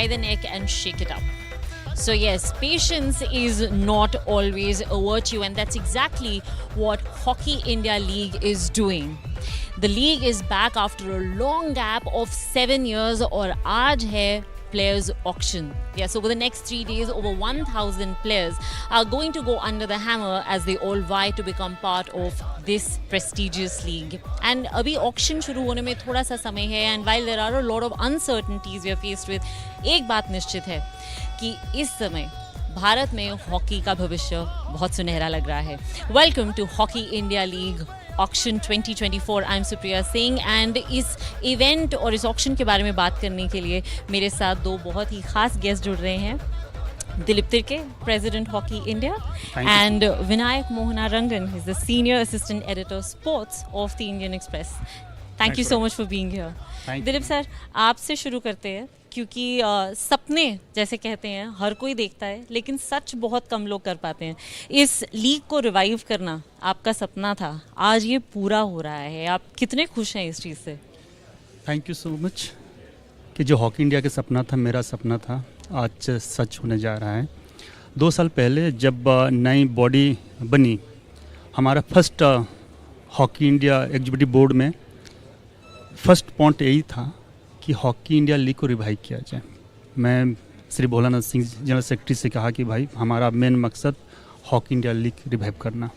by the neck and shake it up. So yes, patience is not always a virtue, and that's exactly what Hockey India League is doing. The league is back after a long gap of 7 years और आज है players auction. Yes, over the next 3 days, over 1,000 players are going to go under the hammer as they all vie to become part of this prestigious league. And abhi auction shuru hone mein thoda sa samay hai, and while there are a lot of uncertainties we are faced with, एक बात निश्चित है कि इस समय भारत में hockey का भविष्य बहुत सुनहरा लग रहा है. Welcome to Hockey India League auction 2024. I am Supriya Singh, and इस इवेंट और इस ऑक्शन के बारे में बात करने के लिए मेरे साथ दो बहुत ही खास गेस्ट जुड़ रहे हैं. Dilip Tirkey, president hockey India, and Vinayak Mohana Rangan, is the senior assistant editor sports of the Indian Express. Thank you so much for being here. Dilip sir, आपसे शुरू करते हैं क्योंकि सपने जैसे कहते हैं हर कोई देखता है, लेकिन सच बहुत कम लोग कर पाते हैं. इस लीग को रिवाइव करना आपका सपना था, आज ये पूरा हो रहा है. आप कितने खुश हैं इस चीज़ से? थैंक यू सो मच कि जो हॉकी इंडिया का सपना था, मेरा सपना था, आज सच होने जा रहा है. 2 साल पहले जब नई बॉडी बनी, हमारा first hockey India executive board में फर्स्ट पॉइंट यही था कि हॉकी इंडिया लीग को रिवाइव किया जाए. मैं श्री भोलानाथ सिंह जनरल सेक्रेटरी से कहा कि भाई हमारा मेन मकसद हॉकी इंडिया लीग रिवाइव करना,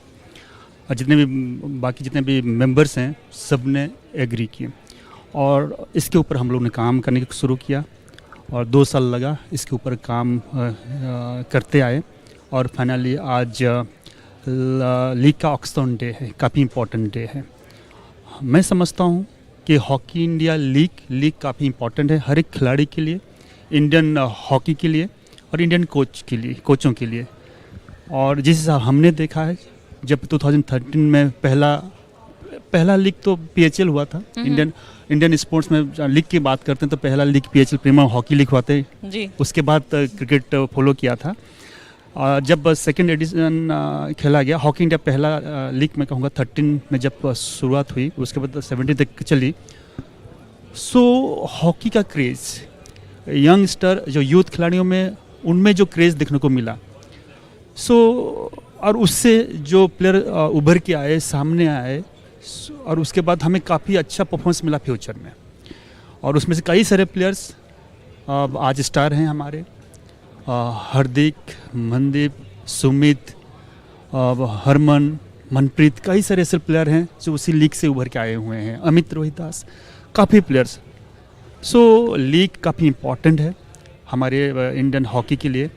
और जितने भी मेंबर्स हैं सब ने एग्री किए, और इसके ऊपर हम लोग ने काम करने का शुरू किया, और 2 साल लगा इसके ऊपर काम करते आए, और फाइनली आज लीग का ऑक्शन डे है, काफ़ी इम्पोर्टेंट डे है. मैं समझता हूँ कि हॉकी इंडिया लीग काफ़ी इम्पोर्टेंट है हर एक खिलाड़ी के लिए, इंडियन हॉकी के लिए और इंडियन कोचों के लिए. और जिस हिसाब हमने देखा है, जब 2013 में पहला लीग तो PHL हुआ था. इंडियन स्पोर्ट्स में लीग की बात करते हैं तो पहला league PHL Premier Hockey League हुआ था जी. उसके बाद क्रिकेट फॉलो किया था. जब सेकेंड एडिशन खेला गया हॉकी इंडिया, पहला लीग में कहूँगा 13 में जब शुरुआत हुई, उसके बाद 17 तक चली. सो हॉकी का क्रेज़, यंगस्टर जो यूथ खिलाड़ियों में, उनमें जो क्रेज़ देखने को मिला, सो और उससे जो प्लेयर उभर के आए, सामने आए, और उसके बाद हमें काफ़ी अच्छा परफॉर्मेंस मिला फ्यूचर में. और उसमें से कई सारे प्लेयर्स आज स्टार हैं हमारे. हार्दिक, मनदीप, सुमित, हरमन, मनप्रीत, कई सारे ऐसे प्लेयर हैं जो उसी लीग से उभर के आए हुए हैं. अमित रोहिदास, काफ़ी प्लेयर्स. सो लीग काफ़ी इम्पोर्टेंट है हमारे इंडियन हॉकी के लिए,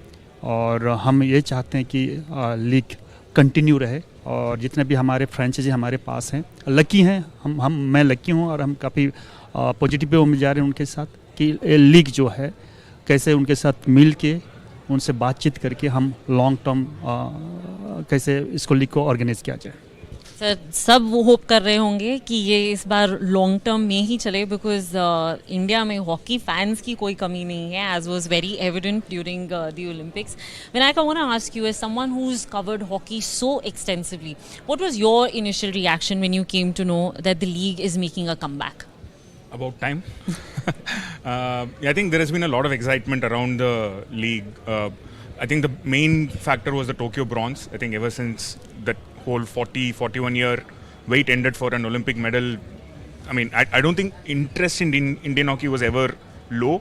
और हम ये चाहते हैं कि लीग कंटिन्यू रहे, और जितने भी हमारे फ्रेंचाइजी हमारे पास हैं, लकी हैं मैं लकी हूँ, और हम काफ़ी पॉजिटिव पे हम जा रहे हैं उनके साथ कि लीग जो है कैसे उनके साथ मिल के, उनसे बातचीत करके हम लॉन्ग टर्म कैसे इसको लीग को ऑर्गेनाइज किया जाए. सर, सब वो होप कर रहे होंगे कि ये इस बार लॉन्ग टर्म में ही चले, बिकॉज इंडिया में हॉकी फैंस की कोई कमी नहीं है, as was very evident during the Olympics. Vinayak, I want to ask you, as someone who has covered hockey so extensively, what was your initial reaction when you came to know that the league is making a comeback? About time. I think there has been a lot of excitement around the league. I think the main factor was the Tokyo bronze. I think ever since that whole 41 year wait ended for an Olympic medal, I mean, I don't think interest in Indian hockey was ever low,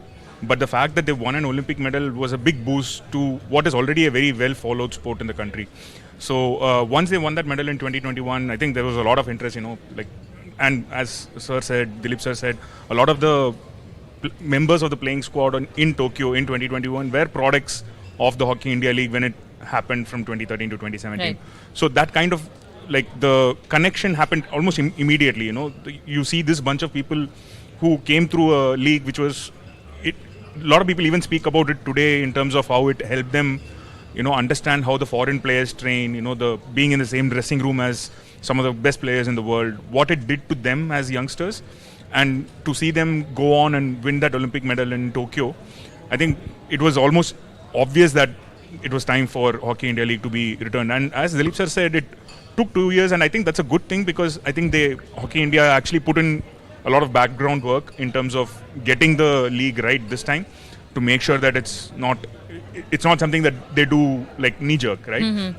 but the fact that they won an Olympic medal was a big boost to what is already a very well followed sport in the country. So once they won that medal in 2021, I think there was a lot of interest, and as Sir said, Dilip Sir said, a lot of the members of the playing squad in Tokyo in 2021 were products of the Hockey India League when it happened from 2013 to 2017. Right. So that kind of the connection happened almost immediately. You see this bunch of people who came through a league which was a lot of people even speak about it today in terms of how it helped them understand how the foreign players train, the being in the same dressing room as some of the best players in the world, what it did to them as youngsters, and to see them go on and win that Olympic medal in Tokyo. I think it was almost obvious that it was time for Hockey India League to be returned. And as Dilip Sir said, it took 2 years, and I think that's a good thing, because I think Hockey India actually put in a lot of background work in terms of getting the league right this time. to make sure that it's not something that they do like knee jerk, right?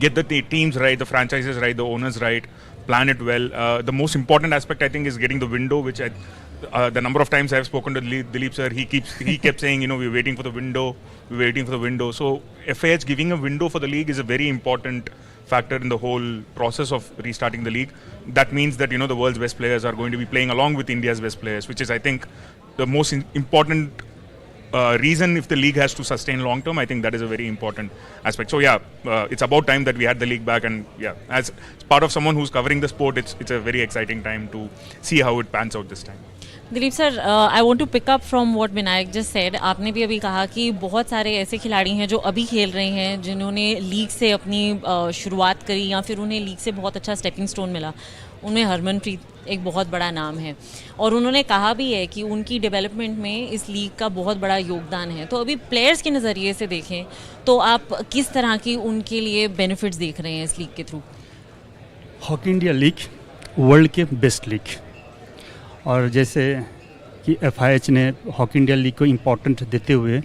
Get the teams right, the franchises right, the owners right, plan it well. The most important aspect, I think, is getting the window, which the number of times I've spoken to Dilip sir, he kept saying, we're waiting for the window. So FIH giving a window for the league is a very important factor in the whole process of restarting the league. That means that the world's best players are going to be playing along with India's best players, which is, I think, the most important reason if the league has to sustain long term. I think that is a very important aspect. So it's about time that we had the league back, and as part of someone who's covering the sport, it's a very exciting time to see how it pans out this time. Dilip sir, I want to pick up from what Vinayak just said. आपने भी अभी कहा कि बहुत सारे ऐसे खिलाड़ी हैं जो अभी खेल रहे हैं, जिन्होंने लीग से अपनी शुरुआत करी या फिर उन्हें लीग से बहुत अच्छा स्टेपिंग स्टोन मिला. उनमें हरमनप्रीत एक बहुत बड़ा नाम है, और उन्होंने कहा भी है कि उनकी डेवलपमेंट में इस लीग का बहुत बड़ा योगदान है. तो अभी प्लेयर्स के नज़रिए से देखें तो आप किस तरह की उनके लिए बेनिफिट्स देख रहे हैं इस लीग के through? Hockey India league world के बेस्ट लीग, और जैसे कि FIH ने हॉकी इंडिया लीग को इम्पोर्टेंट देते हुए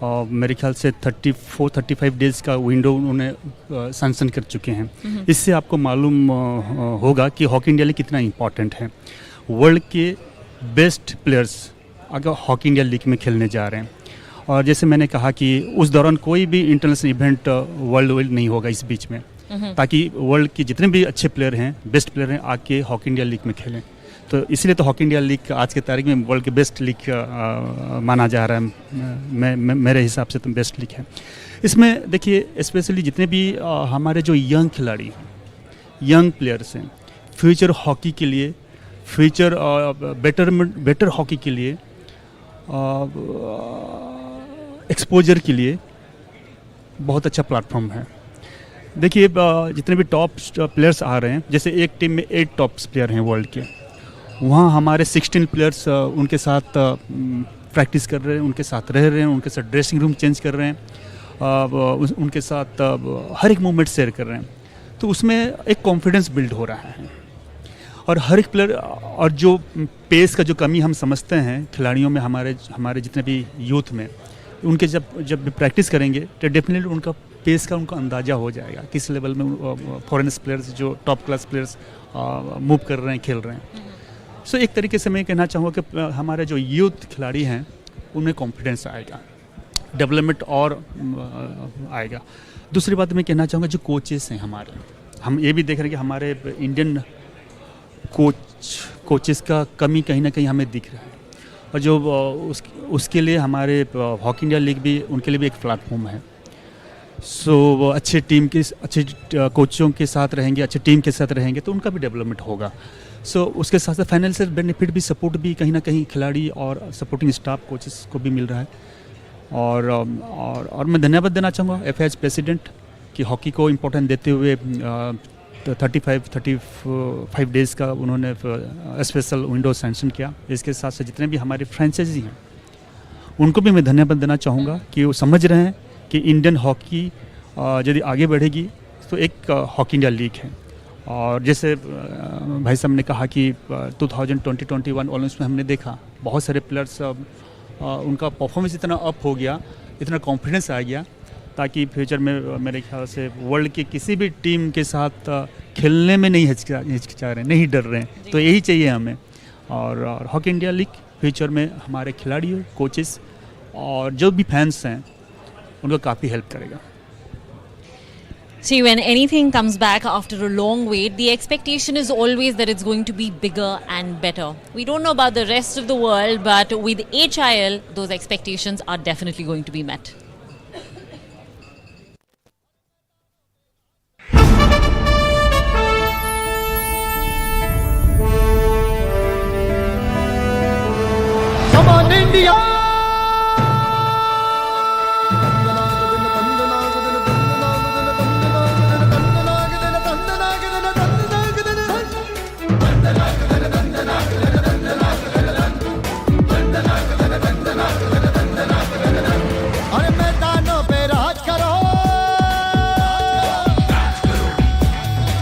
मेरे ख्याल से 34-35 डेज़ का विंडो उन्होंने सैंक्शन कर चुके हैं. इससे आपको मालूम होगा कि हॉकी इंडिया लीग कितना इम्पोर्टेंट है. वर्ल्ड के बेस्ट प्लेयर्स अगर हॉकी इंडिया लीग में खेलने जा रहे हैं, और जैसे मैंने कहा कि उस दौरान कोई भी इंटरनेशनल इवेंट वर्ल्ड नहीं होगा इस बीच में, ताकि वर्ल्ड के जितने भी अच्छे प्लेयर हैं, बेस्ट प्लेयर हैं, आके हॉकी इंडिया लीग में खेलें. तो इसलिए तो हॉकी इंडिया लीग आज के तारीख में वर्ल्ड के बेस्ट लीग माना जा रहा है. मेरे हिसाब से तो बेस्ट लीग है. इसमें देखिए स्पेशली जितने भी हमारे जो यंग खिलाड़ी हैं, यंग प्लेयर्स हैं, फ्यूचर हॉकी के लिए, फ्यूचर बेटर हॉकी के लिए, एक्सपोजर के लिए बहुत अच्छा प्लेटफॉर्म है. देखिए जितने भी टॉप प्लेयर्स आ रहे हैं, जैसे एक टीम में 8 टॉप प्लेयर हैं वर्ल्ड के, वहाँ हमारे 16 प्लेयर्स उनके साथ प्रैक्टिस कर रहे हैं, उनके साथ रह रहे हैं, उनके साथ ड्रेसिंग रूम चेंज कर रहे हैं, उनके साथ हर एक मूवमेंट शेयर कर रहे हैं. तो उसमें एक कॉन्फिडेंस बिल्ड हो रहा है. और हर एक प्लेयर, और जो पेस का जो कमी हम समझते हैं खिलाड़ियों में, हमारे जितने भी यूथ में, उनके जब प्रैक्टिस करेंगे तो डेफिनेटली उनका पेस का उनको अंदाज़ा हो जाएगा किस लेवल में फॉरेन प्लेयर्स जो टॉप क्लास प्लेयर्स मूव कर रहे हैं, खेल रहे हैं. सो एक तरीके से मैं कहना चाहूँगा कि हमारे जो यूथ खिलाड़ी हैं उनमें कॉन्फिडेंस आएगा, डेवलपमेंट और आएगा. दूसरी बात मैं कहना चाहूँगा जो कोचेस हैं हमारे, हम ये भी देख रहे हैं कि हमारे इंडियन कोचेस का कमी कहीं ना कहीं हमें दिख रहा है, और जो उसके लिए हमारे हॉकी इंडिया लीग भी उनके लिए भी एक प्लेटफॉर्म है. सो वो अच्छे कोचों के साथ रहेंगे, अच्छे टीम के साथ रहेंगे तो उनका भी डेवलपमेंट होगा. सो उसके साथ साथ फाइनेंशियल बेनिफिट भी, सपोर्ट भी कहीं ना कहीं खिलाड़ी और सपोर्टिंग स्टाफ कोचेस को भी मिल रहा है. और मैं धन्यवाद देना चाहूँगा FIH प्रेसिडेंट कि हॉकी को इम्पोर्टेंस देते हुए 35 डेज़ का उन्होंने स्पेशल विंडो सैंक्शन किया. इसके साथ साथ जितने भी हमारे फ्रेंचाइजी हैं उनको भी मैं धन्यवाद देना चाहूँगा कि वो समझ रहे हैं कि इंडियन हॉकी यदि आगे बढ़ेगी तो एक हॉकी इंडिया लीग है. और जैसे भाई साहब ने कहा कि 2021 ओलंपिक्स में हमने देखा बहुत सारे प्लेयर्स उनका परफॉर्मेंस इतना अप हो गया, इतना कॉन्फिडेंस आ गया, ताकि फ्यूचर में मेरे ख्याल से वर्ल्ड की किसी भी टीम के साथ खेलने में नहीं हिचकिचा रहे हैं, नहीं डर रहे हैं. तो यही चाहिए हमें. और हॉकी इंडिया लीग फ्यूचर में हमारे खिलाड़ियों, कोचेस और जो भी फैंस हैं उनको काफ़ी हेल्प करेगा. See, when anything comes back after a long wait, the expectation is always that it's going to be bigger and better. We don't know about the rest of the world, but with HIL, those expectations are definitely going to be met. Come on, India! अरे मैदानों पे राज करो,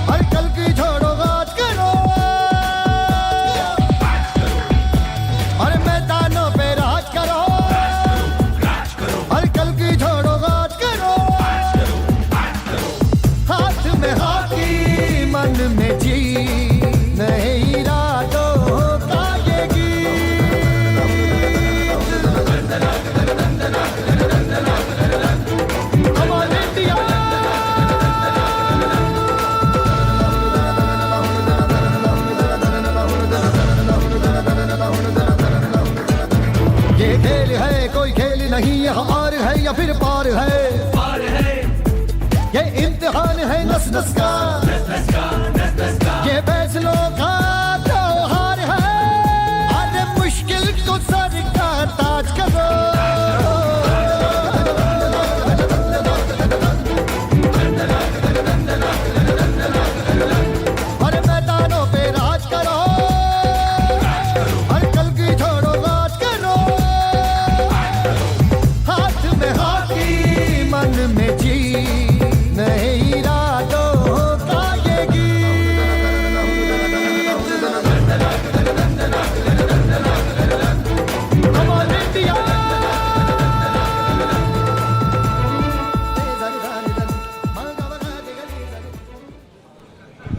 हलचल की छोड़ो राज करो. अरे मैदानों पे राज करो, ये फैसलों का त्योहार है, अरे मुश्किल को सर का ताज करो। अरे मैदानों पे राज करो, हर कल की छोड़ो बात करो, हाथ में हॉकी मन में जी, नए इरादों का ये गीत। Come on, India!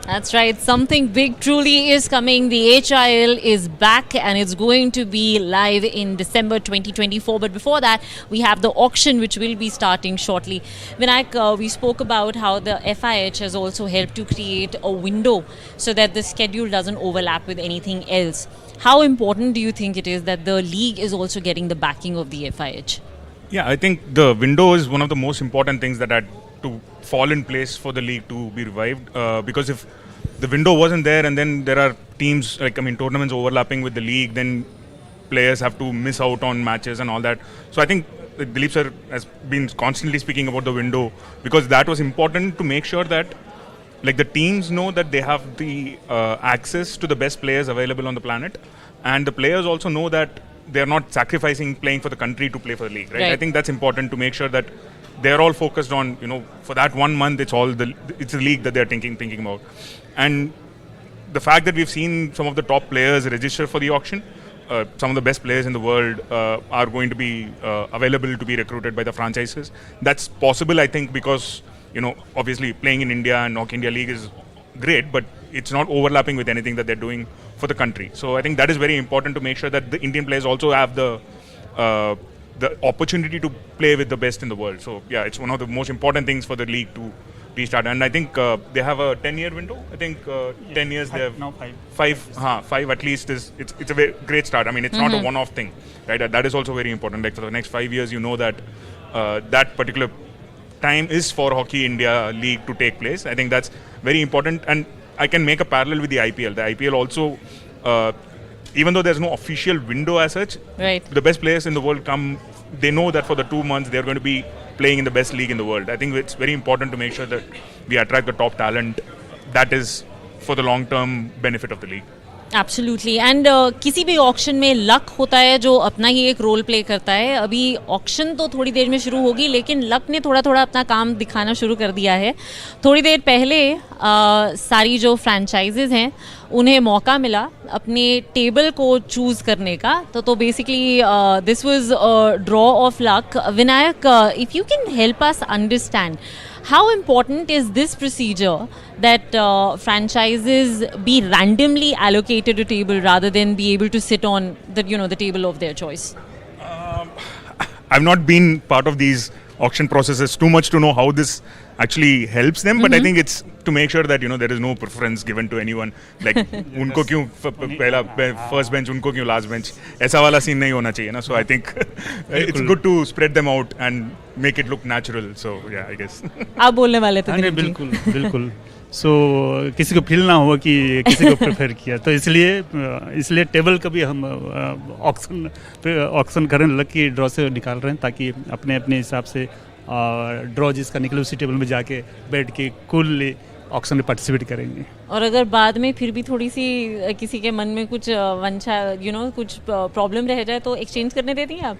That's right. Something big truly is coming. The HIL is back and it's going to be live in December 2024. But before that, we have the auction which will be starting shortly. Vinayak, we spoke about how the FIH has also helped to create a window so that the schedule doesn't overlap with anything else. How important do you think it is that the league is also getting the backing of the FIH? Yeah, I think the window is one of the most important things that had to fall in place for the league to be revived. Because if the window wasn't there, and then there are teams tournaments overlapping with the league, then players have to miss out on matches and all that. So I think Dilip sir has been constantly speaking about the window because that was important to make sure that the teams know that they have the access to the best players available on the planet, and the players also know that they're not sacrificing playing for the country to play for the league, right? I think that's important to make sure that they're all focused on, for that 1 month, it's the league that they're thinking about. And the fact that we've seen some of the top players register for the auction, some of the best players in the world are going to be available to be recruited by the franchises. That's possible, I think, because, obviously playing in India and Hockey India League is great, but it's not overlapping with anything that they're doing for the country. So I think that is very important to make sure that the Indian players also have the opportunity to play with the best in the world. So yeah, it's one of the most important things for the league to restart. And I think they have a 10-year window. I think 10 years they have now five at least it's a very great start. I mean, it's not a one-off thing, right? That is also very important. Like for the next 5 years, that that particular time is for Hockey India League to take place. I think that's very important. And I can make a parallel with the IPL. The IPL also, even though there's no official window as such, right, the best players in the world come. They know that for the 2 months they're going to be playing in the best league in the world. I think it's very important to make sure that we attract the top talent. That is for the long-term benefit of the league. Absolutely and किसी भी auction में luck होता है जो अपना ही एक role play करता है. अभी ऑक्शन तो थोड़ी देर में शुरू होगी, लेकिन लक ने थोड़ा थोड़ा अपना काम दिखाना शुरू कर दिया है. थोड़ी देर पहले सारी जो फ्रेंचाइजेज हैं उन्हें मौका मिला अपने टेबल को चूज़ करने का. तो basically this was a draw of luck. Vinayak, if you can help us understand how important is this procedure that franchises be randomly allocated a table rather than be able to sit on the table of their choice? I've not been part of these auction processes too much to know how this actually helps them, but I think it's to make sure that there is no preference given to anyone, like उनको क्यों पहला first bench, उनको क्यों last bench, ऐसा वाला scene नहीं होना चाहिए ना. So I think it's good to spread them out and make it look natural. So yeah, I guess. आप बोलने वाले थे. नहीं, बिल्कुल. सो किसी को फील ना हो कि किसी को प्रेफर किया, तो इसलिए टेबल का भी हम ऑक्शन करें, लकी ड्रॉ से निकाल रहे हैं, ताकि अपने हिसाब से ड्रॉ जिसका निकले उसी टेबल में जाके बैठ के कूल ऑक्शन में पार्टिसिपेट करेंगे. और अगर बाद में फिर भी थोड़ी सी किसी के मन में कुछ वंशा कुछ प्रॉब्लम रह जाए तो एक्सचेंज करने देती हैं आप?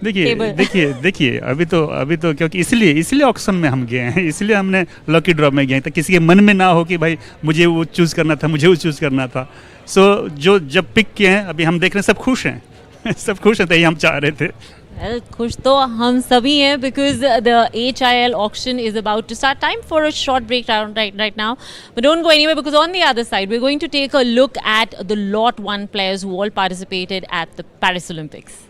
देखिए अभी तो क्योंकि इसलिए ऑक्शन में हम गए हैं, इसलिए हमने लकी ड्रॉ में गए, तो किसी के मन में ना हो कि भाई मुझे वो चूज़ करना था, मुझे वो चूज़ करना था. सो जो जब पिक किए हैं अभी हम देख रहे हैं, सब खुश हैं सब खुश हैं, तो यही हम चाह रहे थे. Well, खुश तो हम सभी हैं because the HIL auction is about to start. Time for a short break right now. But don't go anywhere, because on the other side, we're going to take a look at the Lot 1 players who all participated at the Paris Olympics.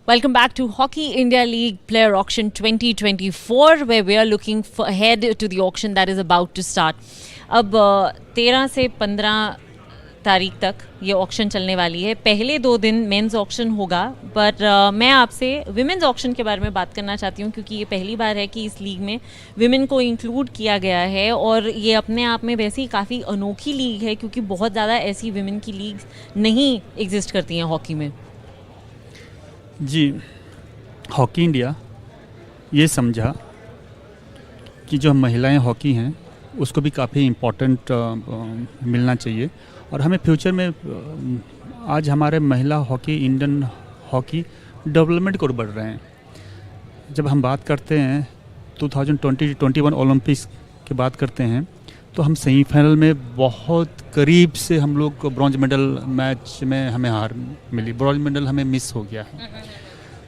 Welcome back to Hockey India League Player Auction 2024, where we are looking ahead to the auction that is about to start. अब 13 से 15 तारीख तक ये auction चलने वाली है. पहले 2 दिन मेंस ऑक्शन होगा, बट मैं आपसे विमेंस ऑक्शन के बारे में बात करना चाहती हूँ, क्योंकि ये पहली बार है कि इस लीग में विमेन को इंक्लूड किया गया है. और ये अपने आप में वैसे ही काफ़ी अनोखी लीग है, क्योंकि बहुत ज़्यादा ऐसी विमेन की लीग नहीं एग्जिस्ट करती हैं हॉकी में. जी, हॉकी इंडिया ये समझा कि जो महिलाएं हॉकी हैं उसको भी काफ़ी इम्पोर्टेंट मिलना चाहिए. और हमें फ्यूचर में आज हमारे महिला हॉकी, इंडियन हॉकी डेवलपमेंट को बढ़ रहे हैं. जब हम बात करते हैं 2021 ओलंपिक्स की बात करते हैं, तो हम सेमीफाइनल में बहुत करीब से हम लोग को ब्रॉन्ज मेडल मैच में हमें हार मिली. ब्रॉन्ज मेडल हमें मिस हो गया है.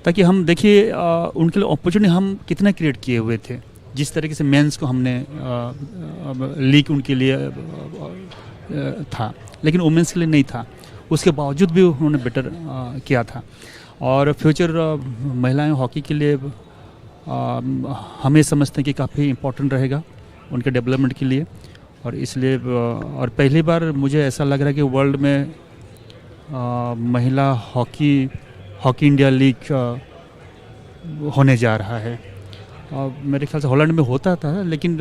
ताकि हम देखिए उनके लिए अपॉर्चुनिटी हम कितना क्रिएट किए हुए थे. जिस तरीके से मेंस को हमने लीग उनके लिए था, लेकिन वुमेंस के लिए नहीं था. उसके बावजूद भी उन्होंने बेटर किया था. और फ्यूचर महिलाएं हॉकी के लिए हमें समझते हैं कि काफ़ी इम्पोर्टेंट रहेगा उनके डेवलपमेंट के लिए. और इसलिए और पहली बार मुझे ऐसा लग रहा है कि वर्ल्ड में महिला हॉकी इंडिया लीग होने जा रहा है. मेरे ख्याल से हॉलैंड में होता था, लेकिन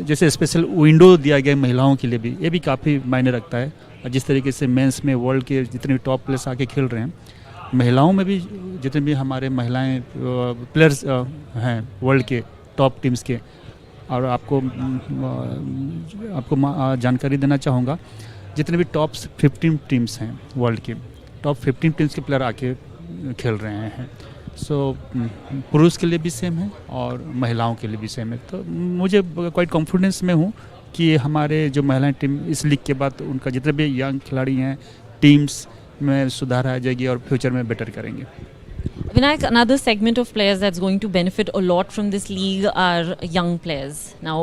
जैसे स्पेशल विंडो दिया गया महिलाओं के लिए भी, ये भी काफ़ी मायने रखता है. और जिस तरीके से मेंस में वर्ल्ड के जितने भी टॉप प्लेयर्स आके खेल रहे हैं, महिलाओं में भी जितने भी हमारे महिलाएं प्लेयर्स हैं वर्ल्ड के टॉप टीम्स के. और आपको जानकारी देना चाहूँगा, जितने भी टॉप 15 टीम्स हैं वर्ल्ड के, टॉप 15 टीम्स के प्लेयर आके खेल रहे हैं. सो पुरुष के लिए भी सेम है और महिलाओं के लिए भी सेम है. तो मुझे क्वाइट कॉन्फिडेंस में हूँ कि हमारे जो महिलाएं टीम इस लीग के बाद उनका जितने भी यंग खिलाड़ी हैं टीम्स में सुधार आ जाएगी और फ्यूचर में बेटर करेंगे. Vinayak, another segment of players that's going to benefit a lot from this league are young players. Now,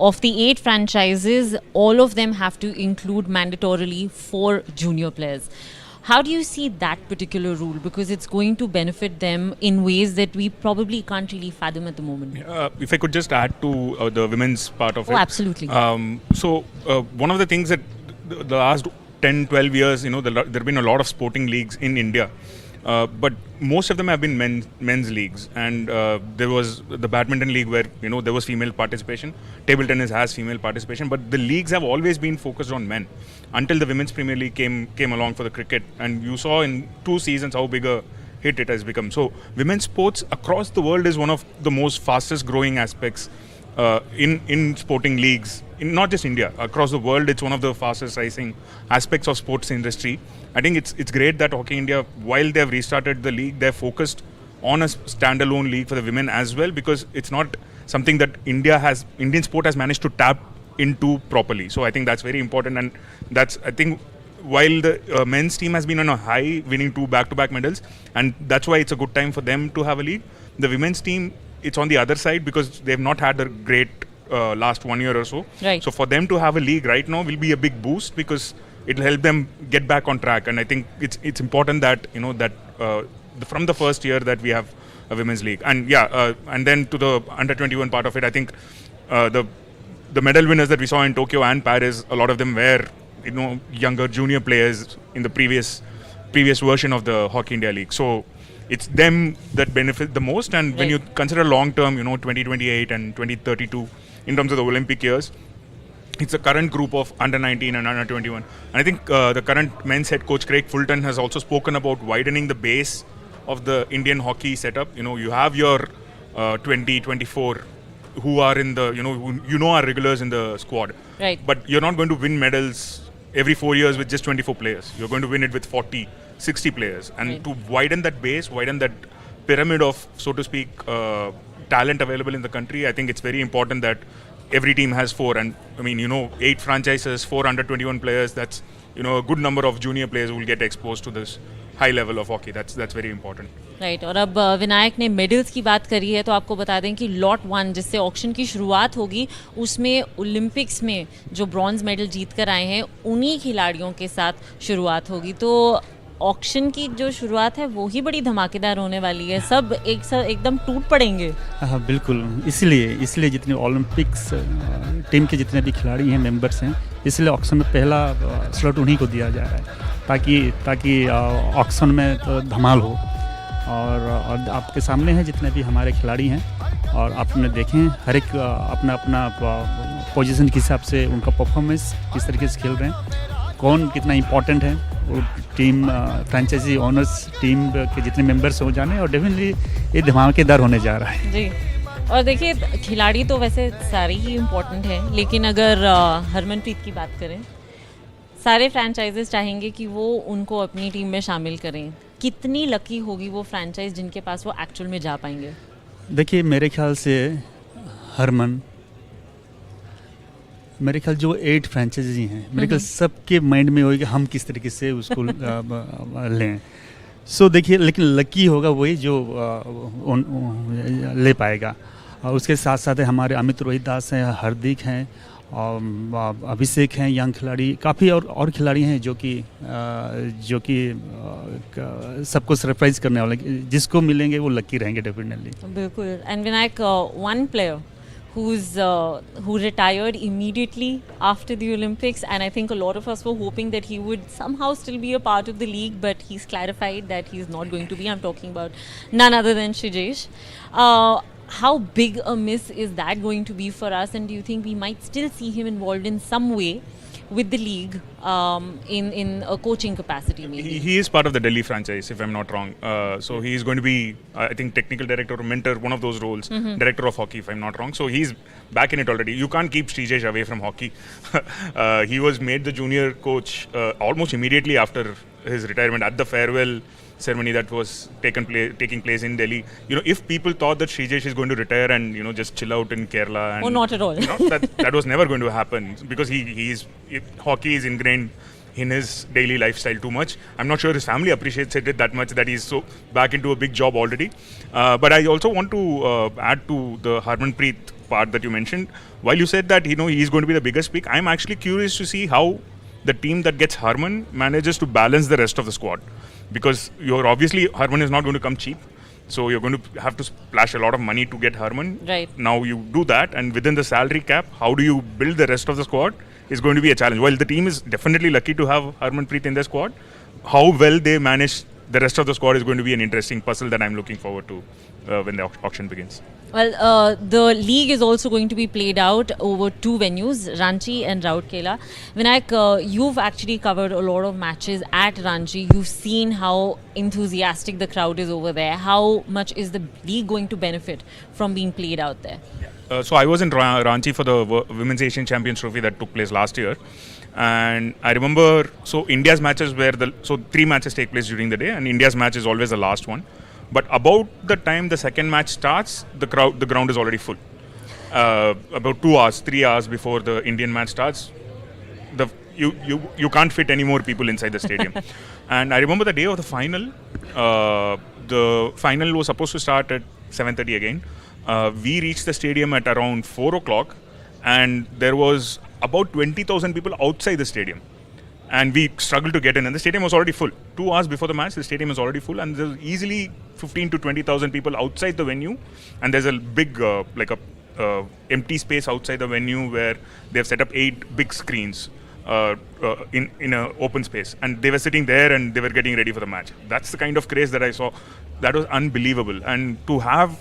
of the 8 franchises, all of them have to include mandatorily 4 junior players. How do you see that particular rule? Because it's going to benefit them in ways that we probably can't really fathom at the moment. If I could just add to the women's part of it. Oh, absolutely. One of the things that the last 10, 12 years, there have been a lot of sporting leagues in India. But most of them have been men's leagues, and there was the badminton league where there was female participation. Table tennis has female participation, but the leagues have always been focused on men until the women's Premier League came along for the cricket, and you saw in 2 seasons how big a hit it has become. So women's sports across the world is one of the most fastest growing aspects in sporting leagues, in not just India, across the world. It's one of the fastest rising aspects of sports industry. I think it's great that Hockey India, while they've restarted the league, they're focused on a standalone league for the women as well, because it's not something that Indian sport has managed to tap into properly. So I think that's very important, and that's, I think, while the men's team has been on a high, winning 2 back-to-back medals, and that's why it's a good time for them to have a league. The women's team, it's on the other side because they've not had a great last 1 year or so. Right. So for them to have a league right now will be a big boost, because it'll help them get back on track. And I think it's important that from the first year that we have a women's league. And and then to the under 21 part of it, I think the medal winners that we saw in Tokyo and Paris, a lot of them were younger junior players in the previous version of the Hockey India League. So it's them that benefit the most. And when you consider long term, 2028 and 2032 in terms of the Olympic years, it's the current group of under 19 and under 21. And I think the current men's head coach Craig Fulton has also spoken about widening the base of the Indian hockey setup. You have your 20, 24 who are in the are regulars in the squad. Right. But you're not going to win medals every 4 years with just 24 players. You're going to win it with 40, 60 players. And to widen that base, widen that pyramid of, so to speak, talent available in the country, I think it's very important that every team has 4. And I mean, 8 franchises, 4 under 21 players. That's a good number of junior players who will get exposed to this high level of hockey. That's very important. Right. और अब विनायक ने medals की बात करी है, तो आपको बता दें कि लॉट 1 जिससे ऑक्शन की शुरुआत होगी, उसमें ओलंपिक्स में जो ब्रॉन्ज मेडल जीत कर आए हैं उन्हीं खिलाड़ियों के साथ शुरुआत होगी. तो ऑक्शन की जो शुरुआत है वो ही बड़ी धमाकेदार होने वाली है, सब एकदम टूट पड़ेंगे। हाँ बिल्कुल, इसलिए जितने ओलंपिक्स टीम के जितने भी खिलाड़ी हैं, मेंबर्स हैं, इसलिए ऑक्शन में पहला स्लॉट उन्हीं को दिया जा रहा है, ताकि ऑक्शन में तो धमाल हो। और आपके सामने हैं जितने भी हमारे खिलाड़ी हैं, और आपने देखें हर एक अपना अपना पोजीशन के हिसाब से उनका परफॉर्मेंस किस तरीके से खेल रहे हैं, कौन कितना इम्पोर्टेंट है, वो टीम फ्रेंचाइजी ओनर्स टीम के जितने मेंबर्स हो जाने, और डेफिनेटली ये धमाकेदार होने जा रहा है जी। और देखिए खिलाड़ी तो वैसे सारे ही इम्पोर्टेंट हैं, लेकिन अगर हरमनप्रीत की बात करें, सारे फ्रेंचाइजेस चाहेंगे कि वो उनको अपनी टीम में शामिल करें। कितनी लकी होगी वो फ्रेंचाइज जिनके पास वो एक्चुअल में जा पाएंगे? देखिए मेरे ख्याल से मेरे ख्याल जो 8 फ्रेंचाइजी हैं, मेरे ख्याल सबके माइंड में होगी कि हम किस तरीके से उसको लें। सो देखिए, लेकिन लकी होगा वही जो ले पाएगा। और उसके साथ साथ हमारे अमित रोहित दास हैं, हार्दिक हैं, और अभिषेक हैं, यंग खिलाड़ी काफ़ी, और खिलाड़ी हैं जो कि सबको सरप्राइज करने वाले, जिसको मिलेंगे वो लकी रहेंगे डेफिनेटली। बिल्कुल। And Vinayak, one player who retired immediately after the Olympics, and I think a lot of us were hoping that he would somehow still be a part of the league, but he's clarified that he's not going to be. I'm talking about none other than Shijesh. How big a miss is that going to be for us, and do you think we might still see him involved in some way with the league, in a coaching capacity maybe? He is part of the Delhi franchise, if I'm not wrong. So he is going to be, I think, technical director or mentor, one of those roles, director of hockey, if I'm not wrong. So he's back in it already. You can't keep Srijesh away from hockey. He was made the junior coach almost immediately after his retirement at the farewell ceremony that was taking place in Delhi. You know, if people thought that Srijesh is going to retire and, you know, just chill out in Kerala, and, Oh, not at all. You know, that was never going to happen, because hockey is ingrained in his daily lifestyle too much. I'm not sure his family appreciates it that much, that he's so back into a big job already. But I also want to add to the Harmanpreet part that you mentioned. While you said that, you know, he's going to be the biggest pick, I'm actually curious to see how the team that gets Harman manages to balance the rest of the squad. Because Harman is not going to come cheap. So you're going to have to splash a lot of money to get Harman. Right. Now you do that, and within the salary cap, how do you build the rest of the squad is going to be a challenge. While the team is definitely lucky to have Harmanpreet in their squad, how well they manage the rest of the squad is going to be an interesting puzzle that I'm looking forward to when the auction begins. Well, the league is also going to be played out over 2 venues, Ranchi and Rourkela. Vinayak, you've actually covered a lot of matches at Ranchi. You've seen how enthusiastic the crowd is over there. How much is the league going to benefit from being played out there? So I was in Ranchi for the Women's Asian Champions Trophy that took place last year. And I remember, so India's matches so 3 matches take place during the day, and India's match is always the last one. But about the time the second match starts, the ground is already full. About 2 hours, 3 hours before the Indian match starts, you can't fit any more people inside the stadium. And I remember the day of the final. The final was supposed to start at 7:30 again. We reached the stadium at around 4 o'clock, and there was about 20,000 people outside the stadium. And we struggled to get in, and the stadium was already full. 2 hours before the match, the stadium is already full, and there's easily 15 to 20,000 people outside the venue. And there's a big, empty space outside the venue where they've set up 8 big screens in an open space, and they were sitting there and they were getting ready for the match. That's the kind of craze that I saw. That was unbelievable. And to have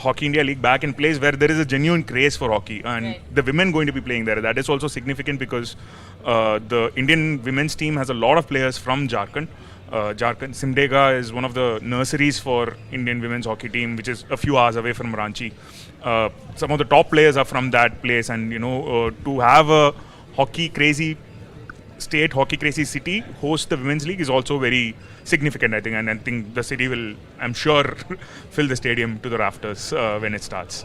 Hockey India League back in place where there is a genuine craze for hockey, and the women going to be playing there, that is also significant, because the Indian women's team has a lot of players from Jharkhand. Simdega is one of the nurseries for Indian women's hockey team, which is a few hours away from Ranchi. Some of the top players are from that place, and to have a hockey crazy city host the women's league is also very significant, I think, and I think the city will, I'm sure, fill the stadium to the rafters when it starts.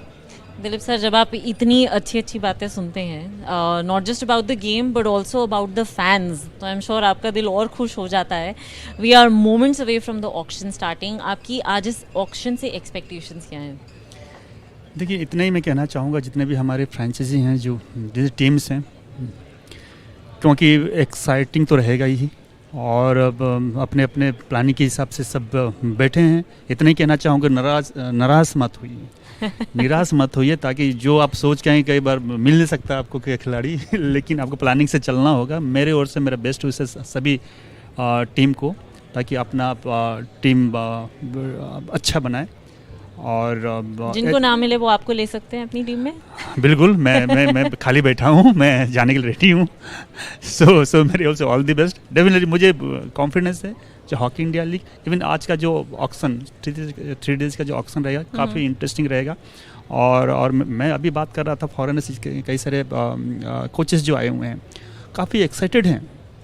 Dilip sir, जब आप इतनी अच्छी बातें सुनते हैं, not just about the game but also about the fans, तो I am sure आपका दिल और खुश हो जाता है. We are moments away from the auction starting. आपकी आज इस ऑक्शन से एक्सपेक्टेशंस क्या हैं? देखिए, इतना ही मैं कहना चाहूँगा, जितने भी हमारे फ्रेंचाइजी हैं, जो टीम्स हैं, क्योंकि एक्साइटिंग तो रहेगा ही, और अब अपने अपने प्लानिंग के हिसाब से सब बैठे हैं। इतना ही कहना चाहूँगा, नाराज़ मत होइए, निराश मत होइए, ताकि जो आप सोच के आए कई बार मिल नहीं सकता आपको के खिलाड़ी लेकिन आपको प्लानिंग से चलना होगा। मेरे ओर से मेरा बेस्ट विशेष सभी टीम को, ताकि अपना टीम अच्छा बनाए। और जिनको ना मिले वो आपको ले सकते हैं अपनी टीम में। बिल्कुल, मैं खाली बैठा हूँ, मैं जाने के लिए रेडी हूँ। सो मेरे ओर से ऑल द बेस्ट। डेफिनेटली मुझे कॉन्फिडेंस है जो हॉकी इंडिया लीग, इवन आज का जो ऑक्शन 3 डेज का जो ऑक्शन रहेगा काफ़ी इंटरेस्टिंग रहेगा। और मैं अभी बात कर रहा था फॉरेनर्स के कई सारे कोचेस जो आए हुए हैं, काफ़ी एक्साइटेड हैं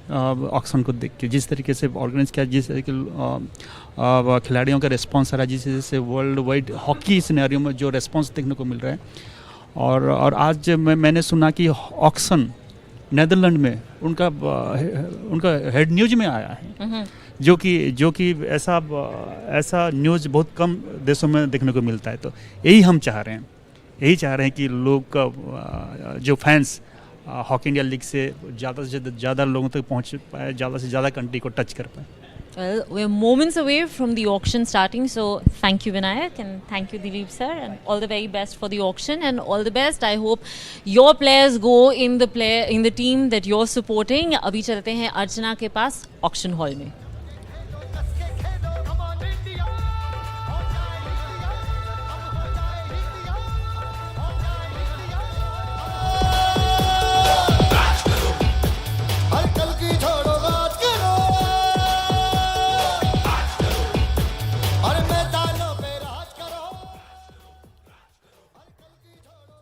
ऑक्शन को देख के, जिस तरीके से ऑर्गेनाइज किया, जिस तरीके खिलाड़ियों का रिस्पांस आ रहा है, जिस तरह से वर्ल्ड वाइड हॉकी सिनेरियो में जो रिस्पांस देखने को मिल रहा है। और आज मैंने सुना कि ऑक्शन नेदरलैंड में उनका हेड न्यूज में आया है, जो कि ऐसा न्यूज़ बहुत कम देशों में देखने को मिलता है। तो यही हम चाह रहे हैं कि लोग का जो फैंस हॉकी इंडिया लीग से ज़्यादा लोगों तक पहुंच पाए, ज़्यादा से ज़्यादा कंट्री को टच कर पाए। Well, we're moments away from the auction starting, so thank you Vinayak and thank you Dilip sir, and all the very best for the auction and all the best. I hope your players go in the team that you're supporting. अभी चलते हैं अर्चना के पास auction hall में।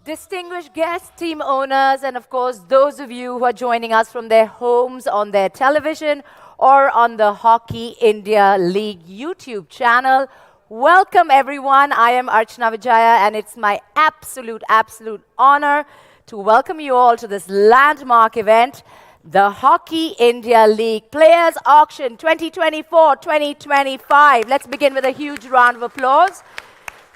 Distinguished guests, team owners, and of course, those of you who are joining us from their homes, on their television, or on the Hockey India League YouTube channel. Welcome, everyone. I am Archana Vijaya, and it's my absolute honor to welcome you all to this landmark event, the Hockey India League Players Auction 2024-2025. Let's begin with a huge round of applause,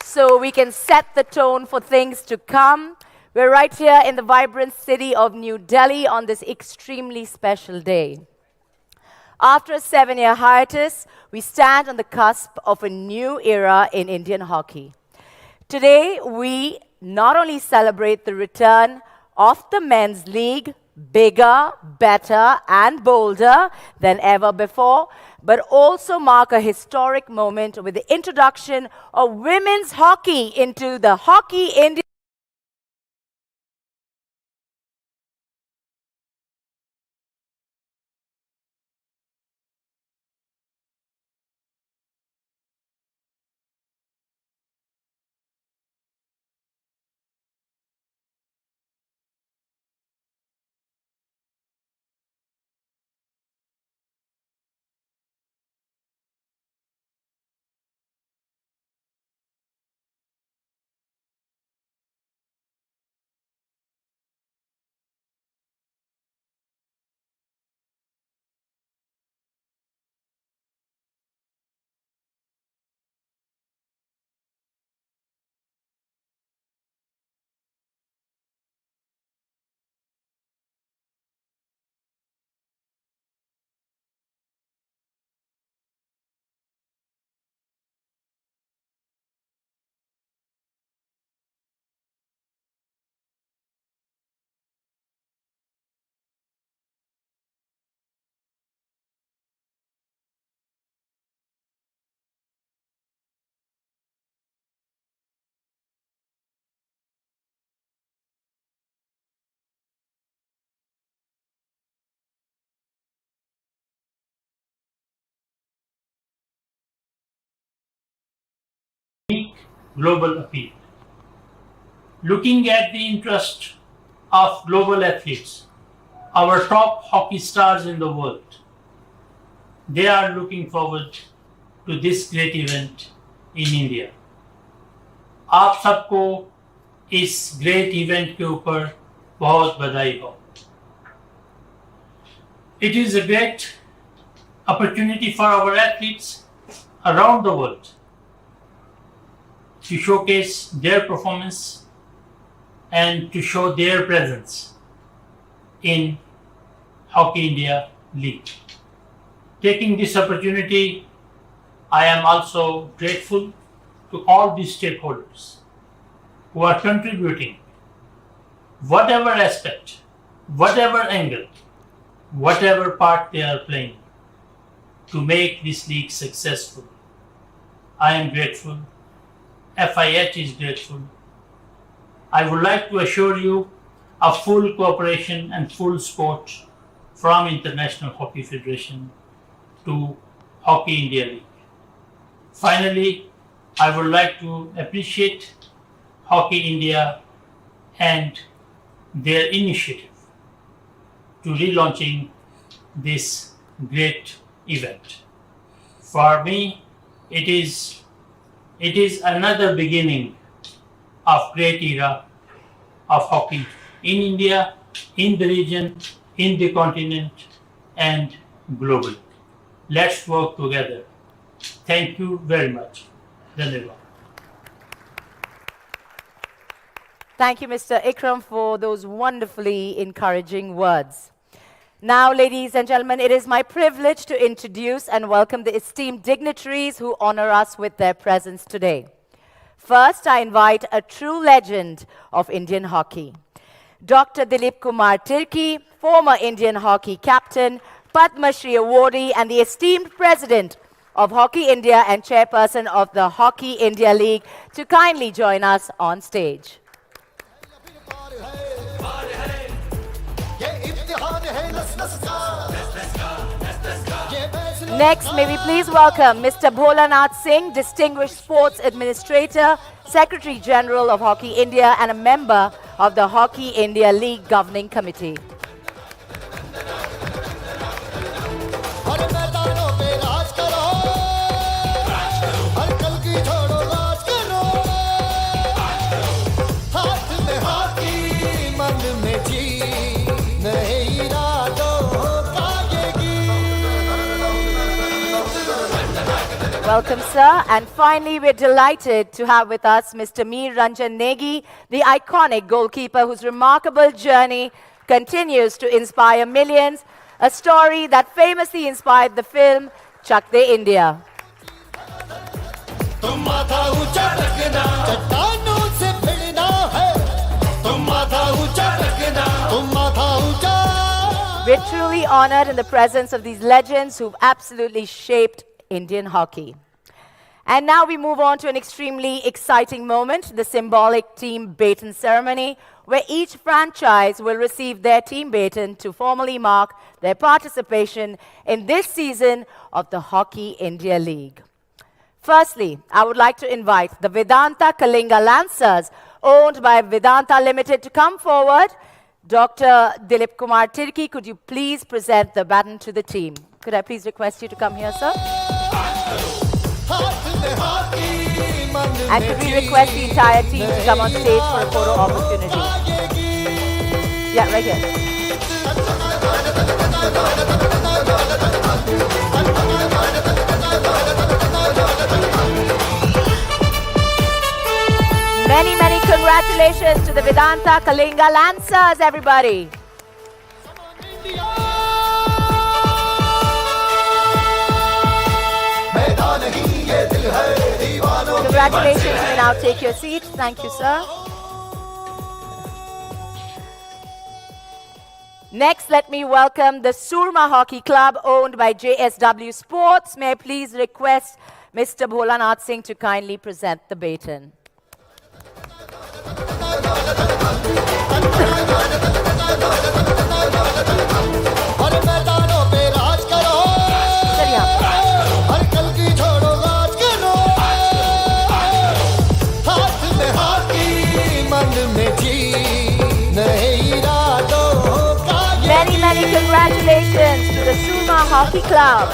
so we can set the tone for things to come. We're right here in the vibrant city of New Delhi on this extremely special day. After a 7-year hiatus, we stand on the cusp of a new era in Indian hockey. Today, we not only celebrate the return of the men's league, bigger, better, and bolder than ever before, but also mark a historic moment with the introduction of women's hockey into the Hockey India. Global appeal. Looking at the interest of global athletes, our top hockey stars in the world, they are looking forward to this great event in India. आप सबको इस great event के ऊपर बहुत बधाई हो. It is a great opportunity for our athletes around the world to showcase their performance and to show their presence in Hockey India League. Taking this opportunity, I am also grateful to all the stakeholders who are contributing whatever aspect, whatever angle, whatever part they are playing to make this league successful. I am grateful. FIH is grateful. I would like to assure you of full cooperation and full support from International Hockey Federation to Hockey India League. Finally, I would like to appreciate Hockey India and their initiative to relaunching this great event. For me, it is another beginning of great era of hockey in India, in the region, in the continent, and globally. Let's work together. Thank you very much. Dhanyavad. Thank you, Mr. Ikram, for those wonderfully encouraging words. Now, ladies and gentlemen, it is my privilege to introduce and welcome the esteemed dignitaries who honor us with their presence today. First, I invite a true legend of Indian hockey, Dr. Dilip Kumar Tirki, former Indian hockey captain, Padma Shri awardee, and the esteemed president of Hockey India and chairperson of the Hockey India League, to kindly join us on stage. Next, may we please welcome Mr. Bholanath Singh, Distinguished Sports Administrator, Secretary General of Hockey India, and a member of the Hockey India League Governing Committee. Welcome, sir. And finally, we're delighted to have with us Mr. Mir Ranjan Negi, the iconic goalkeeper whose remarkable journey continues to inspire millions, a story that famously inspired the film Chak De India. We're truly honored in the presence of these legends who've absolutely shaped Indian hockey. And now we move on to an extremely exciting moment, the symbolic team baton ceremony, where each franchise will receive their team baton to formally mark their participation in this season of the Hockey India League. Firstly, I would like to invite the Vedanta Kalinga Lancers, owned by Vedanta Limited, to come forward. Dr. Dilip Kumar Tirki, could you please present the baton to the team? Could I please request you to come here, sir? And could we request the entire team to come on stage for a photo opportunity? Yeah, right here. Many, many congratulations to the Vedanta Kalinga Lancers, everybody. Congratulations, you may now take your seat. Thank you, sir. Next, let me welcome the Surma Hockey Club, owned by JSW Sports. May I please request Mr. Bholanath Singh to kindly present the baton. Many congratulations to the Surma Hockey Club.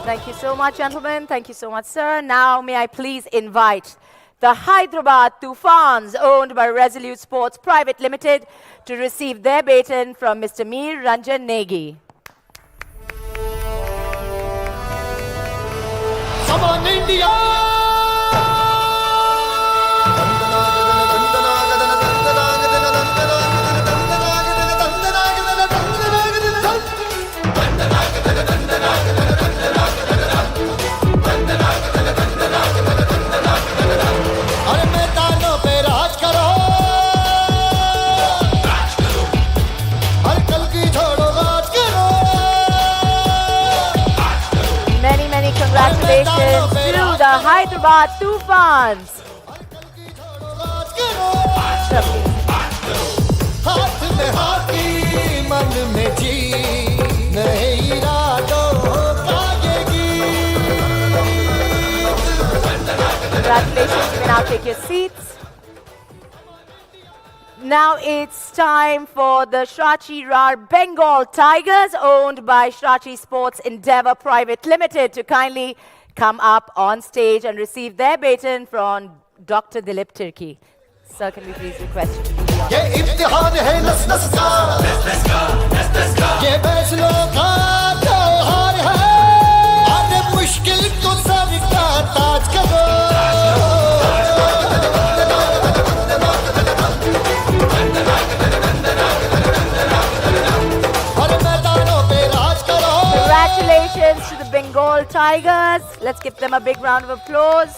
Thank you so much, gentlemen. Thank you so much, sir. Now, may I please invite the Hyderabad Tufans, owned by Resolute Sports Private Limited, to receive their baton from Mr. Mir Ranjan Negi. Come on, India! Hyderabad Tufans. हाथ में hockey मन में जी नए इरादों का ये गीत. Congratulations, you may now take your seats. Now it's time for the Shrachi Rar Bengal Tigers, owned by Shrachi Sports Endeavour Private Limited, to kindly come up on stage and receive their baton from Dr. Dilip Tirki. Sir, can we please request you to do the honors? ये इम्तिहान है नस नस का ये फैसलों का त्योहार है आने मुश्किल को सर का ताज करो हर मैदानों पे राज करो. Congratulations to the Bengal Tigers. Let's give them a big round of applause.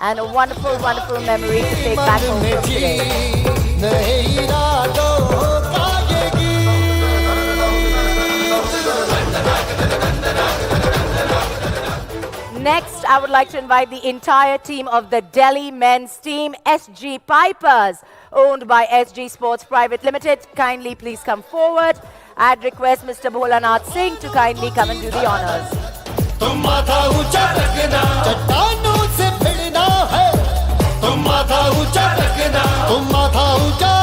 And a wonderful, wonderful memory to take back home from today. नए इरादों का ये गीत. Next, I would like to invite the entire team of the Delhi men's team, SG Pipers, owned by SG Sports Private Limited. Kindly please come forward. I'd request Mr. Bholanath Singh to kindly come and do the honors. तुम माथा ऊंचा रखना चट्टानों से भिड़ना है तुम माथा ऊंचा रखना तुम माथा ऊंचा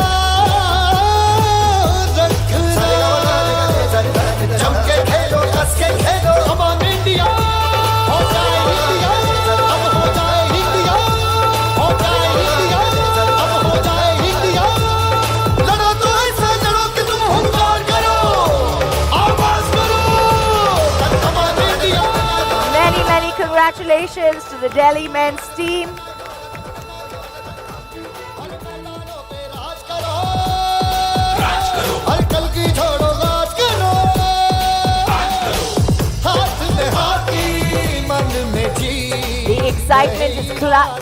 रखना जम के खेलो कस के खेलो अमन इंडिया हो जाए इंडिया अब हो जाए इंडिया हो जाए इंडिया अब हो जाए इंडिया लड़ो तो ऐसा लड़ो कि तुम हुंकार करो आवाज करो Aman India. Many, many congratulations to the Delhi men's team. हर कल की छोड़ो राज करो हाथ में हॉकी मन में जी. The excitement is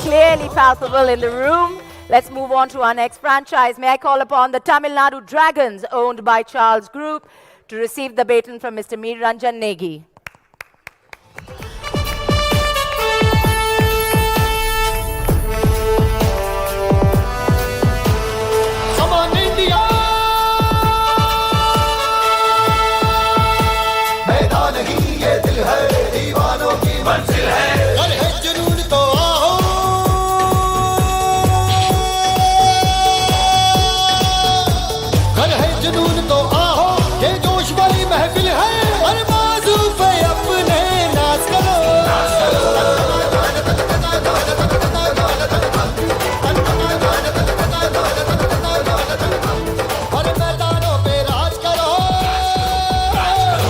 clearly palpable in the room. Let's move on to our next franchise. May I call upon the Tamil Nadu Dragons, owned by Charles Group, to receive the baton from Mr. Mir Ranjan Negi. Come on India. मैदान ही ये दिल है दीवानों की मंजिल है घर है जुनून तो आओ घर है जुनून तो आओ ये जोश वाली महफिल है हर बाजू पे अपने नाच करो हर मैदानों पे राज करो.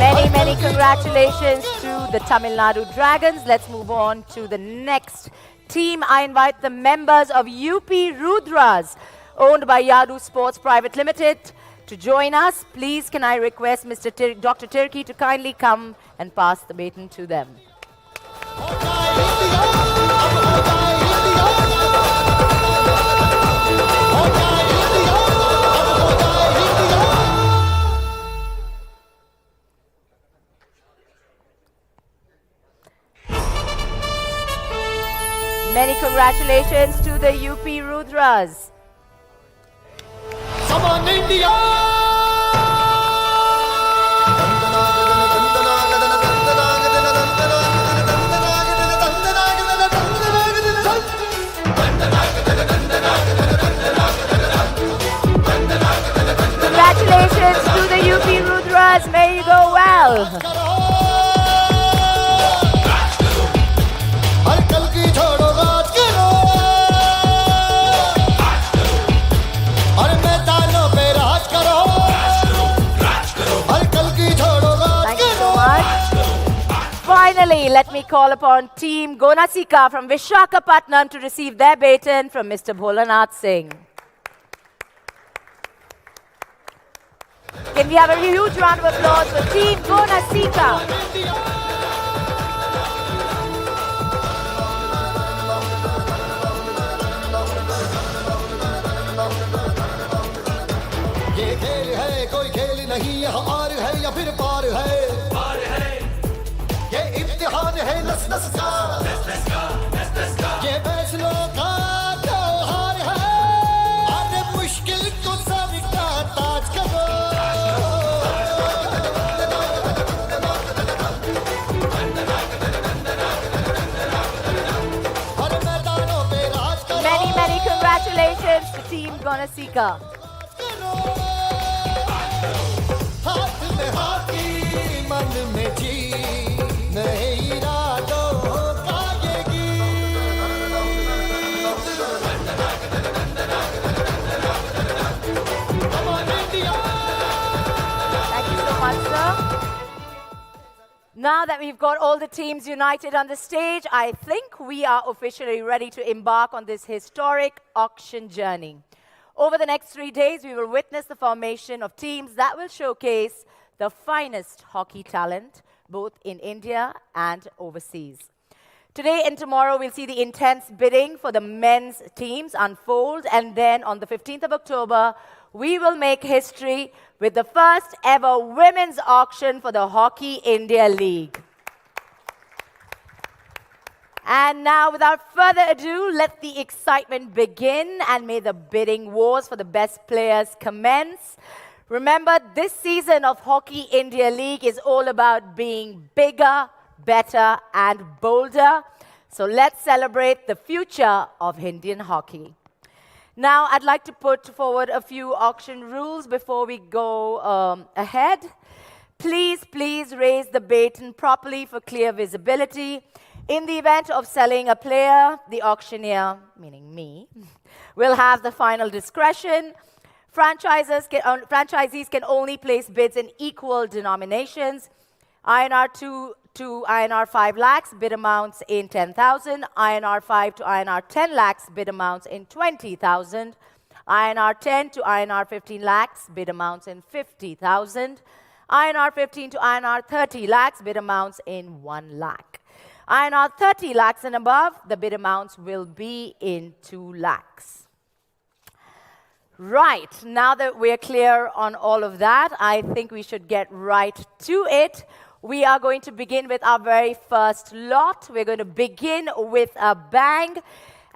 Many, many congratulations to the Tamil Nadu Dragons. Let's move on to the next team. I invite the members of UP Rudras, owned by Yadu Sports Private Limited, to join us. Please, can I request Mr. Dr. Tirki to kindly come and pass the baton to them. Many congratulations to the UP Rudras. Come on, India! Congratulations to the UP Rudras. May you go well. हर कल की छोड़ो राज करो हर मैदानों पे राज करो हर कल की छोड़ो राज Thank you so करो. much. Finally, let me call upon Team Gonasika from Vishakhapatnam to receive their baton from Mr. Bholanath Singh. Can we have a huge round of applause for Team Gonasika? ये खेल है कोई खेल नहीं यहाँ are है या फिर पार है ये इम्तिहान है नस नस का Team Gonasika. हाथ में हॉकी मन में जी नए इरादों का ये गीत Come on India Thank you so much, sir. Now that we've got all the teams united on the stage, I think we are officially ready to embark on this historic auction journey. Over the next 3 days, we will witness the formation of teams that will showcase the finest hockey talent, both in India and overseas. Today and tomorrow, we'll see the intense bidding for the men's teams unfold, and then on the 15th of October, we will make history with the first ever women's auction for the Hockey India League. And now, without further ado, let the excitement begin and may the bidding wars for the best players commence. Remember, this season of Hockey India League is all about being bigger, better, and bolder. So let's celebrate the future of Indian hockey. Now, I'd like to put forward a few auction rules before we go ahead. Please raise the baton properly for clear visibility. In the event of selling a player, the auctioneer, meaning me, will have the final discretion. Franchisees can only place bids in equal denominations. INR 2 to INR 5 lakhs, bid amounts in 10,000. INR 5 to INR 10 lakhs, bid amounts in 20,000. INR 10 to INR 15 lakhs, bid amounts in 50,000. INR 15 to INR 30 lakhs, bid amounts in 1 lakh. INR 30 lakhs and above, the bid amounts will be in 2 lakhs. Right, now that we're clear on all of that, I think we should get right to it. We are going to begin with our very first lot. We're going to begin with a bang,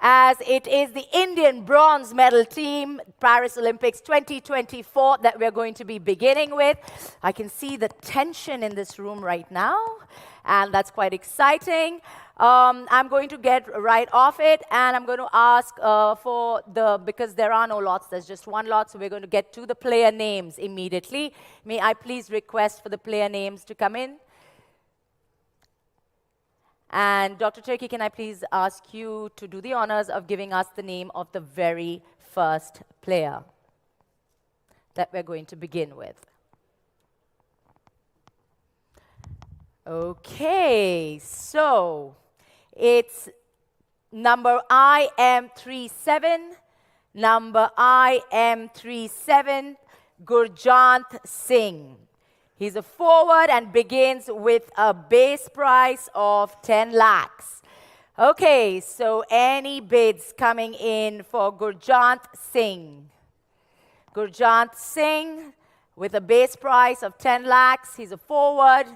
as it is the Indian bronze medal team, Paris Olympics 2024, that we're going to be beginning with. I can see the tension in this room right now, and that's quite exciting. I'm going to get right off it, and I'm going to ask because there are no lots, there's just one lot, so we're going to get to the player names immediately. May I please request for the player names to come in? And Dr. Turkey, can I please ask you to do the honors of giving us the name of the very first player that we're going to begin with? Okay, so it's number IM37, Gurjant Singh. He's a forward and begins with a base price of 10 lakhs. Okay, so any bids coming in for Gurjant Singh? Gurjant Singh with a base price of 10 lakhs. He's a forward.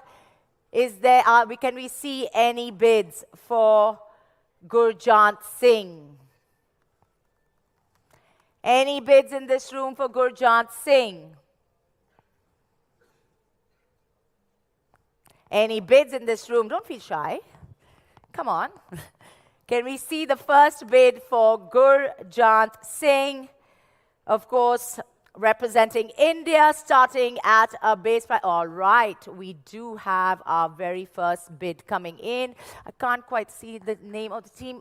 Can we see any bids for Gurjant Singh? Any bids in this room for Gurjant Singh? Any bids in this room? Don't feel shy. Come on. Can we see the first bid for Gurjant Singh? Of course, representing India, starting at a base price. All right, we do have our very first bid coming in. I can't quite see the name of the team.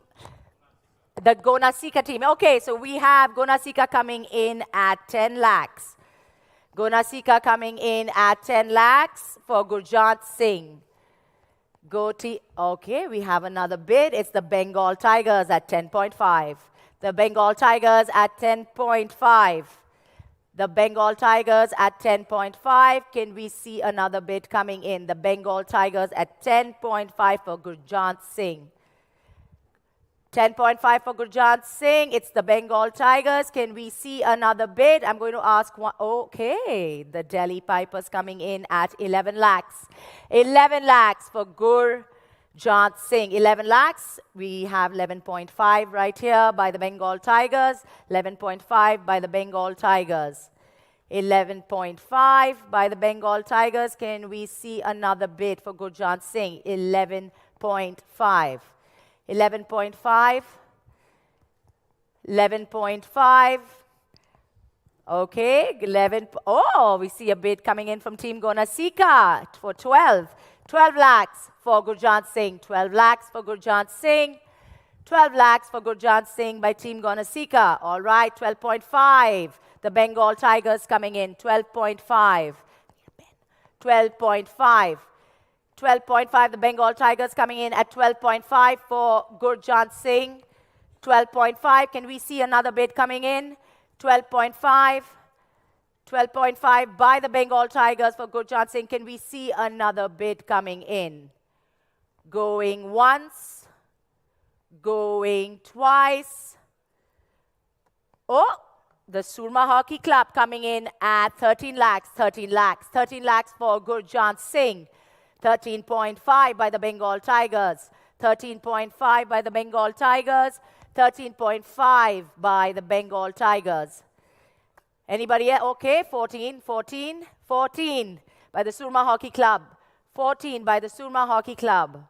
The Gonasika team. Okay, so we have Gonasika coming in at 10 lakhs. Gonasika coming in at 10 lakhs for Gurjant Singh. Okay, we have another bid. It's the Bengal Tigers at 10.5. The Bengal Tigers at 10.5. The Bengal Tigers at 10.5. Can we see another bid coming in? The Bengal Tigers at 10.5 for Gurjant Singh. 10.5 for Gurjant Singh. It's the Bengal Tigers. Can we see another bid? I'm going to ask one. Okay, the Delhi Pipers coming in at 11 lakhs. 11 lakhs for Gurjant Singh. 11 lakhs. We have 11.5 right here by the Bengal Tigers. 11.5 by the Bengal Tigers. 11.5 by the Bengal Tigers. Can we see another bid for Gurjant Singh? 11.5. 11.5, 11.5, Okay, 11. Oh, we see a bid coming in from Team Gonasika for 12. 12 lakhs for Gurjant Singh. 12 lakhs for Gurjant Singh. 12 lakhs for Gurjant Singh by Team Gonasika. All right, 12.5. The Bengal Tigers coming in. 12.5. 12.5. 12.5. The Bengal Tigers coming in at 12.5 for Gurjant Singh. 12.5. Can we see another bid coming in? 12.5. 12.5 by the Bengal Tigers for Gurjant Singh. Can we see another bid coming in? Going once. Going twice. Oh, the Surma Hockey Club coming in at 13 lakhs. 13 lakhs. 13 lakhs for Gurjant Singh. 13.5 by the Bengal Tigers. 13.5 by the Bengal Tigers. 13.5 by the Bengal Tigers. Anybody else? Okay, 14, 14, 14 by the Surma Hockey Club. 14 by the Surma Hockey Club.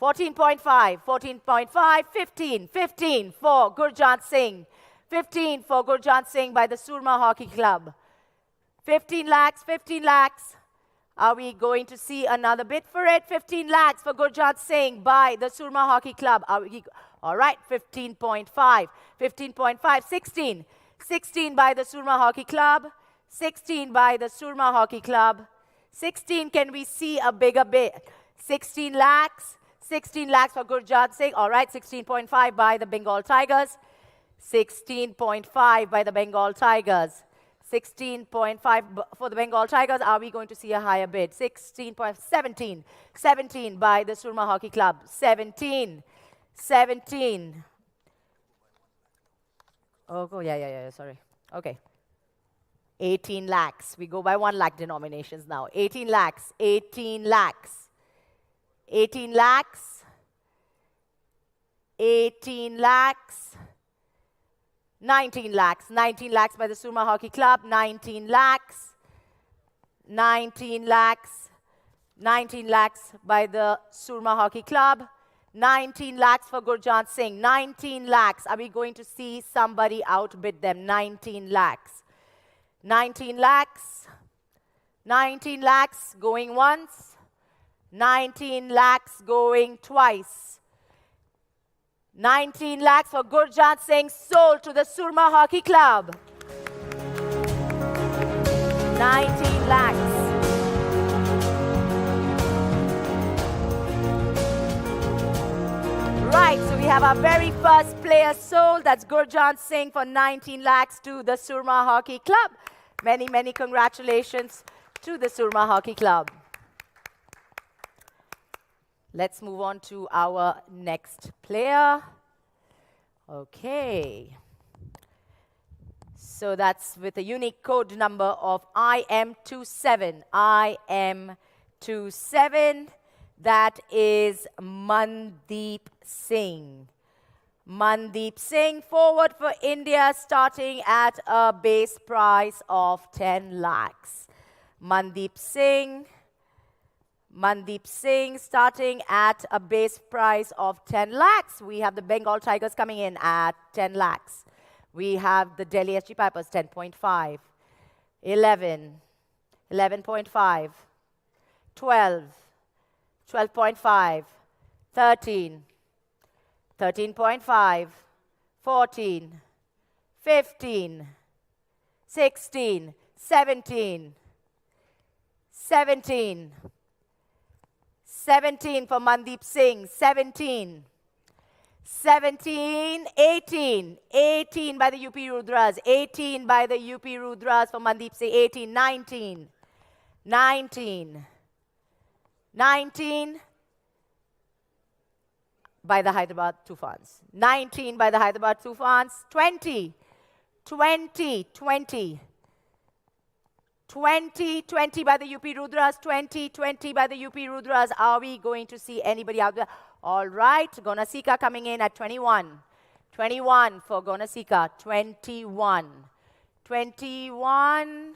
14.5, 14.5, 15, 15 for Gurjant Singh. 15 for Gurjant Singh by the Surma Hockey Club. 15 lakhs, 15 lakhs. Are we going to see another bid for it? 15 lakhs for Gurjant Singh by the Surma Hockey Club. All right, 15.5, 15.5, 16. 16 by the Surma Hockey Club. 16 by the Surma Hockey Club. 16, can we see a bigger bid? 16 lakhs. 16 lakhs for Gurjant Singh. All right, 16.5 by the Bengal Tigers. 16.5 by the Bengal Tigers. 16.5 for the Bengal Tigers. Are we going to see a higher bid? 16.17. 17 by the Surma Hockey Club. 17. 17. Oh, yeah, sorry. Okay. 18 lakhs. We go by 1 lakh denominations now. 18 lakhs. 18 lakhs. 18 lakhs. 18 lakhs. 19 lakhs. 19 lakhs by the Surma Hockey Club. 19 lakhs. 19 lakhs. 19 lakhs by the Surma Hockey Club. 19 lakhs for Gurjant Singh. 19 lakhs. Are we going to see somebody outbid them? 19 lakhs. 19 lakhs. 19 lakhs going once. 19 lakhs going twice. 19 lakhs for Gurjant Singh, sold to the Surma Hockey Club. 19 lakhs. Right, so we have our very first player sold. That's Gurjant Singh for 19 lakhs to the Surma Hockey Club. Many, many congratulations to the Surma Hockey Club. Let's move on to our next player. Okay. So that's with a unique code number of IM27. IM27. That is Mandeep Singh. Mandeep Singh, forward for India, starting at a base price of 10 lakhs. Mandeep Singh. Mandeep Singh starting at a base price of 10 lakhs. We have the Bengal Tigers coming in at 10 lakhs. We have the Delhi SG Pipers 10.5, 11, 11.5, 12, 12.5, 13, 13.5, 14, 15, 16, 17, 17, 17 for Mandeep Singh, 17, 17, 18, 18 by the UP Rudras, 18 by the UP Rudras for Mandeep Singh, 18, 19, 19, 19 by the Hyderabad Tufans, 19 by the Hyderabad Tufans, 20, 20, 20, 20, 20 by the UP Rudras, 20, 20 by the UP Rudras. Are we going to see anybody out there? All right, Gonasika coming in at 21. 21 for Gonasika, 21. 21.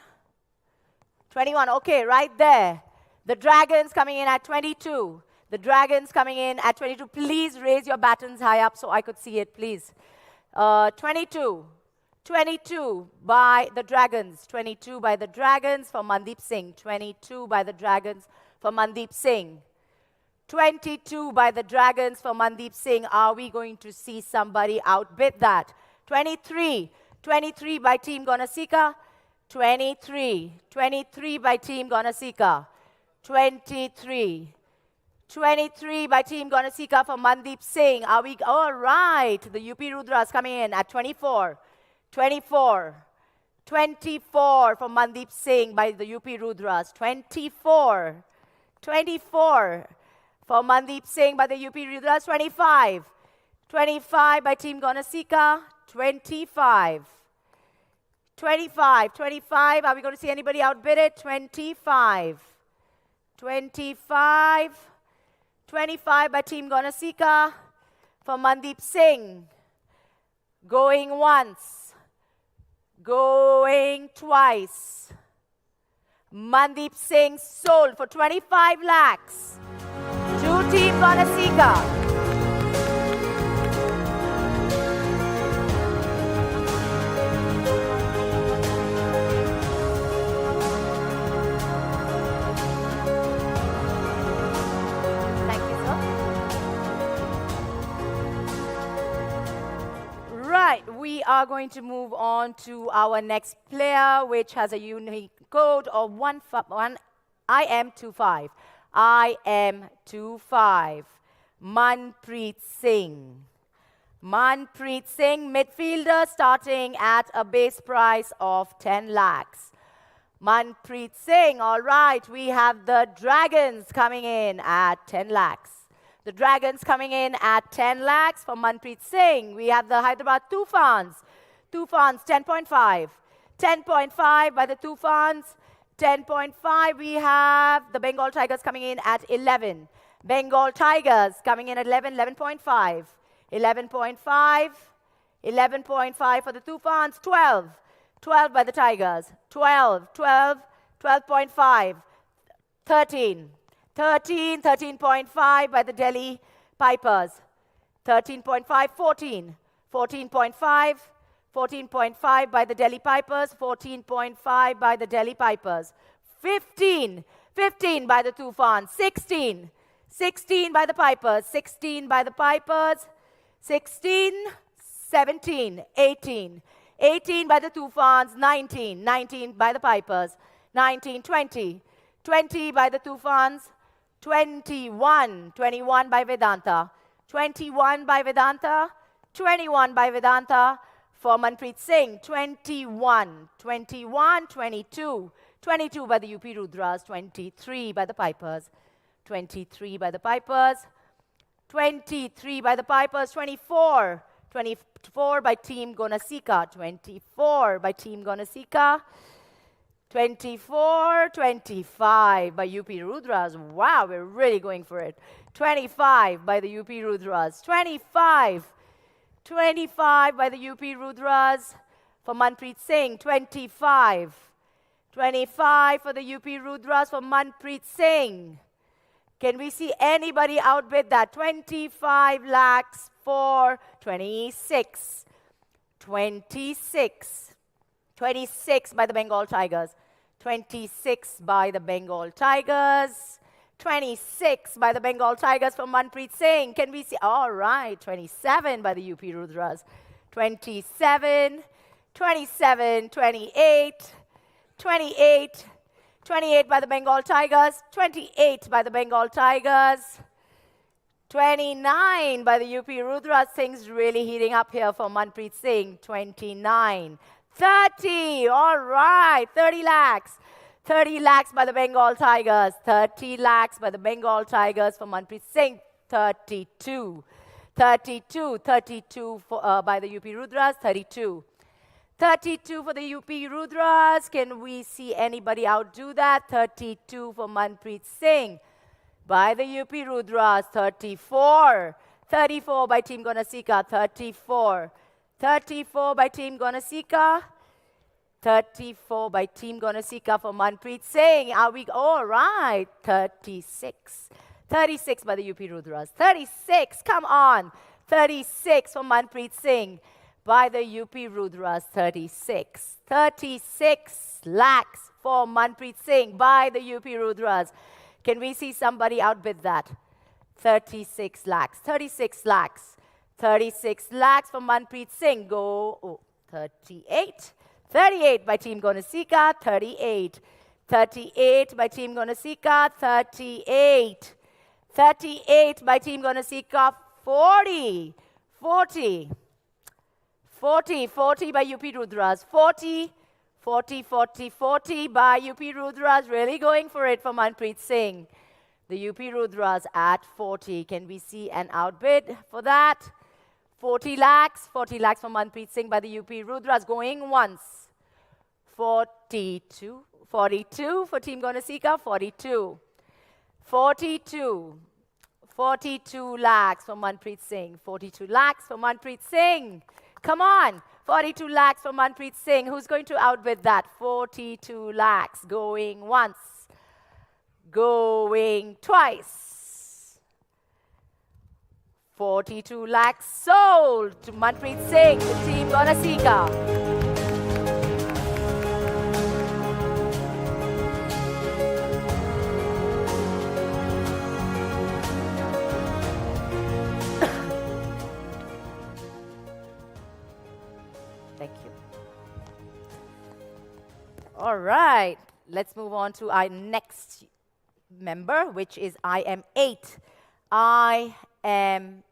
21, okay, right there. The Dragons coming in at 22. The Dragons coming in at 22. Please raise your batons high up so I could see it, please. 22. 22 by the Dragons. 22 by the Dragons for Mandeep Singh. 22 by the Dragons for Mandeep Singh. 22 by the Dragons for Mandeep Singh. Are we going to see somebody outbid that? 23. 23 by Team Gonasika. 23. 23 by Team Gonasika. 23. 23 by Team Gonasika for Mandeep Singh. Are we all right? The UP Rudras coming in at 24. 24. 24 for Mandeep Singh by the UP Rudras. 24. 24 for Mandeep Singh by the UP Rudras. 25. 25 by Team Gonasika. 25. 25. 25. Are we going to see anybody outbid it? 25. 25. 25 by Team Gonasika for Mandeep Singh. Going once. Going twice. Mandeep Singh sold for 25 lakhs to Team Gonasika. Thank you, sir. Right, we are going to move on to our next player, which has a unique code of IM25. IM25. Manpreet Singh. Manpreet Singh, midfielder, starting at a base price of 10 lakhs. Manpreet Singh, all right, we have the Dragons coming in at 10 lakhs. The Dragons coming in at 10 lakhs for Manpreet Singh. We have the Hyderabad Tufans. Tufans, 10.5. 10.5 by the Tufans. 10.5, we have the Bengal Tigers coming in at 11. Bengal Tigers coming in at 11, 11.5. 11.5. 11.5 for the Tufans. 12. 12 by the Tigers. 12. 12. 12.5. 13. 13. 13.5 by the Delhi Pipers. 13.5. 14. 14.5. 14.5 by the Delhi Pipers. 14.5 by the Delhi Pipers. 15. 15 by the Tufans. 16. 16 by the Pipers. 16 by the Pipers. 16. 17. 18. 18 by the Tufans. 19. 19 by the Pipers. 19. 20. 20 by the Tufans. 21. 21 by Vedanta. 21 by Vedanta. 21 by Vedanta for Manpreet Singh. 21. 21. 22. 22 by the UP Rudras. 23 by the Pipers. 23 by the Pipers. 23 by the Pipers. 24. 24 by Team Gonasika. 24 by Team Gonasika. 24, 25 by UP Rudras. Wow, we're really going for it. 25 by the UP Rudras. 25. 25 by the UP Rudras for Manpreet Singh. 25. 25 for the UP Rudras for Manpreet Singh. Can we see anybody outbid that? 25 lakhs for 26. 26. 26 by the Bengal Tigers. 26 by the Bengal Tigers. 26 by the Bengal Tigers for Manpreet Singh. Can we see? All right. 27 by the UP Rudras. 27. 27. 28. 28. 28 by the Bengal Tigers. 28 by the Bengal Tigers. 29 by the UP Rudras. Things really heating up here for Manpreet Singh. 29. 30, all right, 30 lakhs. 30 lakhs by the Bengal Tigers. 30 lakhs by the Bengal Tigers for Manpreet Singh. 32. 32, 32 for, by the UP Rudras. 32. 32 for the UP Rudras. Can we see anybody outdo that? 32 for Manpreet Singh by the UP Rudras. 34. 34 by Team Gonasika. 34. 34 by Team Gonasika. 34 by Team Gonasika for Manpreet Singh. Are we all right? 36. 36 by the UP Rudras. 36, come on. 36 for Manpreet Singh. by the UP Rudras. 36. 36 lakhs for Manpreet Singh by the UP Rudras. Can we see somebody outbid that? 36 lakhs. 36 lakhs. 36 lakhs for Manpreet Singh. Go. Oh, 38. 38 by Team Gonasika. 38. 38 by Team Gonasika. 38. 38 by Team Gonasika. 40. 40. 40. 40 by UP Rudras. 40. 40, 40, 40 by UP Rudras. Really going for it for Manpreet Singh. The UP Rudras at 40. Can we see an outbid for that? 40 lakhs. 40 lakhs for Manpreet Singh by the UP Rudras. Going once. 42. 42 for Team Gonasika. 42. 42. 42 lakhs for Manpreet Singh. 42 lakhs for Manpreet Singh. Come on. 42 lakhs for Manpreet Singh. Who's going to outbid that? 42 lakhs. Going once. Going twice. 42 lakhs sold to Manpreet Singh, the Team Gonasika. Thank you. All right, let's move on to our next member, which is IM8. IM8.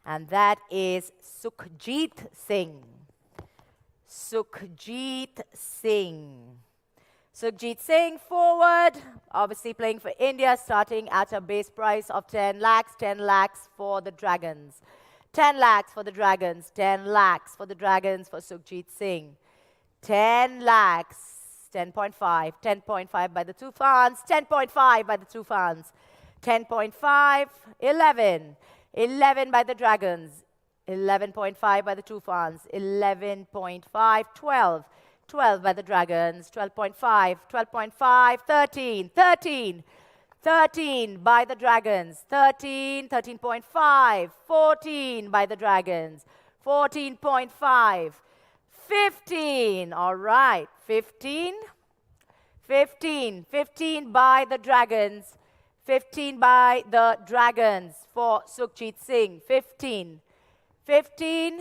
And that is Sukhjeet Singh. Sukhjeet Singh. Sukhjeet Singh forward, obviously playing for India, starting at a base price of 10 lakhs. 10 lakhs for the Dragons. 10 lakhs for the Dragons. 10 lakhs for the Dragons for Sukhjeet Singh. 10 lakhs. 10.5. 10.5 by the Tufans. 10.5 by the Tufans. 10.5. 11. 11 by the Dragons. 11.5 by the Tufans. 11.5. 12. 12 by the Dragons. 12.5. 12.5. 13. 13. 13 by the Dragons. 13. 13.5. 14 by the Dragons. 14.5. 15. All right. 15. 15. 15 by the Dragons. 15 by the Dragons for Sukhjeet Singh. 15. 15.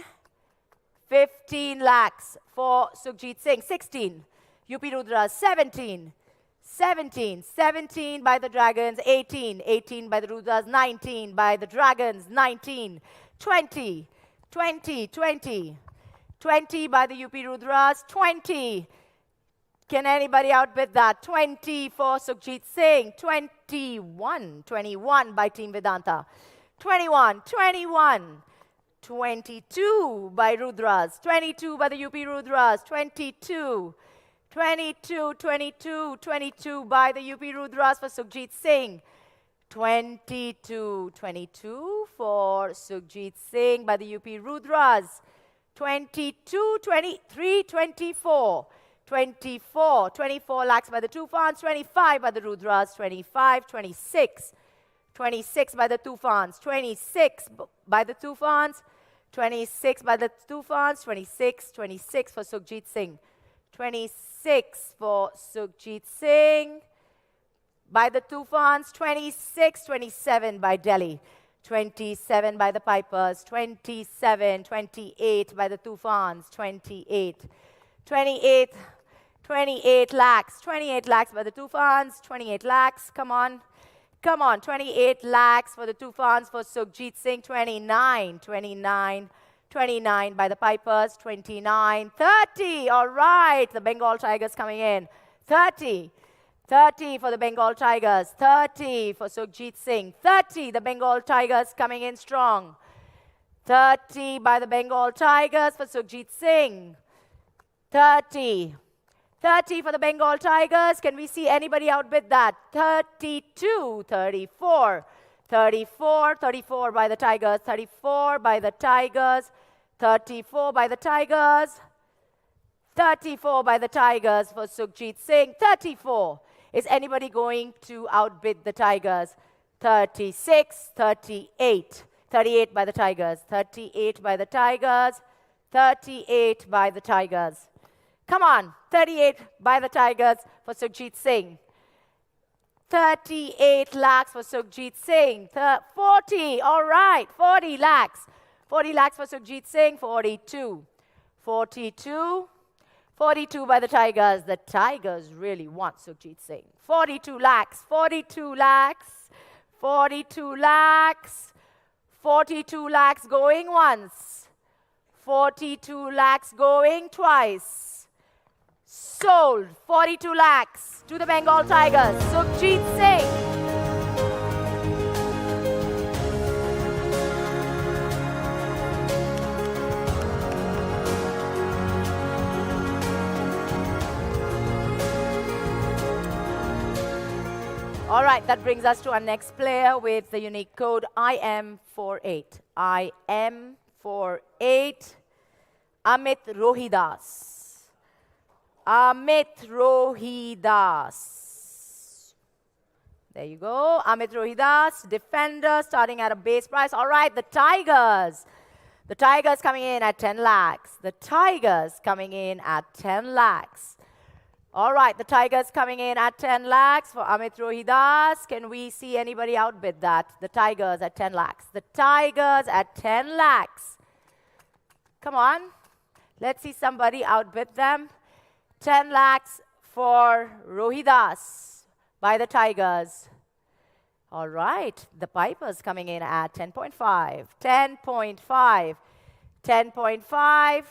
15 lakhs for Sukhjeet Singh. 16. UP Rudras. 17. 17. 17 by the Dragons. 18. 18 by the Rudras. 19 by the Dragons. 19. 20. 20. 20. 20 by the UP Rudras. 20. Can anybody outbid that? 20 for Sukhjeet Singh. 21. 21 by Team Vedanta. 21. 21. 22 by Rudras. 22 by the UP Rudras. 22. 22, 22, 22 by the UP Rudras for Sukhjeet Singh. 22, 22 for Sukhjeet Singh by the UP Rudras. 22, 23, 24. 24, 24 lakhs by the Tufans. 25 by the Rudras. 25, 26. 26 by the Tufans. 26 by the Tufans. 26 by the Tufans. 26, 26 for Sukhjeet Singh. 26 for Sukhjeet Singh by the Tufans. 26, 27 by Delhi. 27 by the Pipers. 27, 28 by the Tufans. 28, 28, 28 lakhs. 28 lakhs by the Tufans. 28 lakhs. Come on. Come on. 28 lakhs for the Tufans for Sukhjeet Singh. 29, 29. 29 by the Pipers, 29, 30, all right, the Bengal Tigers coming in, 30, 30 for the Bengal Tigers, 30 for Sukhjeet Singh, 30, the Bengal Tigers coming in strong, 30 by the Bengal Tigers for Sukhjeet Singh, 30, 30 for the Bengal Tigers, can we see anybody outbid that, 32, 34, 34, 34 by the Tigers, 34 by the Tigers, 34 by the Tigers, 34 by the Tigers for Sukhjeet Singh, 34. Is anybody going to outbid the Tigers? 36, 38. 38 by the Tigers. 38 by the Tigers. 38 by the Tigers. Come on. 38 by the Tigers for Sukhjit Singh. 38 lakhs for Sukhjit Singh. 40. All right. 40 lakhs. 40 lakhs for Sukhjit Singh. 42. 42. 42 by the Tigers. The Tigers really want Sukhjit Singh. 42 lakhs. 42 lakhs. 42 lakhs. 42 lakhs going once. 42 lakhs going twice. Sold. 42 lakhs to the Bengal Tigers. Sukhjit Singh. All right, that brings us to our next player with the unique code IM48. IM48. Amit Rohidas. Amit Rohidas. There you go. Amit Rohidas, defender, starting at a base price. All right, the Tigers. The Tigers coming in at 10 lakhs. The Tigers coming in at 10 lakhs. All right, the Tigers coming in at 10 lakhs for Amit Rohidas. Can we see anybody outbid that? The Tigers at 10 lakhs. The Tigers at 10 lakhs. Come on. Let's see somebody outbid them. 10 lakhs for Rohidas by the Tigers. All right, the Pipers coming in at 10.5. 10.5. 10.5.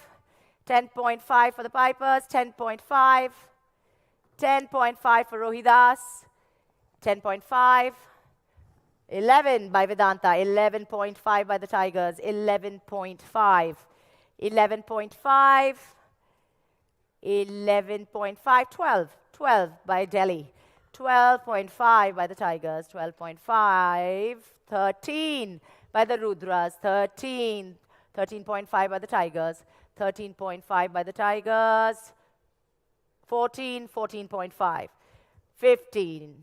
10.5 for the Pipers. 10.5. 10.5 for Rohidas, 10.5, 11 by Vedanta, 11.5 by the Tigers, 11.5, 11.5, 11.5, 12, 12 by Delhi, 12.5 by the Tigers, 12.5, 13 by the Rudras, 13, 13.5 by the Tigers, 13.5 by the Tigers, 14, 14.5, 15,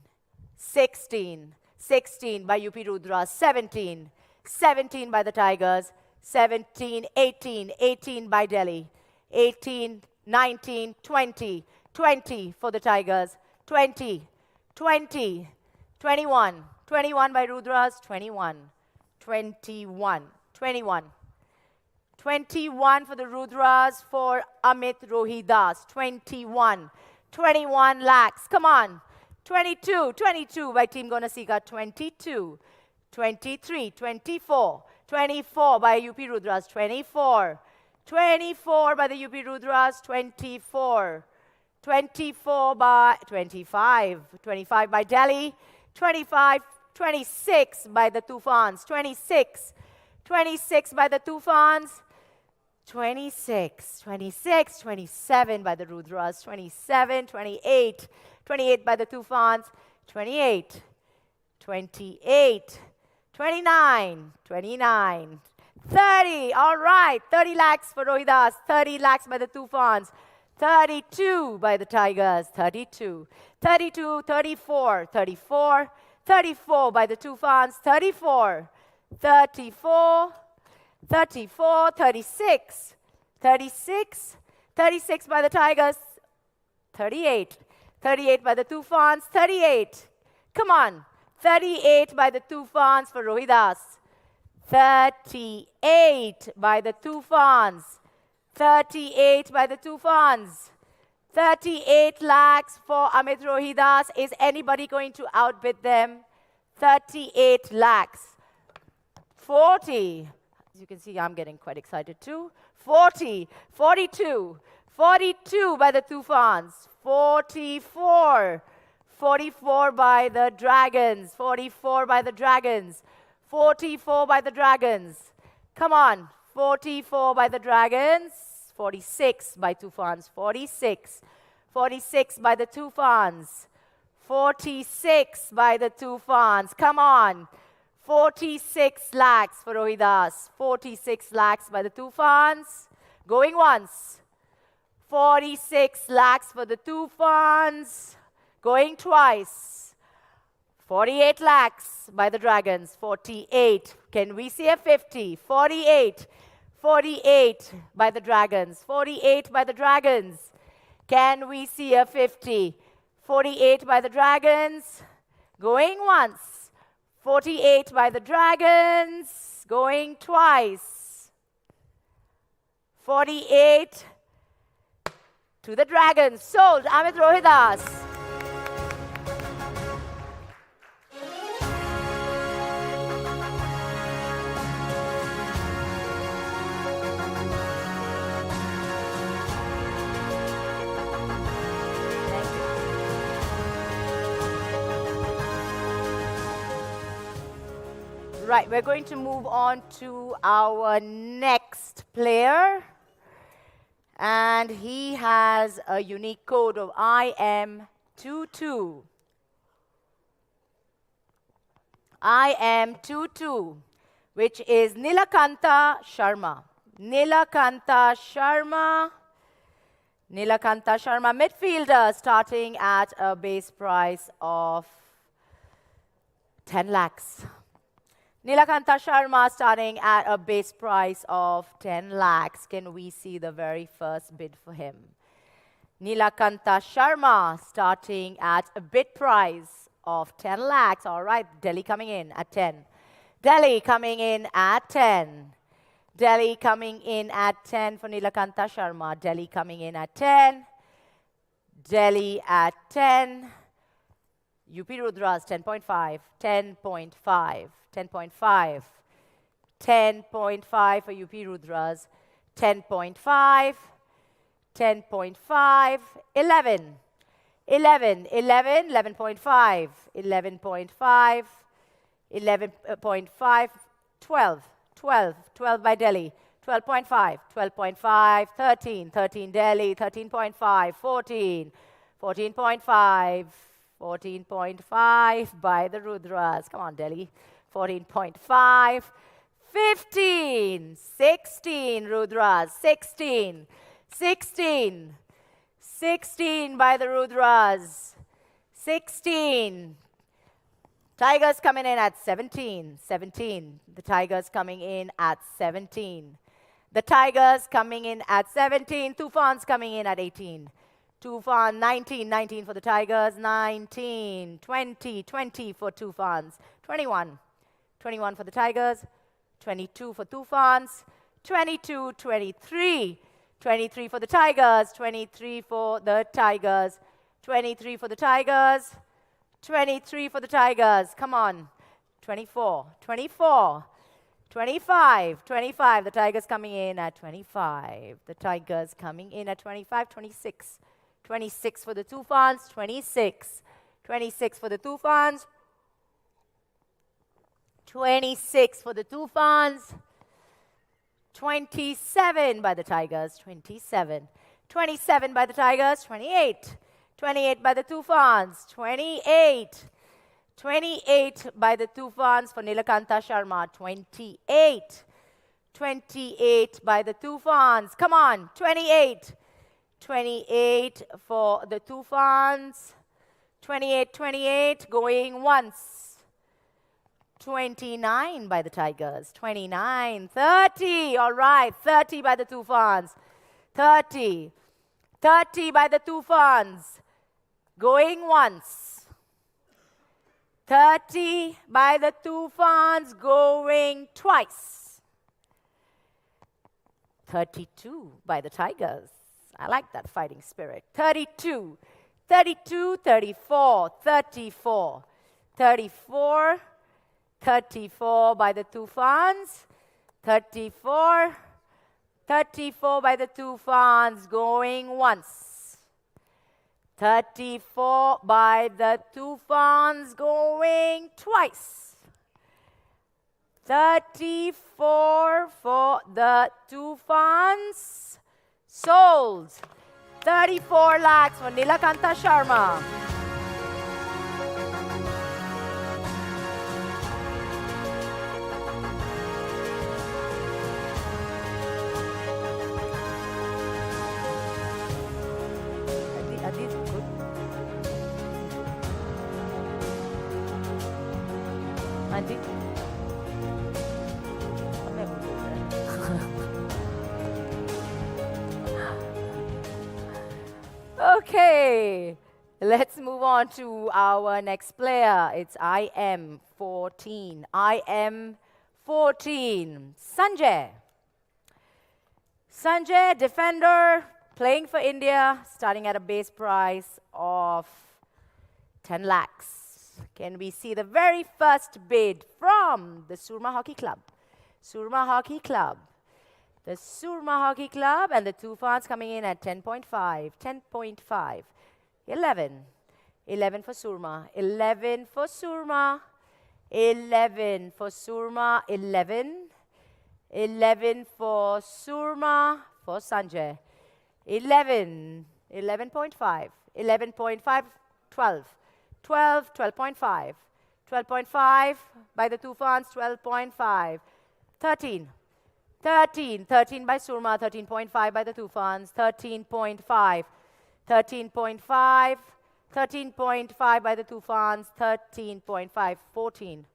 16, 16 by UP Rudra, 17, 17 by the Tigers, 17, 18, 18 by Delhi, 18, 19, 20, 20 for the Tigers, 20, 20, 21, 21 by Rudras, 21, 21, 21. 21 for the Rudras for Amit Rohidas. 21. 21 lakhs. Come on. 22. 22 by Team Gonasika. 22. 23. 24. 24 by UP Rudras. 24. 24 by the UP Rudras. 24. 24 by 25. 25 by Delhi. 25. 26 by the Tufans. 26. 26 by the Tufans. 26, 26, 27 by the Rudras, 27, 28, 28 by the Tufans, 28, 28, 29, 29, 30, all right, 30 lakhs for Rohidas, 30 lakhs by the Tufans, 32 by the Tigers, 32, 32, 34, 34, 34 by the Tufans, 34, 34, 34, 36, 36, 36 by the Tigers, 38, 38 by the Tufans, 38. Come on, 38 by the Tufans for Rohidas, 38 by the Tufans, 38 by the Tufans, 38 lakhs for Amit Rohidas. Is anybody going to outbid them? 38 lakhs. 40. As you can see, I'm getting quite excited too. 40, 42, 42 by the Tufans, 44, 44 by the Dragons, 44 by the Dragons, 44 by the Dragons. Come on, 44 by the Dragons, 46 by Tufans, 46, 46 by the Tufans, 46 by the Tufans. Come on. 46 lakhs for Rohidas, 46 lakhs by the Tufans. Going once. 46 lakhs for the Tufans. Going twice. 48 lakhs by the Dragons. 48. Can we see a 50? 48. 48 by the Dragons. 48 by the Dragons. Can we see a 50? 48 by the Dragons. Going once. 48 by the Dragons. Going twice. 48 to the Dragons. Sold. Amit Rohidas. Right, we're going to move on to our next player. And he has a unique code of IM22. IM22, which is Nilakanta Sharma. Nilakanta Sharma. Nilakanta Sharma, midfielder, starting at a base price of 10 lakhs. Nilakanta Sharma starting at a base price of 10 lakhs. Can we see the very first bid for him? Nilakanta Sharma starting at a bid price of 10 lakhs. All right, Delhi coming in at 10. Delhi coming in at 10. Delhi coming in at 10 for Nilakanta Sharma. Delhi coming in at 10. Delhi at 10. UP Rudras 10.5, 10.5, 10.5, 10.5 for UP Rudras, 10.5, 10.5, 11, 11, 11, 11.5, 11.5, 11.5, 12, 12, 12 by Delhi, 12.5, 12.5, 13, 13 Delhi, 13.5, 14, 14.5, 14.5 by the Rudras. Come on, Delhi. 14.5. 15. 16, Rudras. 16. 16. 16 by the Rudras. 16. Tigers coming in at 17. 17. The Tigers coming in at 17. The Tigers coming in at 17. Tufans coming in at 18. Tufan 19, 19 for the Tigers, 19, 20, 20 for Tufans, 21, 21 for the Tigers, 22 for Tufans, 22, 23, 23 for the Tigers, 23 for the Tigers, 23 for the Tigers, 23 for the Tigers, come on, 24, 24, 25, 25, the Tigers coming in at 25, the Tigers coming in at 25, 26, 26 for the Tufans, 26. 26 for the Tufans. 26 for the Tufans. 27 by the Tigers, 27. 27 by the Tigers, 28. 28 by the Tufans, 28. 28 by the Tufans for Nilakanta Sharma, 28. 28 by the Tufans. Come on, 28. 28 for the Tufans. 28, 28, going once. 29 by the Tigers. 29, 30. All right, 30 by the Tufans. 30. 30 by the Tufans. Going once. 30 by the Tufans, going twice. 32 by the Tigers. I like that fighting spirit. 32, 32, 34, 34, 34, 34 by the Tufans, 34, 34 by the Tufans, going once. 34 by the Tufans, going twice. 34 for the Tufans. Sold. 34 lakhs for Nilakanta Sharma. Are these good? 20? मैं भूल गया। Okay, let's move on to our next player. It's IM14. IM14. Sanjay. Sanjay, defender, playing for India, starting at a base price of 10 lakhs. Can we see the very first bid from the Surma Hockey Club? Surma Hockey Club. The Surma Hockey Club and the Tufans coming in at 10.5, 10.5, 11. 11 for Surma, 11 for Surma, 11 for Surma, 11. 11 for Surma, for Sanjay. 11, 11.5, 11.5, 12. 12, 12.5, 12.5 by the Tufans, 12.5. 13, 13, 13 by Surma, 13.5 by the Tufans, 13.5, 13.5, 13.5 by the Tufans, 13.5, 14.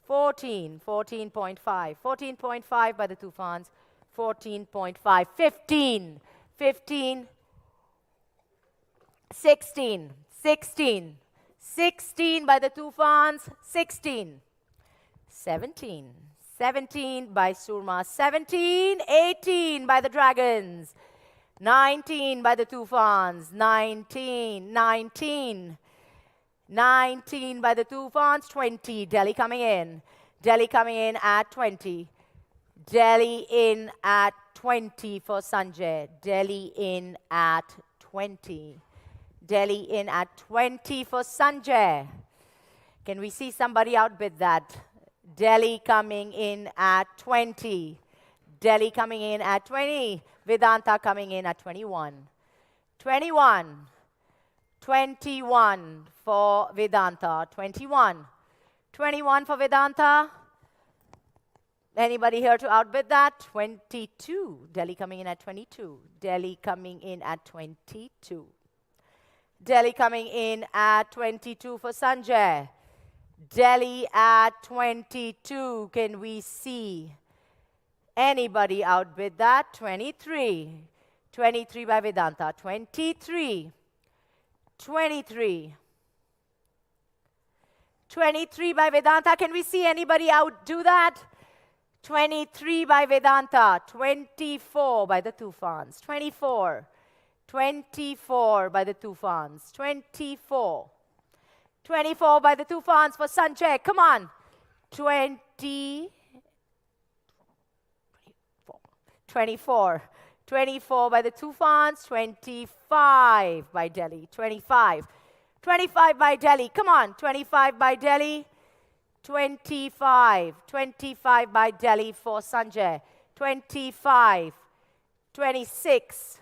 14, 14.5, 14.5 by the Tufans, 14.5, 15, 15, 16, 16, 16 by the Tufans, 16, 17, 17 by Surma, 17, 18 by the Dragons, 19 by the Tufans, 19, 19, 19 by the Tufans, 20. Delhi coming in. Delhi coming in at 20. Delhi in at 20 for Sanjay. Delhi in at 20. Delhi in at 20 for Sanjay. Can we see somebody outbid that? Delhi coming in at 20. Delhi coming in at 20. Vedanta coming in at 21. 21. 21 for Vedanta. 21. 21 for Vedanta. Anybody here to outbid that? 22. Delhi coming in at 22. Delhi coming in at 22. Delhi coming in at 22 for Sanjay. Delhi at 22. Can we see anybody outbid that? 23. 23 by Vedanta. 23. 23. 23 by Vedanta. Can we see anybody outdo that? 23 by Vedanta. 24 by the Tufans. 24. 24 by the Tufans. 24. 24 by the Tufans for Sanjay. Come on. 20. 24. 24 by the Tufans. 25 by Delhi. 25. 25 by Delhi. Come on. 25 by Delhi. 25. 25 by Delhi for Sanjay. 25. 26.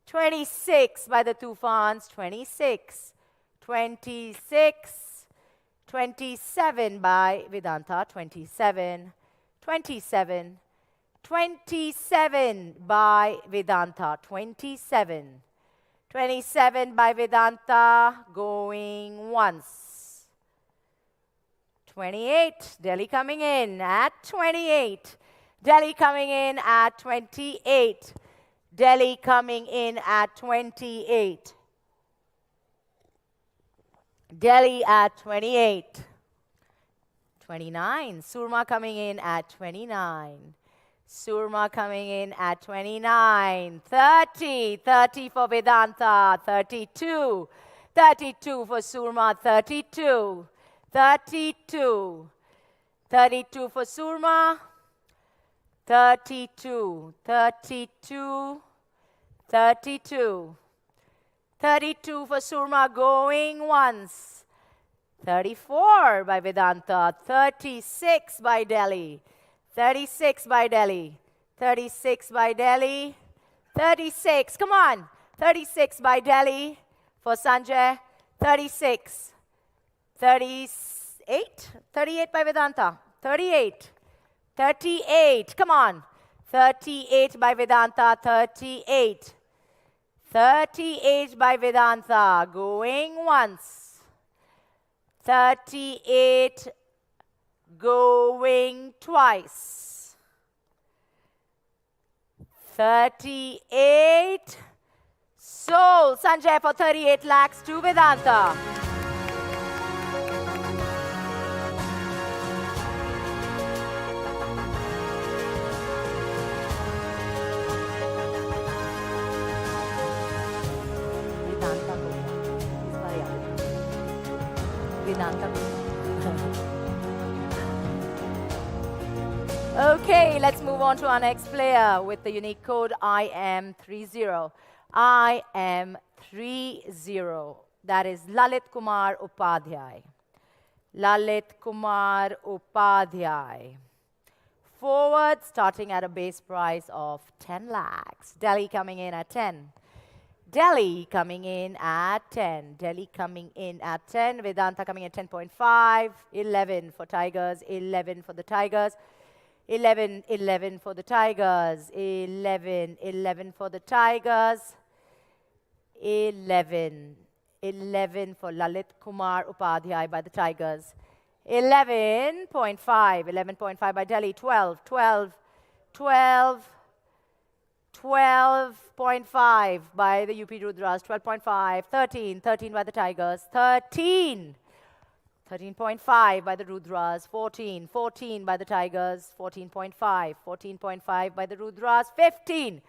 26 by the Tufans. 26. 26. 27 by Vedanta. 27. 27. 27 by Vedanta. 27. 27 by Vedanta. Going once. 28. Delhi coming in at 28. Delhi coming in at 28. Delhi coming in at 28. Delhi at 28. 29. Surma coming in at 29. Surma coming in at 29. 30. 30 for Vedanta. 32. 32 for Surma. 32. 32. 32 for Surma. 32. 32. 32. 32 for Surma going once. 34 by Vedanta. 36 by Delhi. 36 by Delhi. 36 by Delhi. 36. Come on. 36 by Delhi for Sanjay. 36. 38. 38 by Vedanta. 38. 38. Come on. 38 by Vedanta. 38. 38 by Vedanta. Going once. 38 going twice. 38. Sold. Sanjay for 38 lakhs to Vedanta. Vedanta Vedanta. Okay, let's move on to our next player with the unique code IM30. IM30. That is Lalit Kumar Upadhyay. Lalit Kumar Upadhyay. Forward, starting at a base price of 10 lakhs. Delhi coming in at 10. Delhi coming in at 10. Delhi coming in at 10. Vedanta coming at 10.5. 11 for Tigers. 11 for the Tigers. 11, 11 for the Tigers. 11, 11 for the Tigers. 11, 11 for Lalit Kumar Upadhyay by the Tigers. 11.5, 11.5 by Delhi. 12, 12, 12, 12.5 by the UP Rudras. 12.5, 13, 13 by the Tigers. 13. 13.5 by the Rudras, 14, 14 by the Tigers, 14.5, 14.5 by the Rudras, 15,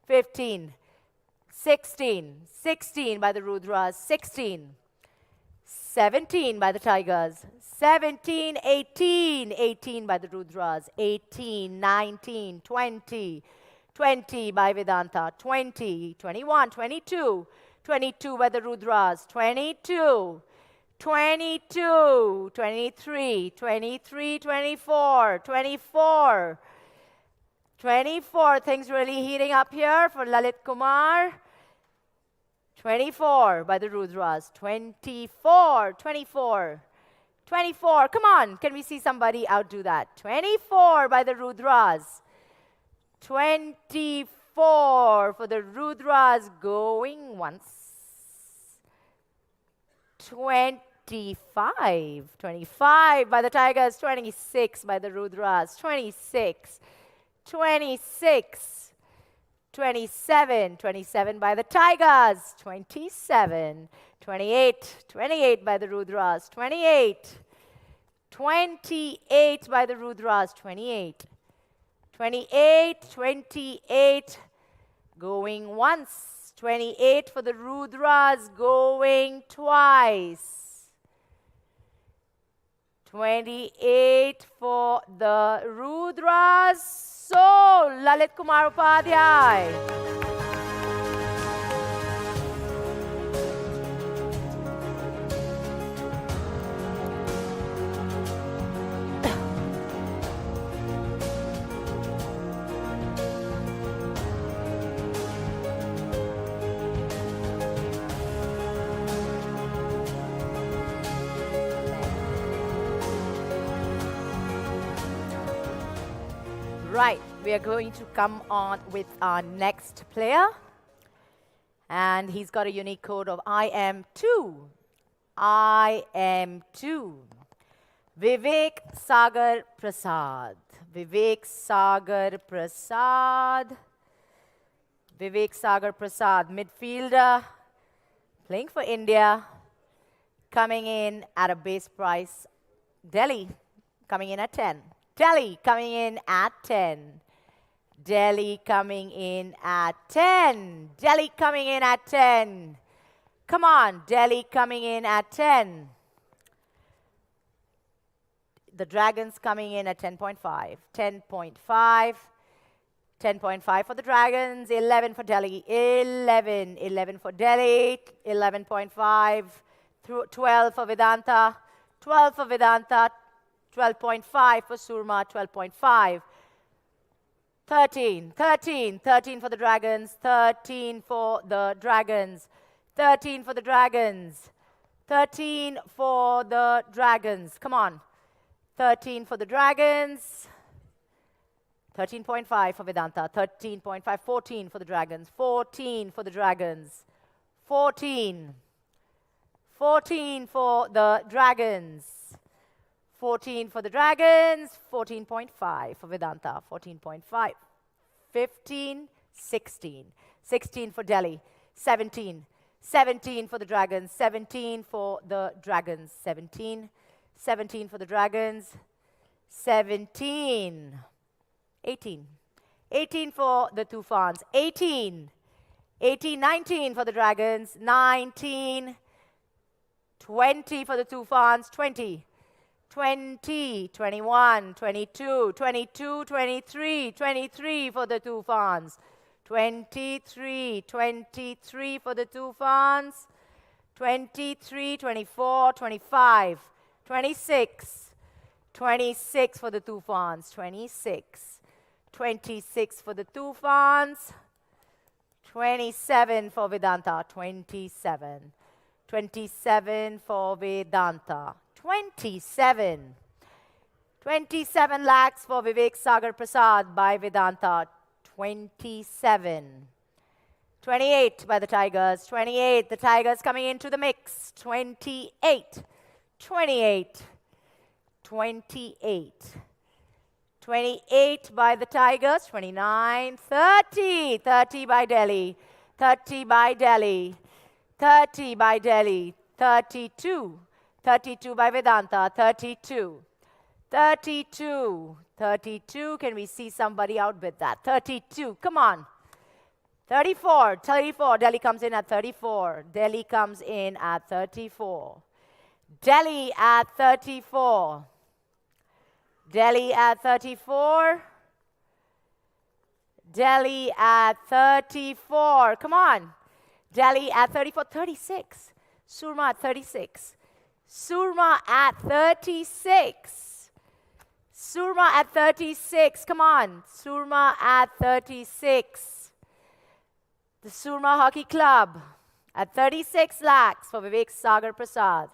15, 16, 16 by the Rudras, 16, 17 by the Tigers, 17, 18, 18 by the Rudras, 18, 19, 20, 20 by Vedanta, 20, 21, 22, 22 by the Rudras, 22, 22, 23, 23, 24, 24, 24. Things really heating up here for Lalit Kumar. 24 by the Rudras. 24, 24, 24. Come on, can we see somebody outdo that? 24 by the Rudras. 24 for the Rudras going once. 25, 25 by the Tigers, 26 by the Rudras, 26, 26, 27, 27 by the Tigers, 27, 28, 28 by the Rudras, 28, 28 by the Rudras, 28, 28, 28, going once. 28 for the Rudras, going twice. 28 for the Rudras. So, Lalit Kumar Upadhyay. Right, we are going to come on with our next player. And he's got a unique code of IM2. IM2. Vivek Sagar Prasad. Vivek Sagar Prasad. Vivek Sagar Prasad, midfielder, playing for India, coming in at a base price. Delhi coming in at 10. Delhi coming in at 10. Delhi coming in at 10. Delhi coming in at 10. Come on, Delhi coming in at 10. The Dragons coming in at 10.5. 10.5. 10.5 for the Dragons. 11 for Delhi. 11. 11 for Delhi. 11.5. 12 for Vedanta. 12 for Vedanta. 12.5 for Surma. 12.5. 13. 13. 13 for the Dragons. 13 for the Dragons. 13 for the Dragons. 13 for the Dragons. Come on. 13 for the Dragons. 13.5 for Vedanta. 13.5. 14 for the Dragons. 14 for the Dragons. 14. 14 for the Dragons. 14 for the Dragons, 14.5 for Vedanta, 14.5. 15, 16. 16 for Delhi, 17. 17 for the Dragons, 17 for the Dragons, 17. 17 for the Dragons, 17. 18. 18 for the Tufans, 18. 18, 19 for the Dragons, 19. 20 for the Tufans, 20. 20, 21, 22, 22, 23, 23 for the Tufans. 23, 23 for the Tufans. 23, 24, 25, 26. 26 for the Tufans, 26. 26 for the Tufans. 27 for Vedanta, 27. 27 for Vedanta. 27. 27 lakhs for Vivek Sagar Prasad by Vedanta. 27. 28 by the Tigers. 28. The Tigers coming into the mix. 28. 28. 28. 28 by the Tigers. 29. 30. 30 by Delhi. 30 by Delhi. 30 by Delhi. 32. 32 by Vedanta, 32. 32. 32. Can we see somebody out with that? 32. Come on. 34. 34. Delhi comes in at 34. Delhi comes in at 34. Delhi at 34. Delhi at 34. Delhi at 34. Come on. Delhi at 34. 36. Surma at 36. Surma at 36. Surma at 36. Come on. Surma at 36. The Surma Hockey Club at 36 lakhs for Vivek Sagar Prasad.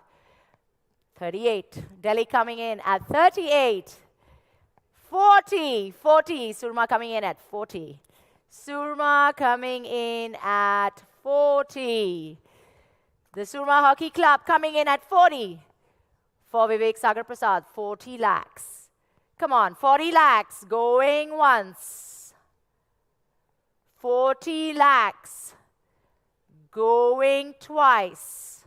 38. Delhi coming in at 38. 40. 40. Surma coming in at 40. Surma coming in at 40. The Surma Hockey Club coming in at 40 for Vivek Sagar Prasad, 40 lakhs. Come on, 40 lakhs going once. 40 lakhs going twice.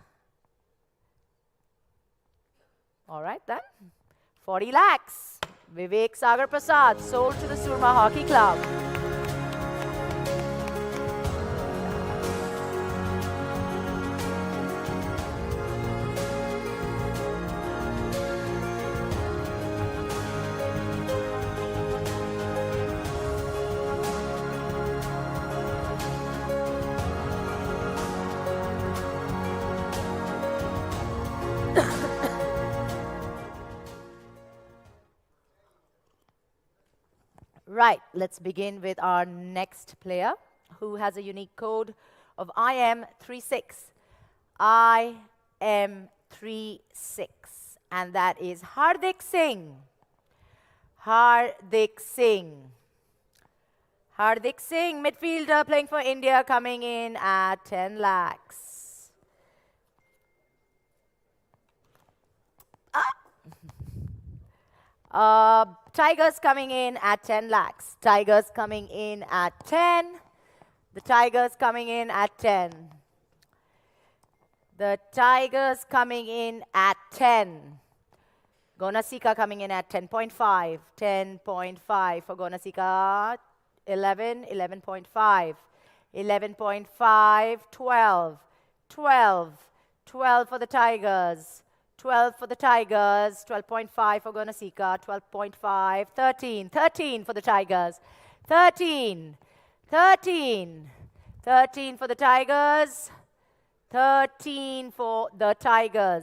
All right then. 40 lakhs. Vivek Sagar Prasad sold to the Surma Hockey Club. Right, let's begin with our next player who has a unique code of IM36. IM36. And that is Hardik Singh. Hardik Singh. Hardik Singh, midfielder playing for India, coming in at 10 lakhs. Tigers coming in at 10 lakhs. Tigers coming in at 10. The Tigers coming in at 10. The Tigers coming in at 10. Gonasika coming in at 10.5. 10.5 for Gonasika. 11. 11.5. 11.5. 12. 12. 12 for the Tigers. 12 for the Tigers, 12.5 for Gonasika, 12.5, 13, 13 for the Tigers, 13, 13, 13 for the Tigers, 13 for the Tigers,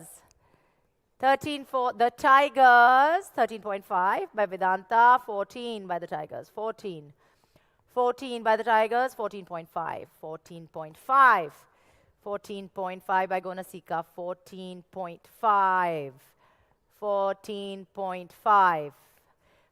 13 for the Tigers, 13.5 by Vedanta, 14 by the Tigers, 14, 14 by the Tigers, 14.5, 14.5. 14.5 by Gonasika, 14.5, 14.5,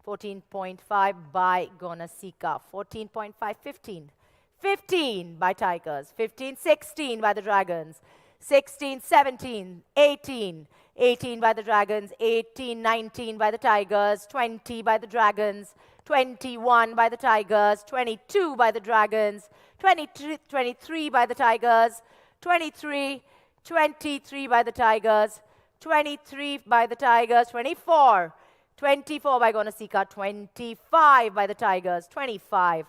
14.5 by Gonasika, 14.5, 15, 15 by Tigers, 15, 16 by the Dragons, 16, 17, 18. 18 by the Dragons, 18, 19 by the Tigers, 20 by the Dragons, 21 by the Tigers, 22 by the Dragons, 23 by the Tigers, 23 by the Tigers, 23 by the Tigers, 24 by Gonasika, 25 by the Tigers, 25,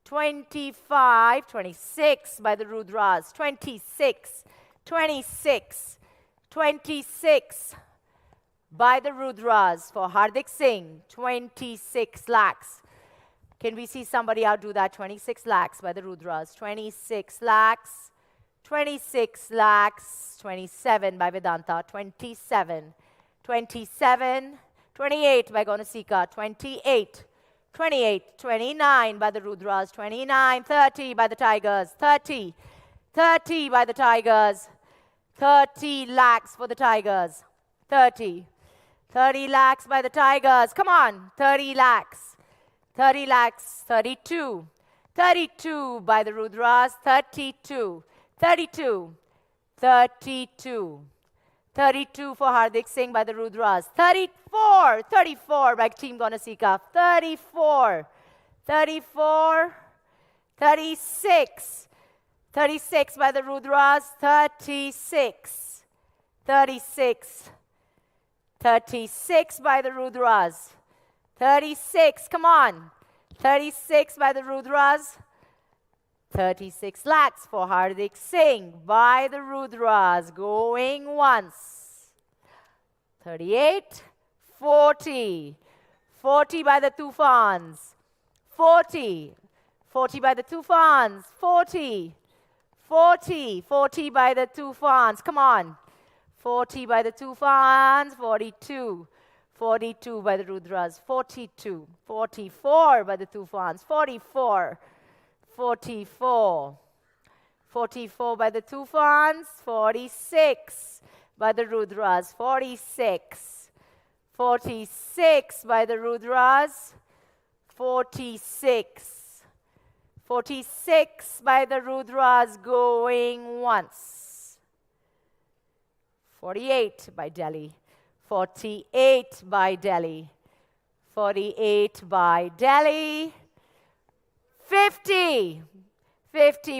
26 by the Rudras, 26 by the Rudras for Hardik Singh, 26 lakhs. Can we see somebody outdo that? 26 lakhs by the Rudras, 26 lakhs, 26 lakhs, 27 by Vedanta, 27, 28 by Gonasika, 28, 29 by the Rudras, 29, 30 by the Tigers, 30 by the Tigers, 30 lakhs for the Tigers, 30 lakhs by the Tigers, come on, 30 lakhs, 32 by the Rudras, 32 for Hardik Singh by the Rudras, 34 by Team Gonasika, 36 by the Rudras, 36 by the Rudras, 36, come on, 36 by the Rudras, 36 lakhs for Hardik Singh by the Rudras, going once, 38, 40 by the Tufans, 40 by the Tufans, 40 by the Tufans, come on, 40 by the Tufans, 42 by the Rudras, 44 by the Tufans, 44 by the Tufans, 46 by the Rudras, 46 by the Rudras, 46 by the Rudras going once, 48 by Delhi, 48 by Delhi, 48 by Delhi, 50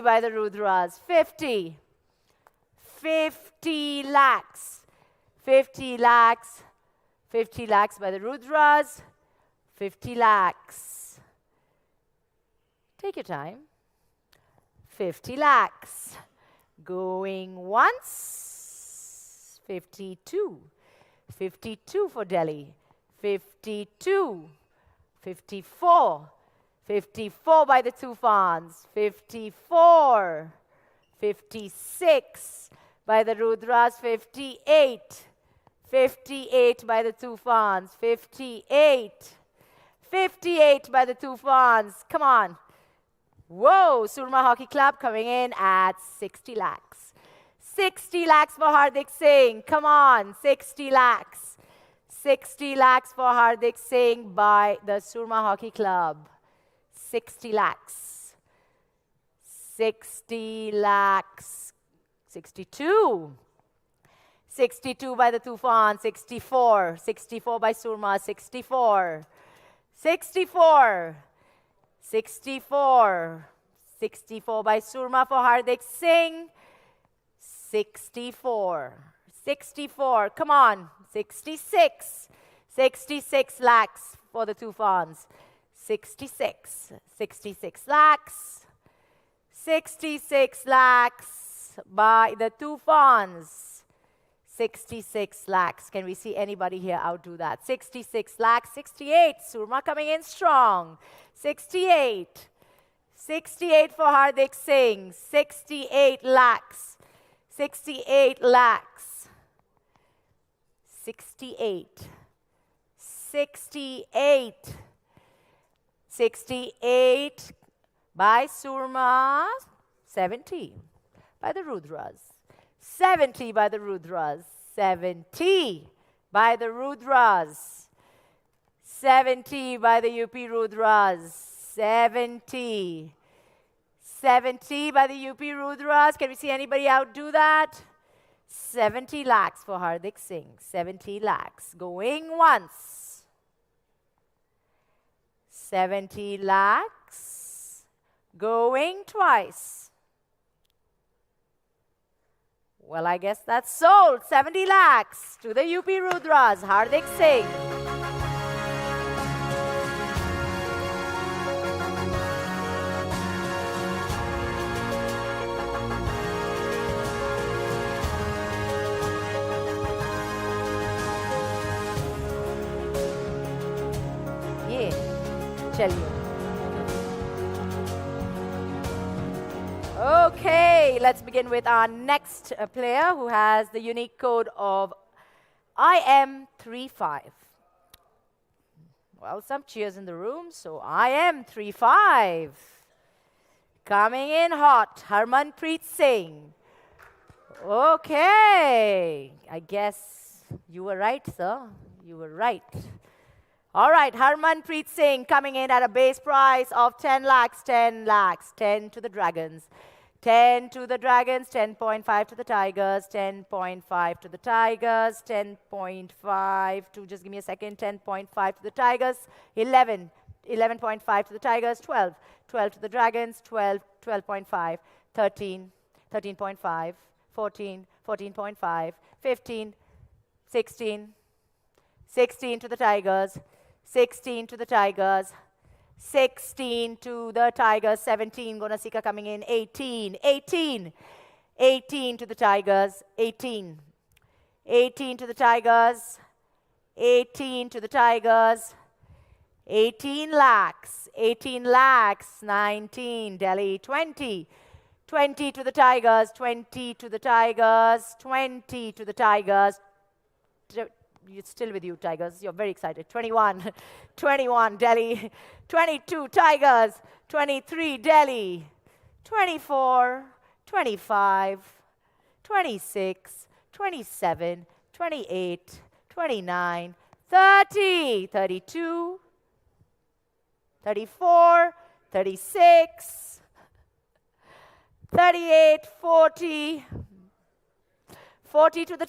by the Rudras, 50 lakhs, 50 lakhs by the Rudras, 50 lakhs. Take your time. 50 lakhs. Going once, 52 for Delhi, 54 by the Tufans, 54, 56 by the Rudras, 58 by the Tufans, 58 by the Tufans. Come on. Whoa, Surma Hockey Club coming in at 60 lakhs. 60 lakhs for Hardik Singh. Come on, 60 lakhs. 60 lakhs for Hardik Singh by the Surma Hockey Club. 60 lakhs. 60 lakhs. 62. 62 by the Tufan. 64. 64 by Surma. 64. 64. 64. 64 by Surma for Hardik Singh. 64. 64. Come on. 66. 66 lakhs for the Tufans. 66. 66 lakhs. 66 lakhs by the Tufans. 66 lakhs. Can we see anybody here outdo that? 66 lakhs. 68. Surma coming in strong. 68. 68 for Hardik Singh. 68 lakhs. 68 lakhs. 68. 68. 68 by Surma. 70 by the Rudras. 70 by the Rudras. 70 by the Rudras. 70 by the UP Rudras. 70. 70 by the UP Rudras. Can we see anybody outdo that? 70 lakhs for Hardik Singh. 70 lakhs. Going once. 70 lakhs. Going twice. Well, I guess that's sold. 70 lakhs to the UP Rudras. Hardik Singh. Okay, let's begin with our next player who has the unique code of IM35. Well, some cheers in the room, so IM35. Coming in hot, Harmanpreet Singh. Okay, I guess you were right, sir. You were right. All right, Harmanpreet Singh coming in at a base price of 10 lakhs, 10 lakhs, 10 to the Dragons. 10 to the Dragons, 10.5 to the Tigers, 10.5 to the Tigers, 10.5 to, just give me a second, 10.5 to the Tigers, 11, 11.5 to the Tigers, 12, 12 to the Dragons, 12, 12.5, 13, 13.5, 14, 14.5, 15, 16, 16 to the Tigers, 16 to the Tigers, 16 to the Tigers, 17, Gonasika coming in, 18, 18, 18 to the Tigers, 18, 18 to the Tigers, 18 to the Tigers, 18 lakhs, 19, Delhi, 20, 20 to the Tigers, 20 to the Tigers, 20 to the Tigers, it's still with you, Tigers. You're very excited. 21, 21, Delhi. 22, Tigers. 23, Delhi. 24, 25, 26, 27, 28, 29, 30, 32, 34, 36, 38, 40, 40 to the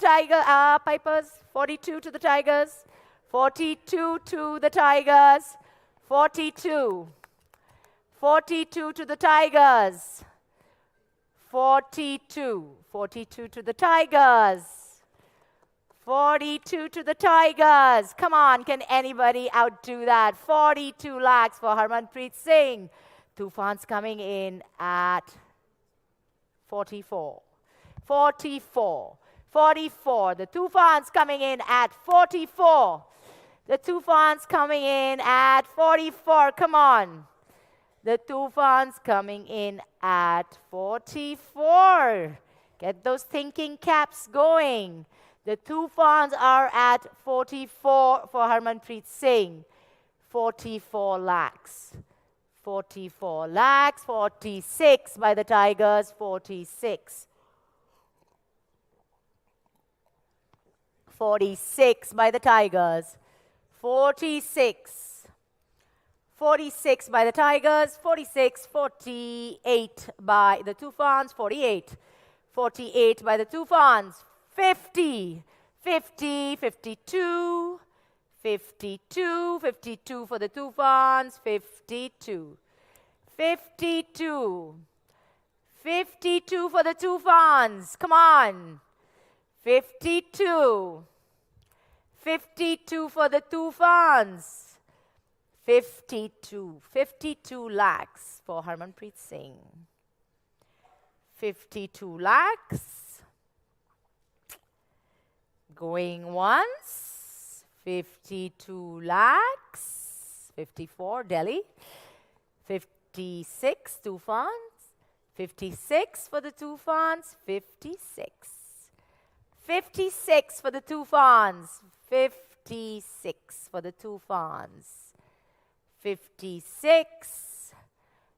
Pipers, 42 to the Tigers, 42 to the Tigers, 42, 42 to the Tigers, 42, 42 to the Tigers, 42 to the Tigers. Come on, can anybody outdo that? 42 lakhs for Harmanpreet Singh. Tufans coming in at 44, 44. 44. The Tufans coming in at 44. The Tufans coming in at 44. Come on. The Tufans coming in at 44. Get those thinking caps going. The Tufans are at 44 for Harmanpreet Singh. 44 lakhs. 44 lakhs. 46 by the Tigers. 46. 46 by the Tigers, 46, 46 by the Tigers, 46, 48 by the Tufans, 48, 48 by the Tufans, 50, 50, 52, 52, 52 for the Tufans, 52, 52, 52 for the Tufans, come on, 52, 52 for the Tufans. 52, 52 lakhs for Harmanpreet Singh. 52 lakhs. Going once. 52 lakhs. 54, Delhi. 56, Tufans. 56 for the Tufans. 56. 56 for the Tufans. 56 for the Tufans. 56.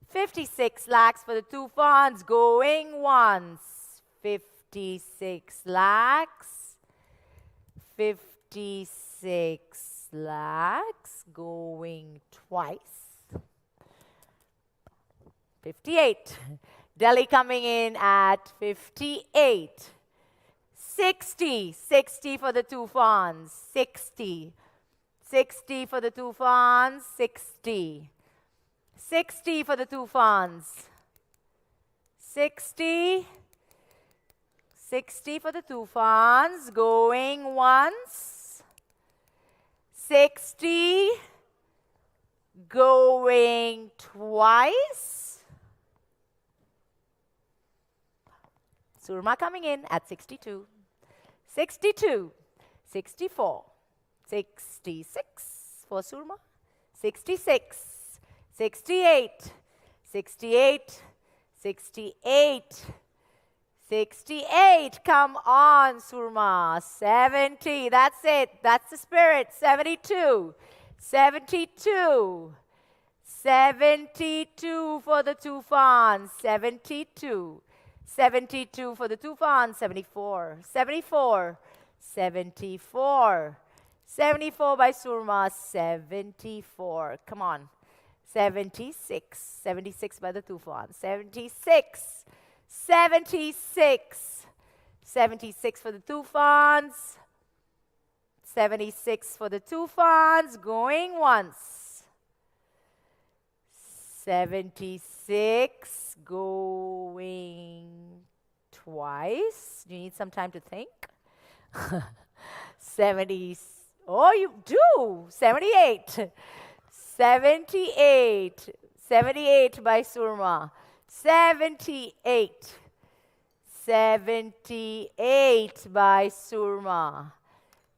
56 lakhs for the Tufans. Going once. 56 lakhs. 56 lakhs. Going twice. 58. Delhi coming in at 58. 60. 60 for the Tufans. 60. 60 for the Tufans. 60. 60 for the Tufans. 60. 60 for the Tufans. Going once. 60. Going twice. Surma coming in at 62. 62. 64. 66 for Surma. 66. 68. 68. 68. 68. Come on, Surma. 70. That's it. That's the spirit. 72. 72. 72 for the Tufans. 72. 72 for the Tufans. 74. 74. 74. 74 by Surma. 74. Come on. 76. 76 by the Tufans. 76. 76. 76 for the Tufans. 76 for the Tufans. Going once. 76. Going twice. Do you need some time to think? 70. Oh, you do. 78. 78. 78 by Surma. 78. 78 by Surma.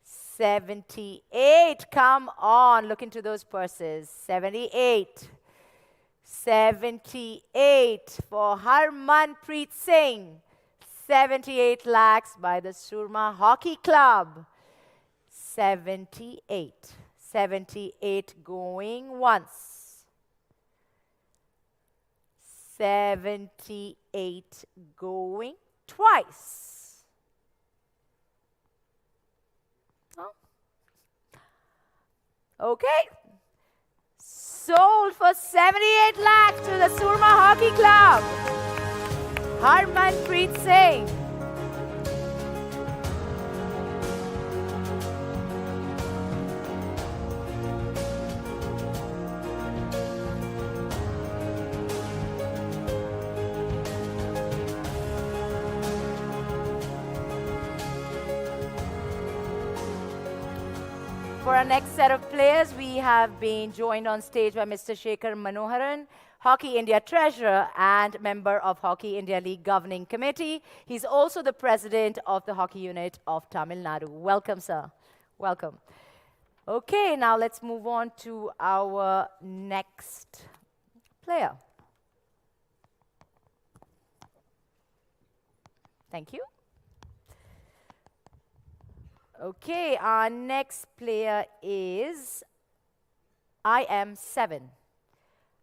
78. Come on, look into those purses. 78. 78 for Harmanpreet Singh. 78 lakhs by the Surma Hockey Club. 78. 78 going once. 78 going twice. Oh. Okay. Sold for 78 lakhs to the Surma Hockey Club. Harmanpreet Singh. For our next set of players, we have been joined on stage by Mr. Shekhar Manoharan, Hockey India Treasurer and member of Hockey India League Governing Committee. He's also the president of the hockey unit of Tamil Nadu. Welcome, sir. Welcome. Okay, now let's move on to our next player. Thank you. Okay, our next player is I am 7.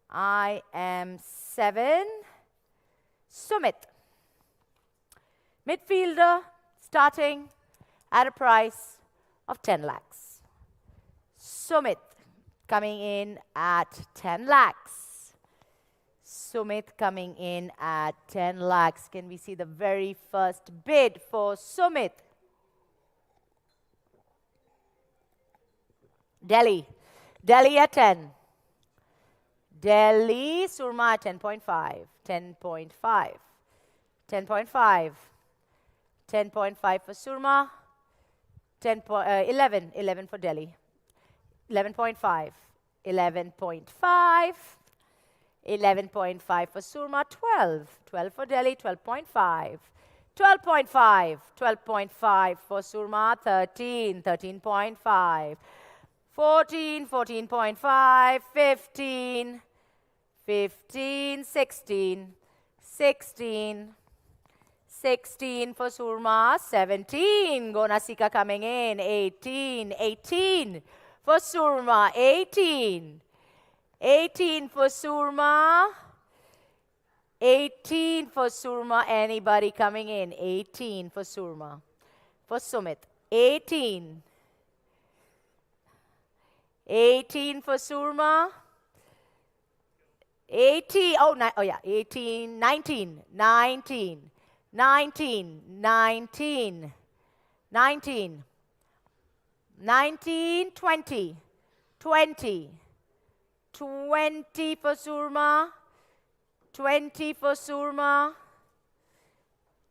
I am 7. Sumit. Midfielder, starting at a price of 10 lakhs. Sumit coming in at 10 lakhs. Sumit coming in at 10 lakhs. Can we see the very first bid for Sumit? Delhi. Delhi at 10. Delhi, Surma at 10.5. 10.5. 10.5. 10.5 for Surma. 11. 11 for Delhi. 11.5. 11.5. 11.5 for Surma. 12. 12 for Delhi. 12.5. 12.5. 12.5 for Surma. 13. 13.5. 14, 14.5, 15, 15, 16, 16, 16 for Surma, 17, Gonasika coming in, 18, 18 for Surma, 18, 18 for Surma, 18 for Surma, anybody coming in, 18 for Surma, for Sumit, 18, 18 for Surma. 18, oh, oh yeah, 18, 19, 19, 19, 19, 19, 19, 20, 20, 20 for Surma, 20 for Surma,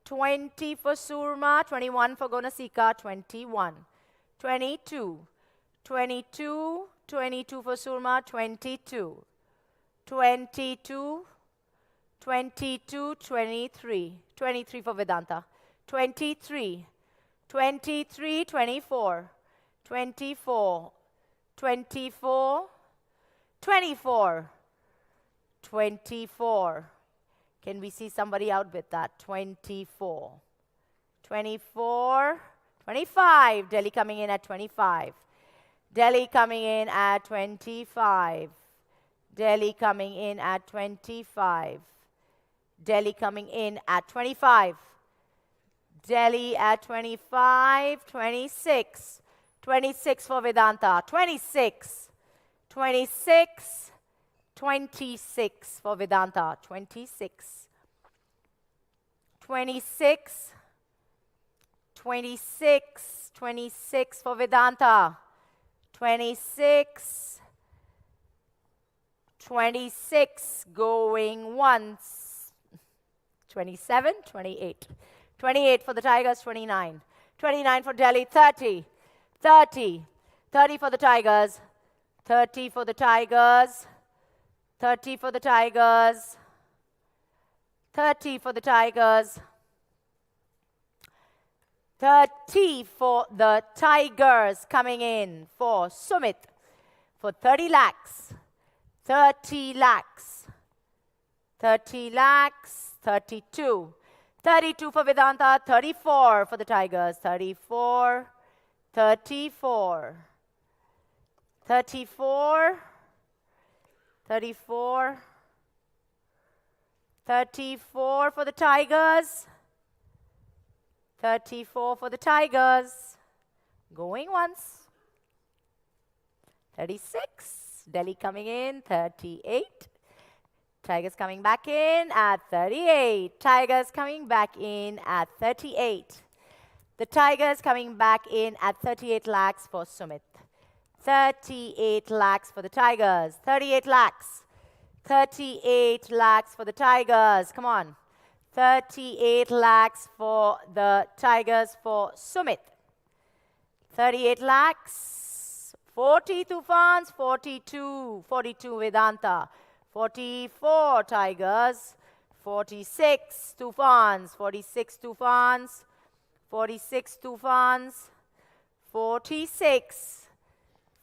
20 for Surma, 21 for Gonasika, 21, 22, 22, 22 for Surma, 22, 22, 22, 23, 23 for Vedanta, 23, 23, 24, 24, 24, 24, 24. Can we see somebody out with that? 24, 24, 25. Delhi coming in at 25. Delhi coming in at 25. Delhi coming in at 25. Delhi coming in at 25. Delhi at 25, 26. 26 for Vedanta. 26. 26. 26 for Vedanta. 26. 26. 26. 26 for Vedanta. 26. 26 going once. 27, 28. 28 for the Tigers, 29. 29 for Delhi, 30. 30. 30 for the Tigers. 30 for the Tigers. 30 for the Tigers. 30 for the Tigers. 30 for the Tigers coming in for Sumit for 30 lakhs. 30 lakhs. 30 lakhs. 32. 32 for Vedanta. 34 for the Tigers. 34. 34. 34. 34. 34 for the Tigers. 34 for the Tigers. Going once. 36. Delhi coming in, 38. Tigers coming back in at 38. Tigers coming back in at 38. The Tigers coming back in at 38 lakhs for Sumit. 38 lakhs for the Tigers. 38 lakhs. 38 lakhs for the Tigers. Come on. 38 lakhs for the Tigers for Sumit. 38 lakhs. 40 Tufans, 42. 42 Vedanta. 44 Tigers. 46 Tufans. 46 Tufans. 46 Tufans. 46.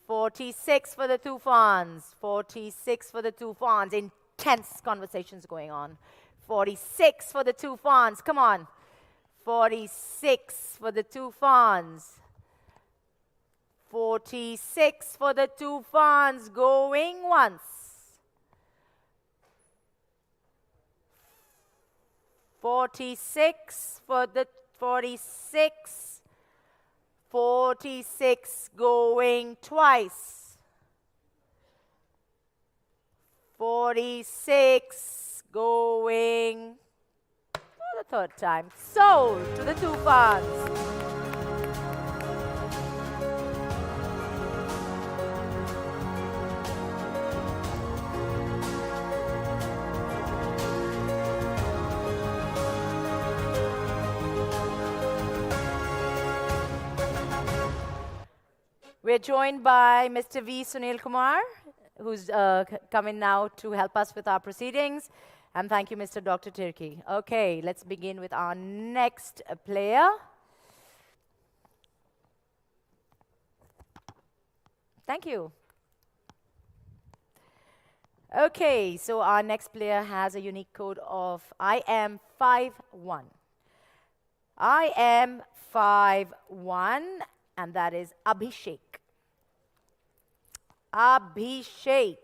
46 for the Tufans. 46 for the Tufans. Intense conversations going on. 46 for the Tufans. Come on. 46 for the Tufans. 46 for the Tufans. Going once. 46 for the 46. 46 going twice. 46 going for the third time. Sold to the Tufans. We're joined by Mr. V. Sunil Kumar, who's coming now to help us with our proceedings. And thank you, Mr. Dr. Tirki. Okay, let's begin with our next player. Thank you. Okay, so our next player has a unique code of IM51. IM51, and that is Abhishek. Abhishek.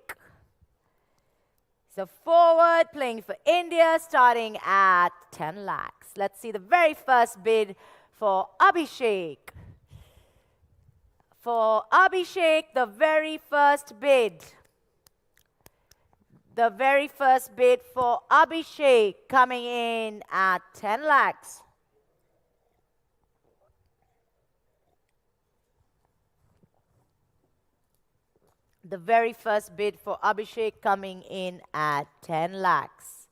So forward, playing for India, starting at 10 lakhs. Let's see the very first bid for Abhishek. For Abhishek, the very first bid. The very first bid for Abhishek coming in at 10 lakhs. The very first bid for Abhishek coming in at 10 lakhs.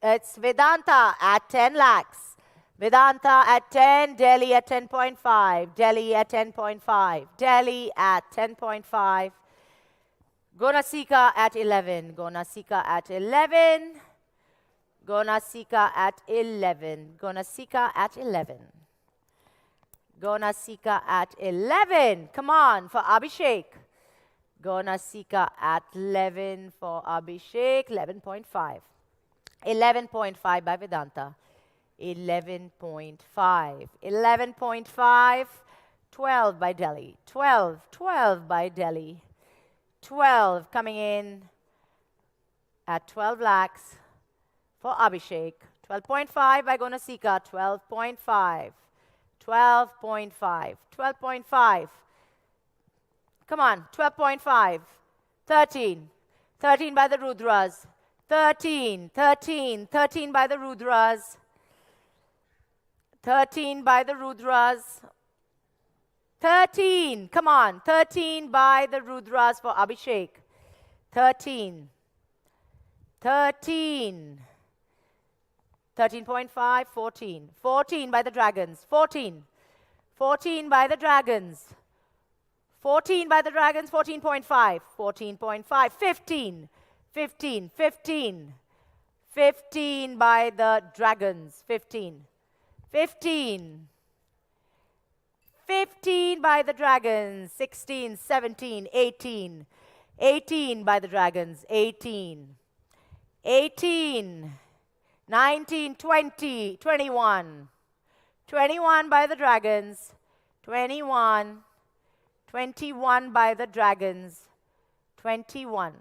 It's Vedanta at 10 lakhs. Vedanta at 10, Delhi at 10.5, Delhi at 10.5, Delhi at 10.5. Gonasika at 11, Gonasika at 11, Gonasika at 11, Gonasika at 11. Gonasika at 11. Come on for Abhishek. Gonasika at 11 for Abhishek. 11.5. 11.5 by Vedanta. 11.5. 11.5. 12 by Delhi. 12. 12 by Delhi. 12 coming in at 12 lakhs for Abhishek. 12.5 by Gonasika. 12.5. 12.5, 12.5. Come on, 12.5. 13. 13 by the Rudras. 13, 13, 13 by the Rudras. 13 by the Rudras. 13, come on, 13 by the Rudras for Abhishek. 13. 13. 13.5, 14. 14 by the Dragons. 14. 14 by the Dragons. 14 by the Dragons. 14.5. 14.5. 15. 15. 15. 15 by the Dragons. 15. 15. 15 by the Dragons. 16, 17, 18. 18 by the Dragons. 18. 18. 19, 20, 21. 21 by the Dragons. 21. 21 by the Dragons. 21.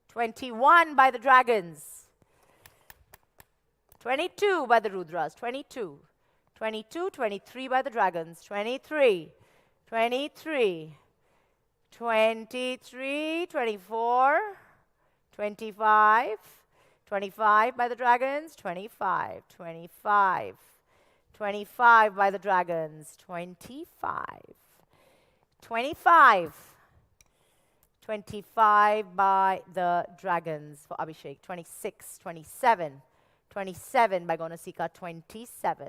21 by the Dragons. 22 by the Rudras. 22. 22, 23 by the Dragons. 23. 23. 23, 24. 25. 25 by the Dragons, 25, 25, 25 by the Dragons, 25, 25, 25 by the Dragons for Abhishek, 26, 27, 27 by Gonasika, 27,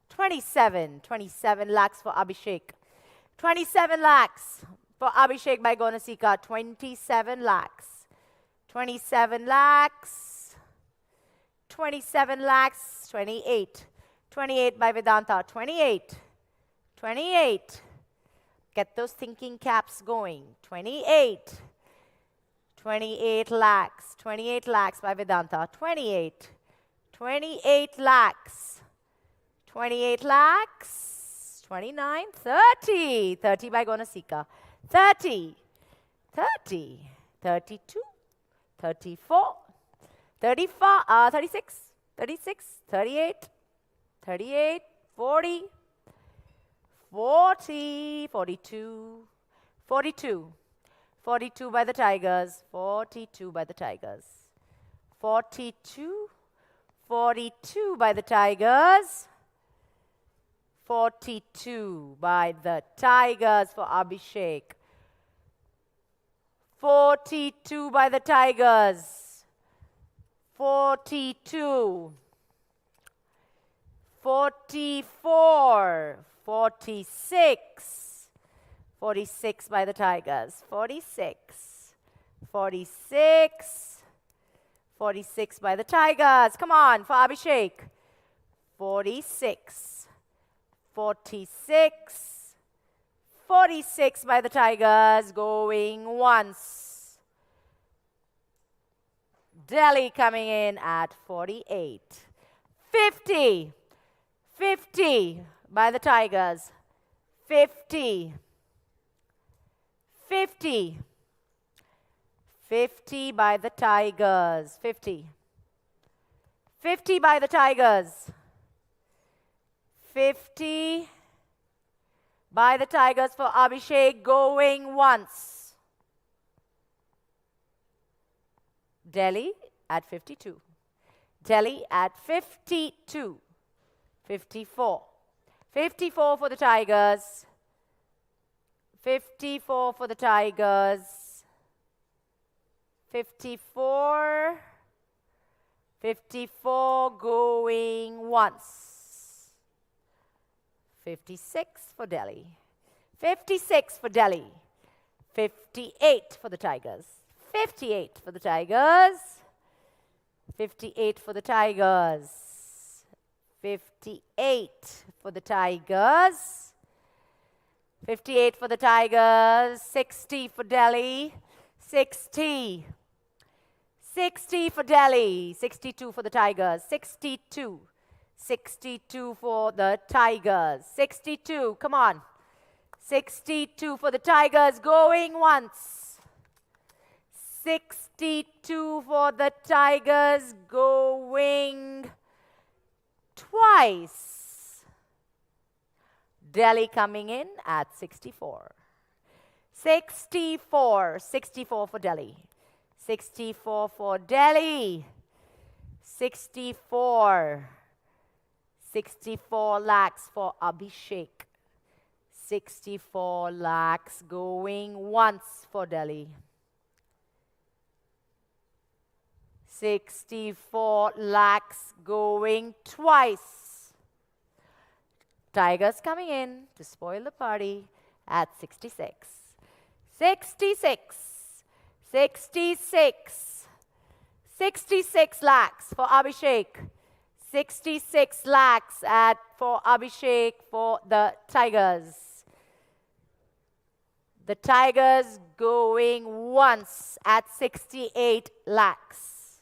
27, 27 lakhs for Abhishek, 27 lakhs for Abhishek by Gonasika, 27 lakhs, 27 lakhs, 27 lakhs, 28. 28 by Vedanta, 28. 28. Get those thinking caps going. 28. 28 lakhs. 28 lakhs by Vedanta, 28. 28 lakhs. 28 lakhs. 29. 30. 30 by Gonasika. 30. 30. 32. 34. 35, 36, 36, 38, 38, 40, 40, 42, 42, 42 by the Tigers, 42 by the Tigers, 42, 42 by the Tigers, 42 by the Tigers for Abhishek, 42 by the Tigers, 42, 44, 46, 46 by the Tigers, 46, 46, 46 by the Tigers. Come on for Abhishek. 46, 46, 46 by the Tigers, going once. Delhi coming in at 48. 50. 50 by the Tigers. 50. 50. 50 by the Tigers. 50. 50 by the Tigers. 50 by the Tigers for Abhishek, going once. Delhi at 52. Delhi at 52. 54. 54 for the Tigers. 54 for the Tigers. 54. 54 going once. 56 for Delhi. 56 for Delhi. 58 for the Tigers. 58 for the Tigers. 58 for the Tigers. 58 for the Tigers. 58 for the Tigers. 60 for Delhi. 60. 60 for Delhi. 62 for the Tigers. 62. 62 for the Tigers. 62. Come on. 62 for the Tigers. Going once. 62 for the Tigers. Going twice. Delhi coming in at 64. 64. 64 for Delhi. 64 for Delhi. 64. 64 lakhs for Abhishek. 64 lakhs going once for Delhi. 64 lakhs going twice. Tigers coming in to spoil the party at 66. 66. 66. 66 lakhs for Abhishek. 66 lakhs for Abhishek for the Tigers. The Tigers going once at 68 lakhs.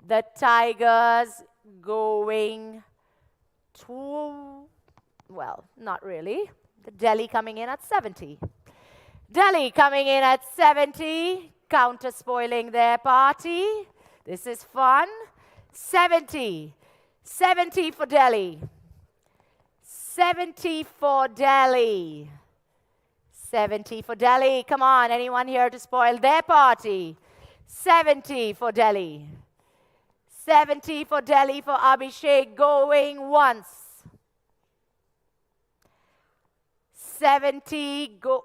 The Tigers going well, not really. The Delhi coming in at 70. Delhi coming in at 70, counter spoiling their party. This is fun. 70. 70 for Delhi. 70 for Delhi. 70 for Delhi. Come on, anyone here to spoil their party? 70 for Delhi. 70 for Delhi for Abhishek going once. 70 go.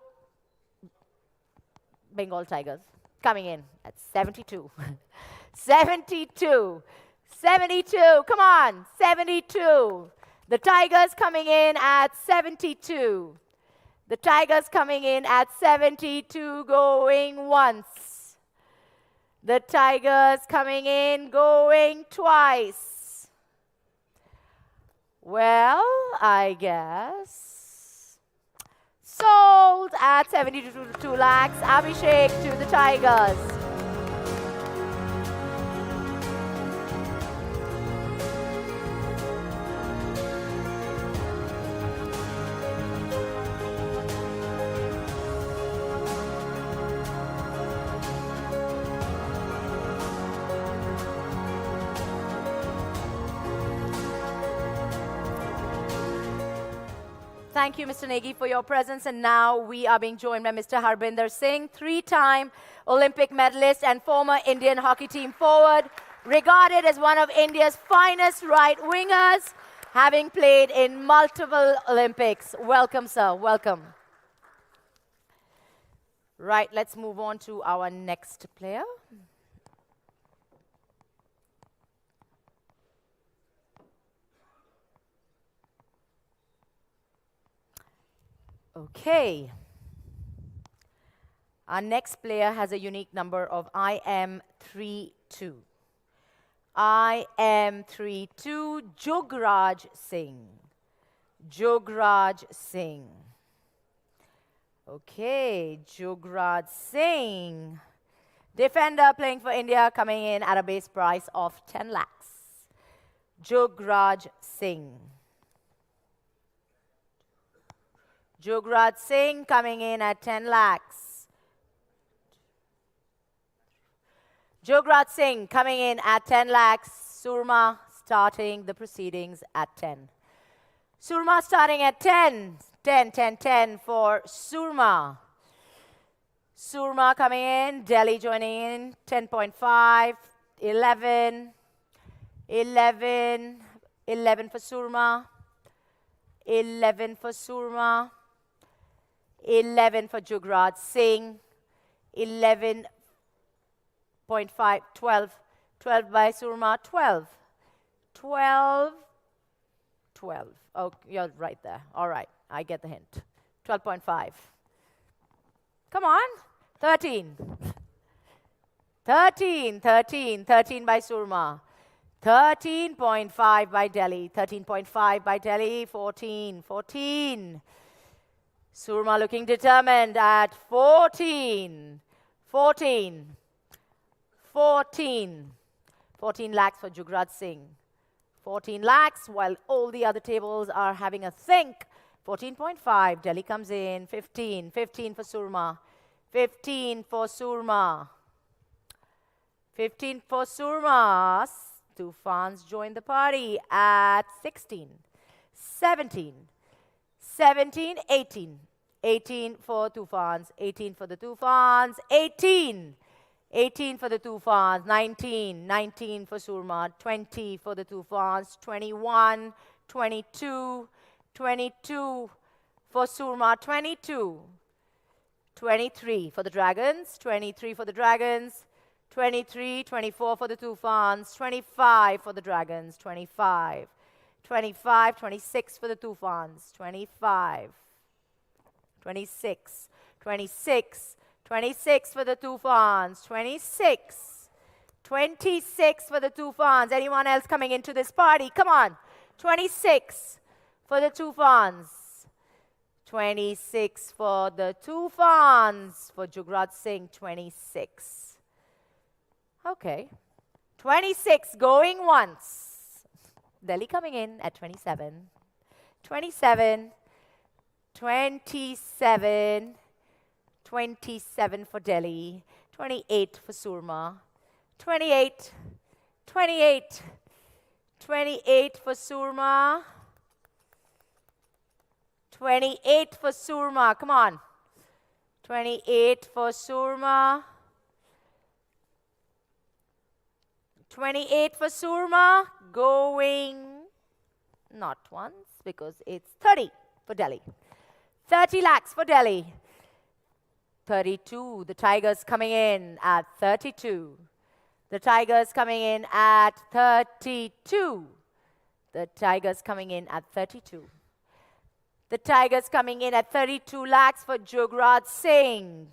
Bengal Tigers coming in at 72. 72. 72. Come on. 72. The Tigers coming in at 72. The Tigers coming in at 72 going once. The Tigers coming in going twice. Well, I guess. Sold at 72 lakhs. Abhishek to the Tigers. Thank you, Mr. Negi, for your presence. And now we are being joined by Mr. Harbinder Singh, three-time Olympic medalist and former Indian hockey team forward, regarded as one of India's finest right-wingers, having played in multiple Olympics. Welcome, sir. Welcome. Right, let's move on to our next player. Okay. Our next player has a unique number of IM32. IM32, Jograj Singh. Jograj Singh. Okay, Jograj Singh. Defender playing for India, coming in at a base price of 10 lakhs. Jograj Singh. Jograj Singh coming in at 10 lakhs. Jograj Singh coming in at 10 lakhs. Surma starting the proceedings at 10. Surma starting at 10. 10 for Surma. Surma coming in, Delhi joining in, 10.5, 11, 11, 11 for Surma, 11 for Surma, 11 for Jugraj Singh, 11.5, 12, 12 by Surma, 12, 12, 12. Oh, you're right there. All right, I get the hint. 12.5. Come on. 13. 13, 13, 13 by Surma. 13.5 by Delhi. 13.5 by Delhi. 14, 14. Surma looking determined at 14. 14. 14. 14 lakhs for Jugraj Singh. 14 lakhs, while all the other tables are having a think. 14.5, Delhi comes in. 15, 15 for Surma. 15 for Surma. 15 for Surma. Tufans join the party at 16. 17. 17, 18. 18 for Tufans. 18 for the Tufans. 18. 18 for the Tufans. 19. 19 for Surma. 20 for the Tufans. 21. 22. 22 for Surma. 22. 23 for the Dragons. 23 for the Dragons. 23, 24 for the Tufans. 25 for the Dragons. 25. 25, 26 for the Tufans. 25. 26. 26. 26 for the Tufans. 26. 26 for the Tufans. Anyone else coming into this party? Come on. 26 for the Tufans. 26 for the Tufans. For Jugraj Singh, 26. Okay. 26 going once. Delhi coming in at 27. 27. 27. 27 for Delhi. 28 for Surma. 28. 28. 28 for Surma. 28 for Surma. Come on. 28 for Surma. 28 for Surma. Going not once because it's 30 for Delhi. 30 lakhs for Delhi. 32. The Tigers coming in at 32. The Tigers coming in at 32. The Tigers coming in at 32. The Tigers coming in at 32 lakhs for Jugraj Singh.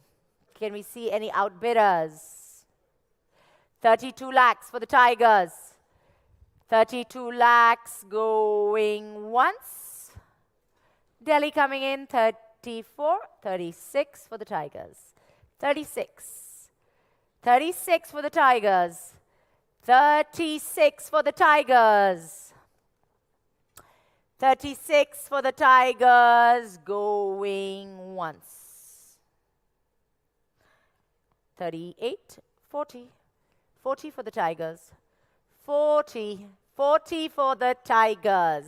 Can we see any outbidders? 32 lakhs for the Tigers. 32 lakhs going once. Delhi coming in 34, 36 for the Tigers. 36. 36 for the Tigers. 36 for the Tigers. 36 for the Tigers going once. 38, 40. 40 for the Tigers. 40. 40 for the Tigers.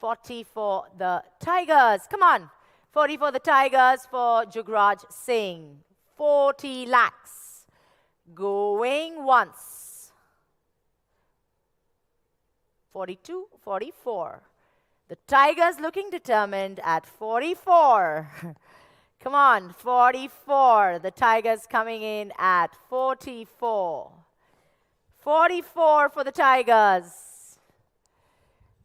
40 for the Tigers. Come on. 40 for the Tigers for Jugraj Singh. 40 lakhs. Going once. 42, 44. The Tigers looking determined at 44. Come on, 44. The Tigers coming in at 44. 44 for the Tigers.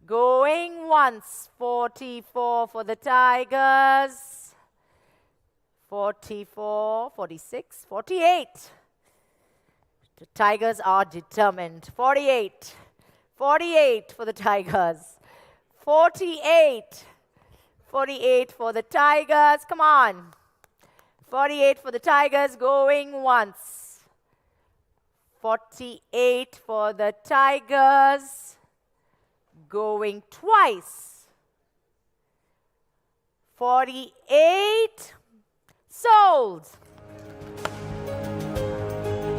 Going once. 44 for the Tigers. 44, 46, 48. The Tigers are determined. 48. 48 for the Tigers. 48. 48 for the Tigers. Come on. 48 for the Tigers going once. 48 for the Tigers going twice. 48 sold.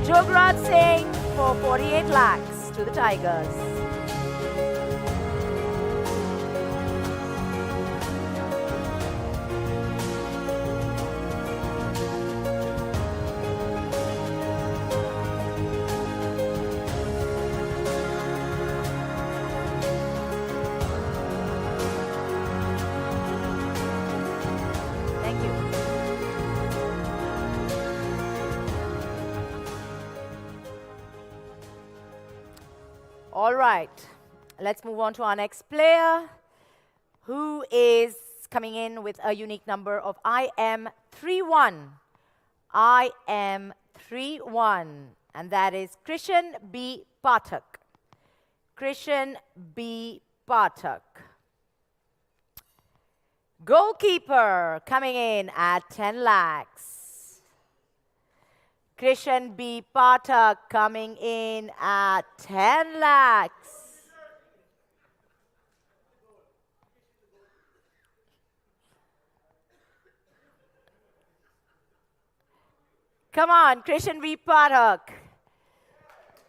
Jugraj Singh for 48 lakhs to the Tigers. All right. Let's move on to our next player, who is coming in with a unique number of IM31. IM31. And that is Krishan B. Pathak. Krishan B. Pathak. Goalkeeper coming in at 10 lakhs. Krishan B. Pathak coming in at 10 lakhs. Come on, Krishan B. Pathak.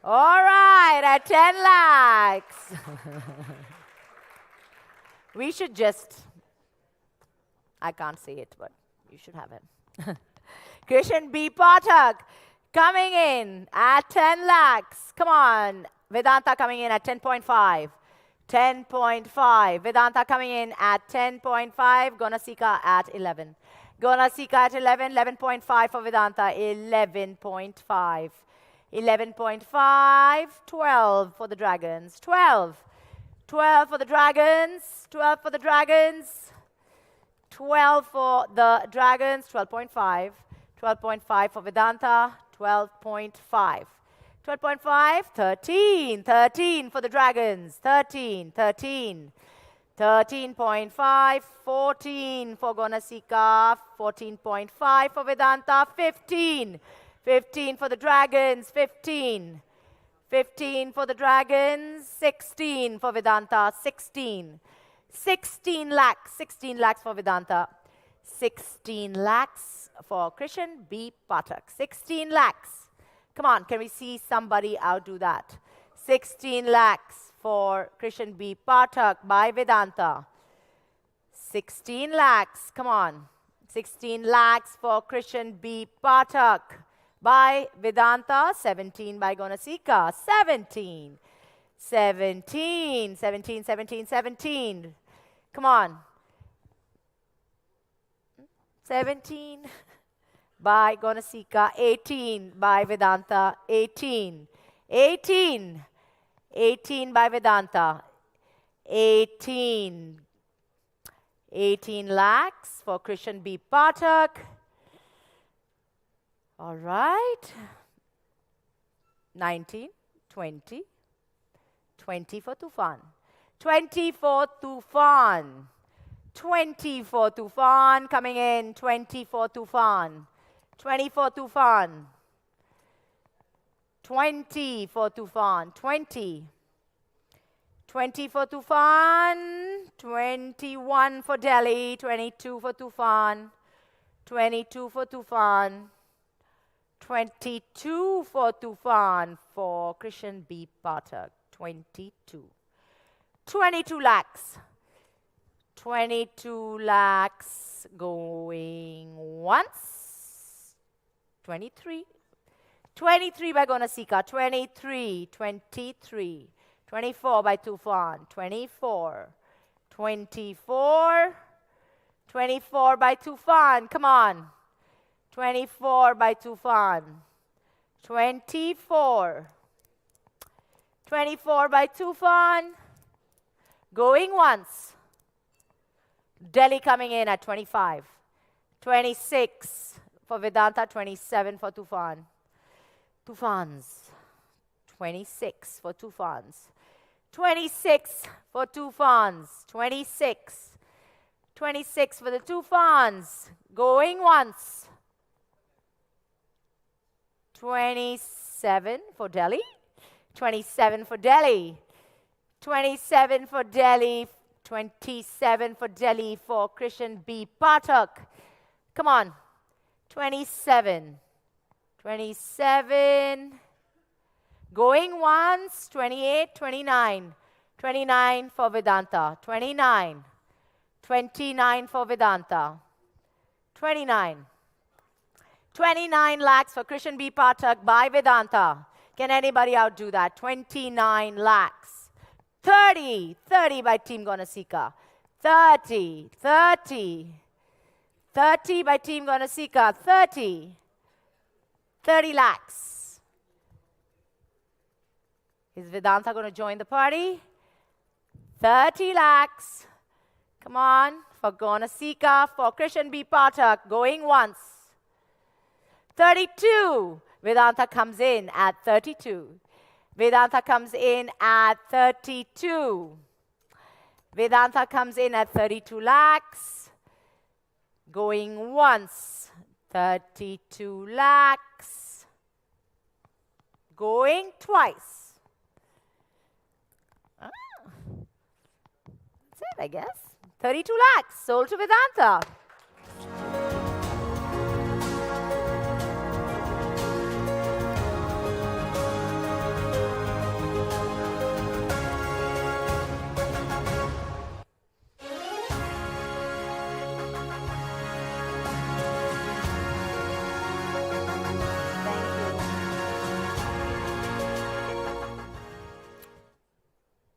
All right, at 10 lakhs. We should just, I can't see it, but you should have it. Krishan B. Pathak coming in at 10 lakhs. Come on, Vedanta coming in at 10.5. 10.5. Vedanta coming in at 10.5. Gonasika at 11. Gonasika at 11. 11.5 for Vedanta. 11.5. 11.5. 12 for the Dragons. 12. 12 for the Dragons. 12 for the Dragons. 12 for the Dragons. 12.5. 12.5 for Vedanta. 12.5. 12.5, 13, 13 for the Dragons, 13, 13, 13.5, 14 for Gonasika, 14.5 for Vedanta, 15, 15 for the Dragons, 15, 15 for the Dragons, 16 for Vedanta, 16, 16 lakhs for Vedanta, 16 lakhs for Krishan B. Pathak, 16 lakhs. Come on, can we see somebody outdo that? 16 lakhs for Krishan B. Pathak by Vedanta. 16 lakhs, come on. 16 lakhs for Krishan B. Pathak by Vedanta. 17 by Gonasika. 17. 17, 17, 17, 17. Come on. 17. By Gonasika, 18 by Vedanta, 18. 18. 18 by Vedanta, 18. 18 lakhs for Krishan B. Pathak. All right. 19, 20. 20 for Tufan. 20 for Tufan. 20 for Tufan coming in. 20 for Tufan. 20 for Tufan. 20 for Tufan. 20. 20 for Tufan. 21 for Delhi. 22 for Tufan. 22 for Tufan. 22 for Tufan for Krishan B. Pathak. 22. 22 lakhs. 22 lakhs going once. 23. 23 by Gonasika. 23. 23. 24 by Tufan. 24. 24. 24 by Tufan. Come on. 24 by Tufan. 24. 24 by Tufan. Going once. Delhi coming in at 25. 26 for Vedanta, 27 for Tufan. Tufans. 26 for Tufans. 26 for Tufans. 26. 26 for the Tufans. Going once. 27 for Delhi. 27 for Delhi. 27 for Delhi. 27 for Delhi for Krishan B. Pathak. Come on. 27. 27. Going once. 28, 29. 29 for Vedanta. 29. 29 for Vedanta. 29. 29 lakhs for Krishan B. Pathak by Vedanta. Can anybody outdo that? 29 lakhs. 30. 30 by Team Gonasika. 30. 30. 30 by Team Gonasika. 30. 30 lakhs. Is Vedanta going to join the party? 30 lakhs. Come on, for Gonasika, for Krishan B. Pathak, going once. 32. Vedanta comes in at 32. Vedanta comes in at 32. Vedanta comes in at 32 lakhs. Going once. 32 lakhs. Going twice. That's it, I guess. 32 lakhs sold to Vedanta.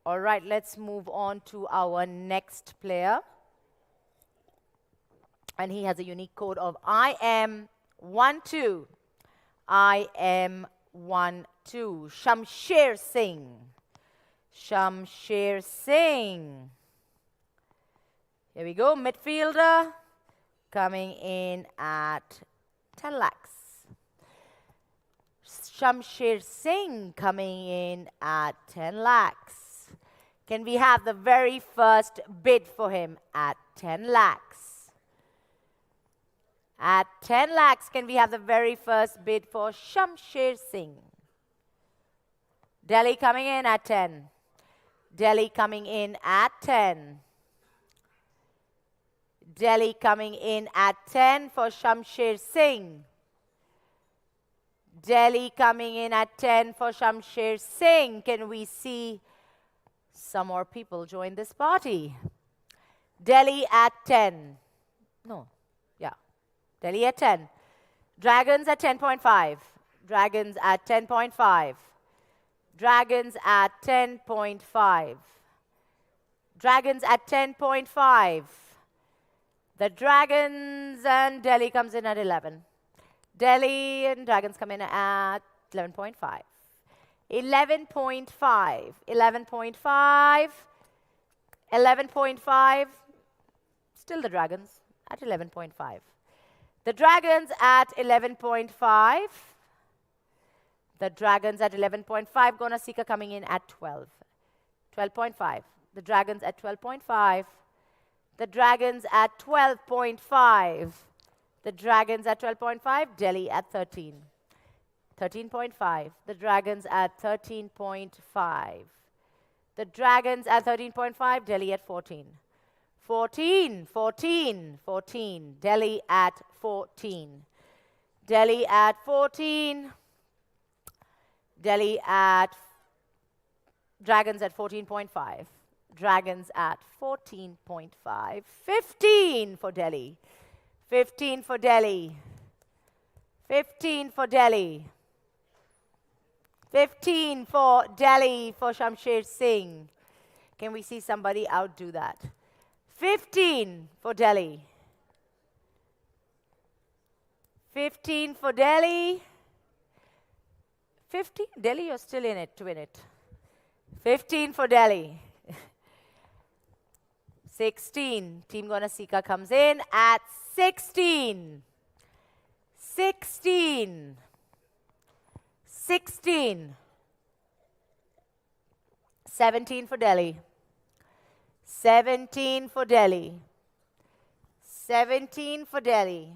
All right, let's move on to our next player. And he has a unique code of IM12. IM12. Shamsher Singh. Shamsher Singh. Here we go, midfielder. Coming in at 10 lakhs. Shamsher Singh coming in at 10 lakhs. Can we have the very first bid for him at 10 lakhs? At 10 lakhs, can we have the very first bid for Shamsher Singh? Delhi coming in at 10. Delhi coming in at 10. Delhi coming in at 10 for Shamsher Singh. Delhi coming in at 10 for Shamsher Singh. Can we see some more people join this party? Delhi at 10. No, yeah. Delhi at 10. Dragons at 10.5. Dragons at 10.5. Dragons at 10.5. Dragons at 10.5. The Dragons and Delhi comes in at 11. Delhi and Dragons come in at 11.5. 11.5. 11.5. 11.5. Still the Dragons at 11.5. The Dragons at 11.5. The Dragons at 11.5. Gonasika coming in at 12. 12.5. The Dragons at 12.5. The Dragons at 12.5. The Dragons at 12.5. Delhi at 13. 13.5. The Dragons at 13.5. The Dragons at 13.5. Delhi at 14. 14. 14. 14. Delhi at 14. Delhi at 14. Delhi at Dragons at 14.5. Dragons at 14.5. 15 for Delhi. 15 for Delhi. 15 for Delhi. 15 for Delhi for Shamsher Singh. Can we see somebody outdo that? 15 for Delhi. 15 for Delhi. 15? Delhi, you're still in it to win it. 15 for Delhi. 16. Team Gonasika comes in at 16. 16. 16. 17 for Delhi. 17 for Delhi. 17 for Delhi.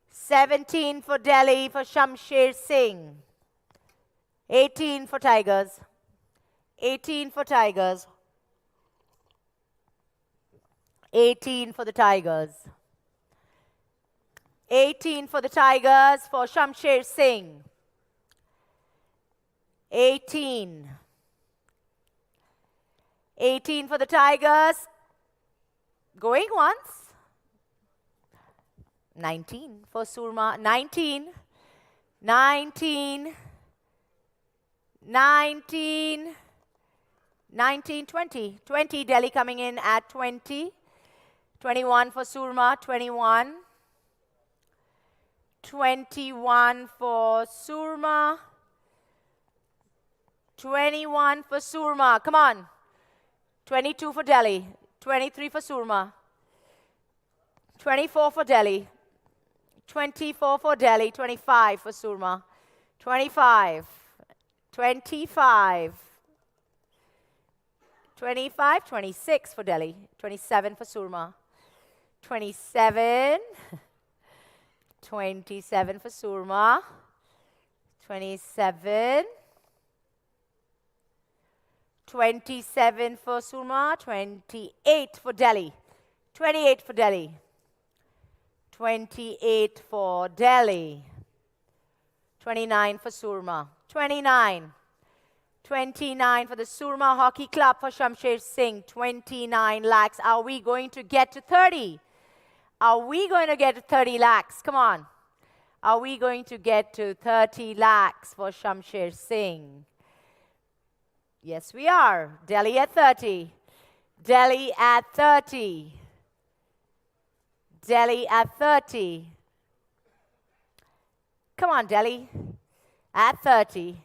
17 for Delhi for Shamsher Singh. 18 for Tigers. 18 for Tigers. 18 for the Tigers. 18 for the Tigers for Shamsher Singh. 18. 18 for the Tigers. Going once. 19 for Surma. 19. 19. 19. 19, 20. 20, Delhi coming in at 20. 21 for Surma, 21. 21 for Surma. 21 for Surma. Come on. 22 for Delhi. 23 for Surma. 24 for Delhi. 24 for Delhi. 25 for Surma. 25. 25. 25. 26 for Delhi. 27 for Surma. 27. 27 for Surma. 27. 27 for Surma. 28 for Delhi. 28 for Delhi. 28 for Delhi. 29 for Surma. 29. 29 for the Surma Hockey Club for Shamsher Singh. 29 lakhs. Are we going to get to 30? Are we going to get to 30 lakhs? Come on. Are we going to get to 30 lakhs for Shamsher Singh? Yes, we are. Delhi at 30. Delhi at 30. Delhi at 30. Come on, Delhi. At 30.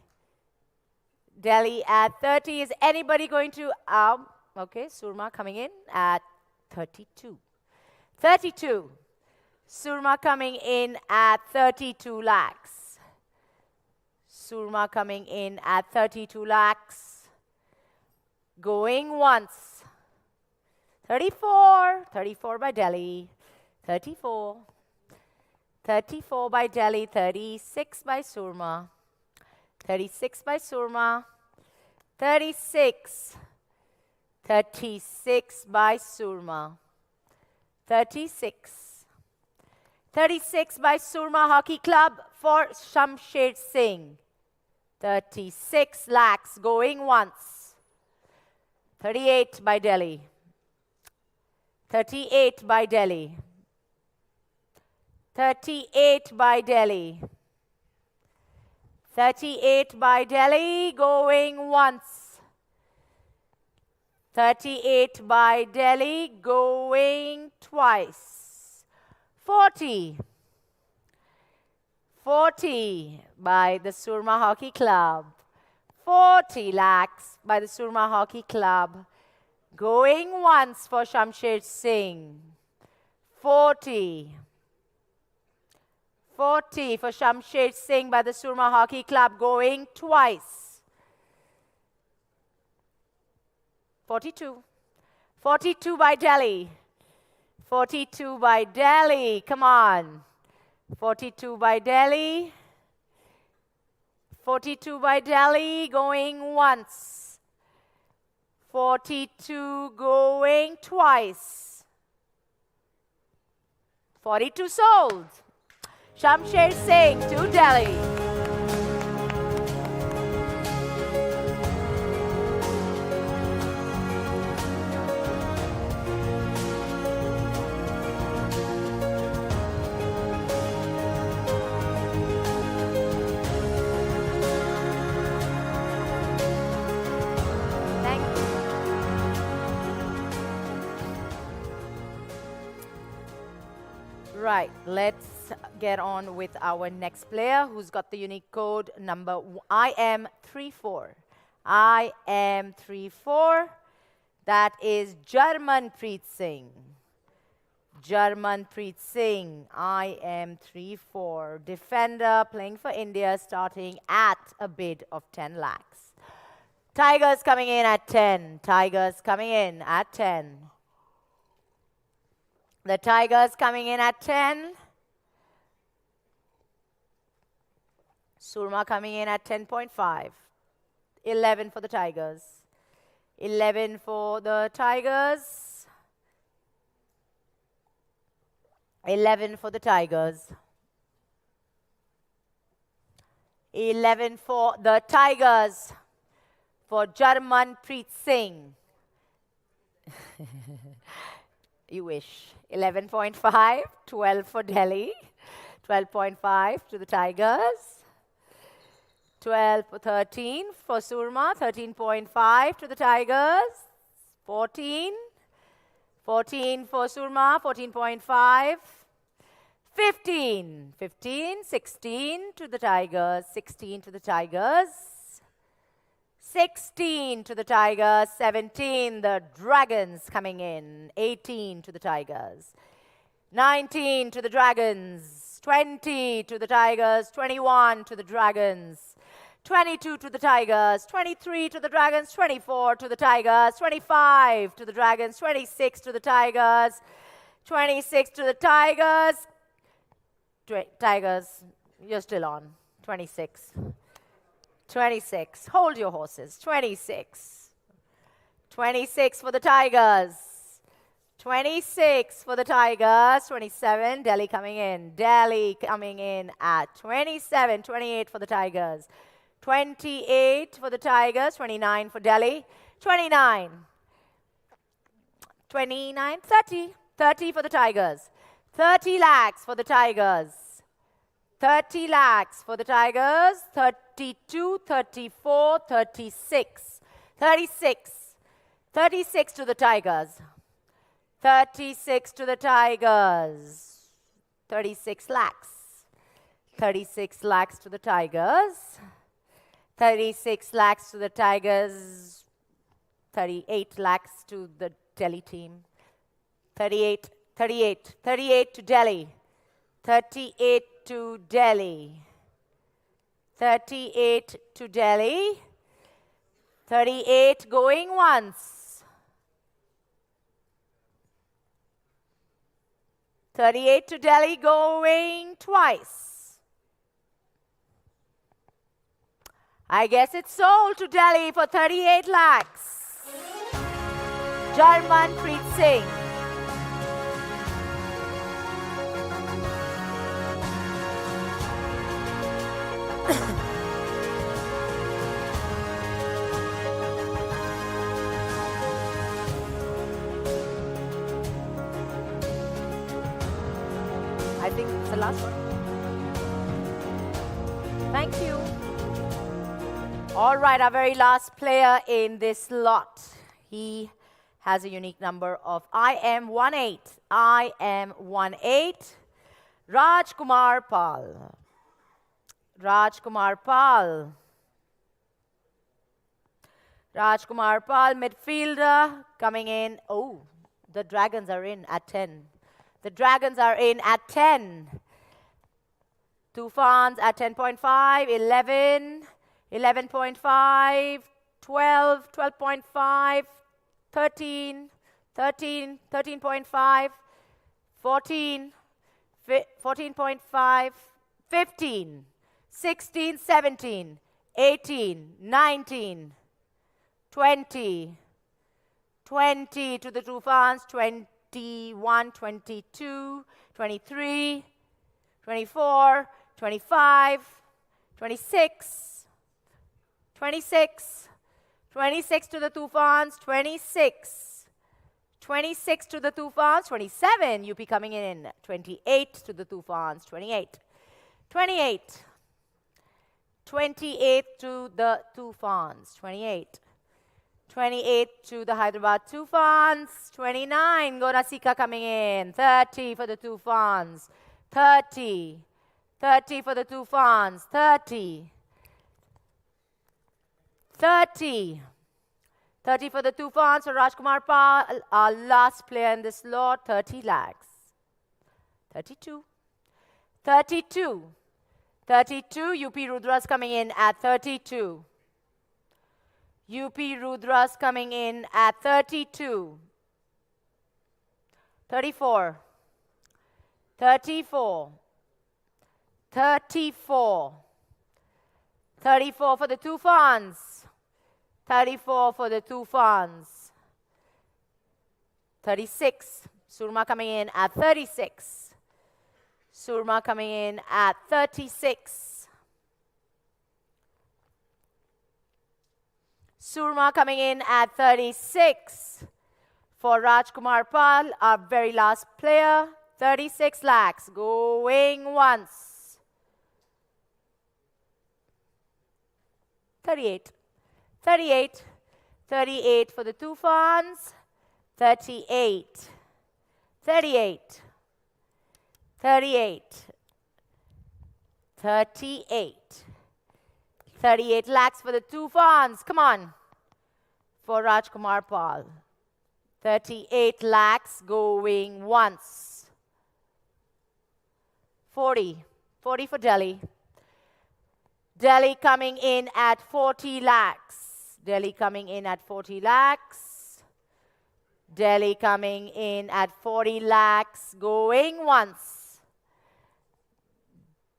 Delhi at 30. Is anybody going to... okay, Surma coming in at 32. 32. Surma coming in at 32 lakhs. Surma coming in at 32 lakhs. Going once. 34. 34 by Delhi. 34. 34 by Delhi. 36 by Surma. 36 by Surma. 36. 36 by Surma. 36. 36 by Surma Hockey Club for Shamsher Singh. 36 lakhs going once. 38 by Delhi. 38 by Delhi. 38 by Delhi. 38 by Delhi going once. 38 by Delhi going twice. 40. 40 by the Surma Hockey Club. 40 lakhs by the Surma Hockey Club. Going once for Shamsher Singh. 40. 40 for Shamsher Singh by the Surma Hockey Club. Going twice. 42. 42 by Delhi. 42 by Delhi. Come on. 42 by Delhi. 42 by Delhi going once. 42 going twice. 42 sold. Shamsher Singh to Delhi. Right, let's get on with our next player who's got the unique code number IM34. IM34, that is Jarmanpreet Singh. Jarmanpreet Singh, IM34, defender playing for India, starting at a bid of 10 lakhs. Tigers coming in at 10. Tigers coming in at 10. The Tigers coming in at 10. Surma coming in at 10.5. 11 for the Tigers. 11 for the Tigers. 11 for the Tigers. 11 for the Tigers. For Jarmanpreet Singh. You wish. 11.5, 12 for Delhi. 12.5 to the Tigers. 12 for 13 for Surma. 13.5 to the Tigers. 14. 14 for Surma. 14.5. 15, 15, 16 to the Tigers, 16 to the Tigers. 16 to the Tigers, 17, the Dragons coming in, 18 to the Tigers, 19 to the Dragons, 20 to the Tigers, 21 to the Dragons, 22 to the Tigers, 23 to the Dragons, 24 to the Tigers, 25 to the Dragons, 26 to the Tigers, 26 to the Tigers. Tigers, you're still on, 26. 26. Hold your horses. 26. 26 for the Tigers. 26 for the Tigers. 27. Delhi coming in. Delhi coming in at 27. 28 for the Tigers. 28 for the Tigers. 29 for Delhi. 29. 29. 30. 30 for the Tigers. 30 lakhs for the Tigers. 30 lakhs for the Tigers, 32, 34, 36, 36, 36 to the Tigers, 36 to the Tigers, 36 lakhs, 36 lakhs to the Tigers, 36 lakhs to the Tigers, 38 lakhs to the Delhi team, 38, 38, 38 to Delhi, 38 to Delhi. 38 to Delhi. 38 going once. 38 to Delhi going twice. I guess it's sold to Delhi for 38 lakhs. Jarmanpreet Singh. I think it's the last one. Thank you. All right, our very last player in this lot. He has a unique number of IM18. IM18. Rajkumar Pal. Rajkumar Pal. Rajkumar Pal, midfielder, coming in. Oh, the Dragons are in at 10. The Dragons are in at 10. Tufans at 10.5, 11, 11.5, 12, 12.5, 13, 13, 13.5, 14, 14.5, 15, 16, 17, 18, 19, 20, 20 to the Tufans, 21, 22, 23, 24, 25, 26, 26, 26 to the Tufans, 26, 26 to the Tufans, 27, UP coming in, 28 to the Tufans, 28, 28, 28 to the Tufans, 28, 28 to the Hyderabad Tufans, 29, Gonasika coming in, 30 for the Tufans, 30, 30 for the Tufans, 30, 30, 30 for the Tufans, so Rajkumar Pal, our last player in this lot, 30 lakhs, 32, 32, 32, UP Rudras coming in at 32. UP Rudras coming in at 32. 34. 34. 34. 34 for the Tufans. 34 for the Tufans. 36. Surma coming in at 36. Surma coming in at 36. Surma coming in at 36 for Rajkumar Pal, our very last player, 36 lakhs, going once. 38, 38, 38 for the Tufans, 38, 38, 38. 38. 38 lakhs for the two fawns. Come on. For Rajkumar Pal. 38 lakhs going once. 40. 40 for Delhi. Delhi coming in at 40 lakhs. Delhi coming in at 40 lakhs. Delhi coming in at 40 lakhs going once.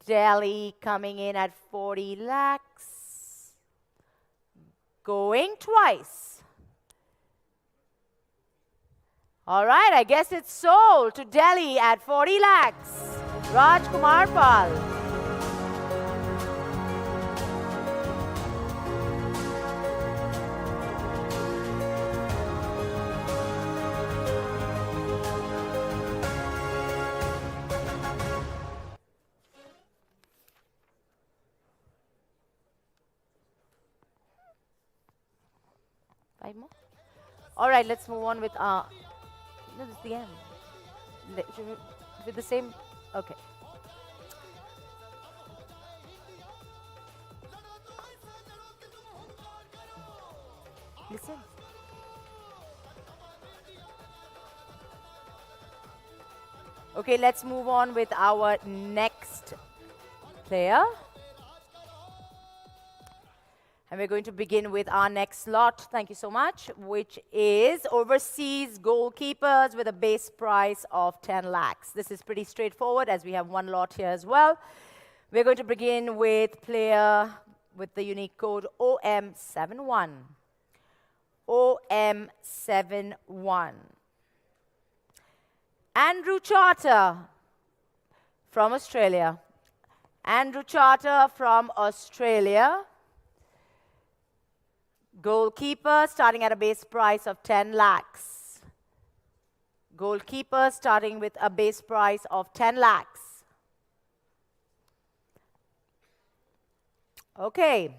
Delhi coming in at 40 lakhs going twice. All right, I guess it's sold to Delhi at 40 lakhs. Rajkumar Pal. Five more? All right, let's move on with no, this is the end. With the same, okay. Listen. Okay, let's move on with our next player. And we're going to begin with our next slot, thank you so much, which is overseas goalkeepers with a base price of 10 lakhs. This is pretty straightforward as we have one lot here as well. We're going to begin with player with the unique code OM71. OM71. Andrew Charter from Australia. Andrew Charter from Australia. Goalkeeper starting at a base price of 10 lakhs. Goalkeeper starting with a base price of 10 lakhs. Okay.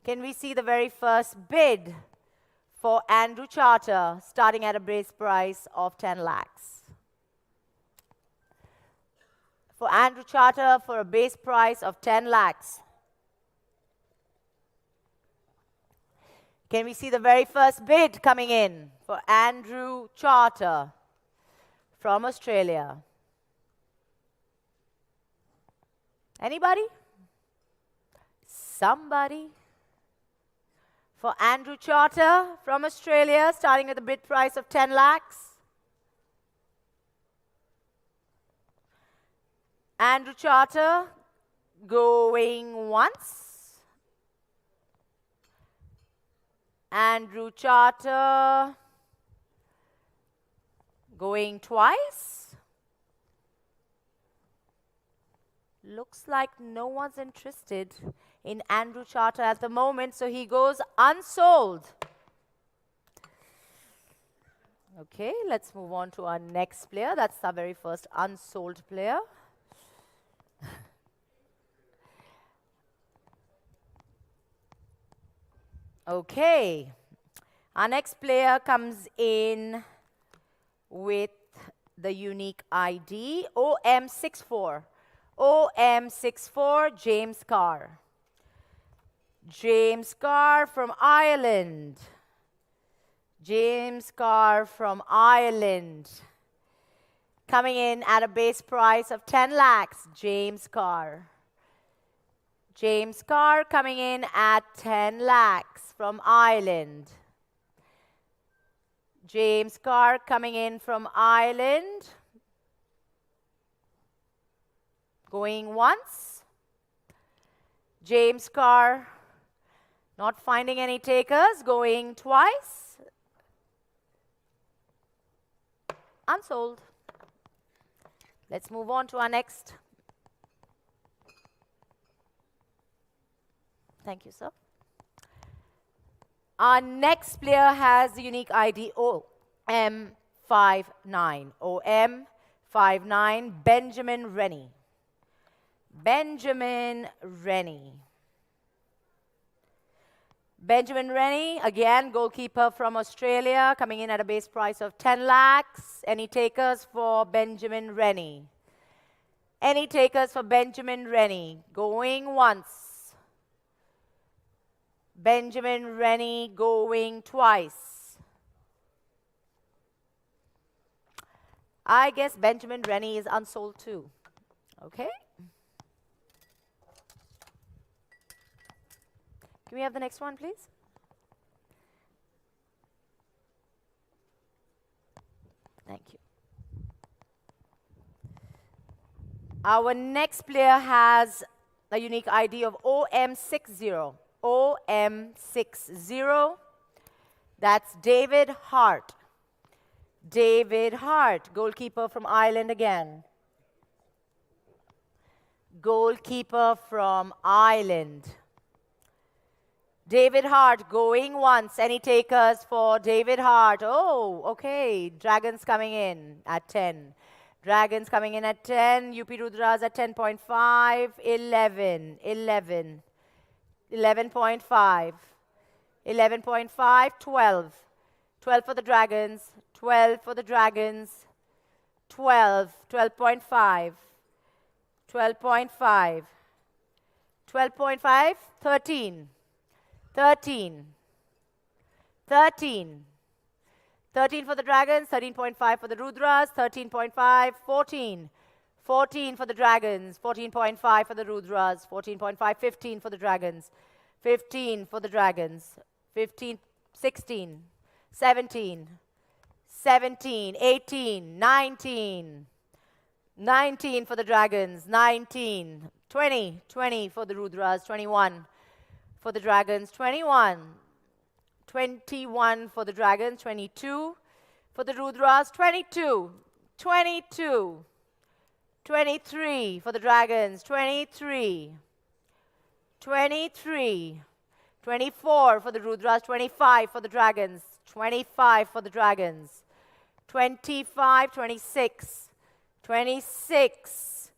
Can we see the very first bid for Andrew Charter starting at a base price of 10 lakhs? For Andrew Charter for a base price of 10 lakhs. Can we see the very first bid coming in for Andrew Charter from Australia? Anybody? Somebody? For Andrew Charter from Australia, starting with a bid price of 10 lakhs. Andrew Charter going once. Andrew Charter going twice. Looks like no one's interested in Andrew Charter at the moment, so he goes unsold. Okay, let's move on to our next player. That's our very first unsold player. Okay, our next player comes in with the unique ID OM64. OM64, James Carr. James Carr from Ireland. James Carr from Ireland. Coming in at a base price of 10 lakhs, James Carr. James Carr coming in at 10 lakhs from Ireland. James Carr coming in from Ireland. Going once. James Carr not finding any takers. Going twice. Unsold. Let's move on to our next. Thank you, sir. Our next player has the unique ID OM59. OM59, Benjamin Rennie. Benjamin Rennie. Benjamin Rennie, again, goalkeeper from Australia, coming in at a base price of 10 lakhs. Any takers for Benjamin Rennie? Any takers for Benjamin Rennie? Going once. Benjamin Rennie going twice. I guess Benjamin Rennie is unsold too. Okay. Can we have the next one, please? Thank you. Our next player has a unique ID of OM60. OM60. That's David Hart. David Hart, goalkeeper from Ireland again. Goalkeeper from Ireland. David Hart going once. Any takers for David Hart? Oh, okay. Dragons coming in at 10. Dragons coming in at 10. UP Rudras at 10.5. 11. 11. 11.5. 11.5. 12. 12 for the Dragons. 12 for the Dragons. 12. 12.5. 12.5. 12.5. 13. 13. 13. 13 for the Dragons, 13.5 for the Rudras, 13.5, 14. 14 for the Dragons, 14.5 for the Rudras, 14.5, 15 for the Dragons, 15 for the Dragons, 15, 16, 17, 17, 18, 19, 19 for the Dragons, 19, 20, 20 for the Rudras, 21 for the Dragons, 21, 21 for the Dragons, 22 for the Rudras, 22, 22, 23 for the Dragons, 23, 23, 24 for the Rudras, 25 for the Dragons, 25 for the Dragons, 25, 26, 26,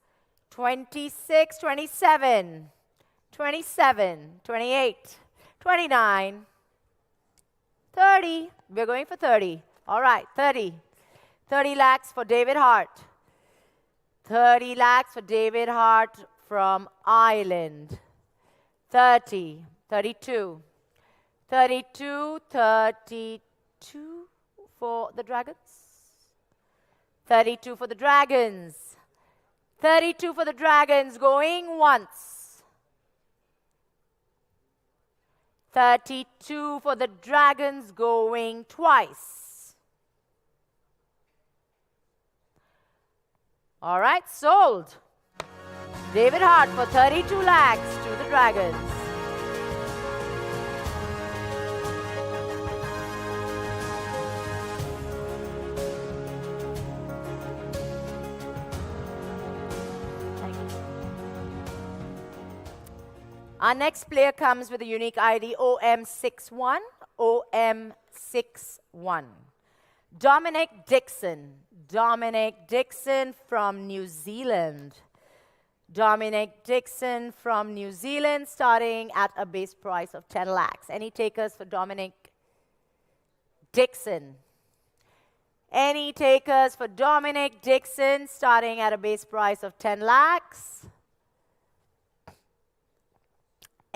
26, 27, 27, 28, 29, 30. We're going for 30. All right, 30. 30 lakhs for David Hart. 30 lakhs for David Hart from Ireland. 30, 32, 32, 32 for the Dragons. 32 for the Dragons. 32 for the Dragons, going once. 32 for the Dragons, going twice. All right, sold. David Hart for 32 lakhs to the Dragons. Our next player comes with a unique ID OM61. OM61. Dominic Dixon. Dominic Dixon from New Zealand. Dominic Dixon from New Zealand, starting at a base price of 10 lakhs. Any takers for Dominic Dixon? Any takers for Dominic Dixon, starting at a base price of 10 lakhs?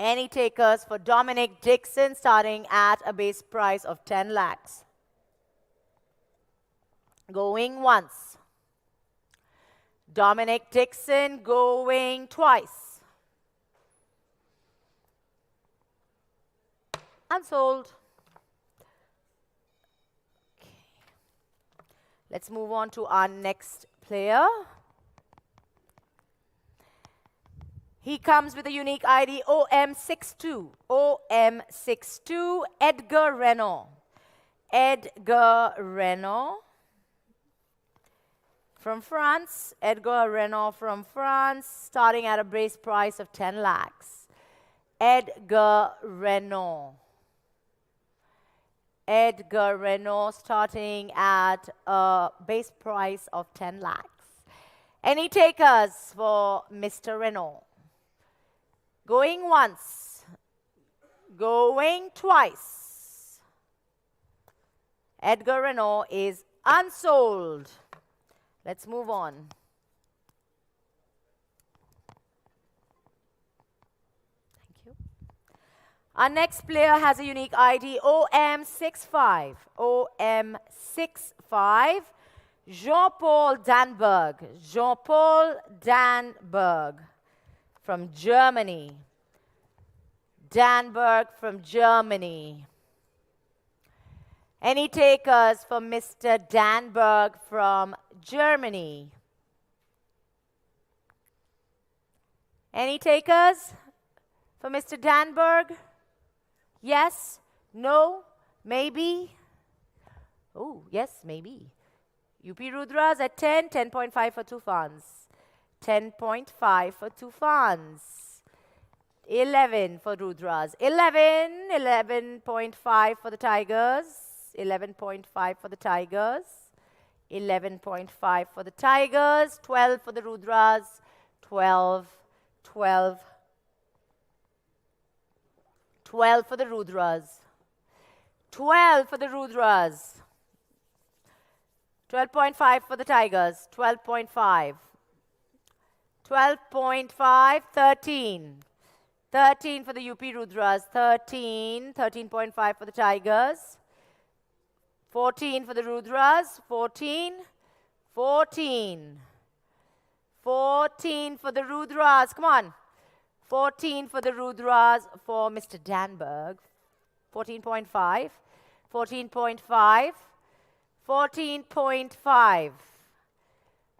Any takers for Dominic Dixon, starting at a base price of 10 lakhs? Going once. Dominic Dixon going twice. Unsold. Okay. Let's move on to our next player. He comes with a unique ID OM62. OM62, Edgar Renault. Edgar Renault from France. Edgar Renault from France, starting at a base price of 10 lakhs. Edgar Renault. Edgar Renault starting at a base price of 10 lakhs. Any takers for Mr. Renault? Going once. Going twice. Edgar Renault is unsold. Let's move on. Our next player has a unique ID, OM65. OM65. Jean-Paul Danberg. Jean-Paul Danberg from Germany. Danberg from Germany. Any takers for Mr. Danberg from Germany? Any takers for Mr. Danberg? Yes? No? Maybe? Oh, yes, maybe. UP Rudras at 10, 10.5 for Tufans. 10.5 for Tufans. 11 for Rudras. 11, 11.5 for the Tigers. 11.5 for the Tigers. 11.5 for the Tigers. 12 for the Rudras. 12, 12. 12 for the Rudras. 12 for the Rudras. 12.5 for the Tigers. 12.5. 12.5, 13. 13 for the UP Rudras. 13. 13.5 for the Tigers. 14 for the Rudras. 14. 14. 14 for the Rudras. Come on. 14 for the Rudras for Mr. Danberg. 14.5. 14.5. 14.5.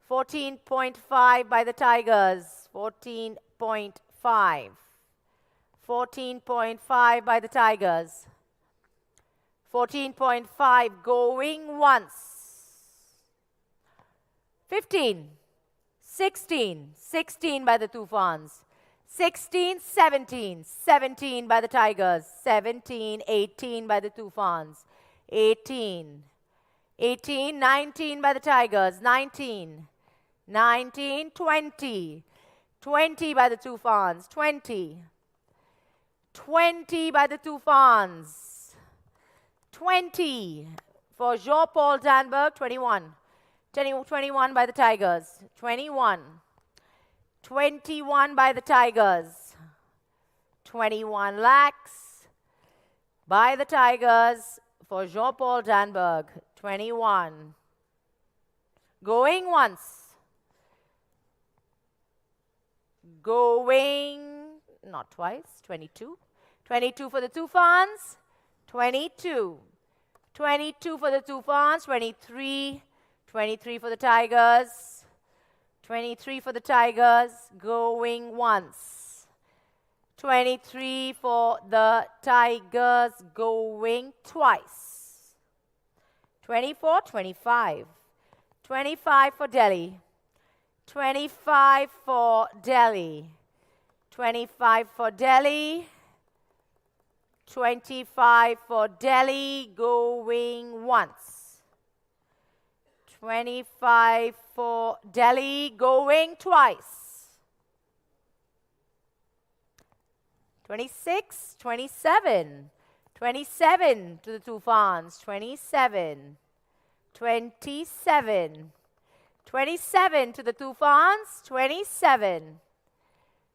14.5 by the Tigers. 14.5. 14.5 by the Tigers. 14.5 going once. 15. 16. 16 by the Tufans. 16, 17. 17 by the Tigers. 17, 18 by the Tufans. 18. 18, 19 by the Tigers. 19. 19, 20. 20 by the Tufans. 20. 20 by the Tufans. 20 for Jean-Paul Danberg. 21. 21 by the Tigers. 21. 21 by the Tigers. 21 lakhs by the Tigers for Jean-Paul Danberg. 21. Going once. Going, not twice, 22. 22 for the Tufans. 22. 22 for the Tufans. 23. 23 for the Tigers. 23 for the Tigers, going once. 23 for the Tigers, going twice. 24, 25. 25 for Delhi. 25 for Delhi. 25 for Delhi. 25 for Delhi, going once. 25 for Delhi, going twice. 26, 27. 27 to the Tufans. 27. 27. 27 to the Tufans. 27.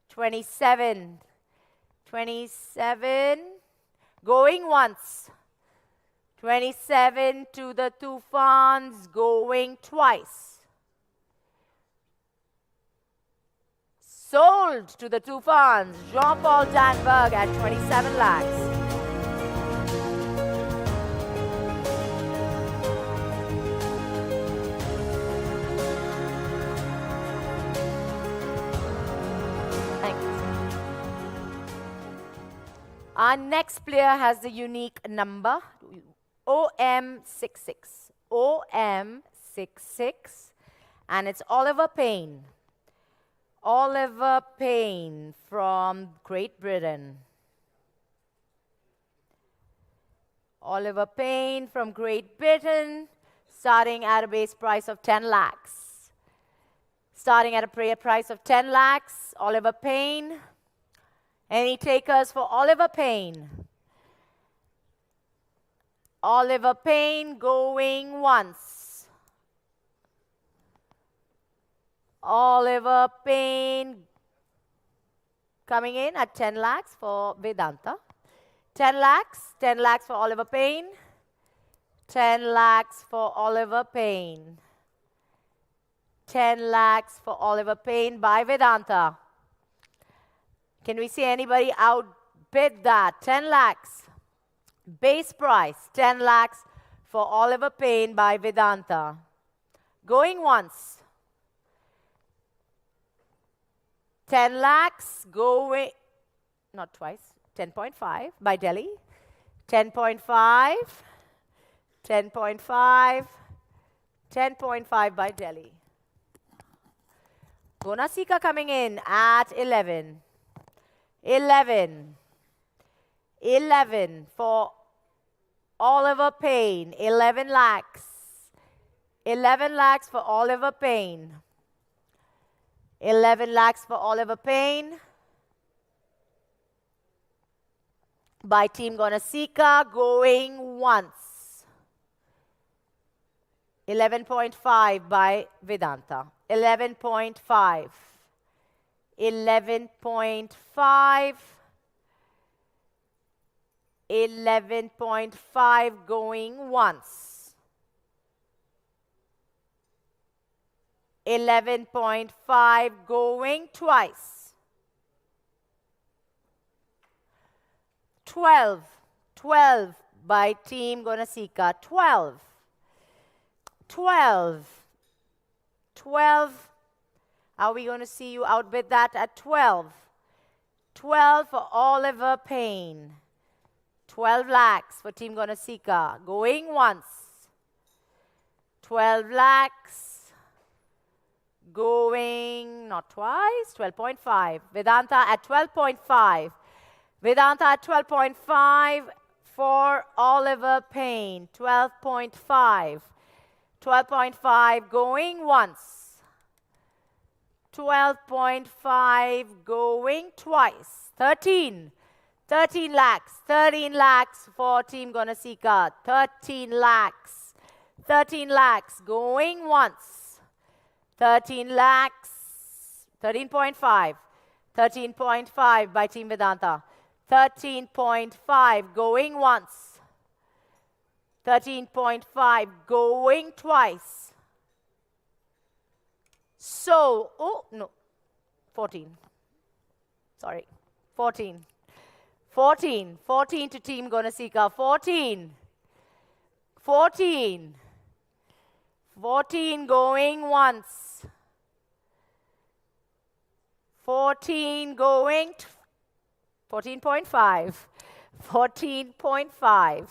27. 27. Going once. 27 to the Tufans, going twice. Sold to the Tufans, Jean-Paul Danberg at 27 lakhs. Thank you. Our next player has the unique number. OM66. OM66. And it's Oliver Payne. Oliver Payne from Great Britain. Oliver Payne from Great Britain, starting at a base price of 10 lakhs. Starting at a price of 10 lakhs, Oliver Payne. Any takers for Oliver Payne? Oliver Payne going once. Oliver Payne coming in at 10 lakhs for Vedanta. 10 lakhs. 10 lakhs for Oliver Payne. 10 lakhs for Oliver Payne. 10 lakhs for Oliver Payne by Vedanta. Can we see anybody outbid that? 10 lakhs. Base price, 10 lakhs for Oliver Payne by Vedanta. Going once. 10 lakhs, going, not twice, 10.5 by Delhi. 10.5, 10.5, 10.5 by Delhi. Gonasika coming in at 11. 11. 11 for Oliver Payne. 11 lakhs. 11 lakhs for Oliver Payne. 11 lakhs for Oliver Payne. By Team Gonasika, going once. 11.5 by Vedanta. 11.5. 11.5. 11.5 going once. 11.5 going twice. 12. 12 by Team Gonasika. 12. 12. 12. Are we going to see you outbid that at 12? 12 for Oliver Payne. 12 lakhs for Team Gonasika. Going once. 12 lakhs. Going not twice. 12.5. Vedanta at 12.5. Vedanta at 12.5 for Oliver Payne. 12.5. 12.5 going once. 12.5 going twice. 13. 13 lakhs. 13 lakhs for Team Gonasika. 13 lakhs. 13 lakhs going once. 13 lakhs. 13.5. 13.5 by Team Vedanta. 13.5 going once. 13.5 going twice. So, oh no, 14. Sorry, 14. 14. 14 to Team Gonasika. 14. 14. 14 going once. 14 going 14.5. 14.5.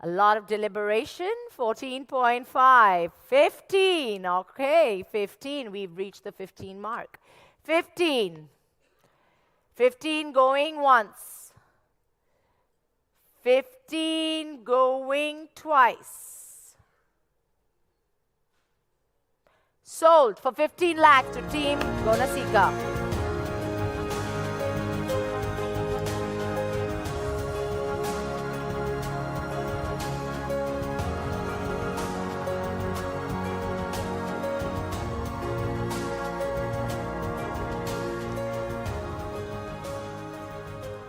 A lot of deliberation. 14.5. 15. Okay, 15. We've reached the 15 mark. 15. 15 going once. 15 going twice. Sold for 15 lakhs to Team Gonasika.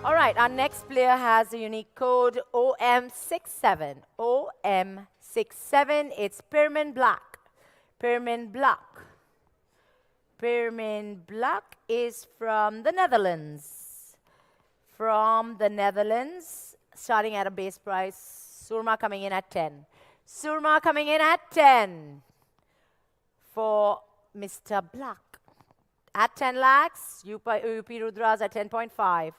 All right, our next player has a unique code OM67. OM67, it's Pirmin Black. Pirmin Black. Pirmin Black is from the Netherlands. From the Netherlands, starting at a base price. Surma coming in at 10. Surma coming in at 10 for Mr. Black. At 10 lakhs, UP Rudras at 10.5.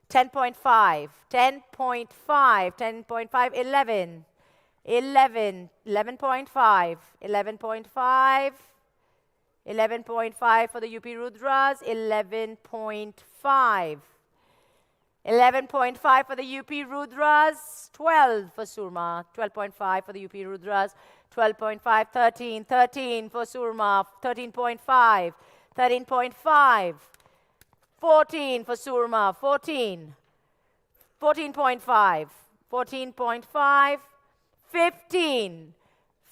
10.5, 10.5, 10.5, 11, 11, 11.5, 11.5, 11.5 for the UP Rudras, 11.5, 11.5 for the UP Rudras, 12 for Surma, 12.5 for the UP Rudras, 12.5, 13, 13 for Surma, 13.5, 13.5, 14 for Surma, 14, 14.5, 14.5, 15,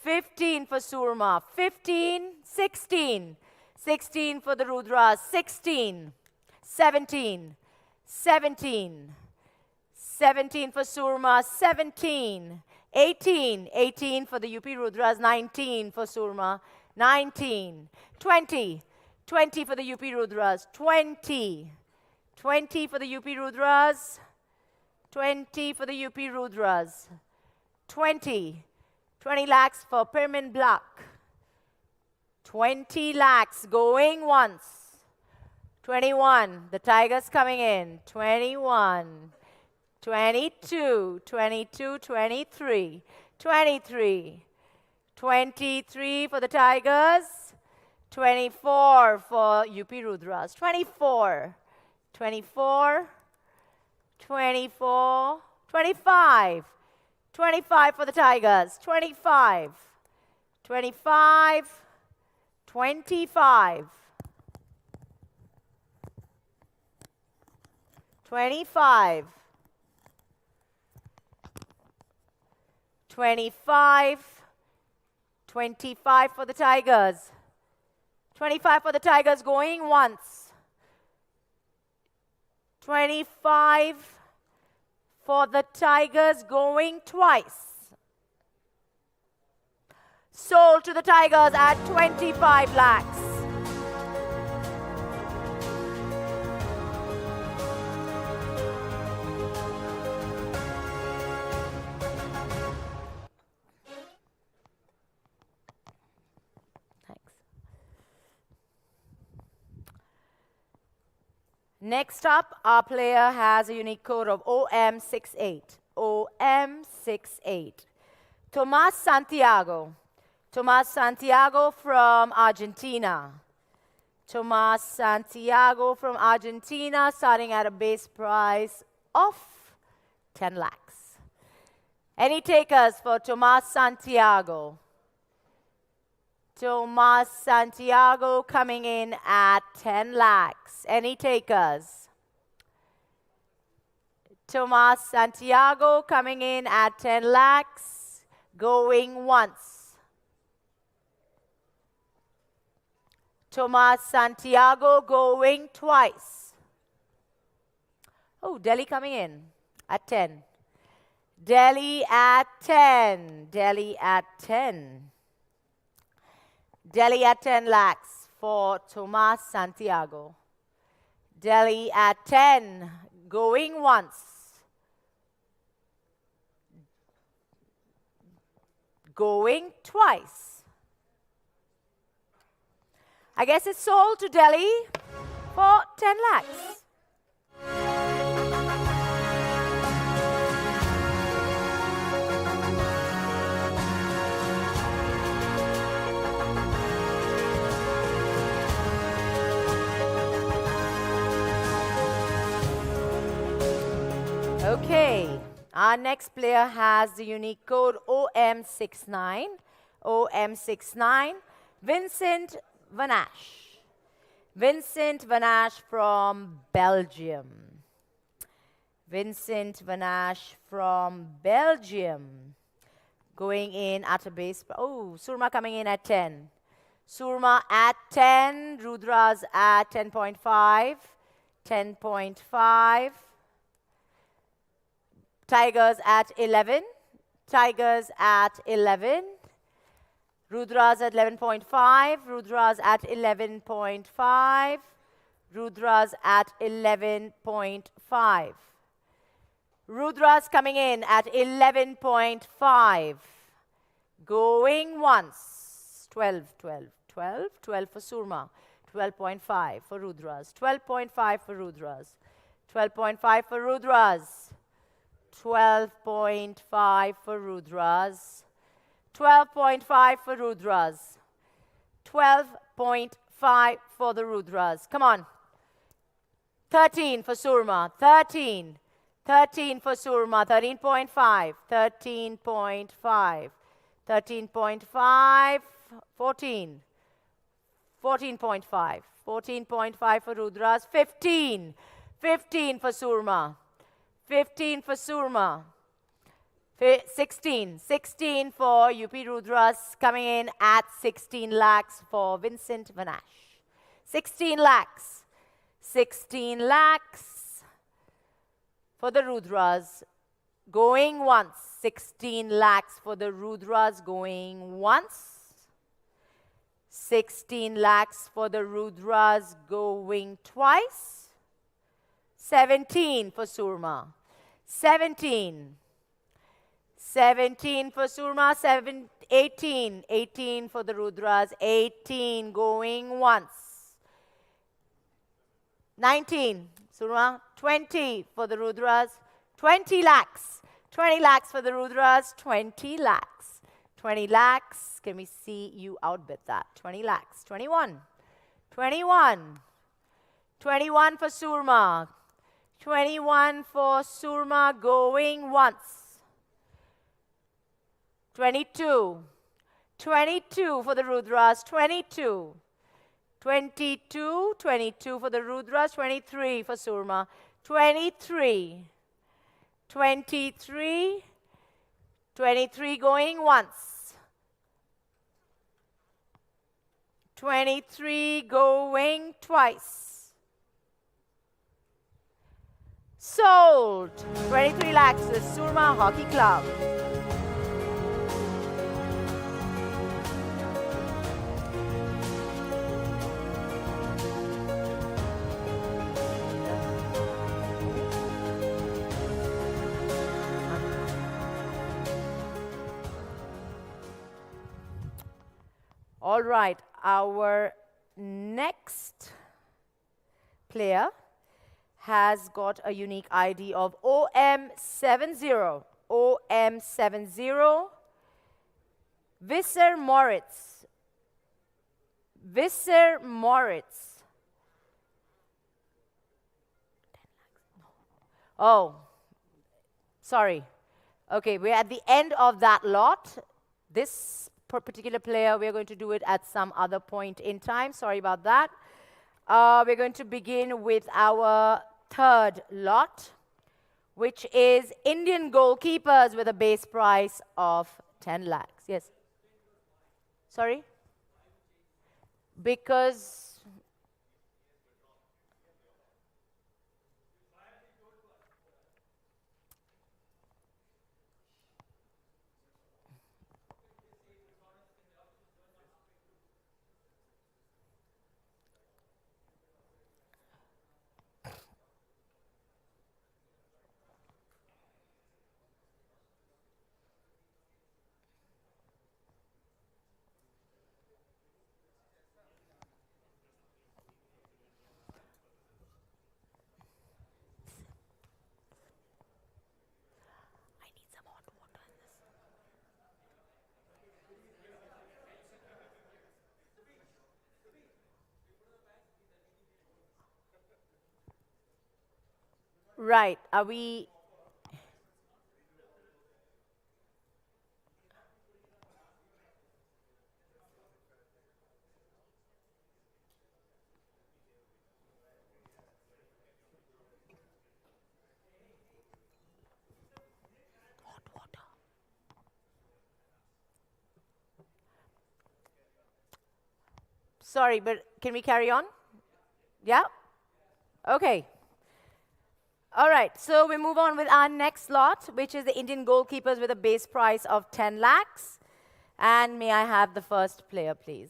15 for Surma, 15, 16, 16 for the Rudras, 16, 17, 17, 17 for Surma, 17. 18. 18 for the UP Rudras, 19 for Surma, 19. 20. 20 for the UP Rudras, 20. 20 for the UP Rudras, 20 for the UP Rudras, 20. 20 lakhs for Pirmin Block. 20 lakhs going once. 21. The Tigers coming in. 21. 22. 22. 23. 23. 23 for the Tigers. 24 for UP Rudras. 24. 24. 24. 25. 25 for the Tigers. 25. 25. 25. 25. 25. 25 for the Tigers. 25 for the Tigers going once. 25 for the Tigers going twice. Sold to the Tigers at 25 lakhs. Thanks. Next up, our player has a unique code of OM68. OM68. Tomas Santiago. Tomas Santiago from Argentina. Tomas Santiago from Argentina, starting at a base price of 10 lakhs. Any takers for Tomas Santiago? Tomas Santiago coming in at 10 lakhs. Any takers? Tomas Santiago coming in at 10 lakhs, going once. Tomas Santiago going twice. Oh, Delhi coming in at 10. Delhi at 10. Delhi at 10. Delhi at 10 lakhs for Tomas Santiago. Delhi at 10, going once. Going twice. I guess it's sold to Delhi for 10 lakhs. Okay, our next player has the unique code OM69. OM69, Vincent Vanash. Vincent Vanash from Belgium. Vincent Vanash from Belgium. Going in at a base. Oh, Surma coming in at 10. Surma at 10. Rudras at 10.5. 10.5. Tigers at 11. Tigers at 11. Rudras at 11.5. Rudras at 11.5. Rudras at 11.5. Rudras coming in at 11.5. Going once. 12, 12, 12. 12 for Surma. 12.5 for Rudras. 12.5 for Rudras. 12.5 for Rudras. 12.5 for Rudras. 12.5 for Rudras. 12.5 for the Rudras. Come on. 13 for Surma. 13. 13 for Surma. 13.5. 13.5. 13.5. 14. 14.5. 14.5 for Rudras. 15. 15 for Surma. 15 for Surma. 16. 16 for UP Rudras, coming in at 16 lakhs for Vincent Vanash. 16 lakhs. 16 lakhs for the Rudras. Going once. 16 lakhs for the Rudras. Going once. 16 lakhs for the Rudras. Going twice. 17 for Surma. 17. 17 for Surma. 18. 18 for the Rudras. 18 going once. 19. Surma. 20 for the Rudras. 20 lakhs. 20 lakhs for the Rudras. 20 lakhs. 20 lakhs. Can we see you outbid that? 20 lakhs. 21. 21. 21 for Surma. 21 for Surma going once. 22. 22 for the Rudras. 22. 22. 22 for the Rudras. 23 for Surma. 23. 23. 23 going once. 23 going twice. Sold. 23 lakhs to the Surma Hockey Club. All right, our next player has got a unique ID of OM70. OM70. Visser Moritz. Visser Moritz. Oh, sorry. Okay, we're at the end of that lot. This particular player, we're going to do it at some other point in time. Sorry about that. We're going to begin with our third lot, which is Indian goalkeepers with a base price of 10 lakhs. Yes. Sorry? Because right, are we... Hot water. Sorry, but can we carry on? Yeah? Okay. All right, so we move on with our next lot, which is the Indian goalkeepers with a base price of 10 lakhs. And may I have the first player, please?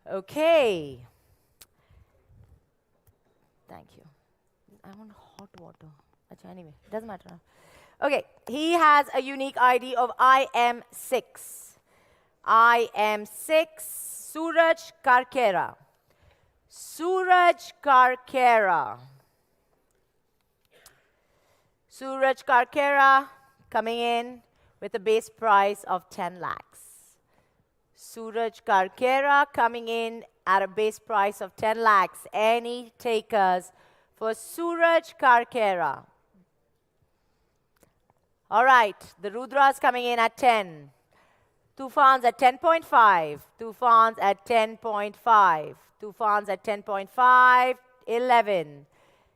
Okay. Thank you. I want hot water. Anyway, it doesn't matter now. Okay, he has a unique ID of IM6. IM6, Suraj Karkera. Suraj Karkera. Suraj Karkera coming in with a base price of 10 lakhs. Suraj Karkera coming in at a base price of 10 lakhs. Any takers for Suraj Karkera? All right, the Rudras coming in at 10. Tufans at 10.5. Tufans at 10.5. Tufans at 10.5. 11.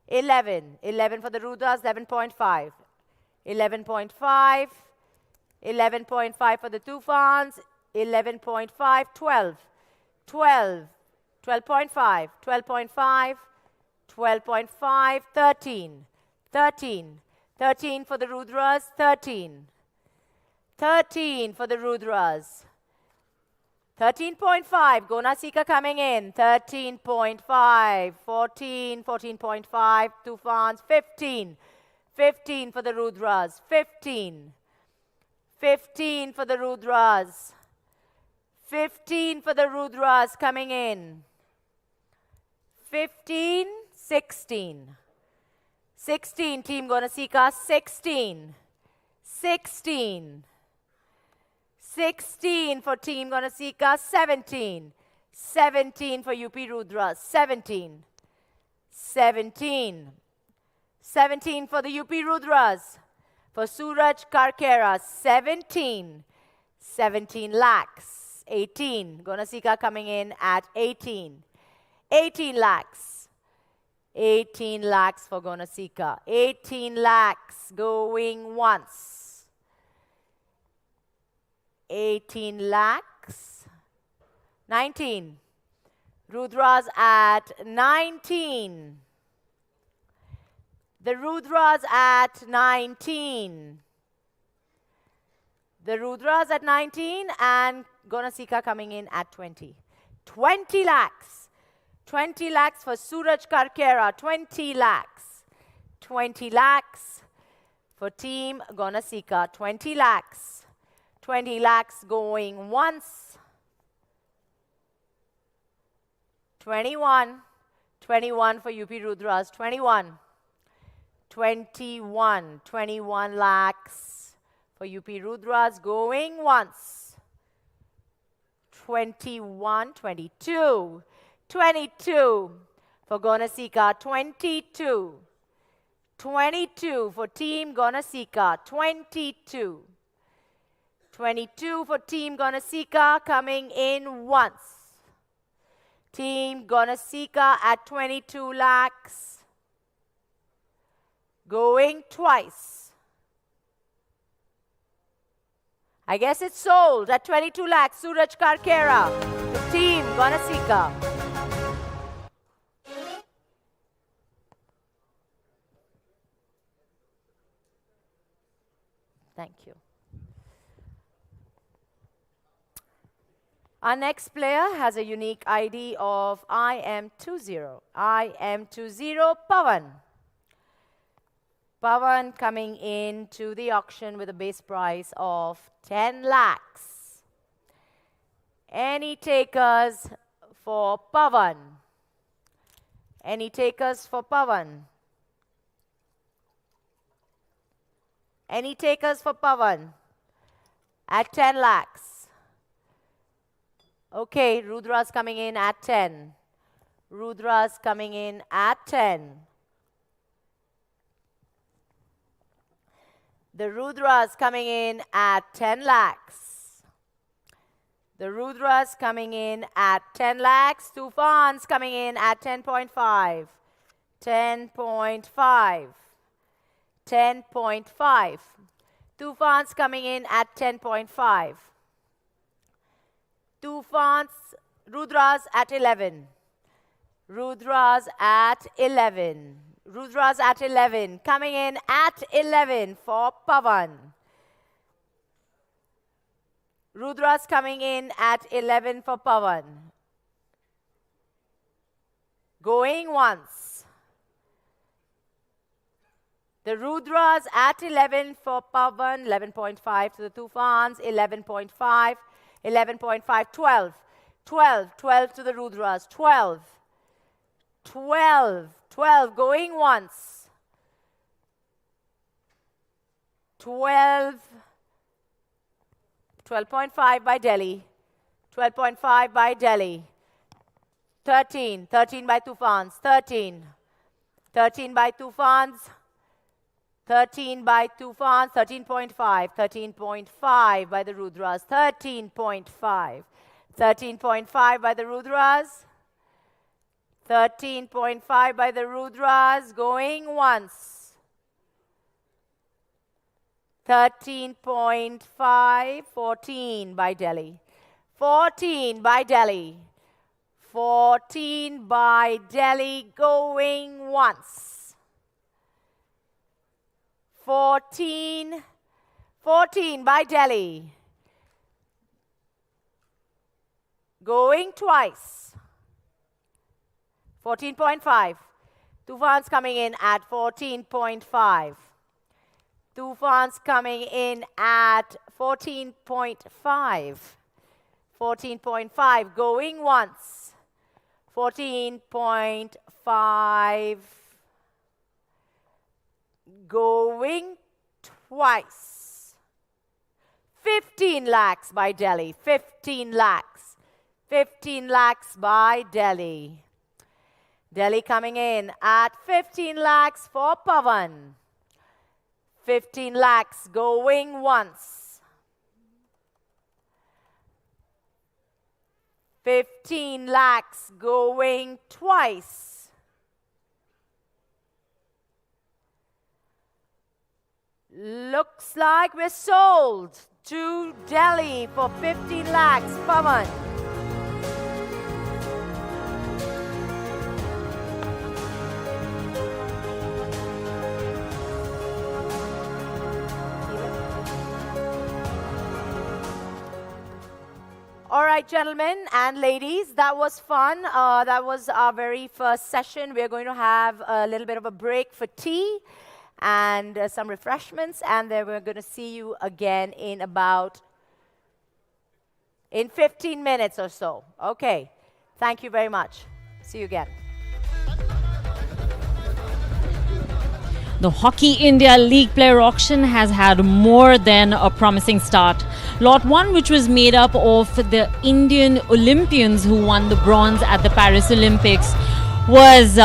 11. 11 for the Rudras, 11.5. 11.5. 11.5 for the Tufans. 11.5, 12, 12, 12.5, 12.5, 12.5, 13, 13, 13 for the Rudras, 13, 13 for the Rudras, 13.5, Gonasika coming in, 13.5, 14, 14.5, Tufans, 15, 15 for the Rudras, 15, 15 for the Rudras, 15 for the Rudras coming in, 15, 16, 16, Team Gonasika, 16, 16, 16 for Team Gonasika, 17, 17 for UP Rudras, 17, 17, 17 for the UP Rudras, for Suraj Karkera, 17, 17 lakhs, 18, Gonasika coming in at 18, 18 lakhs, 18 lakhs for Gonasika, 18 lakhs going once, 18 lakhs, 19, Rudras at 19, the Rudras at 19, the Rudras at 19 and Gonasika coming in at 20, 20 lakhs, 20 lakhs for Suraj Karkera, 20 lakhs, 20 lakhs for Team Gonasika, 20 lakhs, 20 lakhs going once, 21, 21 for UP Rudras, 21, 21, 21 lakhs for UP Rudras going once, 21, 22, 22 for Gonasika, 22, 22 for Team Gonasika, 22, 22 for Team Gonasika coming in once, Team Gonasika at 22 lakhs, going twice. I guess it's sold at 22 lakhs, Suraj Karkera to Team Gonasika. Thank you. Our next player has a unique ID of IM20. IM20 Pawan. Pawan coming into the auction with a base price of 10 lakhs. Any takers for Pawan? Any takers for Pawan? Any takers for Pawan? At 10 lakhs. Okay, Rudra's coming in at 10. Rudra's coming in at 10. The Rudra's coming in at 10 lakhs. The Rudra's coming in at 10 lakhs. Tufan's coming in at 10.5. 10.5. 10.5. Tufan's coming in at 10.5. Tufan's, Rudra's at 11. Rudra's at 11. Rudra's at 11. Coming in at 11 for Pawan. Rudra's coming in at 11 for Pawan. Going once. The Rudra's at 11 for Pawan. 11.5 to the Tufans. 11.5. 11.5. 12. 12. 12 to the Rudra's. 12. 12. 12 going once. 12. 12.5 by Delhi. 12.5 by Delhi. 13. 13 by Tufans. 13. 13 by Tufans. 13 by Tufans. 13.5. 13.5 by the Rudras. 13.5. 13.5 by the Rudras. 13.5 by the Rudras, going once. 13.5, 14 by Delhi. 14 by Delhi. 14 by Delhi, going once. 14 by Delhi. Going twice. 14.5. Tufan's coming in at 14.5. Tufan's coming in at 14.5. 14.5, going once. 14.5, going twice. 15 lakhs by Delhi. 15 lakhs. 15 lakhs by Delhi. Delhi coming in at 15 lakhs for Pawan. 15 lakhs going once. 15 lakhs going twice. Looks like we're sold to Delhi for 15 lakhs. Pawan. All right, gentlemen and ladies, that was fun. That was our very first session. We're going to have a little bit of a break for tea and some refreshments, and then we're going to see you again in 15 minutes or so. Okay. Thank you very much. See you again. The Hockey India League Player Auction has had more than a promising start. Lot 1, which was made up of the Indian Olympians who won the bronze at the Paris Olympics, was,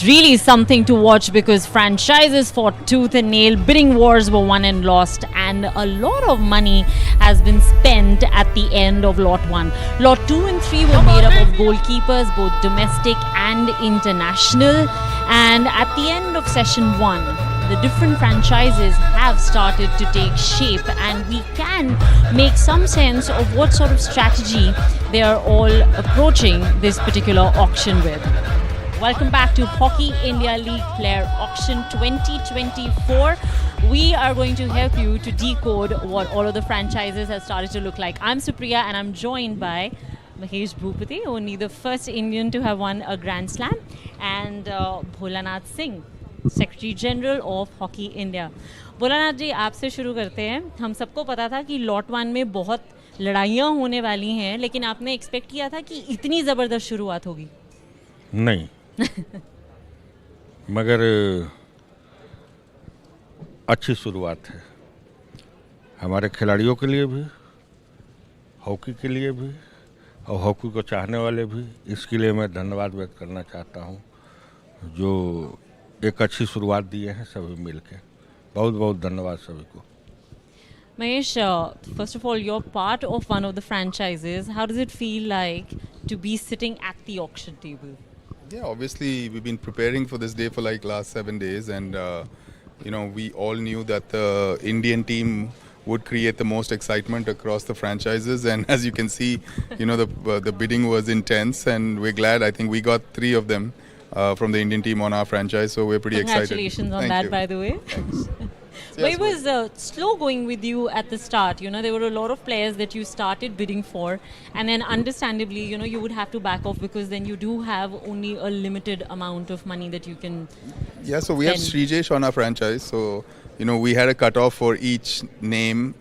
really something to watch because franchises fought tooth and nail, bidding wars were won and lost, and a lot of money has been spent at the end of Lot 1. Lot 2 and 3 were made up of goalkeepers, both domestic and international. And at the end of session 1, the different franchises have started to take shape, and we can make some sense of what sort of strategy they are all approaching this particular auction with. Welcome back to Hockey India League Player Auction 2024. We are going to help you to decode what all of the franchises have started to look like. I'm Supriya, and I'm joined by Mahesh Bhupati, only the first Indian to have won a Grand Slam, and Bholanath Singh, Secretary General of Hockey India. Bholanath जी, आपसे शुरू करते हैं. हम सबको पता था कि lot 1 में बहुत लड़ाइयाँ होने वाली हैं, लेकिन आपने एक्सपेक्ट किया था कि इतनी ज़बरदस्त शुरुआत होगी? नहीं. मगर अच्छी शुरुआत है हमारे खिलाड़ियों के लिए भी, हॉकी के लिए भी, और हॉकी को चाहने वाले भी. इसके लिए मैं धन्यवाद व्यक्त करना चाहता हूं, जो एक अच्छी शुरुआत दिए हैं सभी मिलके. बहुत बहुत धन्यवाद सभी को. Mahesh, first of all, you're part of one of the franchises. How does it feel like to be sitting at the auction table? Yeah, obviously we've been preparing for this day for like last 7 days, and we all knew that the Indian team would create the most excitement across the franchises, and as you can see, the bidding was intense, and we're glad. I think we got 3 of them from the Indian team on our franchise, so we're pretty excited. Congratulations on that, by the way. But it was slow going with you at the start. There were a lot of players that you started bidding for, and then understandably, you would have to back off because then you do have only a limited amount of money that you can so we have Srijesh on our franchise, so we had a cutoff for each name,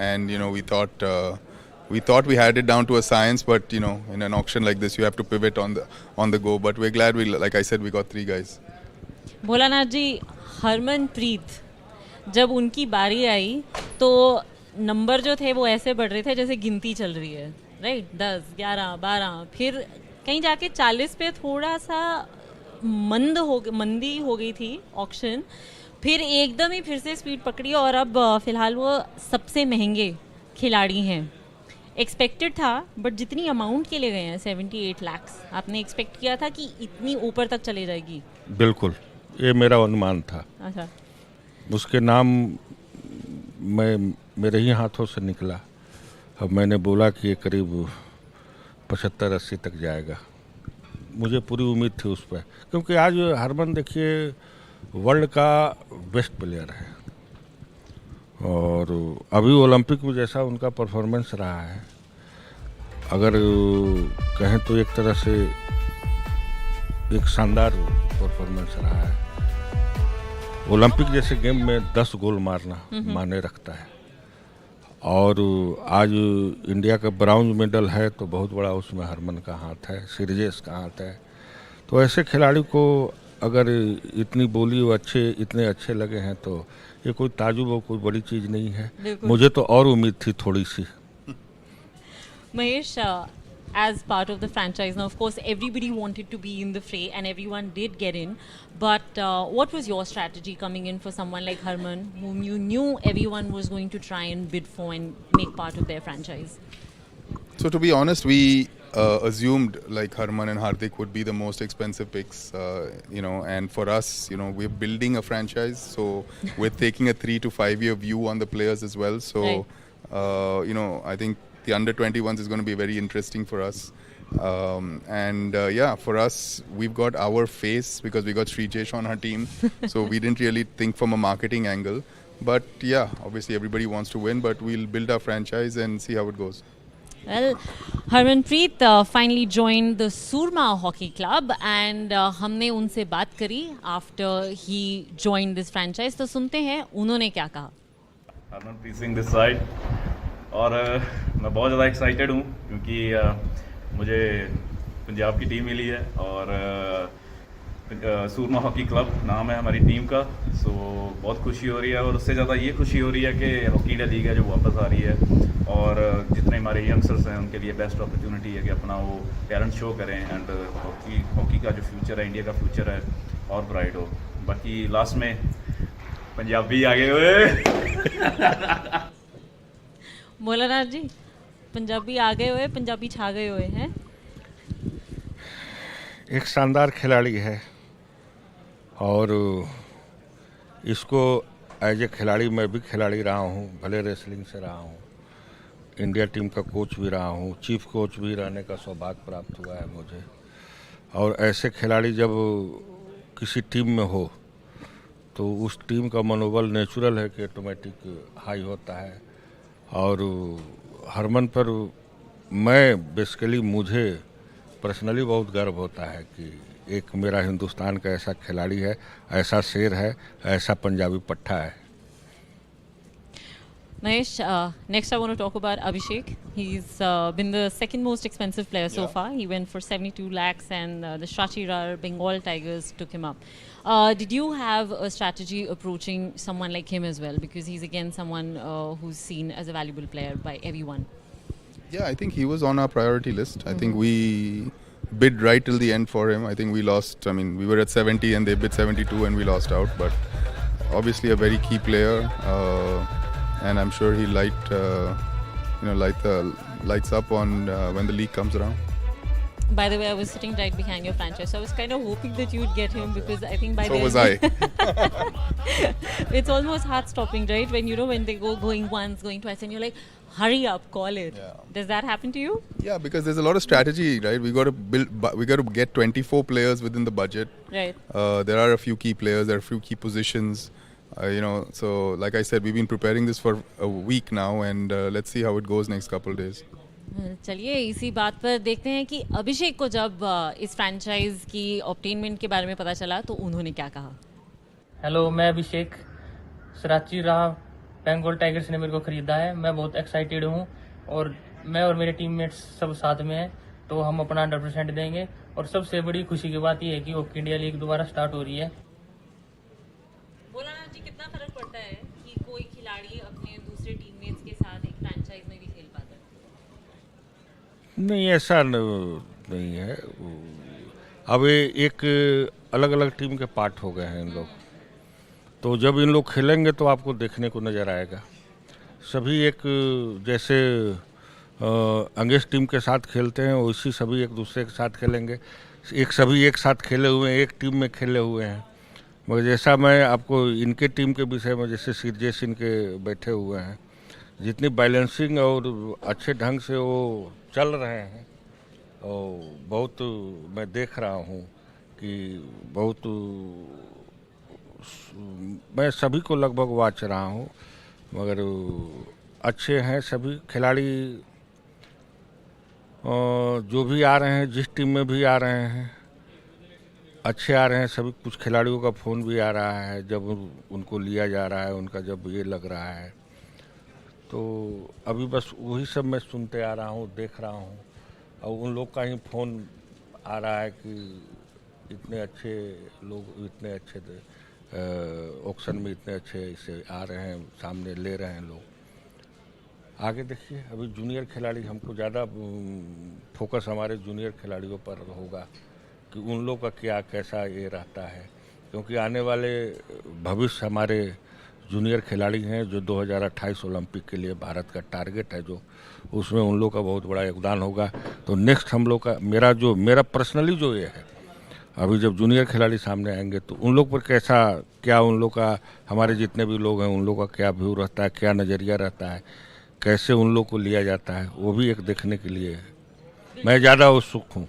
and we thought we had it down to a science, but in an auction like this you have to pivot on the go. But we're glad like I said, we got 3 guys. Bholanath जी, हरमनप्रीत, जब उनकी बारी आई तो number जो थे वो ऐसे बढ़ रहे थे जैसे गिनती चल रही है, राइट? 10, 11, 12, फिर कहीं जाके 40 पे थोड़ा सा मंदी हो गई थी ऑक्शन, फिर एकदम ही फिर से स्पीड पकड़ी और अब फिलहाल वो सबसे महंगे खिलाड़ी हैं. एक्सपेक्टेड था, बट जितनी अमाउंट के लिए गए हैं 78 लाख, आपने एक्सपेक्ट किया था कि इतनी ऊपर तक चले जाएगी? बिल्कुल, ये मेरा अनुमान था. अच्छा. उसके नाम मेरे ही हाथों से निकला. अब मैंने बोला कि ये करीब 75-80 तक जाएगा। मुझे पूरी उम्मीद थी उस पर, क्योंकि आज हरमन देखिए वर्ल्ड का बेस्ट प्लेयर है और अभी ओलंपिक में जैसा उनका परफॉर्मेंस रहा है, अगर कहें तो एक तरह से एक शानदार परफॉर्मेंस रहा है। ओलंपिक जैसे गेम में 10 गोल मारना माने रखता है और आज इंडिया का ब्राउन मेडल है तो बहुत बड़ा उसमें हरमन का हाथ है, सीरीजेस का हाथ है। तो ऐसे खिलाड़ी को अगर इतनी बोली वो इतने अच्छे लगे हैं तो ये कोई ताजुब और कोई बड़ी चीज़ नहीं है। मुझे तो और उम्मीद थी थोड़ी सी। Mahesh, as part of the franchise, now of course everybody wanted to be in the fray and everyone did get in, but what was your strategy coming in for someone like Harman, whom you knew everyone was going to try and bid for and make part of their franchise? So to be honest, we assumed like Harman and Hardik would be the most expensive picks, and for us, we're building a franchise, so we're taking a 3 to 5 year view on the players as well. So, Right. I think the under 21s is going to be very interesting for us. For us, we've got our face because we got Srijesh on our team, so we didn't really think from a marketing angle. But yeah, obviously everybody wants to win, but we'll build our franchise and see how it goes. Well, Harmanpreet finally joined the Surma Hockey Club and हमने उनसे बात करी after he joined this franchise. तो सुनते हैं उन्होंने क्या कहा. हरमनप्रीत सिंह दिस साइड और मैं बहुत ज़्यादा एक्साइटेड हूँ क्योंकि मुझे पंजाब की टीम मिली है और सूरमा हॉकी क्लब नाम है हमारी टीम का। सो बहुत खुशी हो रही है और उससे ज़्यादा ये खुशी हो रही है कि हॉकी इंडिया लीग है जो वापस आ रही है और जितने हमारे यंगस्टर्स हैं उनके लिए बेस्ट अपॉर्चुनिटी है कि अपना वो टैलेंट शो करें एंड हॉकी का जो फ्यूचर है, इंडिया का फ्यूचर है और ब्राइट हो। बाकी लास्ट में पंजाबी आगे हुए बोला राज जी, पंजाबी आ गए हुए, पंजाबी छा गए हुए हैं. एक शानदार खिलाड़ी है और इसको एज ए खिलाड़ी मैं भी खिलाड़ी रहा हूँ, भले रेसलिंग से रहा हूँ, इंडिया टीम का कोच भी रहा हूँ, चीफ कोच भी रहने का सौभाग्य प्राप्त हुआ है मुझे। और ऐसे खिलाड़ी जब किसी टीम में हो तो उस टीम का मनोबल नेचुरल है कि ऑटोमेटिक हाई होता है। और हरमन पर मुझे पर्सनली बहुत गर्व होता है कि एक मेरा हिंदुस्तान का ऐसा खिलाड़ी है, ऐसा शेर है, ऐसा पंजाबी पट्टा है। Mahesh, next I want to talk about Abhishek. He's been the second most expensive player so far. He went for 72 lakhs and the Shachirar Bengal Tigers took him up. Did you have a strategy approaching someone like him as well? Because he's again someone who's seen as a valuable player by everyone. Yeah, I think he was on our priority list. I think we bid right till the end for him. I think we lost. I mean, we were at 70 and they bid 72 and we lost out. But obviously a very key player, and I'm sure he'll light the lights up on when the league comes around. By the way, I was sitting right behind your franchise, so I was kind of hoping that you'd get him because I think by So then was I. it's almost heart-stopping, right? When they going once, going twice, and you're like, hurry up, call it. Yeah. Does that happen to you? Yeah, because there's a lot of strategy, right? We got to get 24 players within the budget. Right. There are a few key players, there are a few key positions. So like I said, we've been preparing this for a week now, and let's see how it goes next couple of days. चलिए इसी बात पर देखते हैं कि अभिषेक को जब इस फ्रैंचाइज की ऑब्टेनमेंट के बारे में पता चला तो उन्होंने क्या कहा. हेलो, मैं अभिषेक. सराची राह बंगाल टाइगर्स ने मेरे को खरीदा है. मैं बहुत एक्साइटेड हूँ और मैं और मेरे टीममेट्स सब साथ में हैं, तो हम अपना 100% देंगे. और सबसे बड़ी खुशी की बात यह है कि हॉकी इंडिया लीग दोबारा स्टार्ट हो रही है. बोला जी, कितना फर्क पड़ता है कि कोई खिलाड़ी अपने दूसरे टीममेट्स के साथ एक फ्रैंचाइज में भी खेल पाता है? नहीं, ऐसा नहीं है. अब एक अलग अलग टीम के पार्ट हो गए हैं इन लोग, तो जब इन लोग खेलेंगे तो आपको देखने को नज़र आएगा. सभी एक जैसे अंग्रेज टीम के साथ खेलते हैं वैसी सभी एक दूसरे के साथ खेलेंगे. सभी एक साथ खेले हुए हैं, एक टीम में खेले हुए हैं. मगर जैसा मैं आपको इनके टीम के विषय में, जैसे सीरजेश इनके बैठे हुए हैं, जितनी बैलेंसिंग और अच्छे ढंग से वो चल रहे हैं, और बहुत मैं देख रहा हूँ कि बहुत मैं सभी को लगभग वाच रहा हूँ, मगर अच्छे हैं सभी खिलाड़ी। जो भी आ रहे हैं, जिस टीम में भी आ रहे हैं, अच्छे आ रहे हैं सभी। कुछ खिलाड़ियों का फ़ोन भी आ रहा है जब उनको लिया जा रहा है, उनका जब ये लग रहा है, तो अभी बस वही सब मैं सुनते आ रहा हूँ, देख रहा हूँ, और उन लोग का ही फ़ोन आ रहा है कि इतने अच्छे लोग, इतने अच्छे ऑक्शन में इतने अच्छे इसे आ रहे हैं, सामने ले रहे हैं लोग। आगे देखिए, अभी जूनियर खिलाड़ी, हमको ज़्यादा फोकस हमारे जूनियर खिलाड़ियों पर होगा कि उन लोग का क्या कैसा ये रहता है, क्योंकि आने वाले भविष्य हमारे जूनियर खिलाड़ी हैं, जो 2028 ओलंपिक के लिए भारत का टारगेट है, जो उसमें उन लोग का बहुत बड़ा योगदान होगा। तो नेक्स्ट हम लोग का, मेरा पर्सनली जो ये है, अभी जब जूनियर खिलाड़ी सामने आएंगे तो उन लोग पर कैसा, क्या उन लोग का, हमारे जितने भी लोग हैं उन लोग का क्या व्यू रहता है, क्या नज़रिया रहता है, कैसे उन लोग को लिया जाता है, वो भी एक देखने के लिए मैं ज़्यादा उत्सुक हूँ।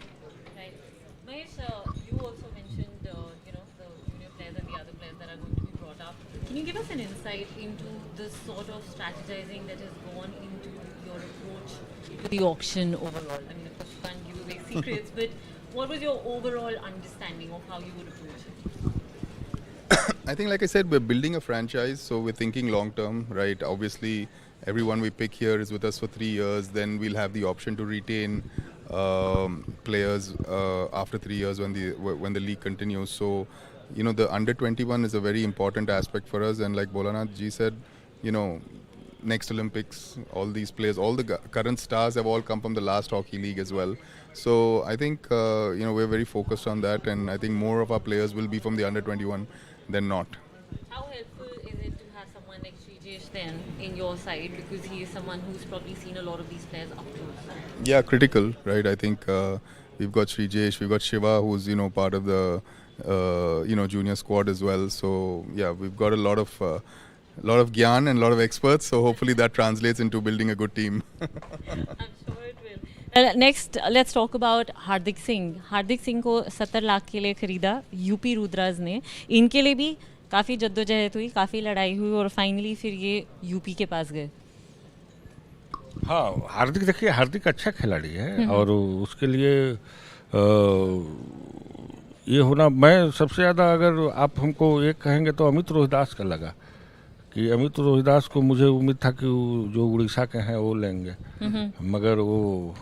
Can you give us an insight into the sort of strategizing that has gone into your approach to the auction overall? I mean, of course, you can't give away secrets, but what was your overall understanding of how you would approach it? I think, like I said, we're building a franchise, so we're thinking long term, right? Obviously, everyone we pick here is with us for 3 years. Then we'll have the option to retain players after 3 years when the league continues. So, you know, the under 21 is a very important aspect for us. And like Bolanath ji said, you know, next Olympics, all these players, all the current stars have all come from the last hockey league as well. So I think you know, we're very focused on that, and I think more of our players will be from the under 21 than not. How helpful is it to have someone like Srijesh then in your side, because he is someone who's probably seen a lot of these players up close? Yeah, critical, right? I think we've got Srijesh, we've got Shiva, who's, you know, part of the you know, junior squad as well. So yeah, we've got a lot of gyan and a lot of experts. So hopefully that translates into building a good team. I'm sure it will. Next, let's talk about हार्दिक सिंह. हार्दिक सिंह को 70 लाख के लिए खरीदा UP Rudras ने. इनके लिए भी काफ़ी जद्दोजहद हुई, काफ़ी लड़ाई हुई, और फाइनली फिर ये यूपी के पास गए. हाँ, हार्दिक, देखिए हार्दिक अच्छा खिलाड़ी है, और उसके लिए ये होना, मैं सबसे ज़्यादा अगर आप हमको एक कहेंगे तो अमित रोहिदास का लगा कि अमित रोहिदास को मुझे उम्मीद था कि जो उड़ीसा के हैं वो लेंगे, मगर वो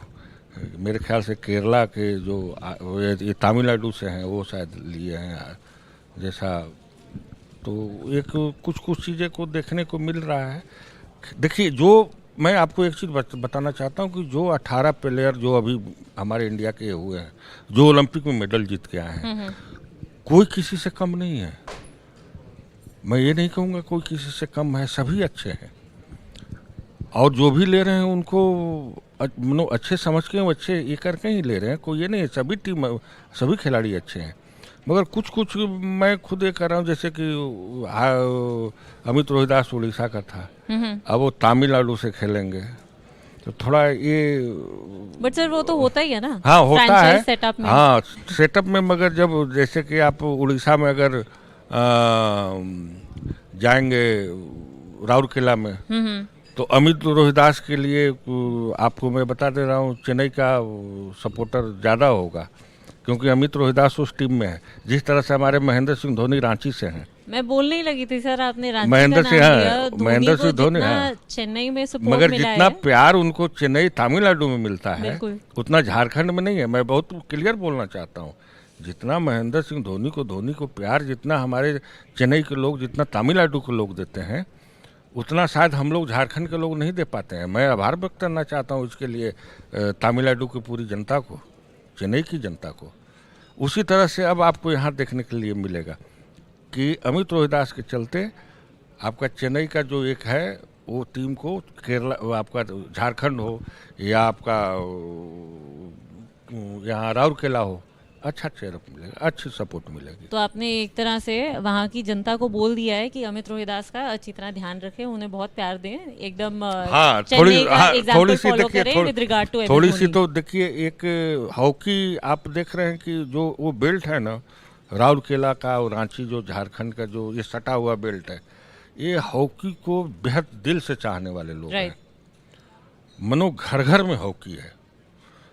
मेरे ख्याल से केरला के जो ये तमिलनाडु से हैं वो शायद लिए हैं जैसा। तो एक कुछ चीज़ें को देखने को मिल रहा है। देखिए, जो मैं आपको एक चीज़ बताना चाहता हूँ कि जो 18 प्लेयर जो अभी हमारे इंडिया के हुए हैं, जो ओलंपिक में मेडल जीत के आए हैं, कोई किसी से कम नहीं है। मैं ये नहीं कहूँगा कोई किसी से कम है, सभी अच्छे हैं, और जो भी ले रहे हैं उनको अच्छे समझ के, अच्छे ये करके ही ले रहे हैं। कोई ये नहीं है, सभी खिलाड़ी अच्छे हैं, मगर कुछ मैं खुद ये कर रहा हूँ, जैसे कि अमित रोहिदास उड़ीसा का था, अब वो तमिलनाडु से खेलेंगे, तो थोड़ा ये, बट सर वो तो होता ही है ना। हाँ, होता है सेटअप में। हाँ, सेटअप में, मगर जब जैसे कि आप उड़ीसा में अगर जाएंगे राउरकेला में, तो अमित रोहिदास के लिए आपको मैं बता दे रहा हूँ, चेन्नई का सपोर्टर ज़्यादा होगा, क्योंकि अमित रोहिदास उस टीम में है। जिस तरह से हमारे महेंद्र सिंह धोनी रांची से हैं। मैं बोलने ही लगी थी सर, आपने रांची महेंद्र का सिंह, नाम लिया। महेंद्र सिंह धोनी, चेन्नई में सपोर्ट मगर मिला जितना है, प्यार उनको चेन्नई तमिलनाडु में मिलता है, बिल्कुल। उतना झारखंड में नहीं है। मैं बहुत क्लियर बोलना चाहता हूँ, जितना महेंद्र सिंह धोनी को प्यार जितना हमारे चेन्नई के लोग, जितना तमिलनाडु के लोग देते हैं, उतना शायद हम लोग झारखंड के लोग नहीं दे पाते हैं। मैं आभार व्यक्त करना चाहता हूँ इसके लिए तमिलनाडु की पूरी जनता को, चेन्नई की जनता को। उसी तरह से अब आपको यहाँ देखने के लिए मिलेगा कि अमित रोहिदास के चलते आपका चेन्नई का जो एक है वो टीम को केरला, आपका झारखंड हो या आपका यहाँ राउरकेला हो, अच्छा चेहरा मिलेगा, अच्छी सपोर्ट मिलेगी। तो आपने एक तरह से वहाँ की जनता को बोल दिया है कि अमित रोहिदास का अच्छी तरह ध्यान रखें, उन्हें बहुत प्यार दें, एकदम हाँ, चेन्नई का थोड़ी एग्जांपल सी फॉलो देखिए, करें with regard to M S थोड़ी सी धोनी। तो देखिए, एक हॉकी आप देख रहे हैं कि जो वो बेल्ट है ना, राउरकेला का और रांची जो झारखंड का जो ये सटा हुआ बेल्ट है, ये हॉकी को बेहद दिल से चाहने वाले लोग हैं। मनो घर घर में हॉकी है,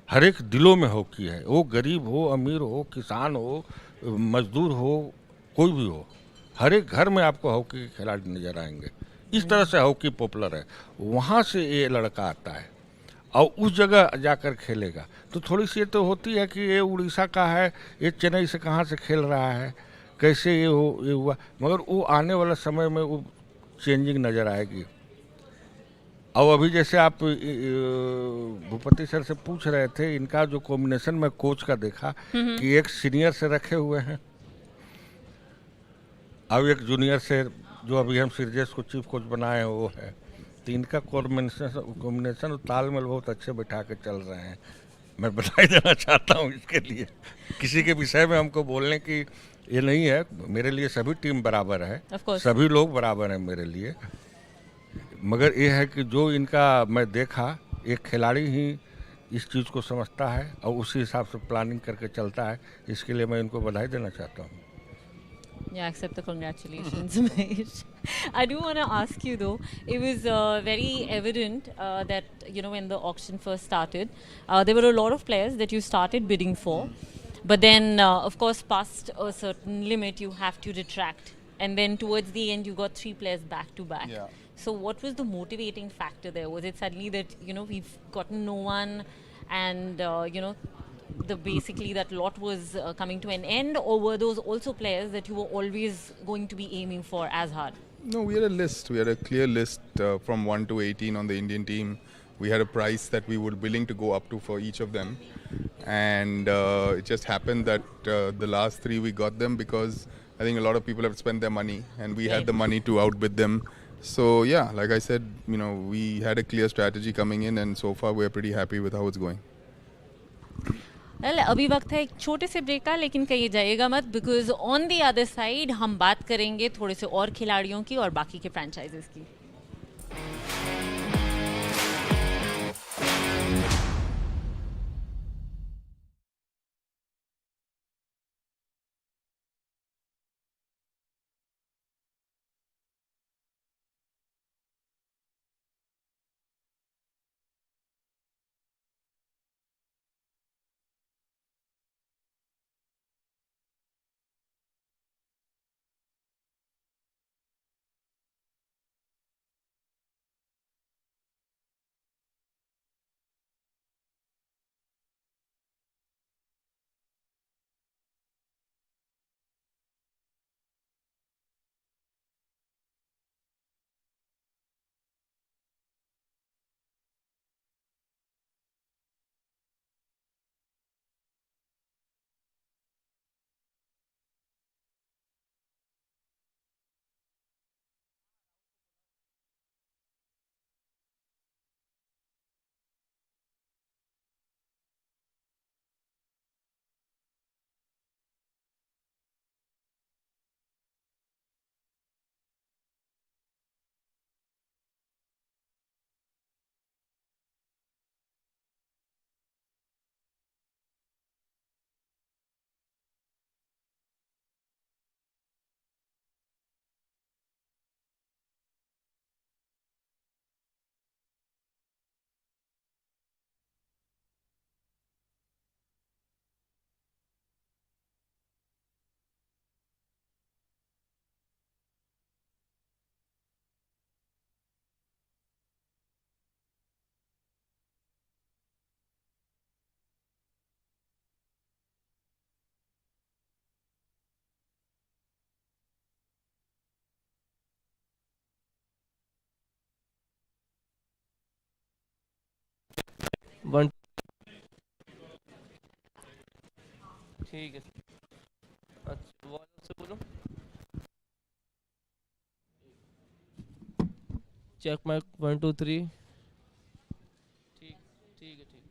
हर एक दिलों में हॉकी है, वो गरीब हो, अमीर हो, किसान हो, मजदूर हो, कोई भी हो, हर एक घर में आपको हॉकी के खिलाड़ी नजर आएंगे। इस तरह से हॉकी पॉपुलर है। वहाँ से ये लड़का आता है और उस जगह जाकर खेलेगा, तो थोड़ी सी तो होती है कि ये उड़ीसा का है, ये चेन्नई से कहाँ से खेल रहा है, कैसे ये हुआ, मगर वो आने वाला समय में वो चेंजिंग नज़र आएगी। और अभी जैसे आप भूपति सर से पूछ रहे थे, इनका जो कॉम्बिनेशन में कोच का देखा कि एक सीनियर से रखे हुए हैं और एक जूनियर से, जो अभी हम सीरीज को चीफ कोच बनाए हैं वो है, तो इनका कॉम्बिनेशन और तालमेल बहुत अच्छे बैठा के चल रहे हैं। मैं बधाई देना चाहता हूँ इसके लिए। किसी के विषय में हमको बोलने की ये नहीं है, मेरे लिए सभी टीम बराबर है, सभी लोग बराबर हैं मेरे लिए, मगर ये है कि जो इनका मैं देखा, एक खिलाड़ी ही इस चीज़ को समझता है और उसी हिसाब से प्लानिंग करके चलता है, इसके लिए मैं इनको बधाई देना चाहता हूँ। Yeah, accept the congratulations, Mahesh. I do want to ask you though, it was very evident that, you know, when the auction first started, there were a lot of players that you started bidding for, but then, of course, past a certain limit, you have to retract. And then towards the end, you got 3 players back to back. Yeah. So what was the motivating factor there? Was it suddenly that, you know, we've gotten no one and, you know, basically that lot was coming to an end, or were those also players that you were always going to be aiming for as hard? No, we had a list. We had a clear list from 1 to 18 on the Indian team. We had a price that we were willing to go up to for each of them. And it just happened that the last 3 we got them because I think a lot of people have spent their money and we had the money to outbid them. So yeah, like I said, you know, we had a clear strategy coming in and so far we're pretty happy with how it's going. Well, अभी वक्त है एक छोटे से break का, लेकिन कहीं जाइएगा मत, because on the other side हम बात करेंगे थोड़े से और खिलाड़ियों की और बाकी के फ्रेंचाइजेस की। वन ठीक है। अच्छा वॉल्यूम से बोलो। Check mic 1 2 3। ठीक ठीक है ठीक।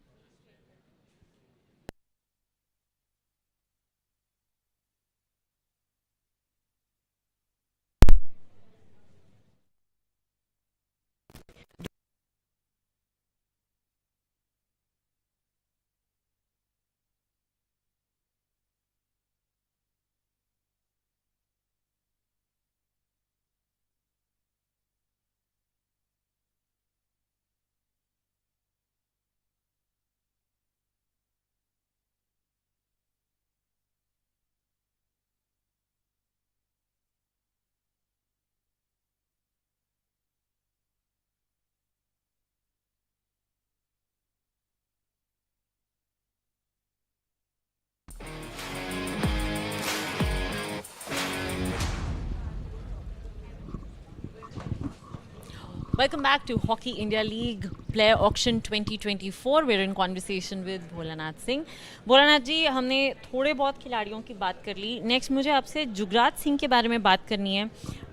Welcome back to Hockey India League Player Auction 2024. We're in conversation with Bholanath Singh. Bholanath जी, हमने थोड़े बहुत खिलाड़ियों की बात कर ली. नेक्स्ट मुझे आपसे जुगराज सिंह के बारे में बात करनी है.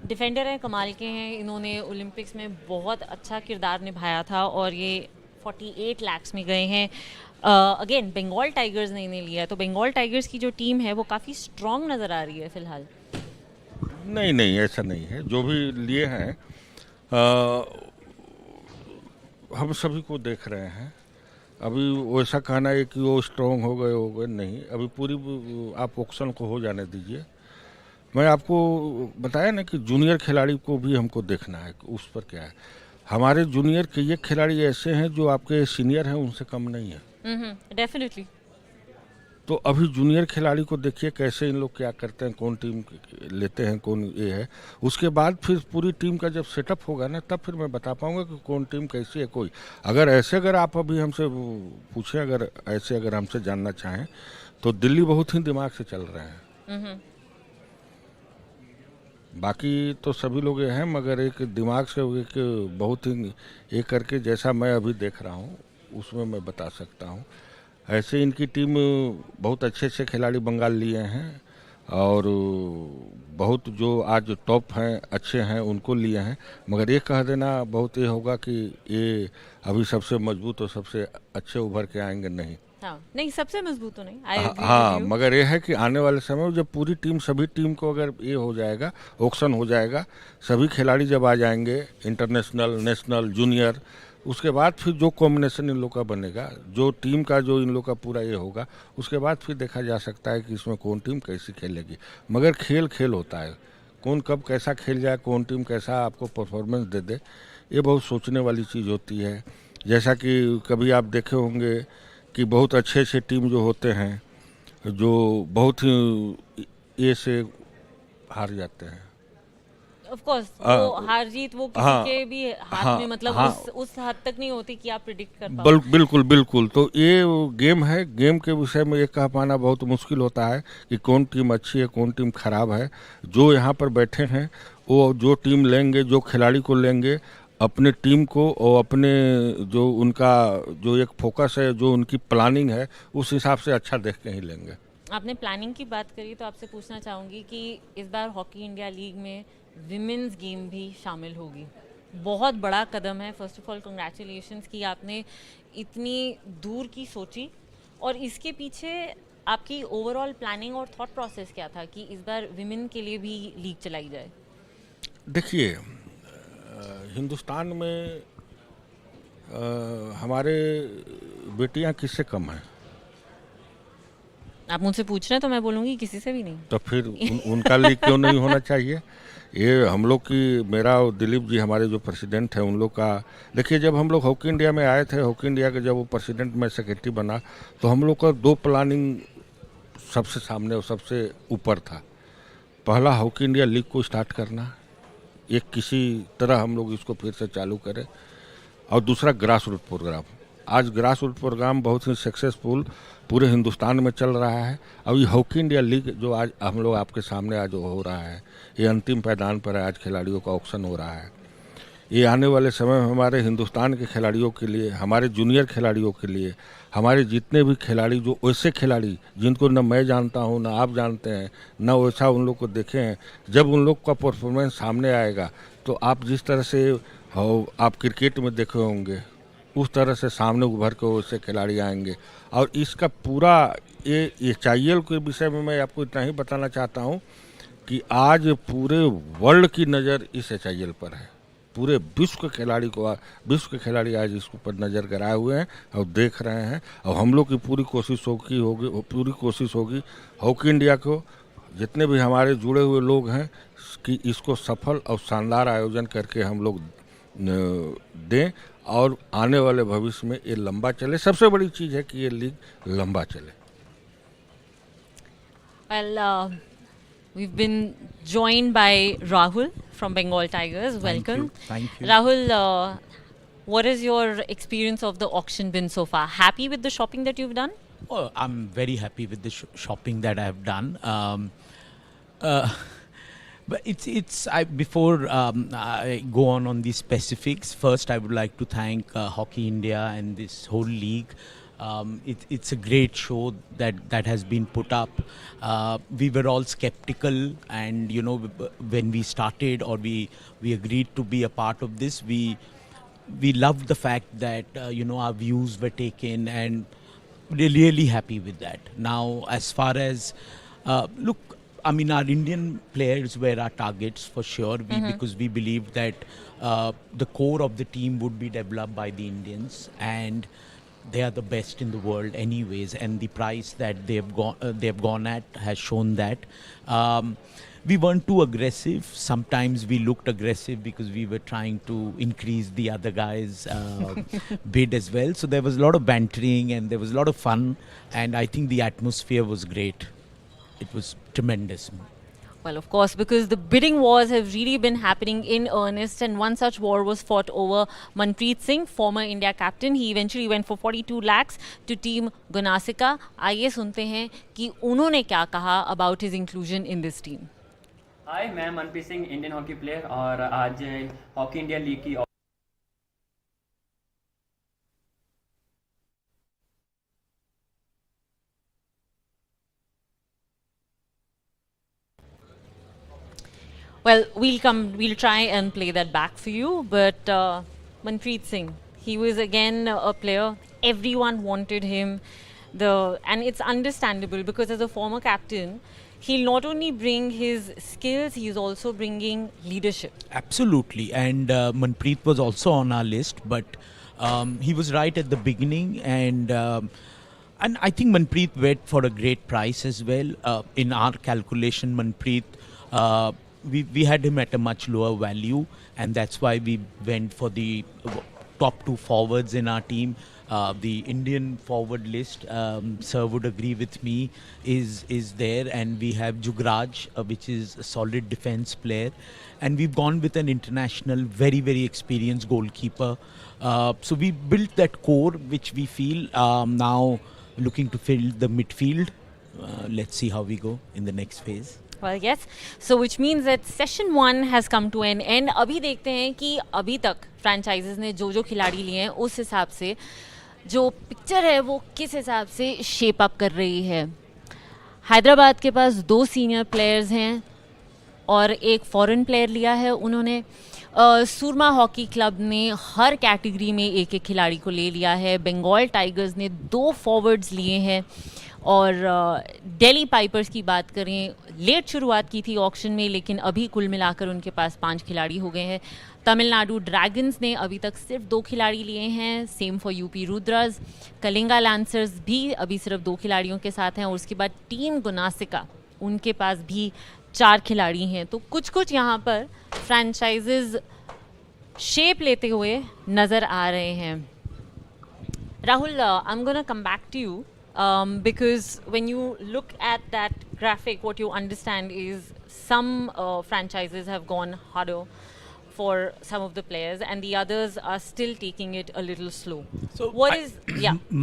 डिफेंडर हैं, कमाल के हैं. इन्होंने ओलंपिक्स में बहुत अच्छा किरदार निभाया था और ये 48 लाख्स में गए हैं. अगेन बंगाल टाइगर्स ने इन्हें लिया, तो बंगाल टाइगर्स की जो टीम है वो काफ़ी स्ट्रॉन्ग नज़र आ रही है फिलहाल. नहीं ऐसा नहीं है. जो भी लिए हैं हम सभी को देख रहे हैं. अभी वैसा कहना है कि वो स्ट्रॉन्ग हो गए नहीं. अभी पूरी आप ऑक्शन को हो जाने दीजिए. मैं आपको बताया ना कि जूनियर खिलाड़ी को भी हमको देखना है उस पर क्या है. हमारे जूनियर के ये खिलाड़ी ऐसे हैं जो आपके सीनियर हैं उनसे कम नहीं है. डेफिनेटली. तो अभी जूनियर खिलाड़ी को देखिए कैसे इन लोग क्या करते हैं, कौन टीम लेते हैं, कौन ये है. उसके बाद फिर पूरी टीम का जब सेटअप होगा ना तब फिर मैं बता पाऊंगा कि कौन टीम कैसी है. कोई अगर आप अभी हमसे पूछें, अगर हमसे जानना चाहें तो दिल्ली बहुत ही दिमाग से चल रहे हैं. बाकी तो सभी लोग ये हैं, मगर एक दिमाग से एक बहुत ही एक करके जैसा मैं अभी देख रहा हूँ उसमें मैं बता सकता हूँ. ऐसे इनकी टीम बहुत अच्छे खिलाड़ी बंगाल लिए हैं और बहुत जो आज टॉप हैं अच्छे हैं उनको लिए हैं. मगर ये कह देना बहुत ये होगा कि ये अभी सबसे मजबूत और सबसे अच्छे उभर के आएंगे, नहीं. नहीं, सबसे मजबूत तो नहीं. हाँ, मगर ये है कि आने वाले समय में जब पूरी टीम सभी टीम को अगर ये हो जाएगा, ऑक्शन हो जाएगा, सभी खिलाड़ी जब आ जाएंगे इंटरनेशनल, नेशनल, जूनियर, उसके बाद फिर जो कॉम्बिनेशन इन लोग का बनेगा, जो टीम का जो इन लोग का पूरा ये होगा, उसके बाद फिर देखा जा सकता है कि इसमें कौन टीम कैसी खेलेगी. मगर खेल होता है. कौन कब कैसा खेल जाए, कौन टीम कैसा आपको परफॉर्मेंस दे दे, ये बहुत सोचने वाली चीज़ होती है. जैसा कि कभी आप देखे होंगे कि बहुत अच्छे टीम जो होते हैं जो बहुत ही ये से हार जाते हैं. ऑफ कोर्स वो हार जीत वो किसी के भी हाथ में, मतलब उस हद तक नहीं होती कि आप प्रिडिक्ट कर पाओ. बिल्कुल. तो ये गेम है. गेम के विषय में ये कह पाना बहुत मुश्किल होता है कि कौन टीम अच्छी है, कौन टीम खराब है. जो यहाँ पर बैठे हैं वो जो टीम लेंगे, जो खिलाड़ी को लेंगे, अपने टीम को और अपने जो उनका जो एक फोकस है, जो उनकी प्लानिंग है, उस हिसाब से अच्छा देख के ही लेंगे. आपने प्लानिंग की बात करी तो आपसे पूछना चाहूँगी कि इस बार हॉकी इंडिया लीग में विमेंस गेम भी शामिल होगी. बहुत बड़ा कदम है. फर्स्ट ऑफ ऑल कंग्रेचुलेशंस कि आपने इतनी दूर की सोची, और इसके पीछे आपकी ओवरऑल प्लानिंग और थॉट प्रोसेस क्या था कि इस बार विमेन के लिए भी लीग चलाई जाए. देखिए, हिंदुस्तान में हमारे बेटियां किससे कम हैं. आप मुझसे पूछ रहे हैं तो मैं बोलूँगी किसी से भी नहीं. तो फिर उनका लीग क्यों नहीं होना चाहिए. ये हम लोग की, मेरा और दिलीप जी हमारे जो प्रेसिडेंट हैं उन लोग का. देखिए, जब हम लोग हॉकी इंडिया में आए थे, हॉकी इंडिया के जब वो प्रेसिडेंट में सेक्रेटरी बना, तो हम लोग का 2 प्लानिंग सबसे सामने और सबसे ऊपर था. पहला, हॉकी इंडिया लीग को स्टार्ट करना, एक किसी तरह हम लोग इसको फिर से चालू करें, और दूसरा ग्रास रूट प्रोग्राम. आज ग्रास रूट प्रोग्राम बहुत ही सक्सेसफुल पूरे हिंदुस्तान में चल रहा है. अब ये हॉकी इंडिया लीग जो आज हम लोग आपके सामने आज हो रहा है, ये अंतिम पायदान पर है. आज खिलाड़ियों का ऑक्शन हो रहा है. ये आने वाले समय में हमारे हिंदुस्तान के खिलाड़ियों के लिए, हमारे जूनियर खिलाड़ियों के लिए, हमारे जितने भी खिलाड़ी, जो वैसे खिलाड़ी जिनको न मैं जानता हूँ, न आप जानते हैं, न वैसा उन लोग को देखे हैं, जब उन लोग का परफॉर्मेंस सामने आएगा तो आप जिस तरह से आप क्रिकेट में देखे होंगे उस तरह से सामने उभर के वैसे खिलाड़ी आएंगे. और इसका पूरा ये HIL के विषय में मैं आपको इतना ही बताना चाहता हूँ कि आज पूरे वर्ल्ड की नज़र इस HIL पर है. पूरे विश्व के खिलाड़ी आज इसके ऊपर नज़र गड़ाए हुए हैं और देख रहे हैं. और हम लोग की पूरी कोशिश होगी हॉकी इंडिया को, जितने भी हमारे जुड़े हुए लोग हैं, कि इसको सफल और शानदार आयोजन करके हम लोग दें और आने वाले भविष्य में ये लंबा चले. सबसे बड़ी चीज़ है कि ये लीग लंबा चले. Well, we've been joined by Rahul from Bengal Tigers. Welcome. Thank you. Rahul, what is your experience of the auction been so far? Happy with the shopping that you've done? Oh, I'm very happy with the shopping that I have done. But before I go on the specifics, first I would like to thank Hockey India and this whole league. It's a great show that has been put up. We were all skeptical, and when we started or we agreed to be a part of this, we loved the fact that our views were taken, and we're really happy with that. Now, as far as look, I mean, our Indian players were our targets for sure, because we believed that the core of the team would be developed by the Indians, and they are the best in the world anyways, and the price that they've gone at has shown that. We weren't too aggressive. Sometimes we looked aggressive because we were trying to increase the other guys' bid as well. So there was a lot of bantering and there was a lot of fun, and I think the atmosphere was great. It was tremendous. Well, of course, because the bidding wars have really been happening in earnest, and one such war was fought over Manpreet Singh, former India captain. He eventually went for 42 lakhs to team Gunasika. आइए सुनते हैं कि उन्होंने क्या कहा about his inclusion in this team. हाय, मैं Manpreet Singh, Indian hockey player, और आज हॉकी इंडिया लीग की Well, we'll try and play that back for you. But Manpreet Singh, he was again a player. Everyone wanted him. And it's understandable because as a former captain, he'll not only bring his skills, he's also bringing leadership. Absolutely. And Manpreet was also on our list, but he was right at the beginning. And I think Manpreet went for a great price as well. In our calculation, Manpreet, we had him at a much lower value, and that's why we went for the top two forwards in our team. The Indian forward list, sir would agree with me, is there, and we have Jugraj, which is a solid defense player, and we've gone with an international, very, very experienced goalkeeper. So we built that core, which we feel now looking to fill the midfield. Let's see how we go in the next phase. Well, yes. So which means that session 1 has come to an end. अभी देखते हैं कि अभी तक franchises ने जो खिलाड़ी लिए हैं उस हिसाब से जो पिक्चर है वो किस हिसाब से शेप अप कर रही है. हैदराबाद के पास 2 सीनियर प्लेयर्स हैं और एक फॉरेन प्लेयर लिया है उन्होंने. सूरमा हॉकी क्लब ने हर कैटेगरी में एक खिलाड़ी को ले लिया है. बंगाल टाइगर्स ने 2 फॉरवर्ड्स लिए हैं. और दिल्ली पाइपर्स की बात करें, लेट शुरुआत की थी ऑक्शन में, लेकिन अभी कुल मिलाकर उनके पास 5 खिलाड़ी हो गए हैं. तमिलनाडु ड्रैगन्स ने अभी तक सिर्फ 2 खिलाड़ी लिए हैं. Same for UP Rudras. Kalinga lancers भी अभी सिर्फ 2 खिलाड़ियों के साथ हैं. और उसके बाद टीम गुनासिका, उनके पास भी 4 खिलाड़ी हैं. तो कुछ यहाँ पर फ्रेंचाइजेज शेप लेते हुए नज़र आ रहे हैं. Rahul, I am gonna come back to you. Because when you look at that graphic, what you understand is some franchises have gone harder for some of the players, and the others are still taking it a little slow. So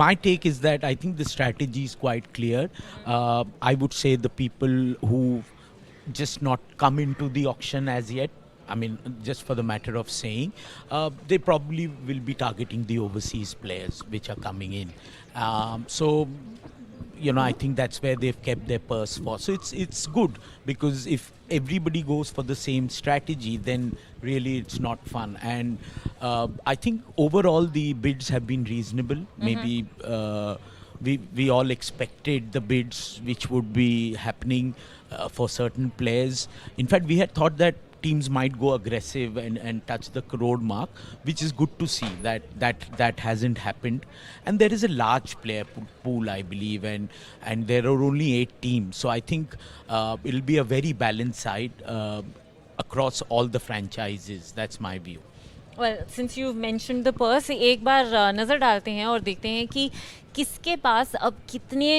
my take is that I think the strategy is quite clear. I would say the people who just not come into the auction as yet, I mean, just for the matter of saying, they probably will be targeting the overseas players which are coming in. So, I think that's where they've kept their purse for. So it's good, because if everybody goes for the same strategy, then really it's not fun. And I think overall the bids have been reasonable. Maybe we all expected the bids which would be happening for certain players. In fact, we had thought that teams might go aggressive and touch the crore mark, which is good to see that hasn't happened. And there is a large player pool, I believe, and there are only 8 teams. So I think it'll be a very balanced side across all the franchises. That's my view. Well, since you've mentioned the purse, एक बार नज़र डालते हैं और देखते हैं कि किसके पास अब कितने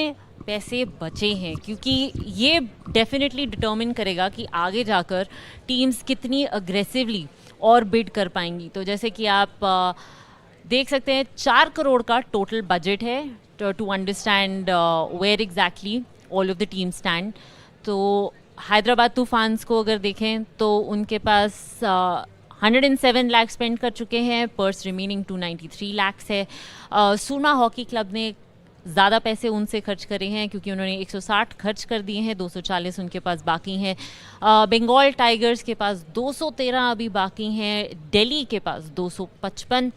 पैसे बचे हैं, क्योंकि ये डेफिनेटली डिटर्मिन करेगा कि आगे जाकर टीम्स कितनी अग्रेसिवली और बिड कर पाएंगी. तो जैसे कि आप देख सकते हैं 4 करोड़ का टोटल बजट है to understand where exactly all of the team stand. तो हैदराबाद तूफान्स को अगर देखें तो उनके पास 107 लाख स्पेंड कर चुके हैं, पर्स रिमेनिंग 293 लाख है। सूरमा हॉकी क्लब ने ज़्यादा पैसे उनसे खर्च करे हैं क्योंकि उन्होंने 160 खर्च कर दिए हैं, 240 उनके पास बाकी हैं। बंगाल टाइगर्स के पास 213 अभी बाकी हैं, दिल्ली के पास 255,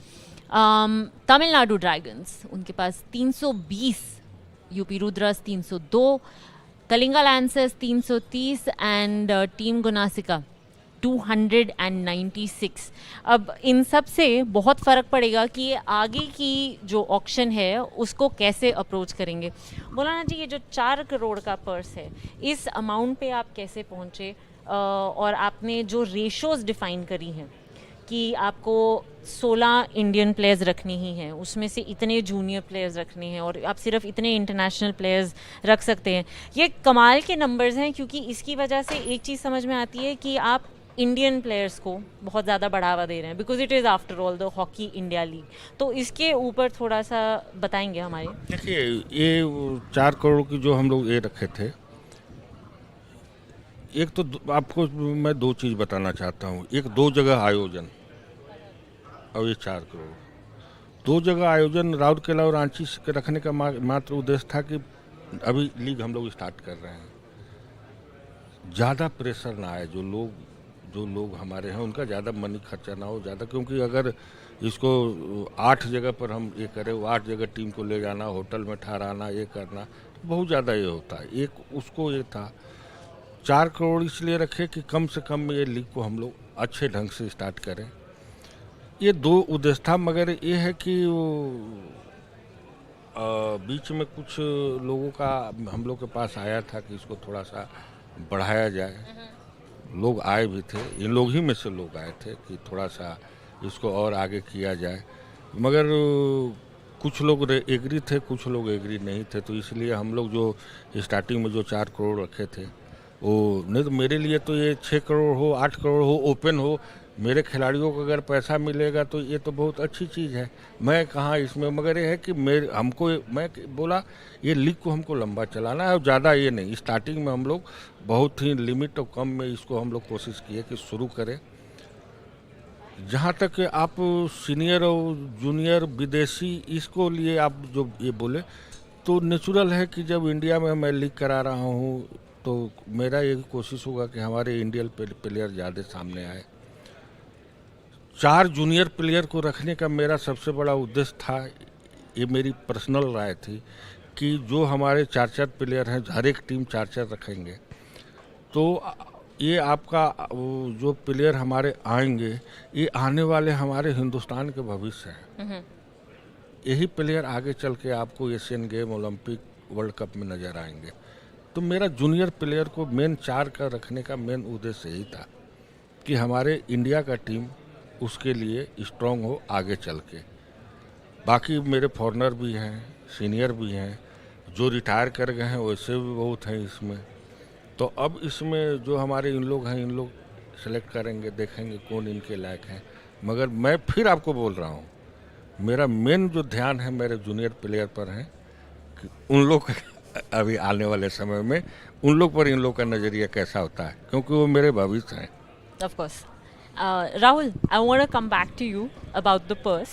तमिलनाडु ड्रैगन्स उनके पास 320, UP Rudras 302, Kalinga lancers 330 and team Gonasika 296। अब इन सब से बहुत फ़र्क पड़ेगा कि ये आगे की जो ऑक्शन है उसको कैसे अप्रोच करेंगे। मौलाना जी, ये जो 4 करोड़ का पर्स है, इस अमाउंट पे आप कैसे पहुँचे? और आपने जो रेशोज़ डिफ़ाइन करी हैं कि आपको 16 इंडियन प्लेयर्स रखने ही हैं, उसमें से इतने जूनियर प्लेयर्स रखने हैं और आप सिर्फ इतने इंटरनेशनल प्लेयर्स रख सकते हैं, ये कमाल के नंबर्स हैं क्योंकि इसकी वजह से एक चीज़ समझ में आती है कि आप इंडियन प्लेयर्स को बहुत ज़्यादा बढ़ावा दे रहे हैं, because it is after all the hockey India league. तो इसके ऊपर थोड़ा सा बताएंगे हमारे। देखिए, ये 4 करोड़ की जो हम लोग ये रखे थे, एक तो आपको मैं 2 चीज़ बताना चाहता हूँ। एक 2 जगह आयोजन और ये 4 करोड़। 2 जगह आयोजन राउरकेला और रांची के रखने का मात्र उद्देश्य था कि अभी लीग हम लोग स्टार्ट कर रहे हैं, ज़्यादा प्रेशर ना आए, जो लोग हमारे हैं उनका ज़्यादा मनी खर्चा ना हो ज़्यादा, क्योंकि अगर इसको 8 जगह पर हम ये करें, 8 जगह टीम को ले जाना, होटल में ठहराना, ये करना, तो बहुत ज़्यादा ये होता है। एक उसको ये था 4 करोड़ इसलिए रखे कि कम से कम ये लीग को हम लोग अच्छे ढंग से स्टार्ट करें। ये 2 उद्देश्य था, मगर ये है कि बीच में कुछ लोगों का हम लोग के पास आया था कि इसको थोड़ा सा बढ़ाया जाए। लोग आए भी थे, इन लोग ही में से लोग आए थे कि थोड़ा सा इसको और आगे किया जाए, मगर कुछ लोग एग्री थे, कुछ लोग एग्री नहीं थे। तो इसलिए हम लोग जो स्टार्टिंग में जो 4 करोड़ रखे थे, वो नहीं तो मेरे लिए तो ये 6 करोड़ हो, 8 करोड़ हो, ओपन हो, मेरे खिलाड़ियों को अगर पैसा मिलेगा तो ये तो बहुत अच्छी चीज़ है। मैं कहाँ इसमें, मगर ये है कि मैं बोला ये लीग को हमको लंबा चलाना है और ज़्यादा ये नहीं। स्टार्टिंग में हम लोग बहुत ही लिमिट और कम में इसको हम लोग कोशिश किए कि शुरू करें। जहाँ तक आप सीनियर और जूनियर विदेशी इसको लिए आप जो ये बोले, तो नेचुरल है कि जब इंडिया में मैं लीग करा रहा हूँ तो मेरा ये कोशिश होगा कि हमारे इंडियन प्लेयर ज़्यादा सामने आए। 4 जूनियर प्लेयर को रखने का मेरा सबसे बड़ा उद्देश्य था, ये मेरी पर्सनल राय थी कि जो हमारे 4 प्लेयर हैं, हर एक टीम 4 रखेंगे, तो ये आपका जो प्लेयर हमारे आएंगे, ये आने वाले हमारे हिंदुस्तान के भविष्य हैं। यही प्लेयर आगे चल के आपको Asian game, Olympic, world cup में नज़र आएंगे। तो मेरा जूनियर प्लेयर को मेन 4 का रखने का मेन उद्देश्य यही था कि हमारे इंडिया का टीम उसके लिए स्ट्रांग हो आगे चल के। बाकी मेरे फॉरनर भी हैं, सीनियर भी हैं, जो रिटायर कर गए हैं वैसे भी बहुत हैं इसमें। तो अब इसमें जो हमारे इन लोग हैं, इन लोग सेलेक्ट करेंगे, देखेंगे कौन इनके लायक हैं। मगर मैं फिर आपको बोल रहा हूँ, मेरा मेन जो ध्यान है मेरे जूनियर प्लेयर पर है कि उन लोग अभी आने वाले समय में उन लोग पर इन लोग का नज़रिया कैसा होता है, क्योंकि वो मेरे भविष्य हैं। Of course. Rahul, I want to come back to you about the purse.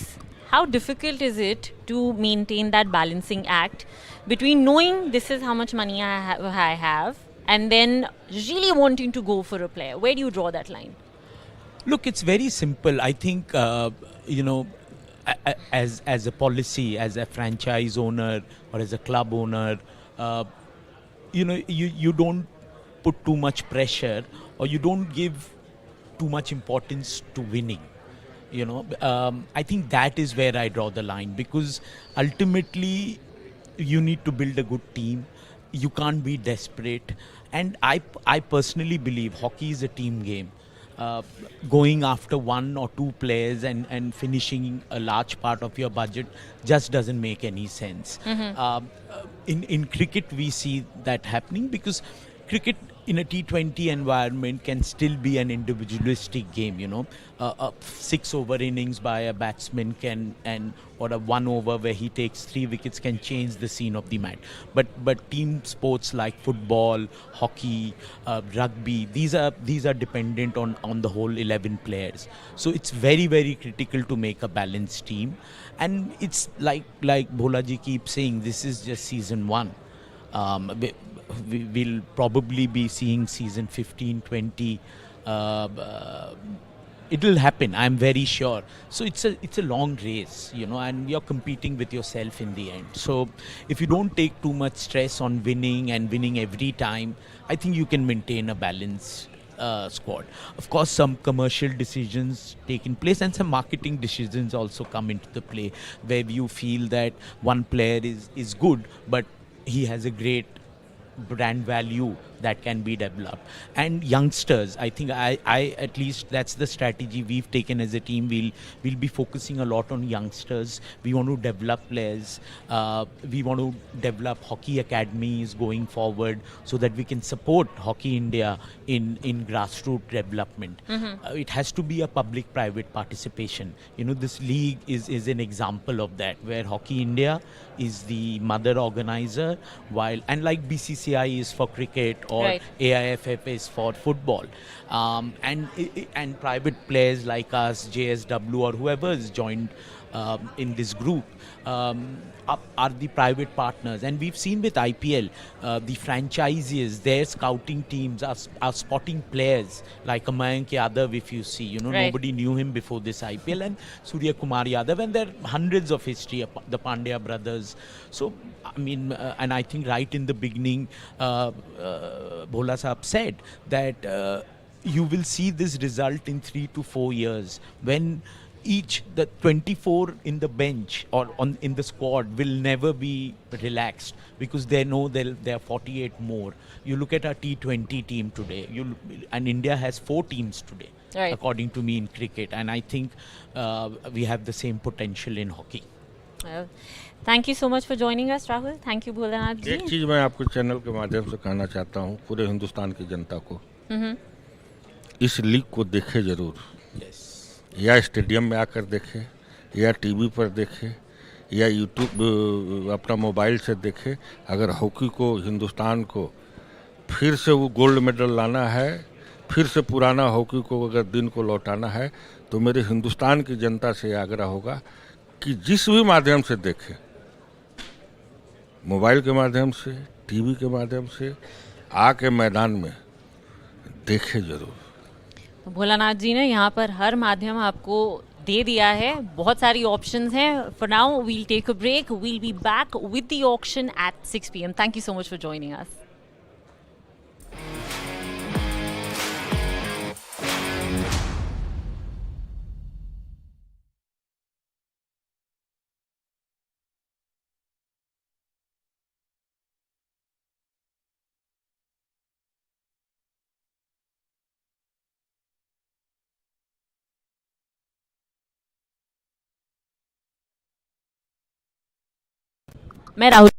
How difficult is it to maintain that balancing act between knowing this is how much money I have and then really wanting to go for a player? Where do you draw that line? Look, it's very simple. I think, as a policy, as a franchise owner or as a club owner, you don't put too much pressure or you don't give too much importance to winning. I think that is where I draw the line, because ultimately you need to build a good team. You can't be desperate. And I personally believe hockey is a team game. Going after 1 or 2 players and finishing a large part of your budget just doesn't make any sense. In cricket we see that happening, because cricket in a T20 environment can still be an individualistic game. A 6 over innings by a batsman or a 1 over where he takes 3 wickets can change the scene of the match. But team sports like football, hockey, rugby, these are dependent on the whole 11 players. So it's very, very critical to make a balanced team. And it's like Bholaji keeps saying, this is just season 1. We'll probably be seeing season 15, 20. It'll happen, I'm very sure. So it's a long race, and you're competing with yourself in the end. So if you don't take too much stress on winning every time, I think you can maintain a balanced squad. Of course, some commercial decisions taking place and some marketing decisions also come into the play, where you feel that one player is good, but he has a great brand value that can be developed. And youngsters, I think I at least that's the strategy we've taken as a team. We'll be focusing a lot on youngsters. We want to develop players. We want to develop hockey academies going forward so that we can support Hockey India in grassroots development. It has to be a public-private participation. This league is an example of that, where Hockey India is the mother organizer, and like BCCI is for cricket, or Right. AIFF is for football, and private players like us, JSW or whoever is joined in this group are the private partners. And we've seen with IPL, the franchises, their scouting teams are spotting players like Mayank Yadav. If you see, Right. nobody knew him before this IPL, and Surya Kumar Yadav, and there are hundreds of history, the Pandya brothers. So I mean, and I think right in the beginning, Bhola Saab said that you will see this result in 3 to 4 years, when the 24 in the bench or in the squad will never be relaxed, because they know there are 48 more. You look at our T20 team today, and India has 4 teams today, Right. according to me, in cricket. And I think we have the same potential in hockey. Well, thank you so much for joining us, Rahul. Thank you, Bholanath एक ji. चीज़ मैं आपके channel के माध्यम से कहना चाहता हूँ पूरे हिंदुस्तान की जनता को, इस लीग को देखे जरूर, या स्टेडियम में आकर देखे, या टीवी पर देखे, या यूट्यूब अपना मोबाइल से देखे। अगर हॉकी को, हिंदुस्तान को फिर से वो गोल्ड मेडल लाना है, फिर से पुराना हॉकी को अगर दिन को लौटाना है, तो मेरे हिंदुस्तान की जनता से आग्रह होगा कि जिस भी माध्यम से देखें, मोबाइल के माध्यम से, टीवी के माध्यम से, आके मैदान में देखे जरूर। तो भोलानाथ जी ने यहाँ पर हर माध्यम आपको दे दिया है, बहुत सारी ऑप्शंस हैं. For now we'll take a break, we'll be back with the auction at 6 PM. Thank you so much for joining us. मैं Rahul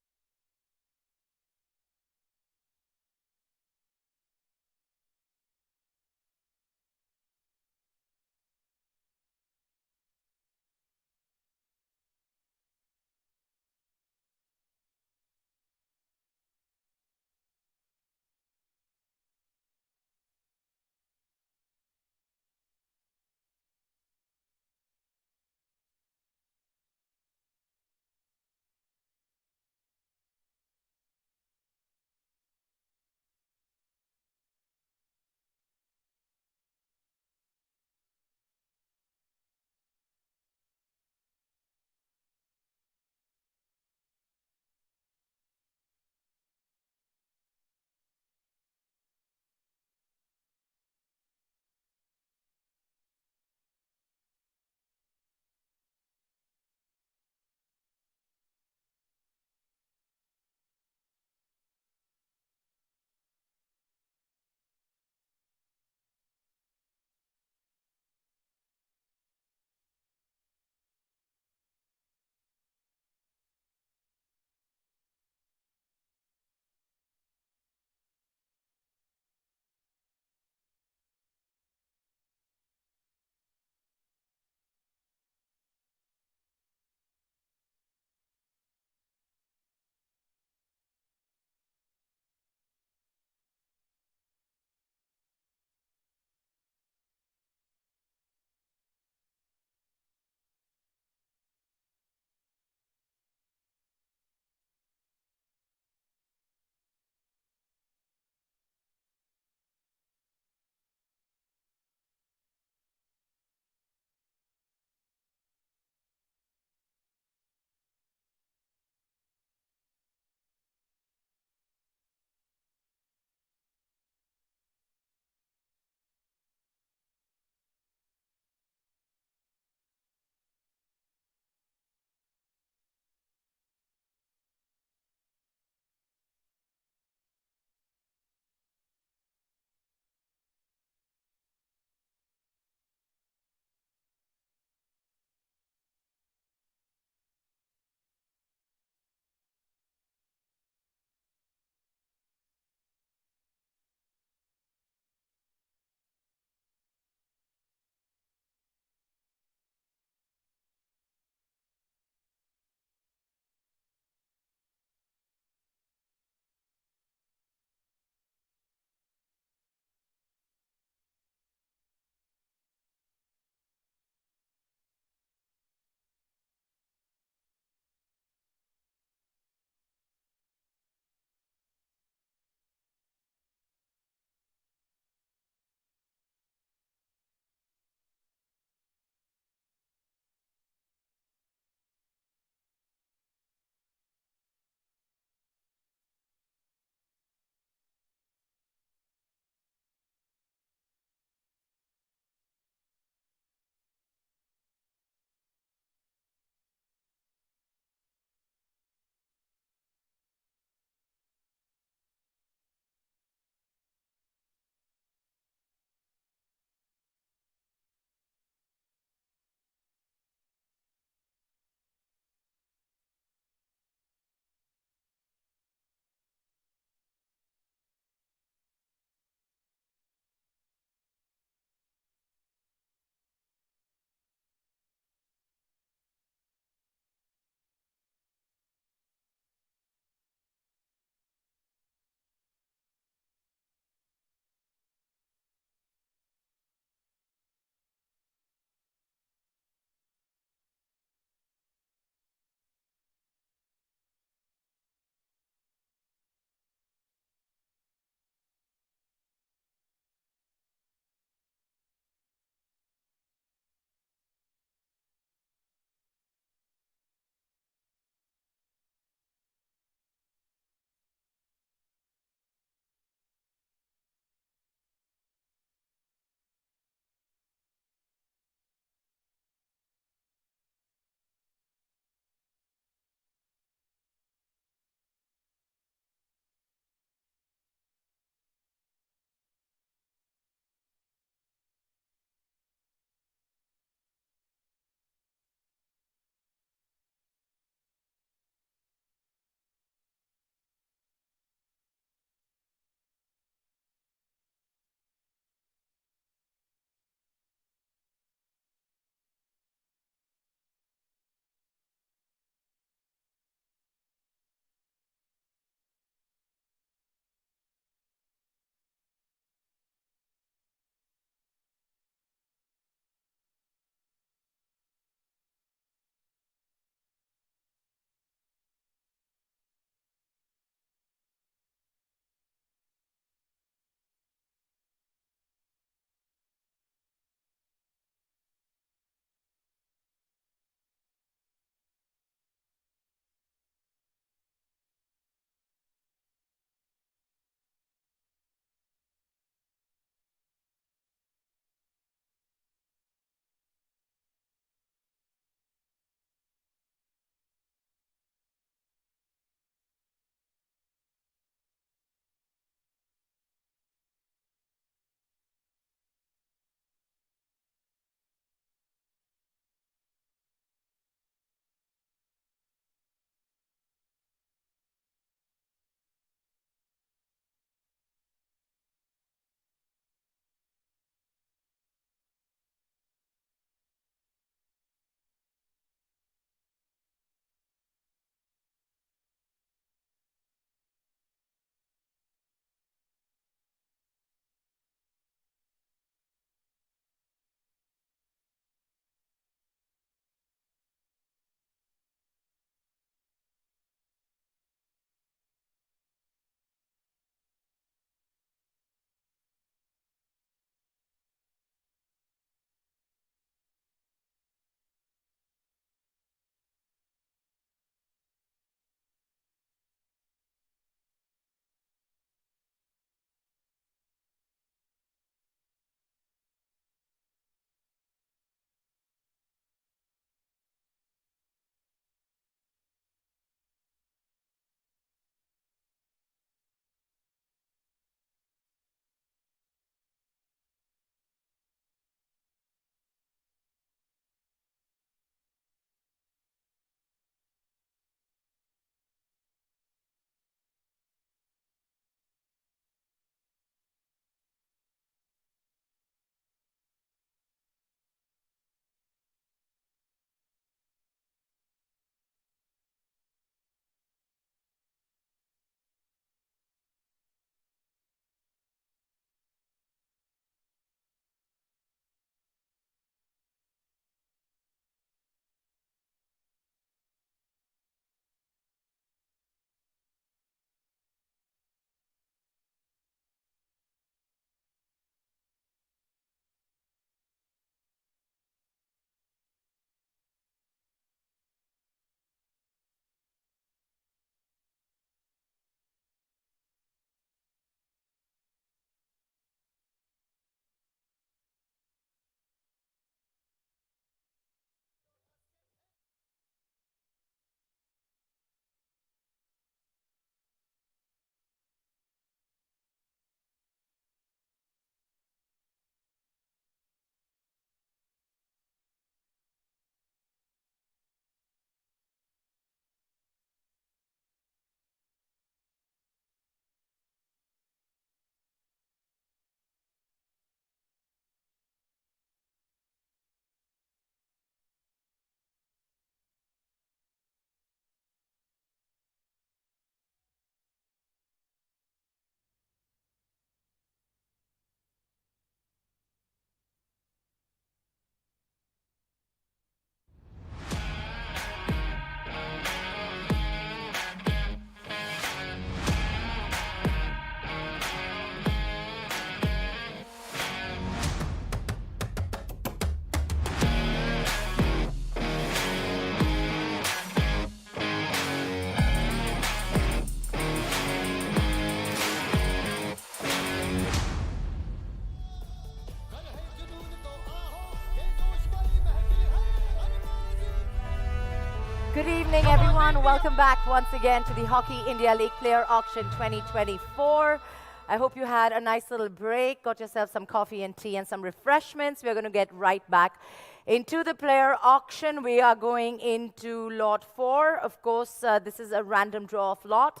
Good evening, everyone. Welcome back once again to the Hockey India League Player Auction 2024. I hope you had a nice little break, got yourself some coffee and tea and some refreshments. We're going to get right back into the player auction. We are going into lot 4. Of course, this is a random draw of lot.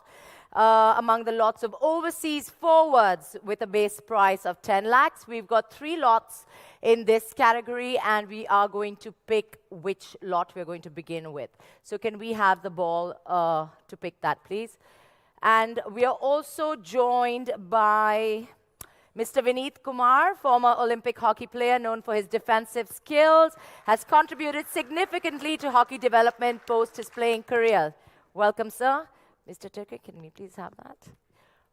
Among the lots of overseas forwards with a base price of 10 lakhs. We've got 3 lots in this category, and we are going to pick which lot we're going to begin with. So can we have the ball to pick that, please? And we are also joined by Mr. Vineet Kumar, former Olympic hockey player known for his defensive skills, has contributed significantly to hockey development post his playing career. Welcome, sir. Mr. Turkey, can we please have that?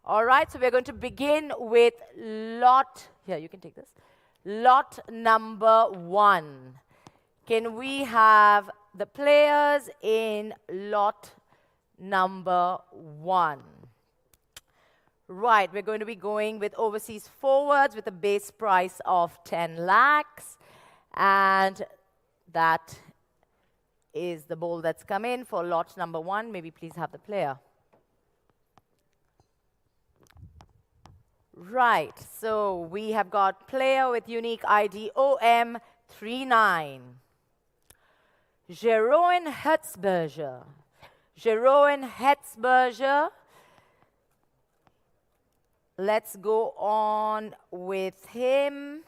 All right, so we're going to begin with lot, here, you can take this. Lot number 1. Can we have the players in lot number 1? Right, we're going to be going with overseas forwards with a base price of 10 lakhs. And that is the ball that's come in for lot number 1. Maybe please have the player. Right, so we have got player with unique ID OM39. Jeroen Hetzberger. Jeroen Hetzberger. Let's go on with him.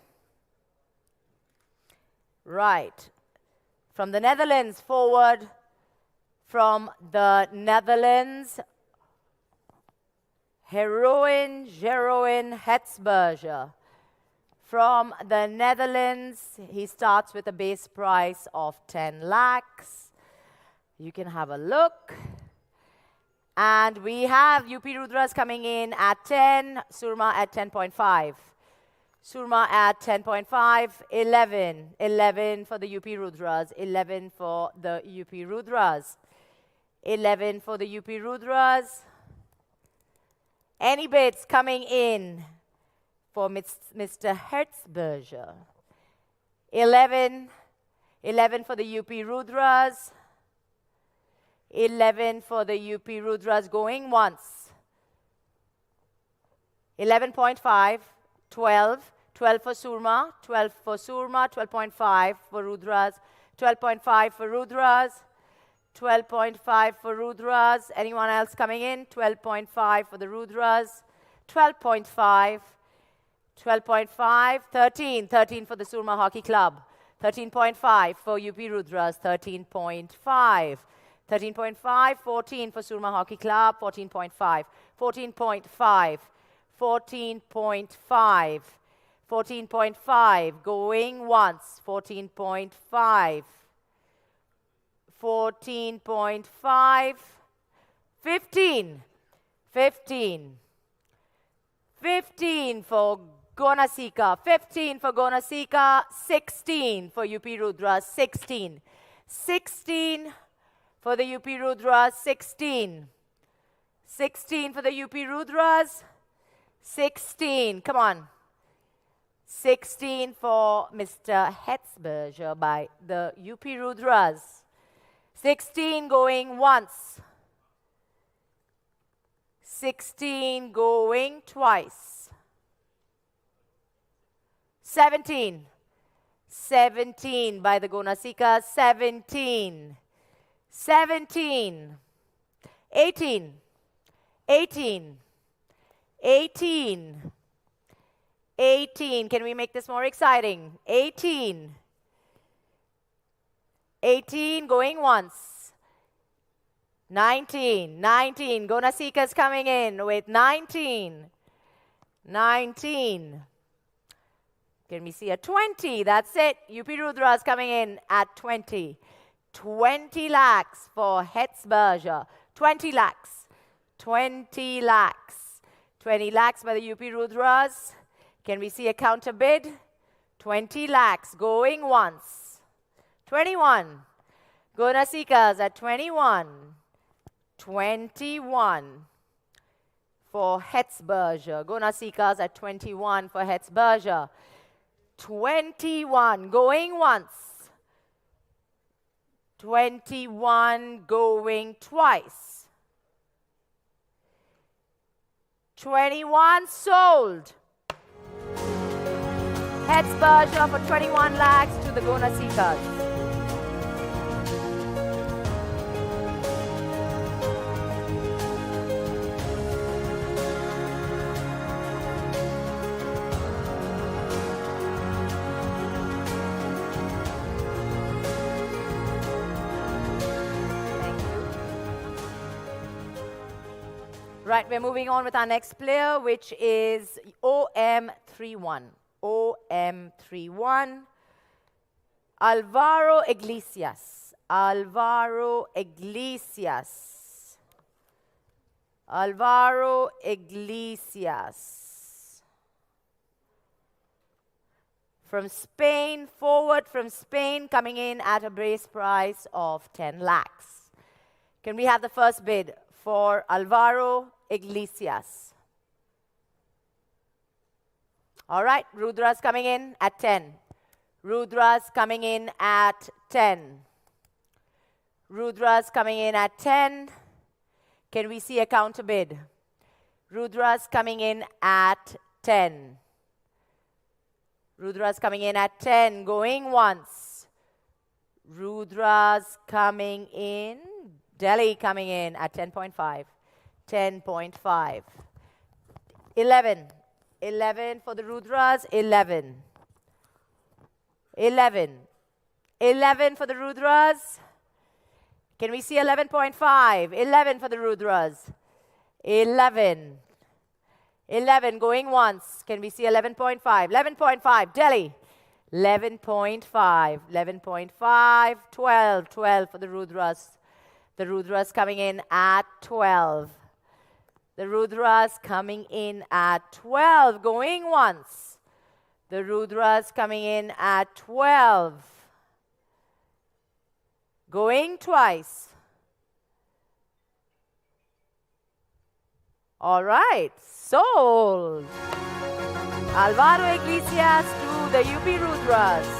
Right. From the Netherlands, forward from the Netherlands, Jeroen Hetzberger. From the Netherlands, he starts with a base price of 10 lakhs. You can have a look. And we have UP Rudras coming in at 10, Surma at 10.5. Surma at 10.5, 11. 11 for the UP Rudras, 11 for the UP Rudras. 11 for the UP Rudras. Any bids coming in for Mr. Hetzberger? 11. 11 for the UP Rudras. 11 for the UP Rudras going once. 11.5. 12. 12 for Surma. 12 for Surma. 12.5 for Rudras. 12.5 for Rudras. 12.5 for Rudras. Anyone else coming in? 12.5 for the Rudras. 12.5. 12.5. 13. 13 for the Surma Hockey Club. 13.5 for UP Rudras. 13.5. 13.5. 14 for Surma Hockey Club. 14.5. 14.5. 14.5. 14.5. Going once. 14.5. 14.5, 15, 15, 15 for Gonasika, 15 for Gonasika, 16 for UP Rudras, 16, 16 for the UP Rudras, 16, 16 for the UP Rudras, 16, come on, 16 for Mr. Hetzberger by the UP Rudras. 16 going once. 16 going twice. 17. 17 by the Gonasika. 17. 17. 18. 18. 18. 18. Can we make this more exciting? 18. 18 going once. 19. 19. Gonasika's coming in with 19. 19. Can we see a 20? That's it. UP Rudra's coming in at 20. 20 lakhs for Hetzberger. 20 lakhs. 20 lakhs. 20 lakhs by the UP Rudras. Can we see a counter bid? 20 lakhs going once. 21. Gonasika's at 21. 21 for Hetzberger. Gonasika's at 21 for Hetzberger. 21 going once. 21 going twice. 21 sold. Heads Persia for 21 lakhs to the Gona Seekers. Right, we're moving on with our next player, which is OM31. OM31. Alvaro Iglesias. Alvaro Iglesias. Alvaro Iglesias. From Spain, forward from Spain, coming in at a base price of 10 lakhs. Can we have the first bid for Alvaro Iglesias? All right, Rudra's coming in at 10. Rudra's coming in at 10. Rudra's coming in at 10. Can we see a counter bid? Rudra's coming in at 10. Rudra's coming in at 10, going once. Rudra's coming in. Delhi coming in at 10.5. 10.5. 11. 11 for the Rudras. 11. 11. 11 for the Rudras. Can we see 11.5? 11 for the Rudras. 11. 11 going once. Can we see 11.5? 11.5. Delhi. 11.5. 11.5. 12. 12 for the Rudras. The Rudras coming in at 12. The Rudras coming in at 12. Going once. The Rudras coming in at 12. Going twice. All right. Sold. Alvaro Iglesias to the UP Rudras.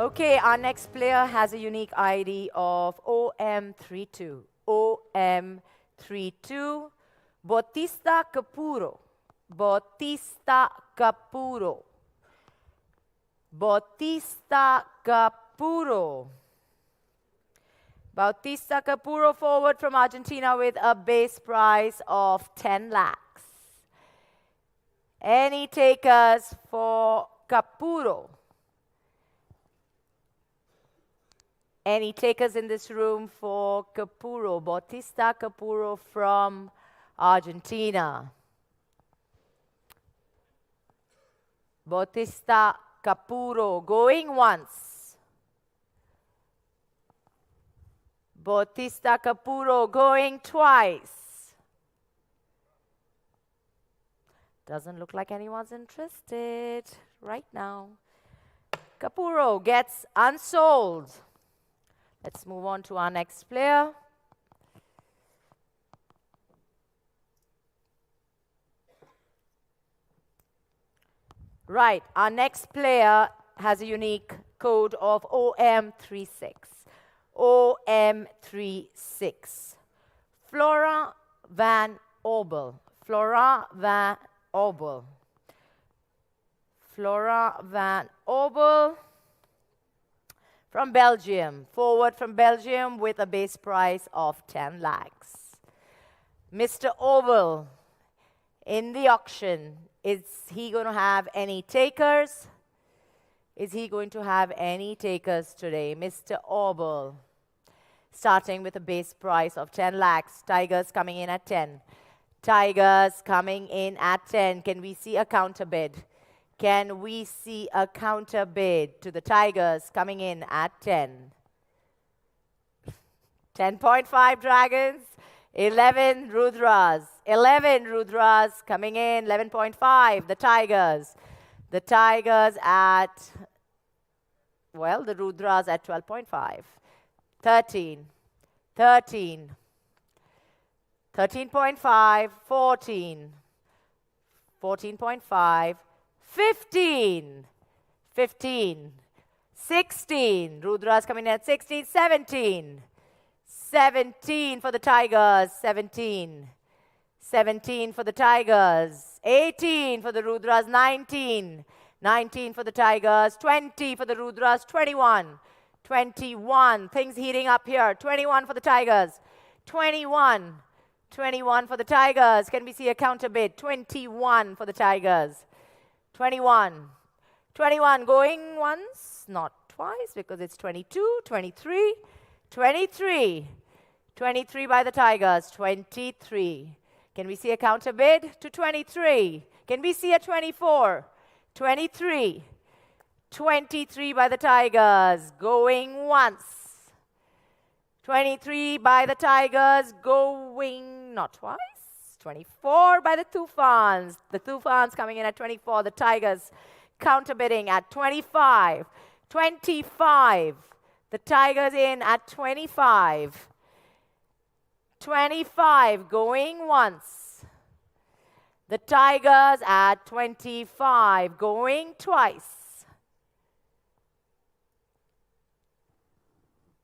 Okay, our next player has a unique ID of OM32. OM32. Bautista Capuro. Bautista Capuro. Bautista Capuro. Bautista Capuro forward from Argentina with a base price of 10 lakhs. Any takers for Capuro? Any takers in this room for Capuro? Bautista Capuro from Argentina. Bautista Capuro going once. Bautista Capuro going twice. Doesn't look like anyone's interested right now. Capuro gets unsold. Let's move on to our next player. Right, our next player has a unique code of OM36. OM36. Flora van Obel. Flora van Obel. Flora van Obel. From Belgium, forward from Belgium with a base price of 10 lakhs. Mr. Obel, in the auction, is he going to have any takers? Is he going to have any takers today? Mr. Obel, starting with a base price of 10 lakhs. Tigers coming in at 10. Tigers coming in at 10. Can we see a counter bid? Can we see a counter bid to the Tigers coming in at 10? 10.5 Dragons, 11 Rudras. 11 Rudras coming in, 11.5 the Tigers. The Tigers at, well, the Rudras at 12.5. 13, 13, 13.5, 14, 14.5, 15, 15, 16, Rudras coming in at 16, 17, 17 for the Tigers, 17, 17 for the Tigers, 18 for the Rudras, 19, 19 for the Tigers, 20 for the Rudras, 21, 21, things heating up here, 21 for the Tigers, 21, 21 for the Tigers, can we see a counter bid, 21 for the Tigers, 21, 21 going once, not twice because it's 22, 23, 23, 23 by the Tigers, 23. Can we see a counter bid to 23? Can we see a 24? 23. 23 by the Tigers, going once. 23 by the Tigers, going not twice. 24 by the Tufans. The Tufans coming in at 24. The Tigers counter bidding at 25. 25. The Tigers in at 25. 25 going once. The Tigers at 25 going twice.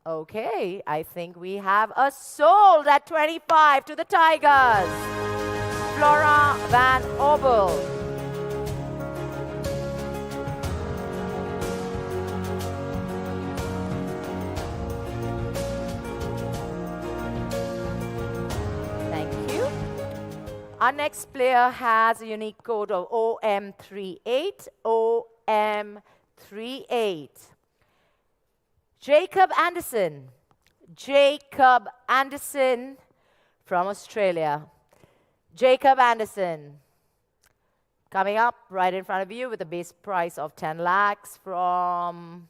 Okay, I think we have a sold at 25 to the Tigers. Flora Van Obel. Our next player has a unique code of OM38, OM38. Jacob Anderson, Jacob Anderson from Australia. Jacob Anderson, coming up right in front of you with a base price of 10 lakhs from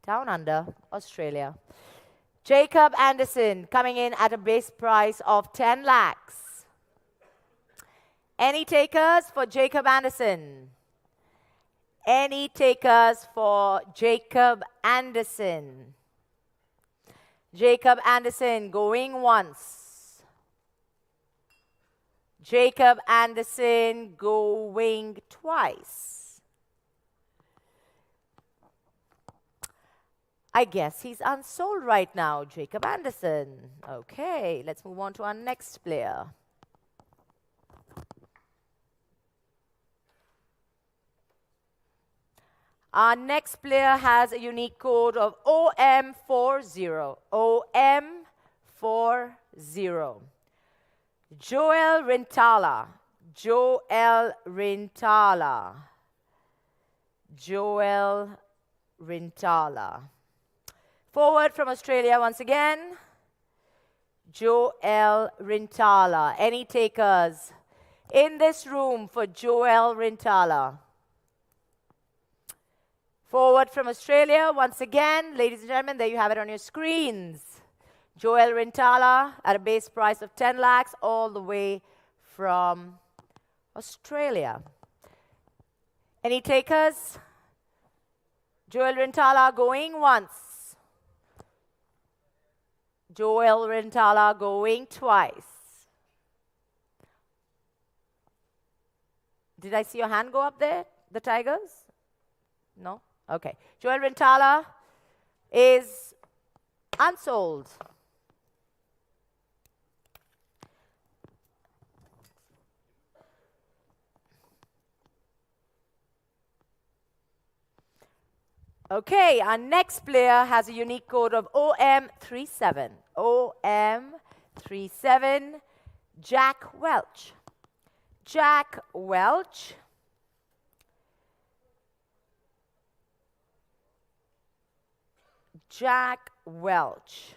down under, Australia. Jacob Anderson coming in at a base price of 10 lakhs. Any takers for Jacob Anderson? Any takers for Jacob Anderson? Jacob Anderson going once. Jacob Anderson going twice. I guess he's unsold right now, Jacob Anderson. Okay, let's move on to our next player. Our next player has a unique code of OM40. OM40. Joel Rintala. Joel Rintala. Joel Rintala. Forward from Australia once again. Joel Rintala. Any takers in this room for Joel Rintala? Forward from Australia, once again, ladies and gentlemen, there you have it on your screens. Joel Rintala at a base price of 10 lakhs all the way from Australia. Any takers? Joel Rintala going once. Joel Rintala going twice. Did I see your hand go up there, the Tigers? No? Okay. Joel Rintala is unsold. Okay, our next player has a unique code of OM37. OM37, Jack Welch. Jack Welch. Jack Welch.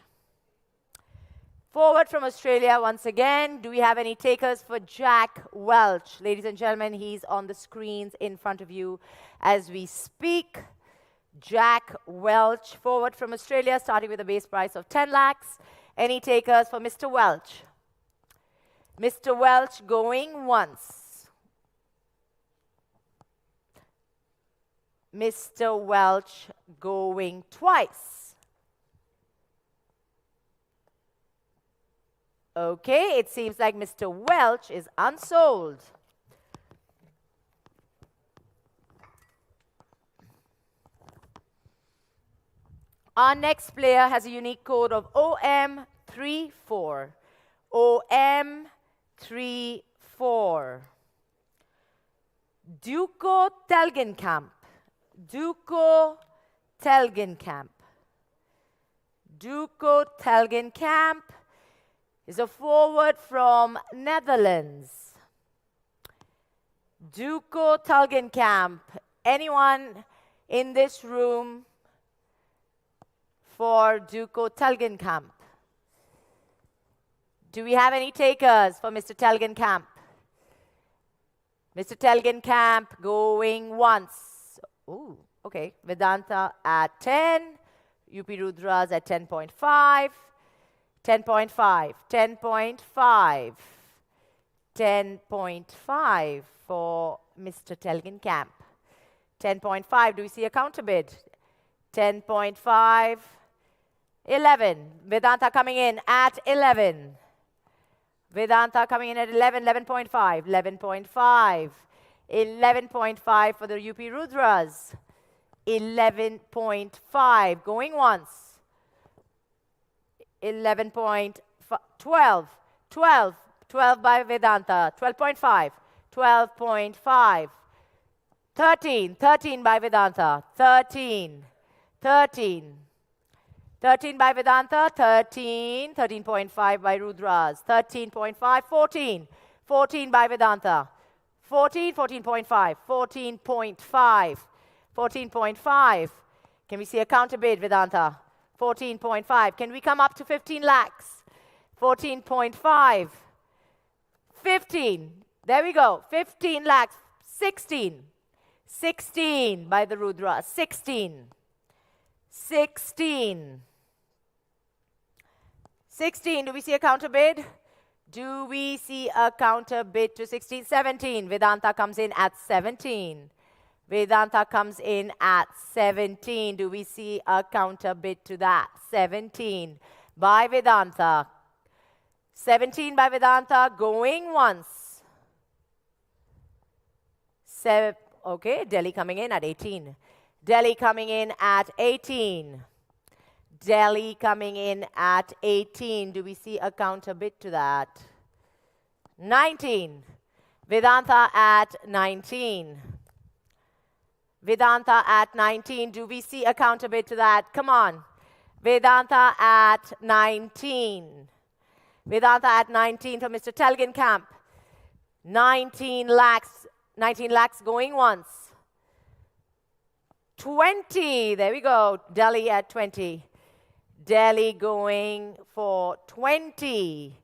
Forward from Australia once again. Do we have any takers for Jack Welch? Ladies and gentlemen, he's on the screens in front of you as we speak. Jack Welch, forward from Australia, starting with a base price of 10 lakhs. Any takers for Mr. Welch? Mr. Welch going once. Mr. Welch going twice. Okay, it seems like Mr. Welch is unsold. Our next player has a unique code of OM34. OM34. Duco Telgenkamp. Duco Telgenkamp. Duco Telgenkamp is a forward from Netherlands. Duco Telgenkamp. Anyone in this room for Duco Telgenkamp? Do we have any takers for Mr. Telgenkamp? Mr. Telgenkamp going once. Ooh, okay. Vedanta at 10. UP Rudras at 10.5. 10.5. 10.5. 10.5 for Mr. Telgenkamp. 10.5. Do we see a counter bid? 10.5. 11. Vedanta coming in at 11. Vedanta coming in at 11, 11.5, 11.5, 11.5 for the UP Rudras. 11.5 going once. 11.12, 12 by Vedanta. 12.5, 12.5, 13 by Vedanta. 13 by Vedanta, 13.5 by Rudras, 13.5, 14 by Vedanta, 14.5, 14.5. Can we see a counter bid, Vedanta? 14.5. Can we come up to 15 lakhs? 14.5. 15. There we go. 15 lakhs. 16. 16 by the Rudras. 16. 16. 16, do we see a counter bid? Do we see a counter bid to 16? 17, Vedanta comes in at 17. Vedanta comes in at 17. Do we see a counter bid to that? 17 by Vedanta. 17 by Vedanta going once. Okay, Delhi coming in at 18. Delhi coming in at 18. Delhi coming in at 18. Do we see a counter bid to that? 19. Vedanta at 19. Vedanta at 19. Do we see a counter bid to that? Come on. Vedanta at 19. Vedanta at 19 for Mr. Telgenkamp. 19 lakhs. 19 lakhs going once. 20. There we go. Delhi at 20. Delhi going for 20.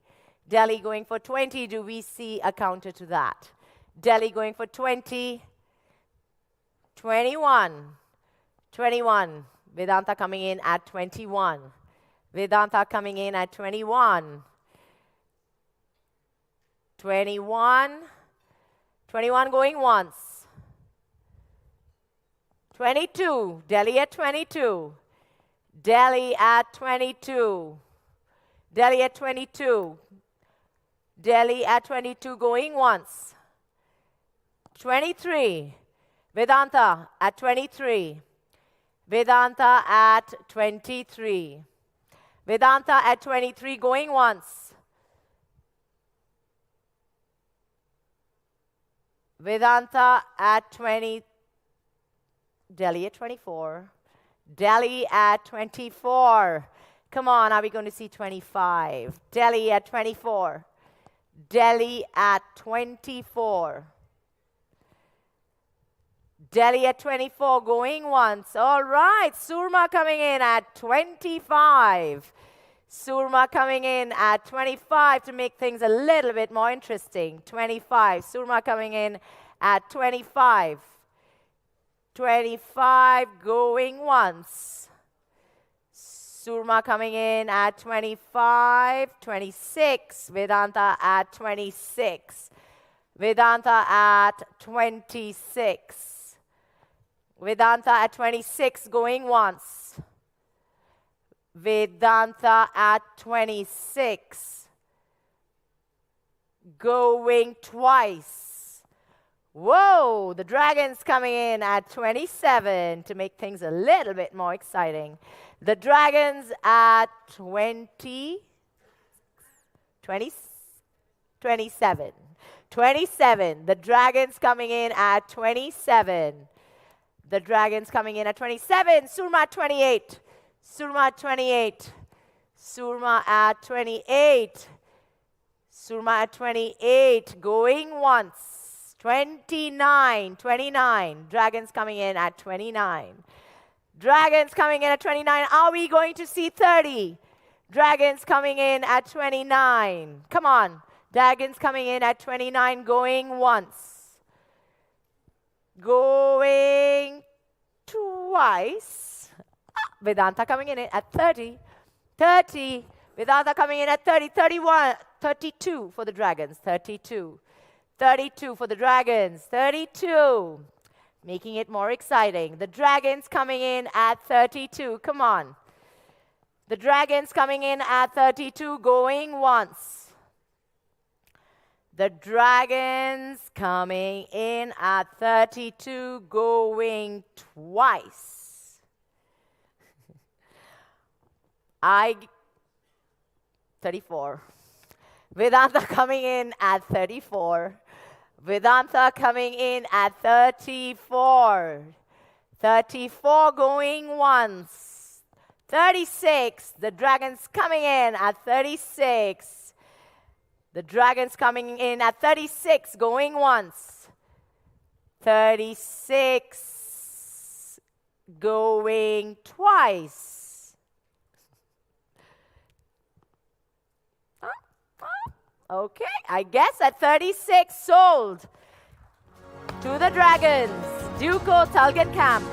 Delhi going for 20. Do we see a counter to that? Delhi going for 20. 21. 21. Vedanta coming in at 21. Vedanta coming in at 21. 21. 21 going once. 22. Delhi at 22. Delhi at 22. Delhi at 22. Delhi at 22 going once. 23. Vedanta at 23. Vedanta at 23. Vedanta at 23 going once. Vedanta at 20. Delhi at 24. Delhi at 24. Come on, are we going to see 25? Delhi at 24. Delhi at 24. Delhi at 24 going once. All right, Surma coming in at 25. Surma coming in at 25 to make things a little bit more interesting. 25. Surma coming in at 25. 25 going once. Surma coming in at 25. 26. Vedanta at 26. Vedanta at 26. Vedanta at 26, going once. Vedanta at 26, going twice. Whoa, the Dragons coming in at 27 to make things a little bit more exciting. The Dragons at 20, 27. 27. The Dragons coming in at 27. The Dragons coming in at 27. Surma at 28. Surma at 28. Surma at 28. Surma at 28. Going once. 29. 29. Dragons coming in at 29. Dragons coming in at 29. Are we going to see 30? Dragons coming in at 29. Come on. Dragons coming in at 29, going once. Going twice. Vedanta coming in at 30. 30. Vedanta coming in at 30. 31. 32 for the Dragons. 32. 32 for the Dragons. 32. Making it more exciting. The Dragons coming in at 32. Come on. The Dragons coming in at 32, going once. The Dragons coming in at 32, going twice. 34. Vedanta coming in at 34. Vedanta coming in at 34. 34 going once. 36. The Dragons coming in at 36. The Dragons coming in at 36, going once. 36, going twice. Okay, I guess at 36, sold to the Dragons. Duco Talget Camp.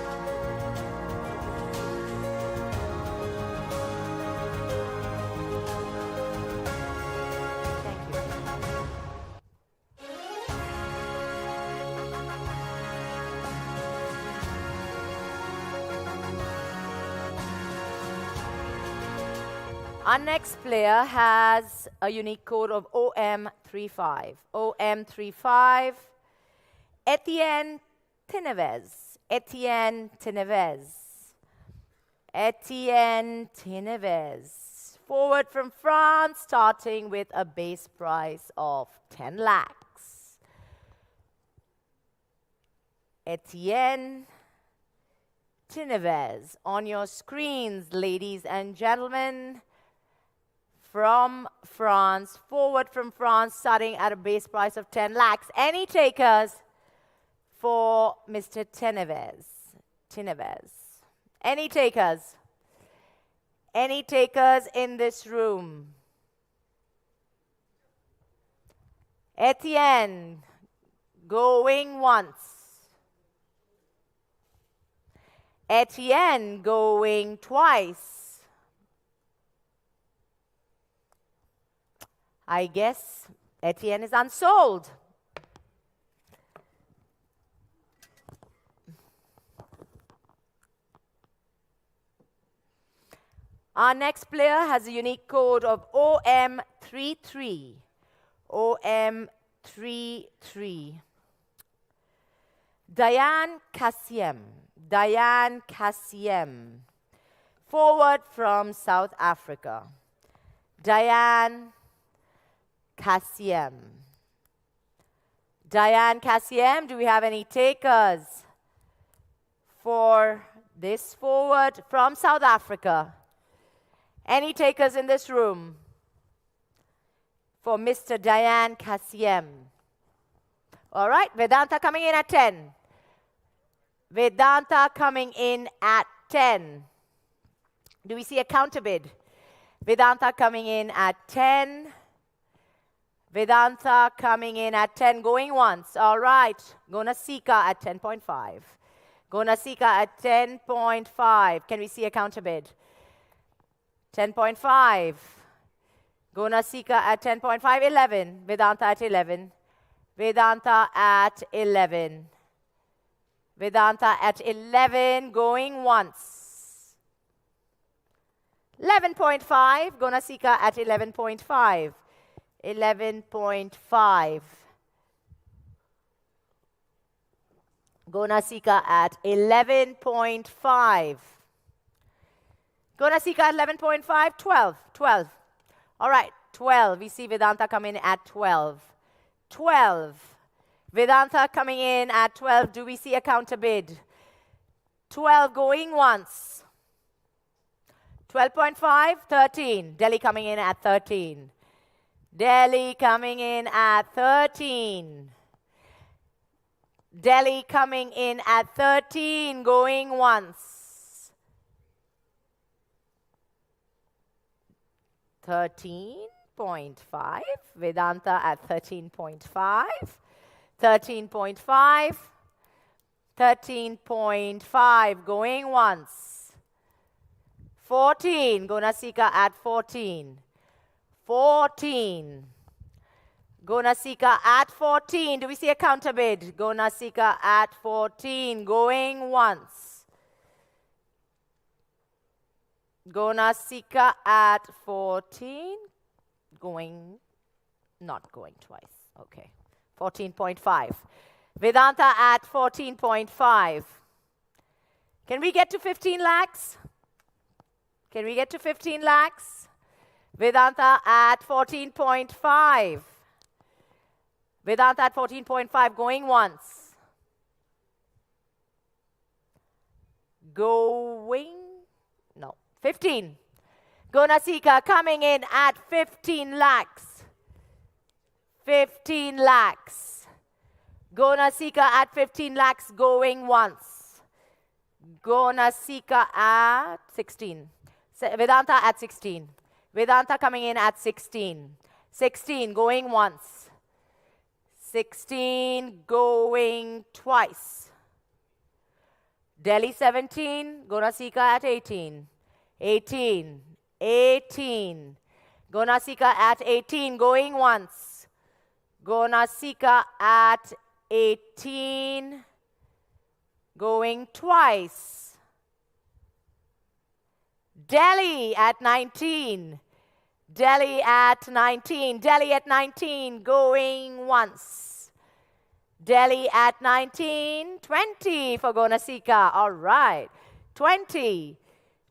Our next player has a unique code of OM35. OM35, Etienne Teneves. Etienne Teneves. Etienne Teneves. Forward from France, starting with a base price of 10 lakhs. Etienne Teneves on your screens, ladies and gentlemen. From France, forward from France, starting at a base price of 10 lakhs. Any takers for Mr. Teneves? Teneves. Any takers? Any takers in this room? Etienne, going once. Etienne, going twice. I guess Etienne is unsold. Our next player has a unique code of OM33. OM33. Diane Kassiem. Diane Kassiem. Forward from South Africa. Diane Kassiem. Diane Kassiem, do we have any takers for this forward from South Africa? Any takers in this room for Mr. Diane Kassiem? All right, Vedanta coming in at 10. Vedanta coming in at 10. Do we see a counter bid? Vedanta coming in at 10. Vedanta coming in at 10, going once. All right. Gonasika at 10.5. Gonasika at 10.5. Can we see a counter bid? 10.5. Gonasika at 10.5. 11. Vedanta at 11. Vedanta at 11. Vedanta at 11, going once. 11.5, Gonasika at 11.5. 11.5. Gonasika at 11.5. Gonasika at 11.5, 12, 12. All right, 12. We see Vedanta come in at 12. 12. Vedanta coming in at 12. Do we see a counter bid? 12 going once. 12.5, 13. Delhi coming in at 13. Delhi coming in at 13. Delhi coming in at 13, going once. 13.5. Vedanta at 13.5. 13.5. 13.5, going once. 14, Gonasika at 14. 14. Gonasika at 14. Do we see a counter bid? Gonasika at 14, going once. Gonasika at 14, not going twice. Okay. 14.5. Vedanta at 14.5. Can we get to 15 lakhs? Can we get to 15 lakhs? Vedanta at 14.5. Vedanta at 14.5, going once. Going, no, 15. Gonasika coming in at 15 lakhs. 15 lakhs. Gonasika at 15 lakhs, going once. Gonasika at 16. Vedanta at 16. Vedanta coming in at 16. 16, going once. 16, going twice. Delhi 17, Gonasika at 18. 18, 18. Gonasika at 18, going once. Gonasika at 18, going twice. Delhi at 19. Delhi at 19. Delhi at 19, going once. Delhi at 19. 20 for Gonasika. All right. 20.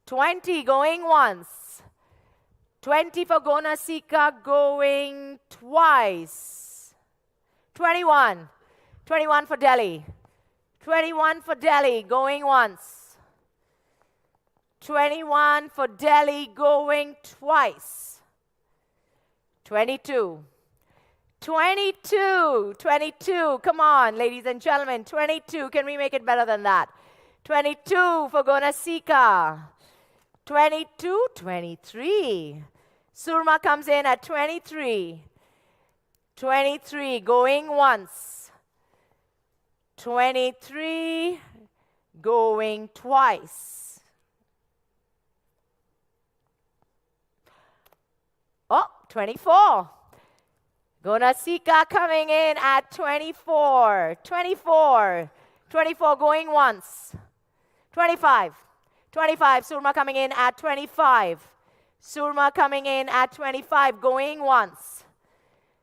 20 going once. 20 for Gonasika, going twice. 21. 21 for Delhi. 21 for Delhi, going once. 21 for Delhi, going twice. 22. 22. 22. Come on, ladies and gentlemen. 22. Can we make it better than that? 22 for Gonasika. 22. 23. Surma comes in at 23. 23. Going once. 23. Going twice. Oh, 24. Gonasika coming in at 24. 24. 24 going once. 25. 25. Surma coming in at 25. Surma coming in at 25. Going once.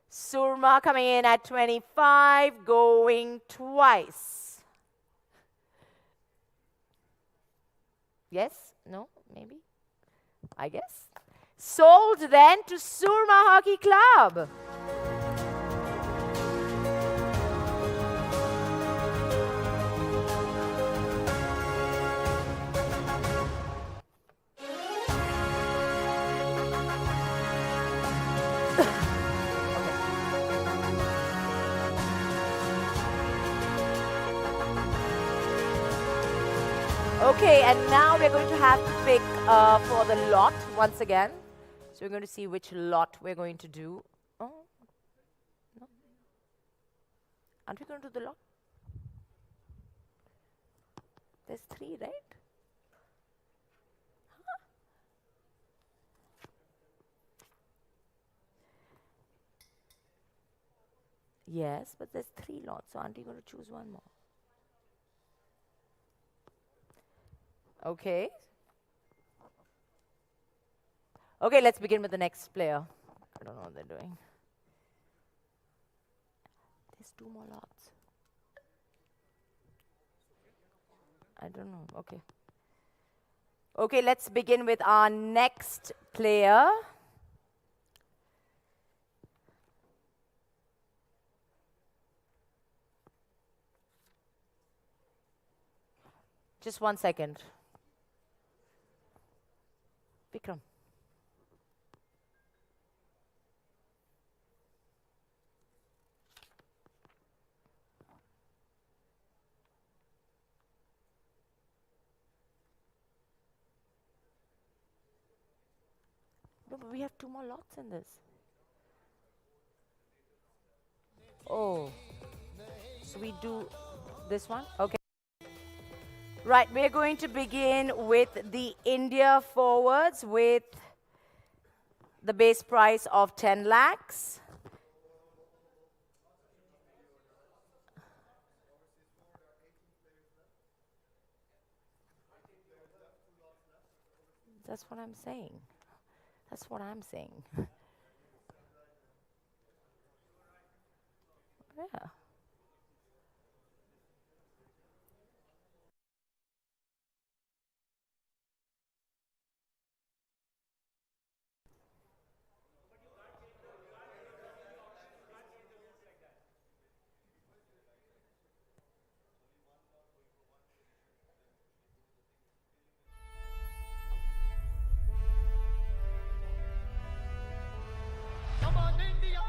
Surma coming in at 25. Going twice. Yes? No? Maybe? I guess. Sold then to Surma Hockey Club. Okay, and now we're going to have to pick for the lot once again. So we're going to see which lot we're going to do. Oh, no. Aren't we going to do the lot? There's 3, right? Huh? Yes, but there's 3 lots, so aren't you going to choose one more? Okay. Okay, let's begin with the next player. I don't know what they're doing. There's two more lots. I don't know. Okay. Okay, let's begin with our next player. Just 1 second. Vikram. No, but we have two more lots in this. Oh. So we do this one? Okay. Right, we're going to begin with the India forwards with the base price of 10 lakhs. That's what I'm saying. That's what I'm saying. Yeah. Come on, India!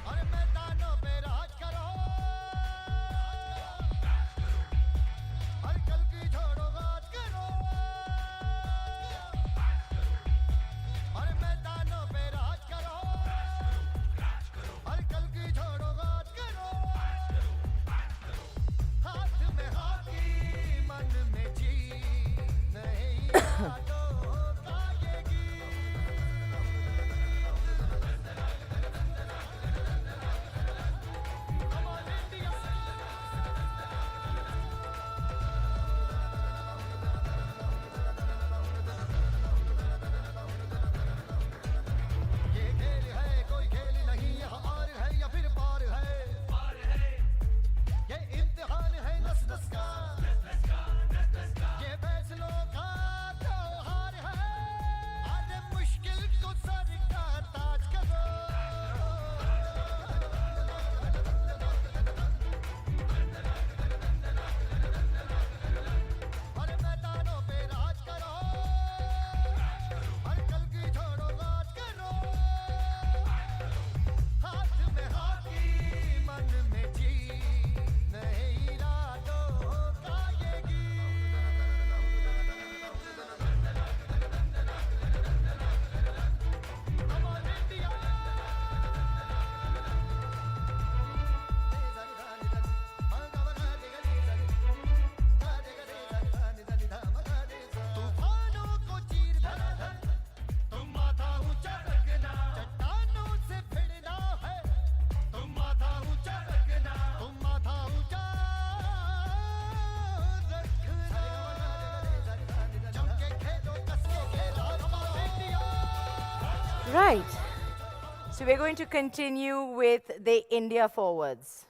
अरे मैदानों पे राज करो हर कल की छोड़ो बात करो अरे मैदानों पे राज करो हर कल की छोड़ो बात करो हाथ में हॉकी मन में जी नहीं यादों का ये Come on, India! ये खेल है कोई खेल नहीं यह आर है या फिर पार है ये इम्तिहान है नस नस का ये फैसलों का त्योहार है आज मुश्किल को सर का ताज करो अरे मैदानों पे राज करो हर कल की छोड़ो बात करो हाथ में हॉकी मन में जी नहीं रातों का ये Come on, India! तूफानों को चीर धड़ाधड़ तुम माथा ऊंचा रखना चट्टानों से भिड़ना है तुम माथा ऊंचा रखना तुम माथा ऊंचा रखना जम के खेलो कस के खेलो India Right. So we're going to continue with the India forwards.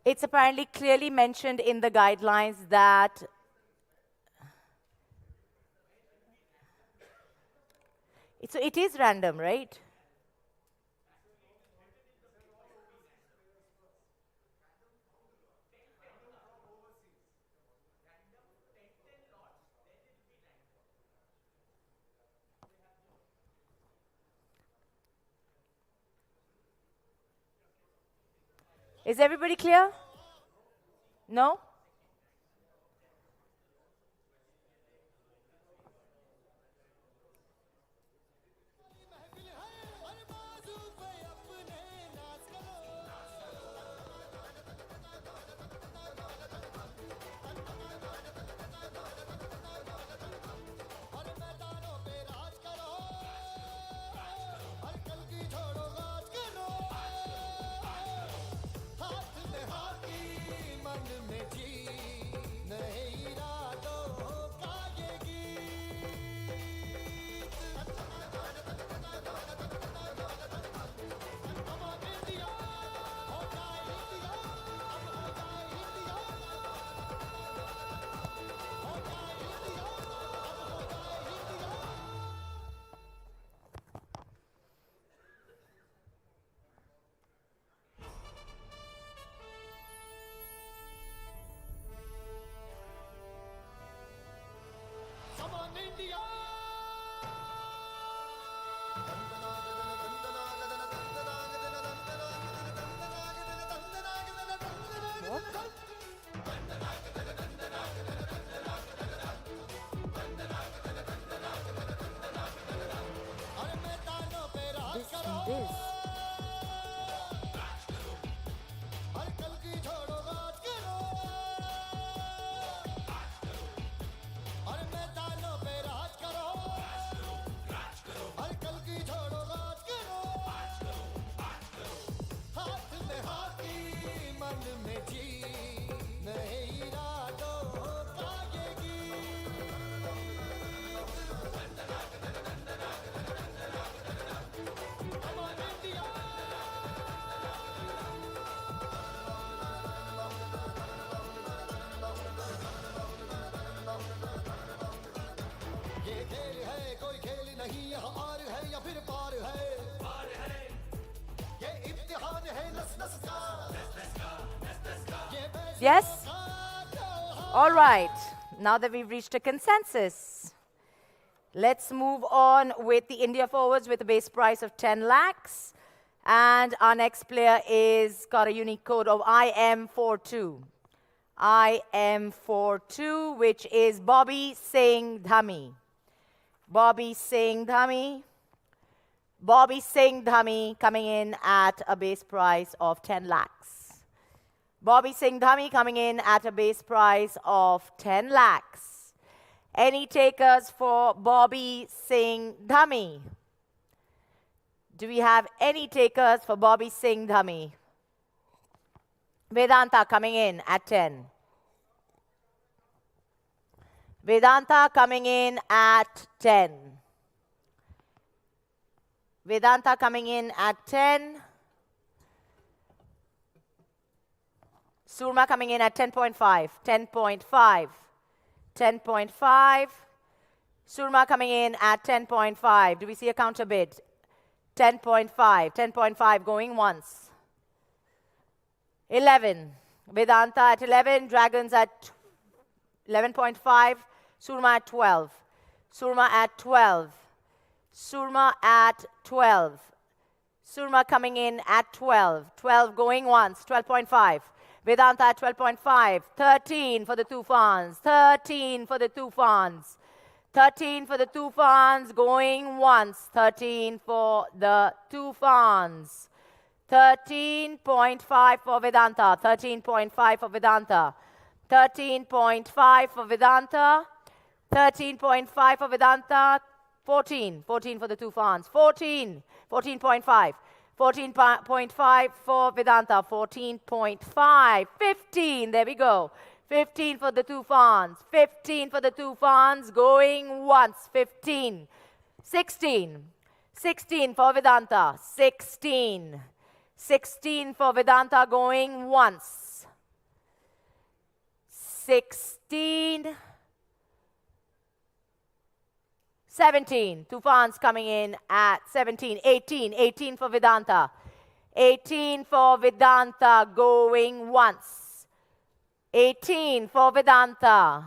It's apparently clearly mentioned in the guidelines that it is random, right? Is everybody clear? No? में जी नए इरादों का ये गीत Come on India हो जाए इंडिया अब हो जाए इंडिया हो जाए इंडिया अब हो जाए इंडिया Come on India अरे मैदानों पे राज करो हर कल की छोड़ो राज करो अरे मैदानों पे राज करो हर कल की छोड़ो राज करो हाथ में हाथी मन में जी नए इरादों का ये गीत Come on India ये खेल है कोई खेल नहीं यहाँ आर है या फिर पार है ये इम्तिहान है नस नस का ये बैस Yes? का त्योहार All right. Now that we've reached a consensus, let's move on with the India forwards with a base price of 10 lakhs. And our next player is got a unique code of IM42. IM42, which is Bobby Singh Dhami. Bobby Singh Dhami. Bobby Singh Dhami coming in at a base price of 10 lakhs. Bobby Singh Dhami coming in at a base price of 10 lakhs. Any takers for Bobby Singh Dhami? Do we have any takers for Bobby Singh Dhami? Vedanta coming in at 10. Vedanta coming in at 10. Vedanta coming in at 10. Surma coming in at 10.5. 10.5. 10.5. Surma coming in at 10.5. Do we see a counter bid? 10.5. 10.5 going once. 11. Vedanta at 11. Dragons at 11.5. Surma at 12. Surma at 12. Surma at 12. Surma coming in at 12. 12 going once. 12.5. Vedanta at 12.5. 13 for the Tufans. 13 for the Tufans. 13 for the Tufans going once. 13 for the Tufans. 13.5 for Vedanta. 13.5 for Vedanta. 13.5 for Vedanta. 13.5 for Vedanta. 14. 14 for the Tufans. 14. 14.5. 14.5 for Vedanta. 14.5. 15. There we go. 15 for the Tufans. 15 for the Tufans going once. 15. 16. 16 for Vedanta. 16. 16 for Vedanta going once. 16. 17. Tufans coming in at 17. 18. 18 for Vedanta. 18 for Vedanta going once. 18 for Vedanta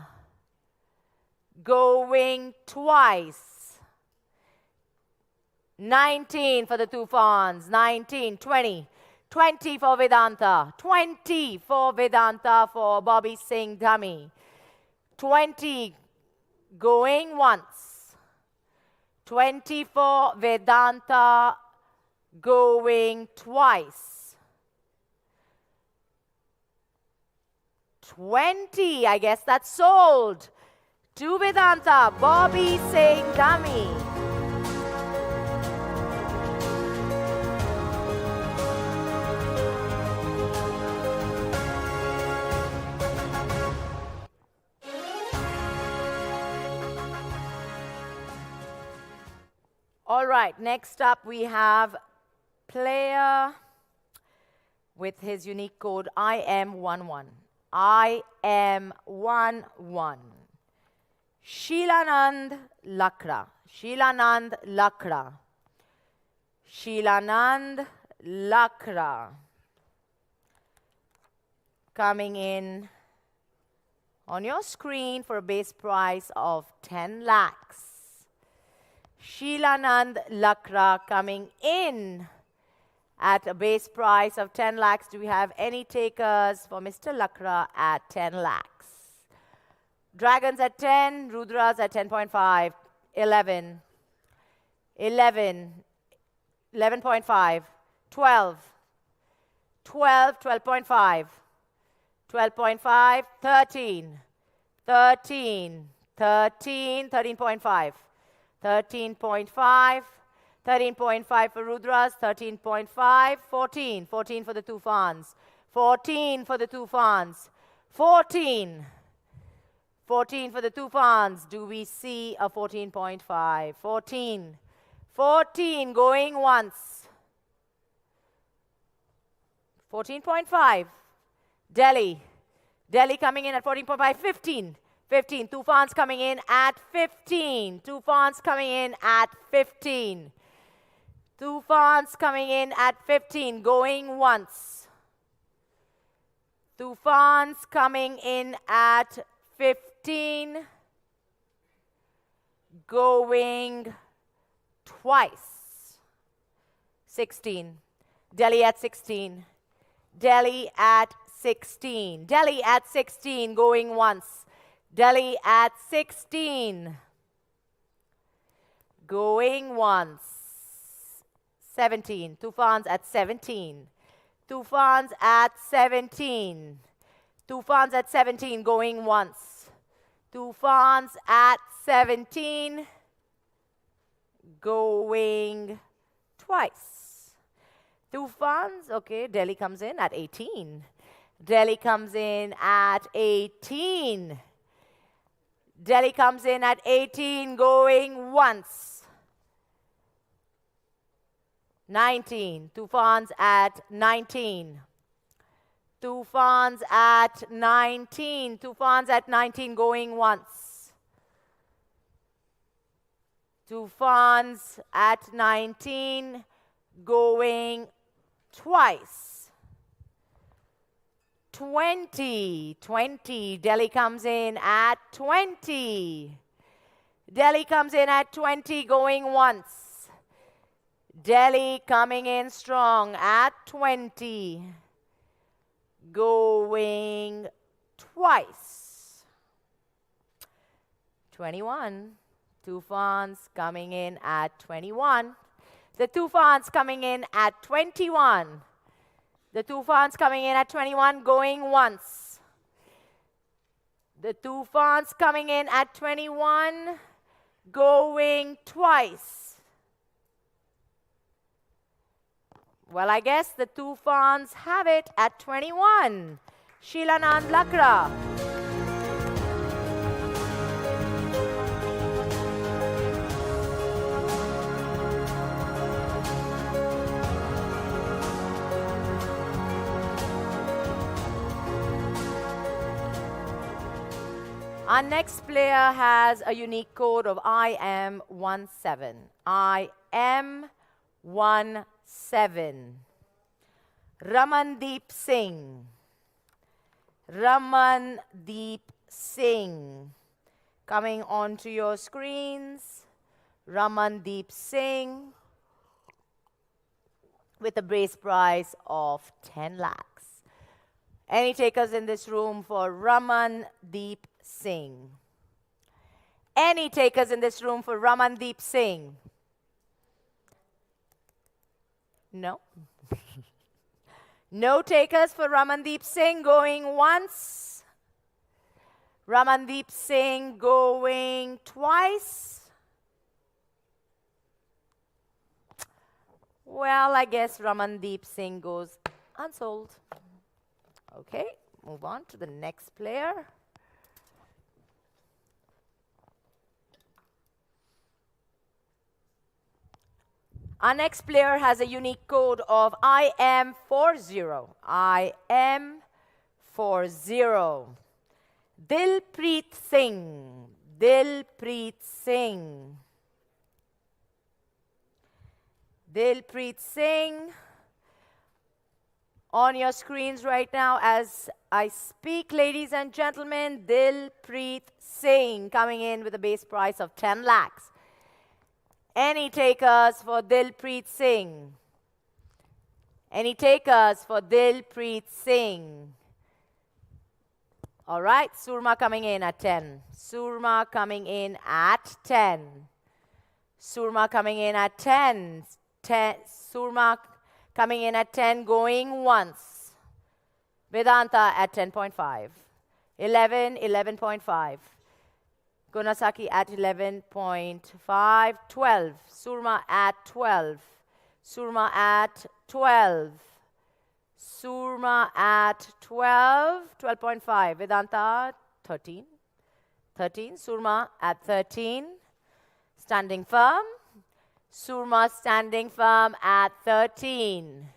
going twice. 19 for the Tufans. 19. 20. 20 for Vedanta. 20 for Vedanta for Bobby Singh Dhami. 20 going once. 20 for Vedanta going twice. 20, I guess that's sold. To Vedanta, Bobby Singh Dhami. All right, next up we have player with his unique code IM11. IM11. Sheelanand Lakra. Sheelanand Lakra. Sheelanand Lakra. Coming in on your screen for a base price of 10 lakhs. Sheelanand Lakra coming in at a base price of 10 lakhs. Do we have any takers for Mr. Lakra at 10 lakhs? Dragons at 10, Rudras at 10.5, 11, 11, 11.5, 12, 12, 12.5, 12.5, 13, 13, 13, 13.5, 13.5, 13.5 for Rudras, 13.5, 14, 14 for the Tufans, 14 for the Tufans, 14, 14 for the Tufans. Do we see a 14.5? 14, 14 going once, 14.5, Delhi, Delhi coming in at 14.5, 15, 15, Tufans coming in at 15, Tufans coming in at 15, Tufans coming in at 15, going once, Tufans coming in at 15, going twice, 16, Delhi at 16, Delhi at 16, Delhi at 16, going once, Delhi at 16, going once, 17, Tufans at 17, Tufans at 17, Tufans at 17, going once, Tufans at 17, going twice. Tufans, okay, Delhi comes in at 18. Delhi comes in at 18. Delhi comes in at 18, going once. 19, Tufans at 19. Tufans at 19. Tufans at 19, going once. Tufans at 19, going twice. 20, 20, Delhi comes in at 20. Delhi comes in at 20, going once. Delhi coming in strong at 20, going twice. 21, Tufans coming in at 21. The Tufans coming in at 21. The Tufans coming in at 21, going once. The Tufans coming in at 21, going twice. Well, I guess the Tufans have it at 21. Sheelanand Lakra. Our next player has a unique code of IM17. IM17. Ramandeep Singh. Ramandeep Singh. Coming onto your screens. Ramandeep Singh with a base price of 10 lakhs. Any takers in this room for Ramandeep Singh? Any takers in this room for Ramandeep Singh? No? No takers for Ramandeep Singh, going once. Ramandeep Singh going twice. Well, I guess Ramandeep Singh goes unsold. Okay, move on to the next player. Our next player has a unique code of IM40. IM40. Dilpreet Singh. Dilpreet Singh. Dilpreet Singh. On your screens right now as I speak, ladies and gentlemen, Dilpreet Singh coming in with a base price of 10 lakhs. Any takers for Dilpreet Singh? Any takers for Dilpreet Singh? All right, Surma coming in at 10. Surma coming in at 10. Surma coming in at 10. Surma coming in at 10, going once. Vedanta at 10.5. 11, 11.5. Gunasaki at 11.5. 12. Surma at 12. Surma at 12. Surma at 12. 12.5. Vedanta 13. 13. Surma at 13. Standing firm. Surma standing firm at 13.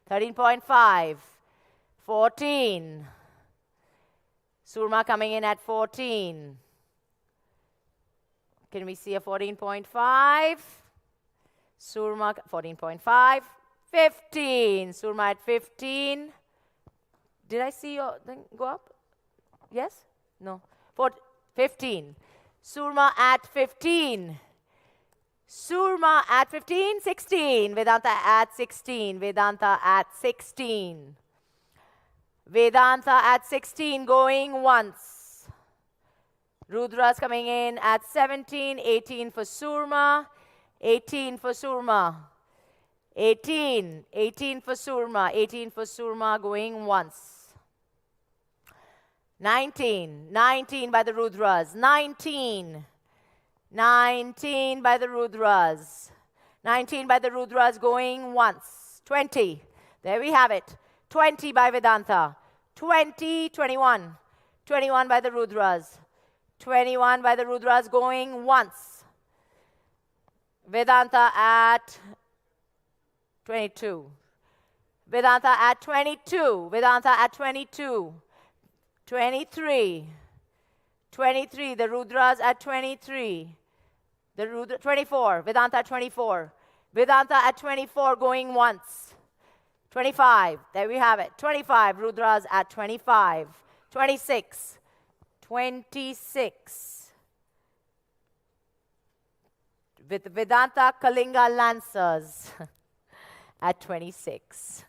13.5. 14. Surma coming in at 14. Can we see a 14.5? Surma 14.5. 15. Surma at 15. Did I see your thing go up? Yes? No. 15. Surma at 15. Surma at 15. 16. Vedanta at 16. Vedanta at 16. Vedanta at 16 going once. Rudra's coming in at 17. 18 for Surma. 18 for Surma. 18. 18 for Surma. 18 for Surma going once. 19. 19 by the Rudras. 19. 19 by the Rudras. 19 by the Rudras going once. 20. There we have it. 20 by Vedanta. 20, 21. 21 by the Rudras. 21 by the Rudras going once. Vedanta at 22. Vedanta at 22. Vedanta at 22. 23. 23. The Rudras at 23. The Rudra 24. Vedanta at 24. Vedanta at 24 going once. 25. There we have it. 25. Rudras at 25. 26. 26. With Vedanta Kalinga Lancers at 26.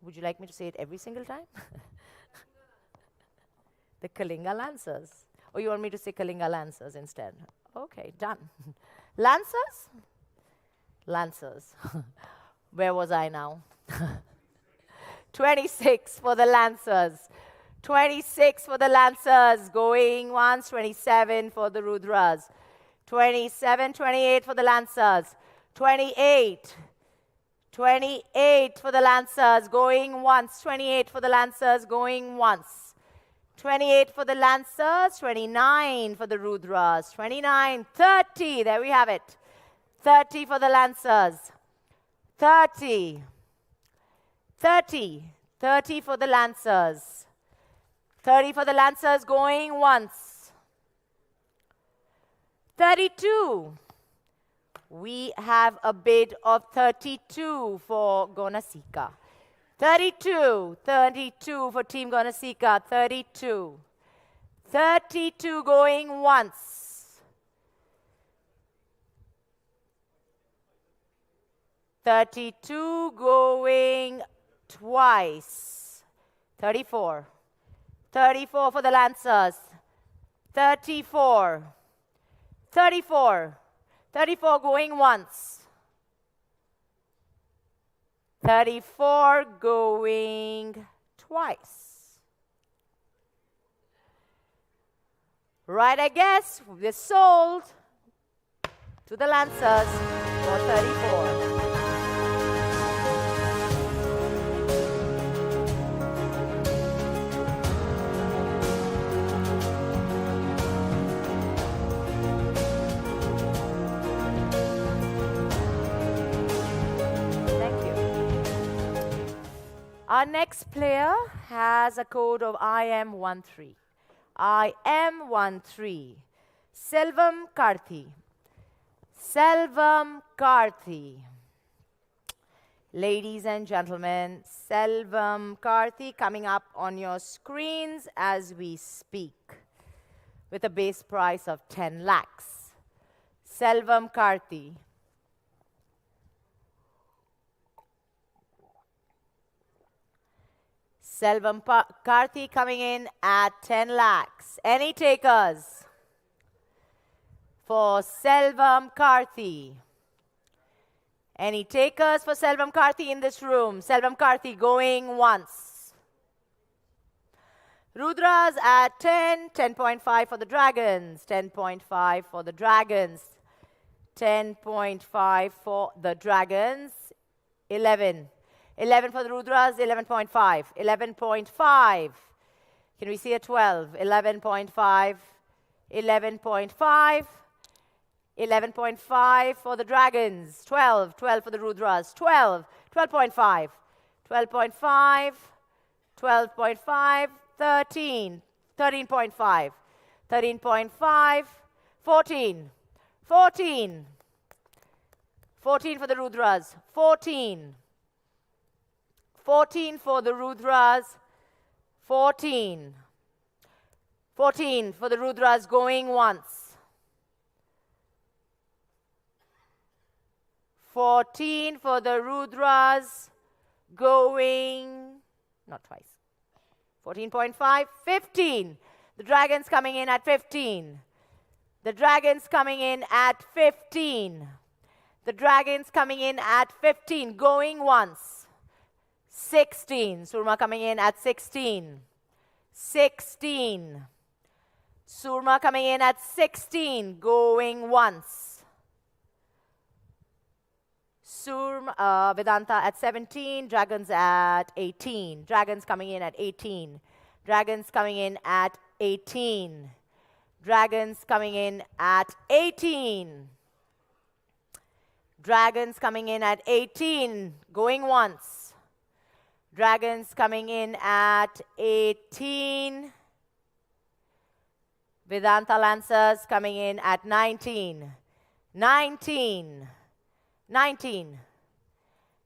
Would you like me to say it every single time? The Kalinga Lancers. Or you want me to say Kalinga Lancers instead? Okay, done. Lancers? Lancers. Where was I now? 26 for the Lancers. 26 for the Lancers. Going once. 27 for the Rudras. 27, 28 for the Lancers. 28. 28 for the Lancers. Going once. 28 for the Lancers. Going once. 28 for the Lancers. 29 for the Rudras. 29. 30. There we have it. 30 for the Lancers. 30. 30. 30 for the Lancers. 30 for the Lancers going once. 32. We have a bid of 32 for Gonasika. 32. 32 for Team Gonasika. 32. 32 going once. 32 going twice. 34. 34 for the Lancers. 34. 34. 34 going once. 34 going twice. Right, I guess we're sold to the Lancers for 34. Our next player has a code of IM13. IM13. Selvam Karthi. Selvam Karthi. Ladies and gentlemen, Selvam Karthi coming up on your screens as we speak with a base price of 10 lakhs. Selvam Karthi. Selvam Karthi coming in at 10 lakhs. Any takers for Selvam Karthi? Any takers for Selvam Karthi in this room? Selvam Karthi going once. Rudras at 10, 10.5 for the Dragons, 10.5 for the Dragons, 10.5 for the Dragons, 11. 11 for the Rudras, 11.5. 11.5. Can we see a 12? 11.5. 11.5. 11.5 for the Dragons. 12. 12 for the Rudras. 12. 12.5. 12.5. 12.5. 13. 13.5. 13.5. 14. 14. 14 for the Rudras. 14. 14 for the Rudras. 14. 14 for the Rudras going once. 14 for the Rudras going, not twice. 14.5, 15. The Dragons coming in at 15. The Dragons coming in at 15. The Dragons coming in at 15, going once. 16. Surma coming in at 16. 16. Surma coming in at 16, going once. Vedanta at 17, Dragons at 18. Dragons coming in at 18. Dragons coming in at 18. Dragons coming in at 18. Dragons coming in at 18, going once. Dragons coming in at 18. Vedanta Lancers coming in at 19. 19. 19.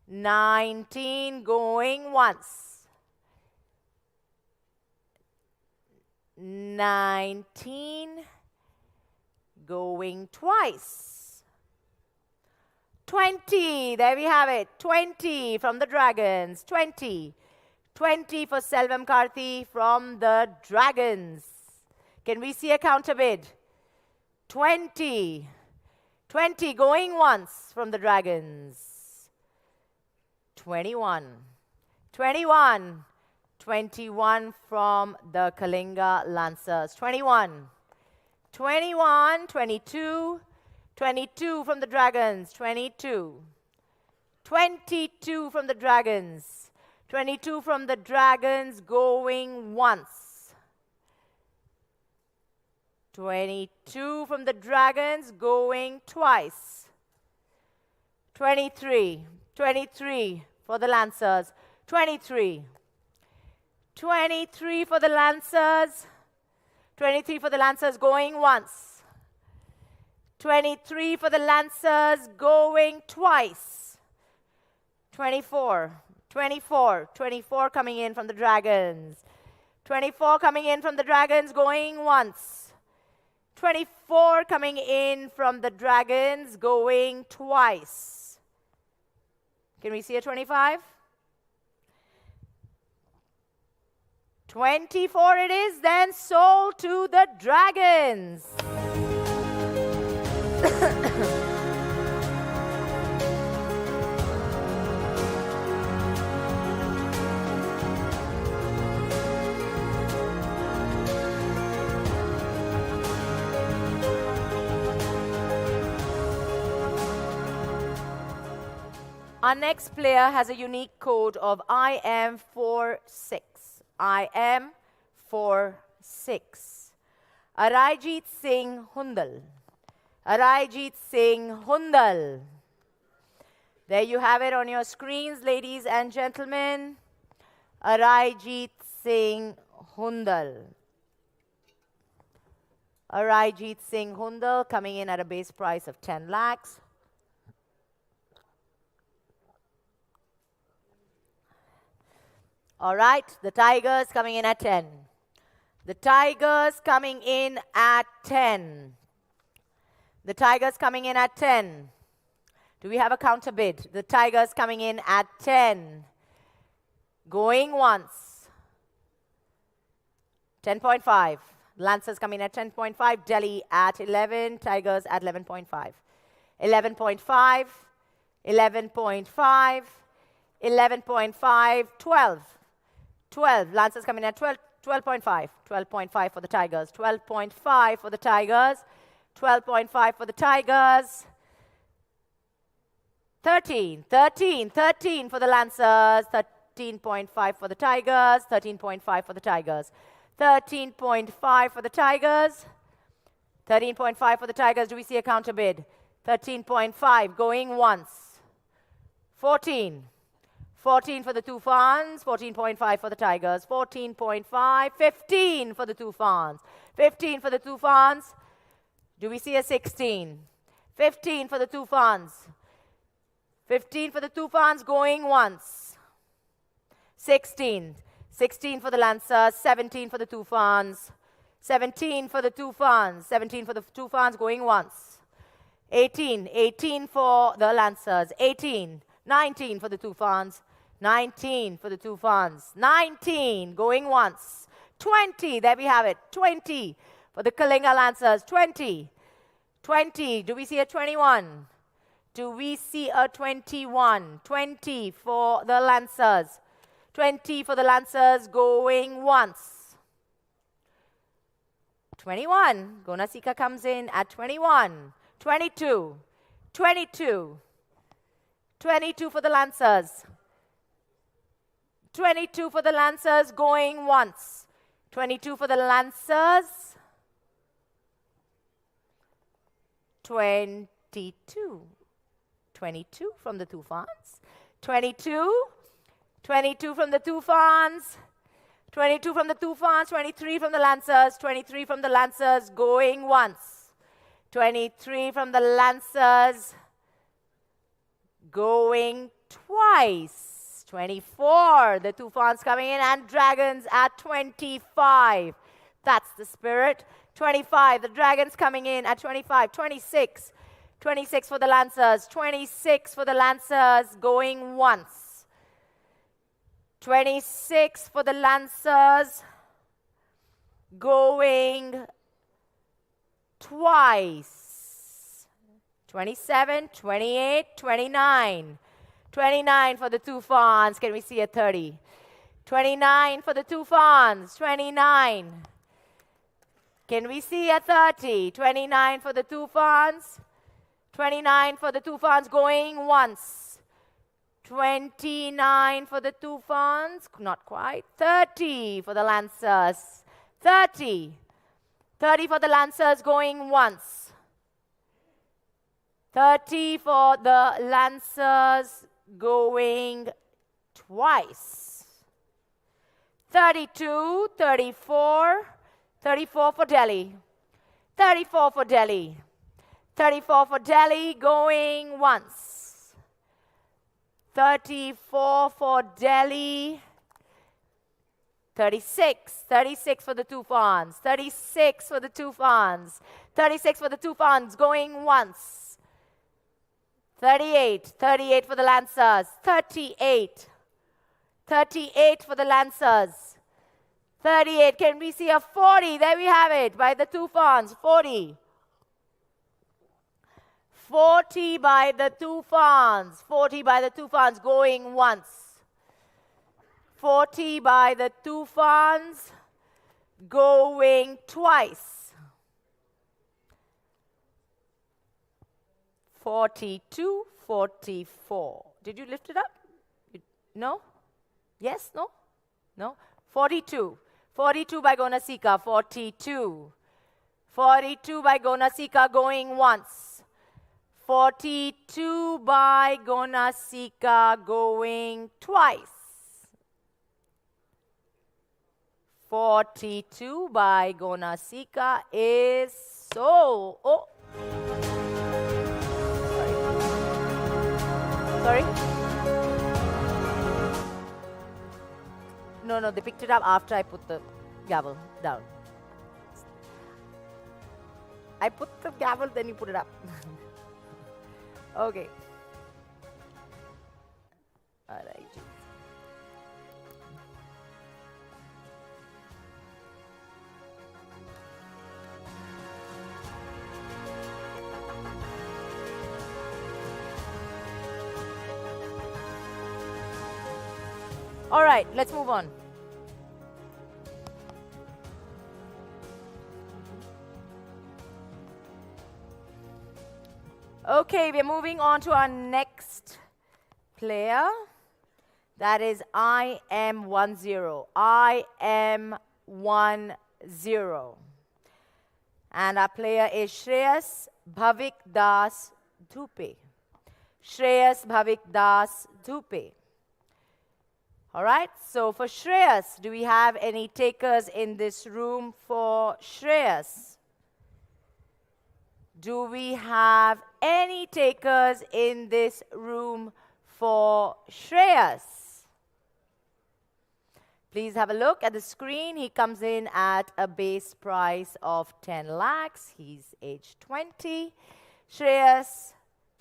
19 going once. 19 going twice. 20, there we have it. 20 from the Dragons. 20. 20 for Selvam Karthi from the Dragons. Can we see a counter bid? 20. 20 going once from the Dragons. 21. 21. 21 from the Kalinga Lancers. 21. 21. 22. 22 from the Dragons. 22. 22 from the Dragons. 22 from the Dragons going once. 22 from the Dragons going twice. 23. 23 for the Lancers. 23. 23 for the Lancers. 23 for the Lancers going once. 23 for the Lancers going twice. 24. 24. 24 coming in from the Dragons. 24 coming in from the Dragons going once. 24 coming in from the Dragons going twice. Can we see a 25? 24 it is, then sold to the Dragons. Our next player has a unique code of IM46. IM46. Arayjeet Singh Hundal. Arayjeet Singh Hundal. There you have it on your screens, ladies and gentlemen. Arayjeet Singh Hundal. Arayjeet Singh Hundal coming in at a base price of 10 lakhs. All right, the Tigers coming in at 10. The Tigers coming in at 10. The Tigers coming in at 10. Do we have a counter bid? The Tigers coming in at 10. Going once. 10.5. Lancers coming in at 10.5. Delhi at 11. Tigers at 11.5. 11.5. 11.5. 11.5. 12. 12. Lancers coming in at 12. 12.5. 12.5 for the Tigers. 12.5 for the Tigers. 12.5 for the Tigers. 13. 13. 13 for the Lancers. 13.5 for the Tigers. 13.5 for the Tigers. 13.5 for the Tigers. 13.5 for the Tigers. Do we see a counter bid? 13.5 going once. 14. 14 for the Tufans. 14.5 for the Tigers. 14.5. 15 for the Tufans. 15 for the Tufans. Do we see a 16? 15 for the Tufans. 15 for the Tufans going once. 16. 16 for the Lancers. 17 for the Tufans. 17 for the Tufans. 17 for the Tufans going once. 18. 18 for the Lancers. 18. 19 for the Tufans. 19 for the Tufans. 19 going once. 20. There we have it. 20 for the Kalinga Lancers. 20. 20. Do we see a 21? Do we see a 21? 20 for the Lancers. 20 for the Lancers going once. 21. Gonasika comes in at 21. 22. 22. 22 for the Lancers. 22 for the Lancers going once. 22 for the Lancers. 22. 22 from the Tufans. 22. 22 from the Tufans. 22 from the Tufans. 23 from the Lancers. 23 from the Lancers going once. 23 from the Lancers going twice. 24. The Tufans coming in and Dragons at 25. That's the spirit. 25. The Dragons coming in at 25. 26. 26 for the Lancers. 26 for the Lancers going once. 26 for the Lancers going twice. 27, 28, 29. 29 for the Tufans. Can we see a 30? 29 for the Tufans. 29. Can we see a 30? 29 for the Tufans. 29 for the Tufans going once. 29 for the Tufans. Not quite. 30 for the Lancers. 30. 30 for the Lancers going once. 30 for the Lancers going twice. 32, 34, 34 for Delhi. 34 for Delhi. 34 for Delhi going once. 34 for Delhi. 36. 36 for the Tufans. 36 for the Tufans. 36 for the Tufans going once. 38. 38 for the Lancers. 38. 38 for the Lancers. 38. Can we see a 40? There we have it by the Tufans. 40. 40 by the Tufans. 40 by the Tufans going once. 40 by the Tufans going twice. 42, 44. Did you lift it up? No? Yes? No? No? 42. 42 by Gonasika. 42. 42 by Gonasika going once. 42 by Gonasika going twice. 42 by Gonasika is so. Oh. Sorry. No, they picked it up after I put the gavel down. I put the gavel, then you put it up. Okay. All right. All right, let's move on. Okay, we're moving on to our next player. That is IM10. IM10. And our player is Shreyas Bhavik Das Dhupe. Shreyas Bhavik Das Dhupe. All right, so for Shreyas, do we have any takers in this room for Shreyas? Do we have any takers in this room for Shreyas? Please have a look at the screen. He comes in at a base price of 10 lakhs. He's age 20. Shreyas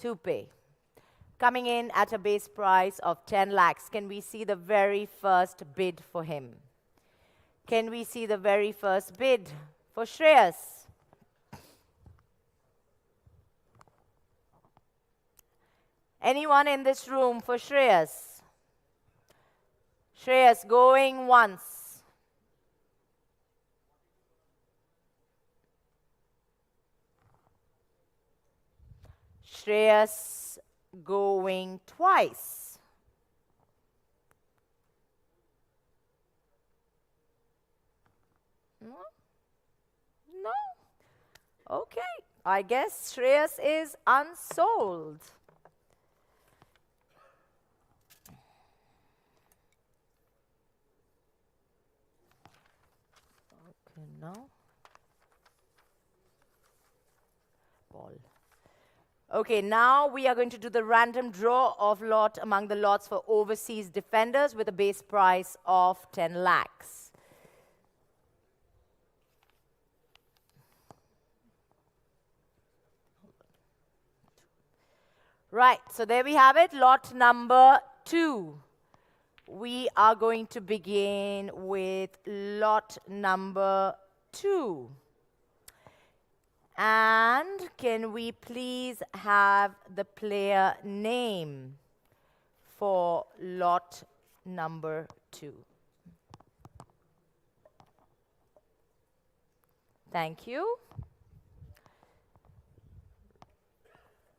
Dhupe. Coming in at a base price of 10 lakhs. Can we see the very first bid for him? Can we see the very first bid for Shreyas? Anyone in this room for Shreyas? Shreyas going once. Shreyas going twice. No? No? Okay. I guess Shreyas is unsold. Okay, now. Ball. Okay, now we are going to do the random draw of lot among the lots for overseas defenders with a base price of 10 lakhs. Right, so there we have it, lot number 2. We are going to begin with lot number 2. And can we please have the player name for lot number 2? Thank you.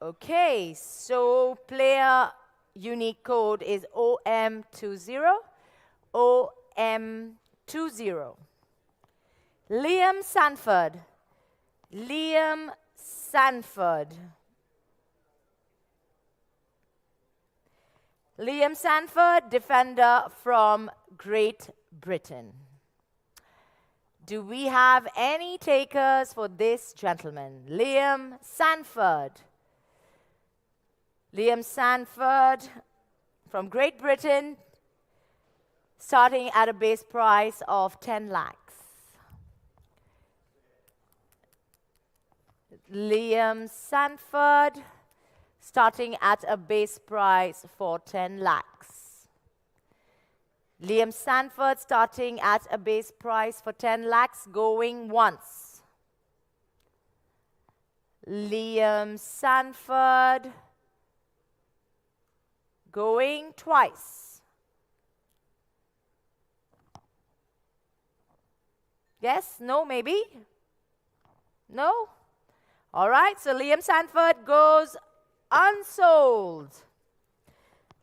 Okay, so player unique code is OM20. OM20. Liam Sanford. Liam Sanford. Liam Sanford, defender from Great Britain. Do we have any takers for this gentleman? Liam Sanford. Liam Sanford from Great Britain, starting at a base price of 10 lakhs. Liam Sanford, starting at a base price for 10 lakhs. Liam Sanford, starting at a base price for 10 lakhs, going once. Liam Sanford, going twice. Yes? No? Maybe? No? All right, so Liam Sanford goes unsold.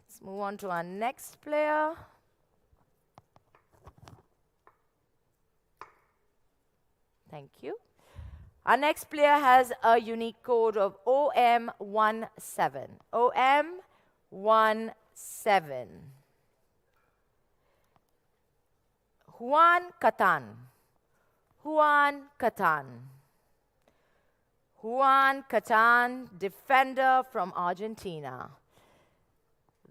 Let's move on to our next player. Thank you. Our next player has a unique code of OM17. OM17. Juan Catan. Juan Catan. Juan Catan, defender from Argentina.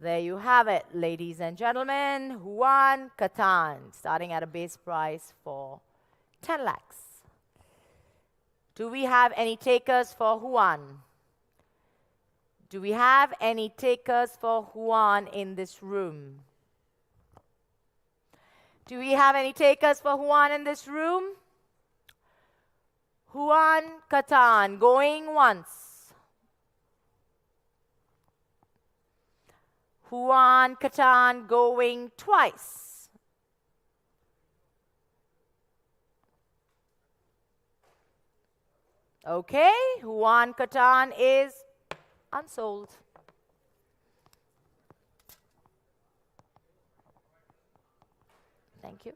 There you have it, ladies and gentlemen. Juan Catan, starting at a base price for 10 lakhs. Do we have any takers for Juan? Do we have any takers for Juan in this room? Do we have any takers for Juan in this room? Juan Catan, going once. Juan Catan, going twice. Okay, Juan Catan is unsold. Thank you.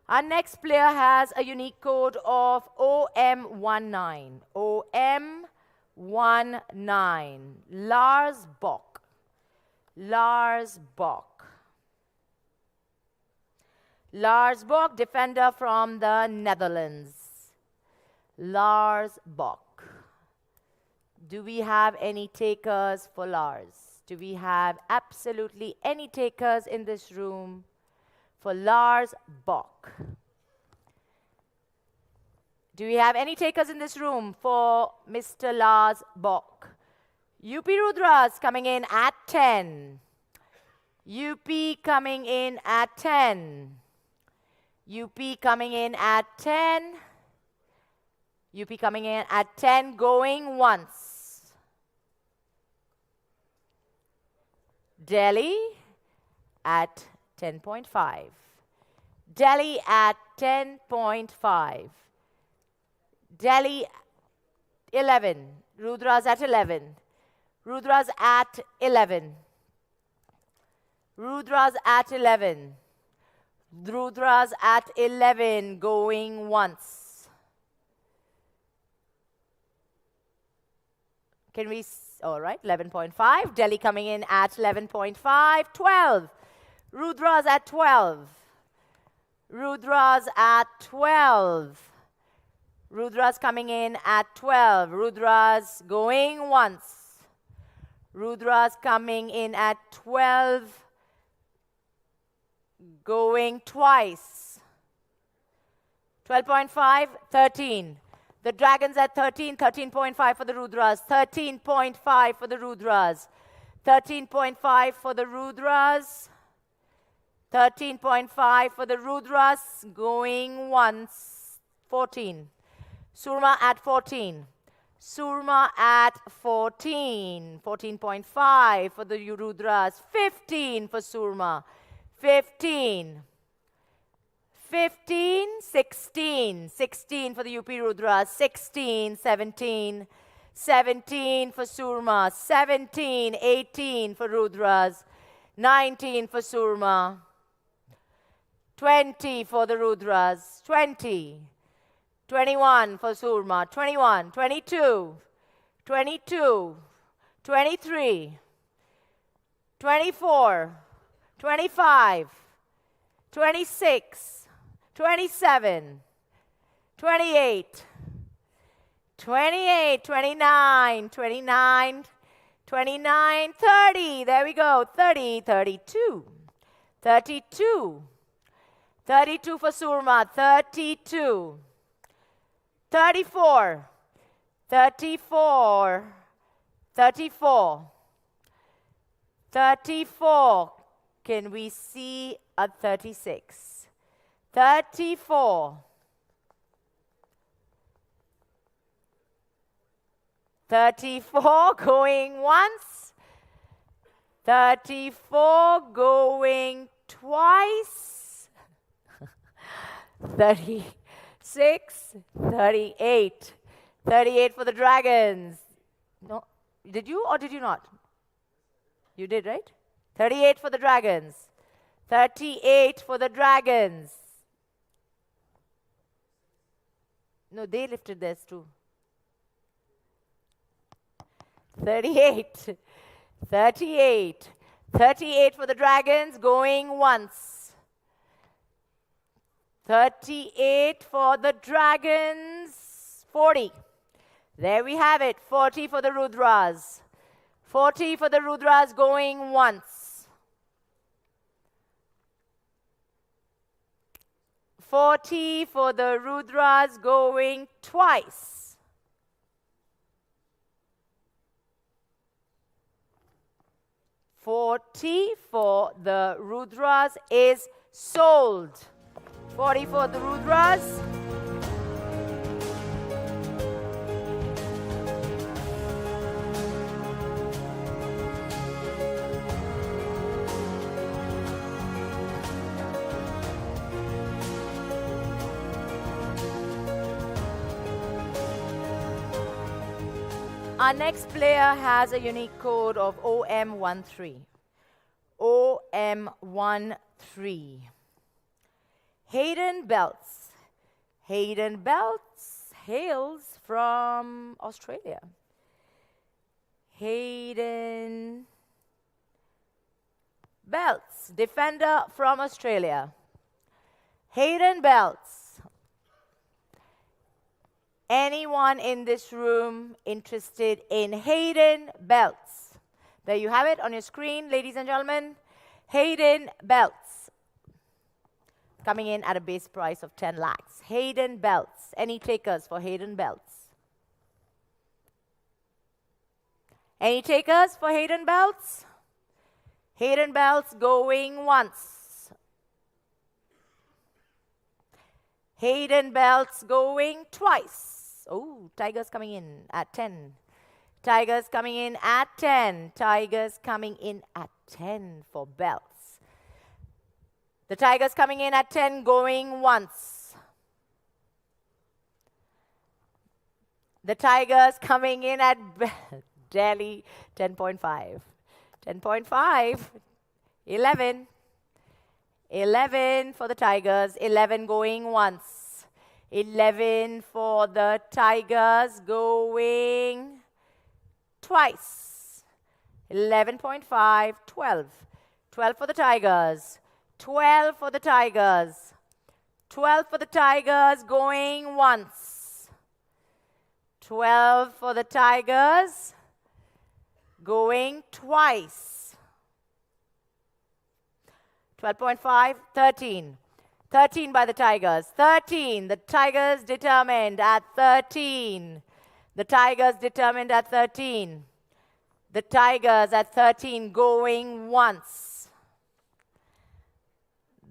Our next player has a unique code of OM19. OM19. Lars Bock. Lars Bock. Lars Bock, defender from the Netherlands. Lars Bock. Do we have any takers for Lars? Do we have absolutely any takers in this room for Lars Bock? Do we have any takers in this room for Mr. Lars Bock? UP Rudras coming in at 10. UP coming in at 10. UP coming in at 10. UP coming in at 10, going once. Delhi at 10.5. Delhi at 10.5. Delhi 11. Rudras at 11. Rudras at 11. Rudras at 11. Rudras at 11, going once. Can we, all right, 11.5. Delhi coming in at 11.5. 12. Rudras at 12. Rudras at 12. Rudras coming in at 12. Rudras going once. Rudras coming in at 12. Going twice. 12.5, 13. The Dragons at 13, 13.5 for the Rudras. 13.5 for the Rudras. 13.5 for the Rudras. 13.5 for the Rudras, going once. 14. Surma at 14. Surma at 14. 14.5 for the Rudras. 15 for Surma. 15. 15, 16. 16 for the UP Rudras. 16, 17. 17 for Surma. 17, 18 for Rudras. 19 for Surma. 20 for the Rudras. 20. 21 for Surma. 21. 22. 22. 23. 24. 25. 26. 27. 28. 28. 29. 29. 29. 30. There we go. 30. 32. 32. 32 for Surma. 32. 34. 34. 34. 34. Can we see a 36? 34. 34 going once. 34 going twice. 36, 38. 38 for the Dragons. No, did you or did you not? You did, right? 38 for the Dragons. 38 for the Dragons. No, they lifted theirs too. 38. 38. 38 for the Dragons, going once. 38 for the Dragons. 40. There we have it. 40 for the Rudras. 40 for the Rudras going once. 40 for the Rudras going twice. 40 for the Rudras is sold. 40 for the Rudras. Our next player has a unique code of OM13. OM13. Hayden Belts. Hayden Belts hails from Australia. Hayden Belts, defender from Australia. Hayden Belts. Anyone in this room interested in Hayden Belts? There you have it on your screen, ladies and gentlemen. Hayden Belts. Coming in at a base price of 10 lakhs. Hayden Belts. Any takers for Hayden Belts? Any takers for Hayden Belts? Hayden Belts going once. Hayden Belts going twice. Oh, Tigers coming in at 10. Tigers coming in at 10. Tigers coming in at 10 for Belts. The Tigers coming in at 10 going once. The Tigers coming in at Delhi 10.5. 10.5. 11. 11 for the Tigers. 11 going once. 11 for the Tigers going twice. 11.5, 12. 12 for the Tigers. 12 for the Tigers. 12 for the Tigers going once. 12 for the Tigers going twice. 12.5, 13. 13 by the Tigers. 13. The Tigers determined at 13. The Tigers determined at 13. The Tigers at 13 going once.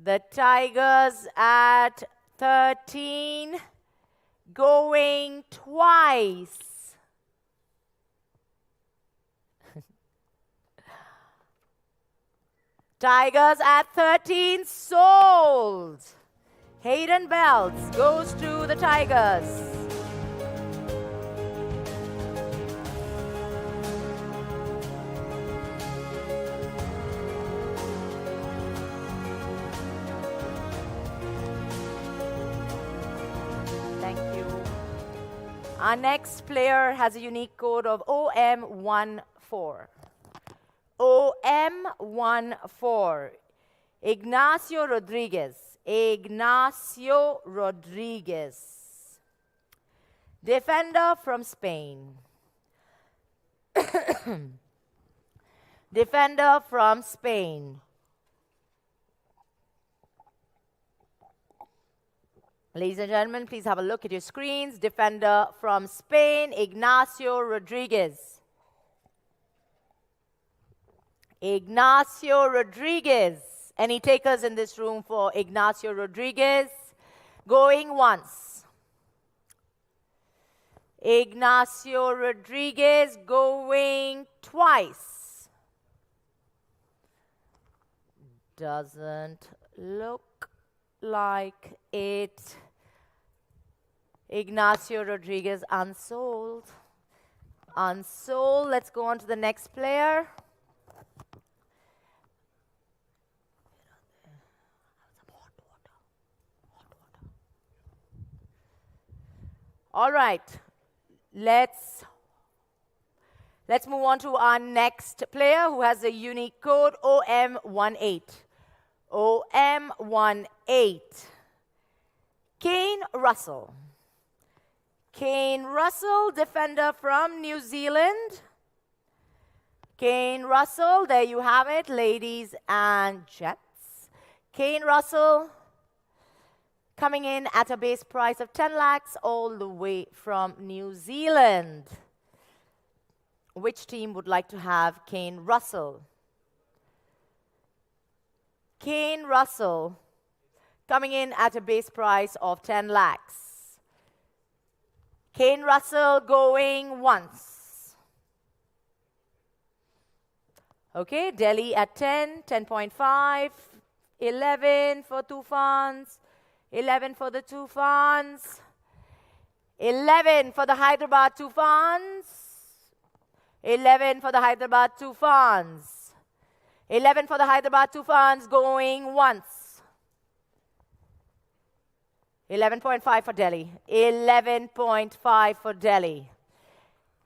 The Tigers at 13 going twice. Tigers at 13 sold. Hayden Belts goes to the Tigers. Thank you. Our next player has a unique code of OM14. OM14. Ignacio Rodriguez. Ignacio Rodriguez. Defender from Spain. Defender from Spain. Ladies and gentlemen, please have a look at your screens. Defender from Spain, Ignacio Rodriguez. Ignacio Rodriguez. Any takers in this room for Ignacio Rodriguez? Going once. Ignacio Rodriguez going twice. Doesn't look like it. Ignacio Rodriguez unsold. Unsold. Let's go on to the next player. All right, let's move on to our next player who has a unique code OM18. OM18. Russell. Kane Russell, defender from New Zealand. Kane Russell, there you have it, ladies and gents. Kane Russell coming in at a base price of 10 lakhs all the way from New Zealand. Which team would like to have Kane Russell? Kane Russell coming in at a base price of 10 lakhs. Kane Russell going once. Okay, Delhi at 10, 10.5, 11 for Tufans, 11 for the Tufans, 11 for the Hyderabad Tufans, 11 for the Hyderabad Tufans, 11 for the Hyderabad Tufans going once. 11.5 for Delhi, 11.5 for Delhi,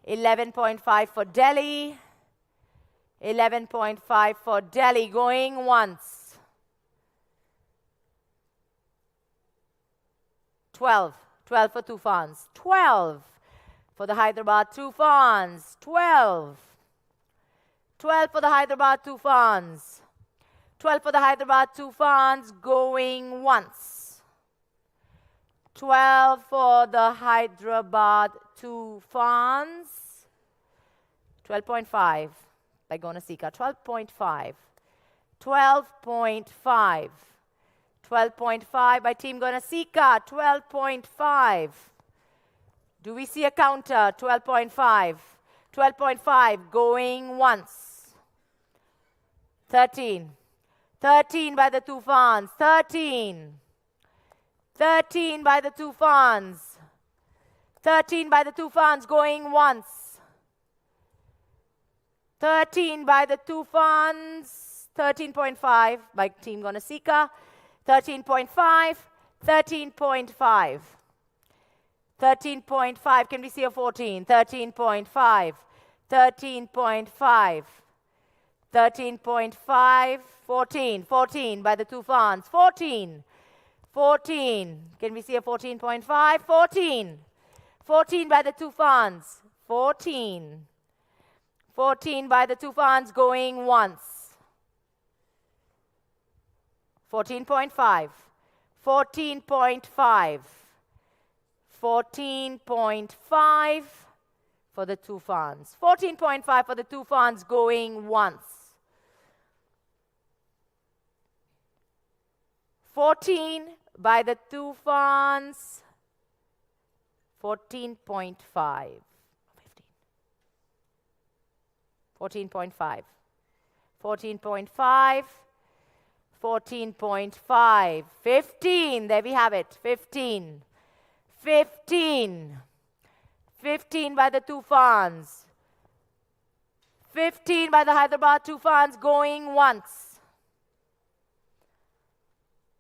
11.5 for Delhi, 11.5 for Delhi going once. 12 for Tufans, 12 for the Hyderabad Tufans, 12 for the Hyderabad Tufans, 12 for the Hyderabad Tufans going once. 12 for the Hyderabad Tufans, 12.5 by Gonasika, 12.5, 12.5, 12.5 by Team Gonasika, 12.5. Do we see a counter? 12.5, 12.5 going once. 13, 13 by the Tufans, 13, 13 by the Tufans, 13 by the Tufans going once. 13 by the Tufans, 13.5 by Team Gonasika, 13.5, 13.5, 13.5, can we see a 14? 13.5, 13.5, 13.5, 14, 14 by the Tufans, 14, 14, can we see a 14.5? 14, 14 by the Tufans, 14, 14 by the Tufans going once. 14.5, 14.5, 14.5 for the Tufans. 14.5 for the Tufans going once. 14 by the Tufans. 14.5. 14.5. 14.5. 14.5. 15. There we have it. 15. 15. 15 by the Tufans. 15 by the Hyderabad Tufans going once.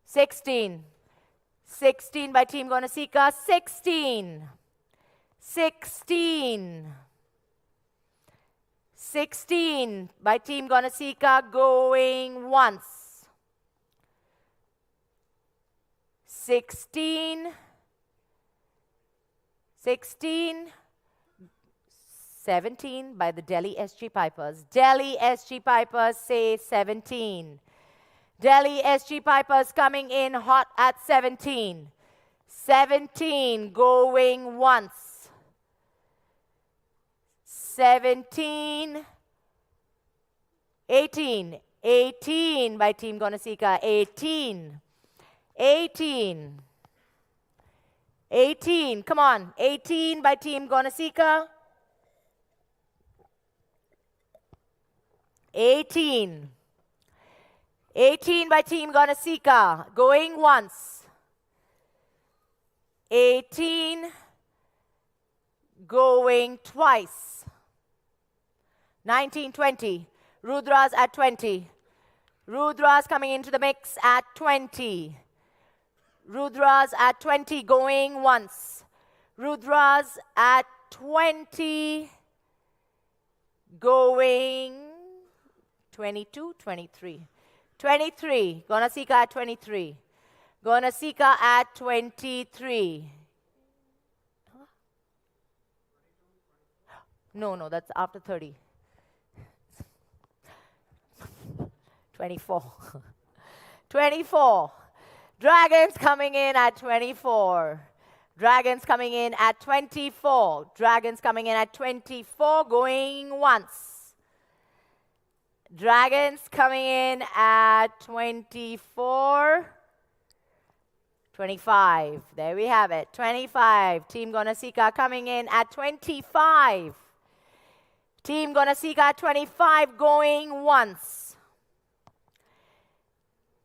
16. 16 by Team Gonasika. 16. 16. 16 by Team Gonasika going once. 16. 16. 17 by the Delhi SG Pipers. Delhi SG Pipers say 17. Delhi SG Pipers coming in hot at 17. 17 going once. 17. 18. 18 by Team Gonasika. 18. 18. 18. Come on. 18 by Team Gonasika. 18. 18 by Team Gonasika. Going once. 18. Going twice. 19, 20. Rudras at 20. Rudras coming into the mix at 20. Rudras at 20 going once. Rudras at 20 going 22, 23. 23. Gonasika at 23. Gonasika at 23. No, that's after 30. 24. 24. Dragons coming in at 24. Dragons coming in at 24. Dragons coming in at 24, going once. Dragons coming in at 24. 25. There we have it. 25. Team Gonasika coming in at 25. Team Gonasika at 25, going once.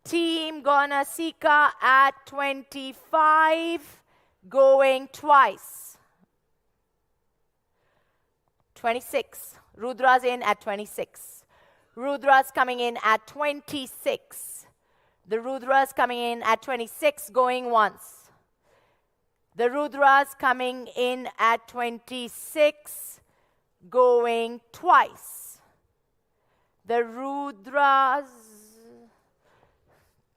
Team Gonasika at 25, going twice. 26. Rudra's in at 26. Rudra's coming in at 26. The Rudra's coming in at 26, going once. The Rudra's coming in at 26, going twice. The Rudra's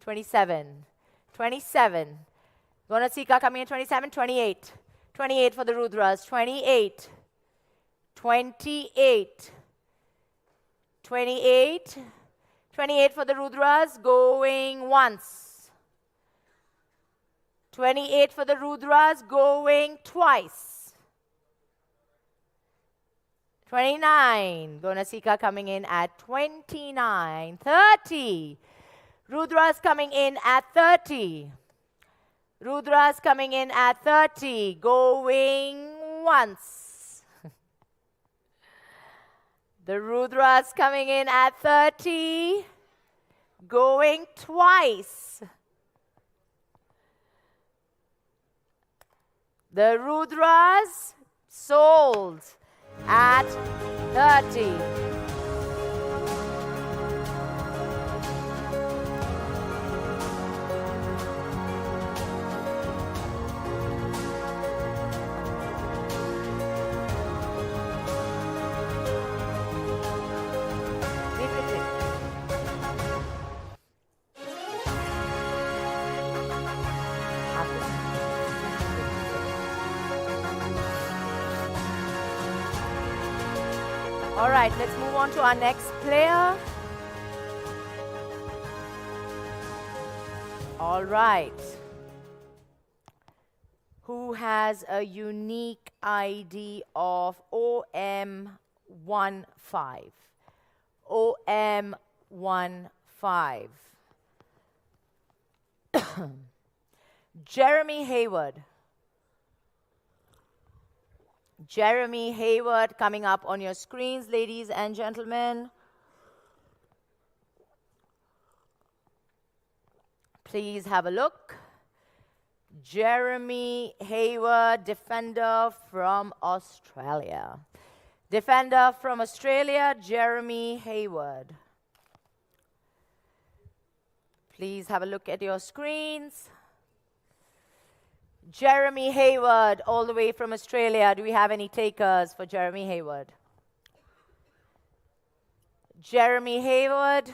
27. 27. Gonasika coming in 27, 28. 28 for the Rudras. 28. 28. 28. 28 for the Rudras, going once. 28 for the Rudras, going twice. 29. Gonasika coming in at 29. 30. Rudras coming in at 30. Rudras coming in at 30, going once. The Rudras coming in at 30, going twice. The Rudras sold at 30. All right, let's move on to our next player. All right. Who has a unique ID of OM15? OM15. Jeremy Hayward. Jeremy Hayward coming up on your screens, ladies and gentlemen. Please have a look. Jeremy Hayward, defender from Australia. Defender from Australia, Jeremy Hayward. Please have a look at your screens. Jeremy Hayward, all the way from Australia. Do we have any takers for Jeremy Hayward? Jeremy Hayward,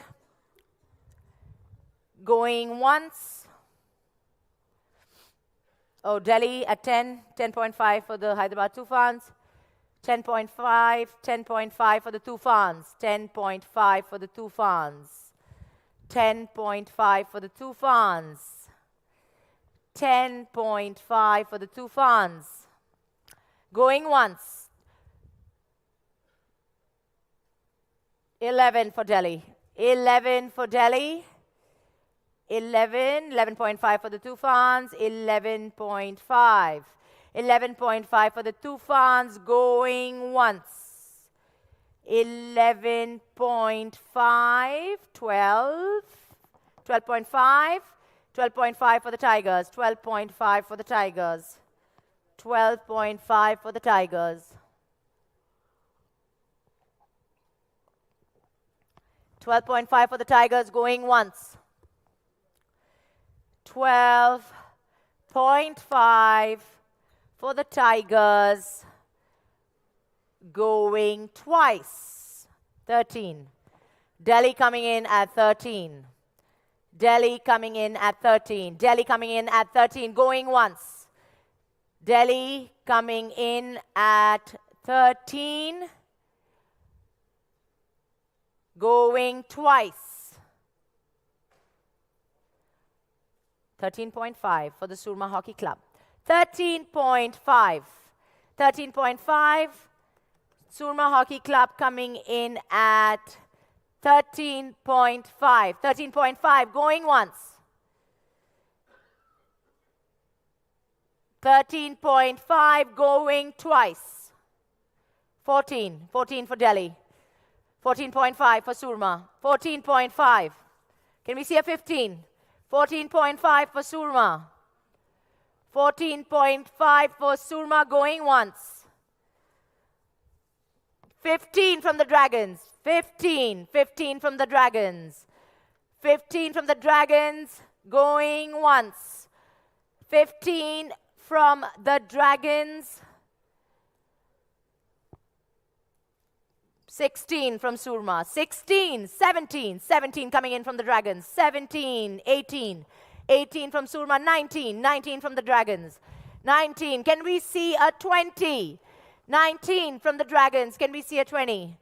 going once. Oh, Delhi at 10, 10.5 for the Hyderabad Tufans. 10.5, 10.5 for the Tufans. 10.5 for the Tufans. 10.5 for the Tufans. 10.5 for the Tufans. Going once. 11 for Delhi. 11 for Delhi. 11.5 for the Tufans. 11.5. 11.5 for the Tufans. Going once. 11.5. 12. 12.5. 12.5 for the Tigers. 12.5 for the Tigers. 12.5 for the Tigers. 12.5 for the Tigers, going once. 12.5 for the Tigers, going twice. 13. Delhi coming in at 13. Delhi coming in at 13. Delhi coming in at 13. Going once. Delhi coming in at 13. Going twice. 13.5 for the Surma Hockey Club. 13.5. 13.5. Surma Hockey Club coming in at 13.5. 13.5. Going once. 13.5. Going twice. 14. 14 for Delhi. 14.5 for Surma. 14.5. Can we see a 15? 14.5 for Surma. 14.5 for Surma going once. 15 from the Dragons. 15. 15 from the Dragons. 15 from the Dragons going once. 15 from the Dragons. 16 from Surma. 16, 17. 17 coming in from the Dragons. 17, 18. 18 from Surma. 19. 19 from the Dragons. 19. Can we see a 20? 19 from the Dragons. Can we see a 20?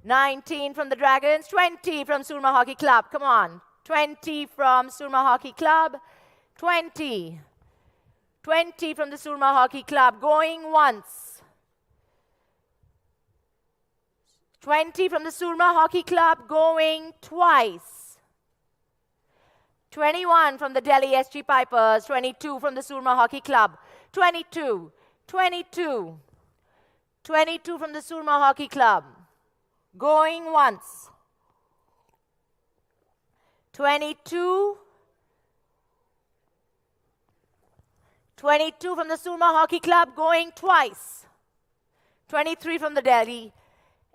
19 from the Dragons. 20 from Surma Hockey Club. Come on. 20 from Surma Hockey Club. 20. 20 from the Surma Hockey Club. Going once. 20 from the Surma Hockey Club going twice. 21 from the Delhi SG Pipers. 22 from the Surma Hockey Club. 22. 22. 22 from the Surma Hockey Club. Going once. 22. 22 from the Surma Hockey Club going twice. 23 from the Delhi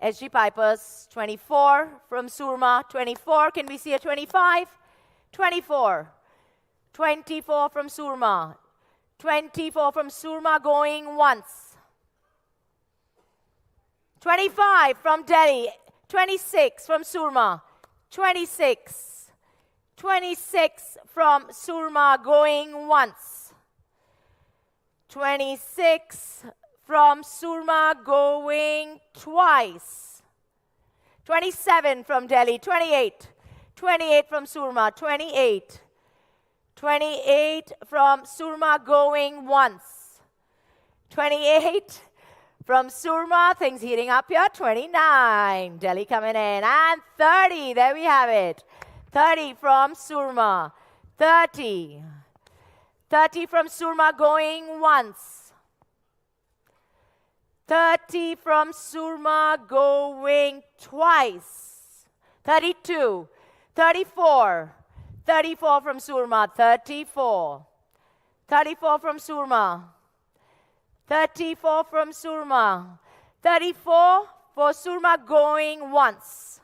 SG Pipers. 24 from Surma. 24. Can we see a 25? 24. 24 from Surma. 24 from Surma going once. 25 from Delhi. 26 from Surma. 26. 26 from Surma going once. 26 from Surma going twice. 27 from Delhi. 28. 28 from Surma. 28. 28 from Surma going once. 28 from Surma. Things heating up here. 29. Delhi coming in. And 30. There we have it. 30 from Surma. 30. 30 from Surma going once. 30 from Surma going twice. 32. 34. 34 from Surma. 34. 34 from Surma. 34 from Surma. 34 for Surma going once.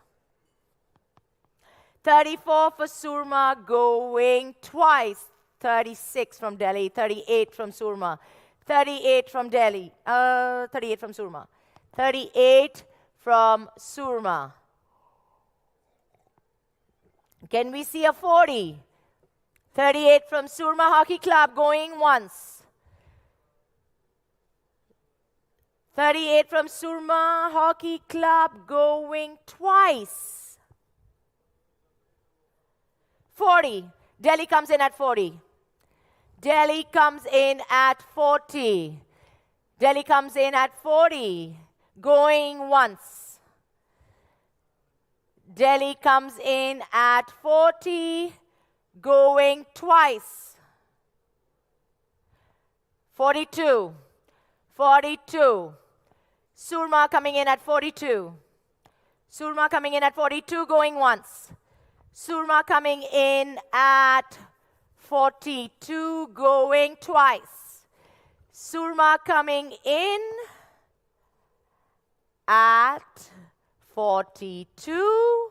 34 for Surma going twice. 36 from Delhi. 38 from Surma. 38 from Delhi. 38 from Surma. 38 from Surma. Can we see a 40? 38 from Surma Hockey Club going once. 38 from Surma Hockey Club going twice. 40. Delhi comes in at 40. Delhi comes in at 40. Delhi comes in at 40. Going once. Delhi comes in at 40. Going twice. 42. 42. Surma coming in at 42. Surma coming in at 42. Going once. Surma coming in at 42, going twice. Surma coming in at 42.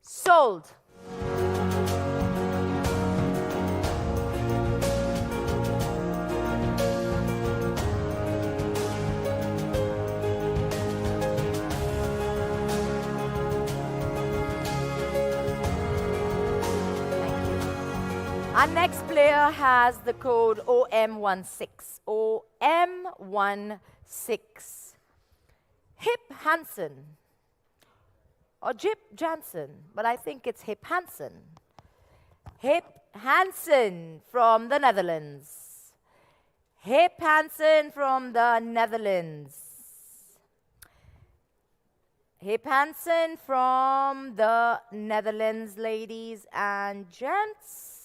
Sold. Our next player has the code OM16. OM16. Hip Hansen. Or Jip Jansen, but I think it's Hip Hansen. Hip Hansen from the Netherlands. Hip Hansen from the Netherlands. Hip Hansen from the Netherlands, ladies and gents.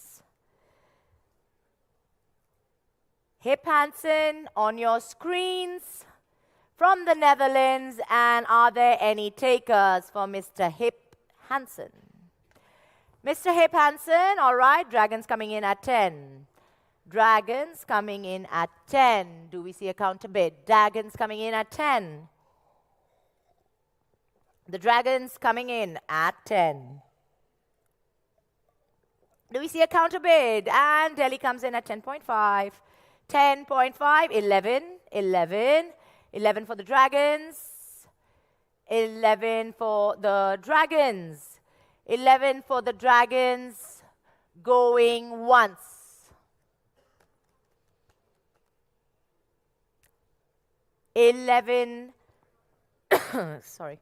Hip Hansen on your screens from the Netherlands. And are there any takers for Mr. Hip Hansen? Mr. Hip Hansen, all right, Dragons coming in at 10. Dragons coming in at 10. Do we see a counter bid? Dragons coming in at 10. The Dragons coming in at 10. Do we see a counter bid? And Delhi comes in at 10.5. 10.5, 11, 11. 11 for the Dragons. 11 for the Dragons. 11 for the Dragons. Going once. 11. Sorry.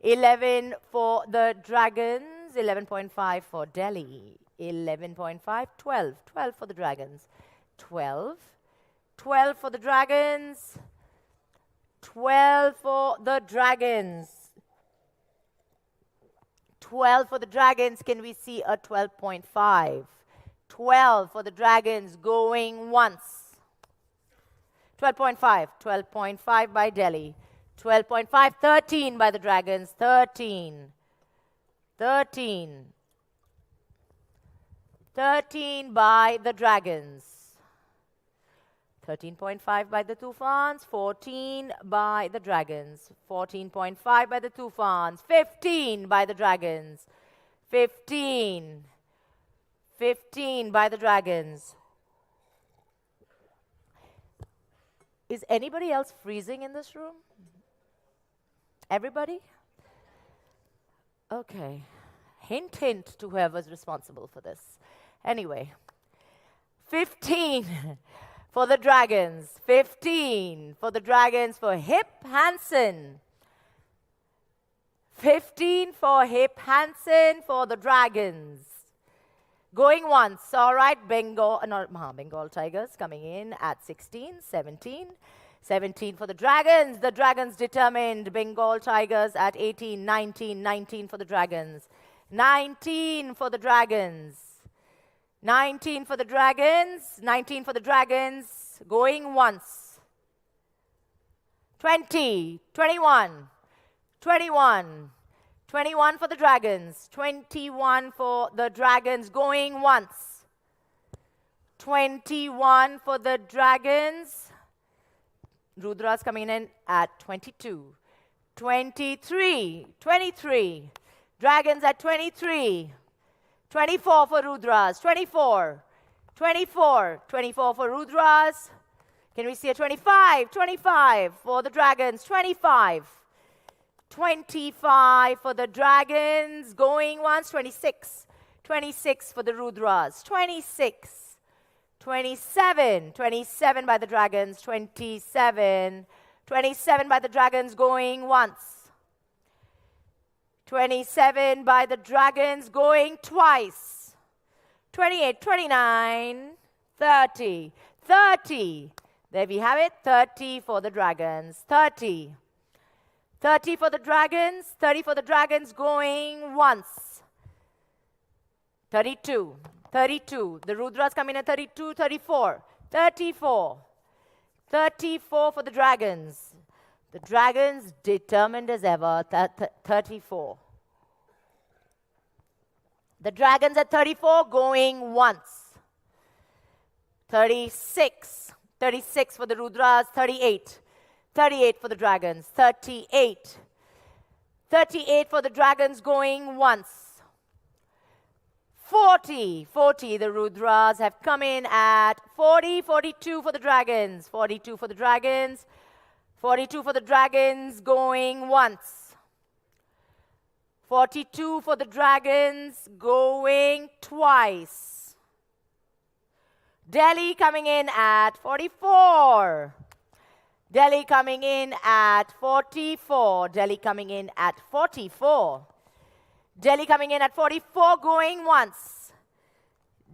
11 for the Dragons. 11.5 for Delhi. 11.5, 12. 12 for the Dragons. 12. 12 for the Dragons. 12 for the Dragons. 12 for the Dragons. Can we see a 12.5? 12 for the Dragons going once. 12.5. 12.5 by Delhi. 12.5. 13 by the Dragons. 13. 13. 13 by the Dragons. 13.5 by the Tufans, 14 by the Dragons, 14.5 by the Tufans, 15 by the Dragons, 15, 15 by the Dragons. Is anybody else freezing in this room? Everybody? Okay. Hint, hint to whoever's responsible for this. Anyway, 15 for the Dragons. 15 for the Dragons for Hip Hansen. 15 for Hip Hansen for the Dragons. Going once. All right, Bengal Tigers coming in at 16, 17. 17 for the Dragons. The Dragons determined. Bengal Tigers at 18, 19, 19 for the Dragons. 19 for the Dragons. 19 for the Dragons. 19 for the Dragons. Going once. 20, 21, 21. 21 for the Dragons. 21 for the Dragons. Going once. 21 for the Dragons. Rudra's coming in at 22. 23. 23. Dragons at 23. 24 for Rudras. 24. 24. 24 for Rudras. Can we see a 25? 25 for the Dragons. 25. 25 for the Dragons. Going once. 26. 26 for the Rudras. 26. 27. 27 by the Dragons. 27. 27 by the Dragons. Going once. 27 by the Dragons. Going twice. 28, 29, 30. 30. There we have it. 30 for the Dragons. 30. 30 for the Dragons. 30 for the Dragons. Going once. 32. 32. The Rudras come in at 32, 34. 34. 34 for the Dragons. The Dragons determined as ever. 34. The Dragons at 34 going once. 36. 36 for the Rudras. 38. 38 for the Dragons. 38. 38 for the Dragons going once. 40. 40. The Rudras have come in at 40. 42 for the Dragons. 42 for the Dragons. 42 for the Dragons going once. 42 for the Dragons going twice. Delhi coming in at 44. Delhi coming in at 44. Delhi coming in at 44. Delhi coming in at 44, going once.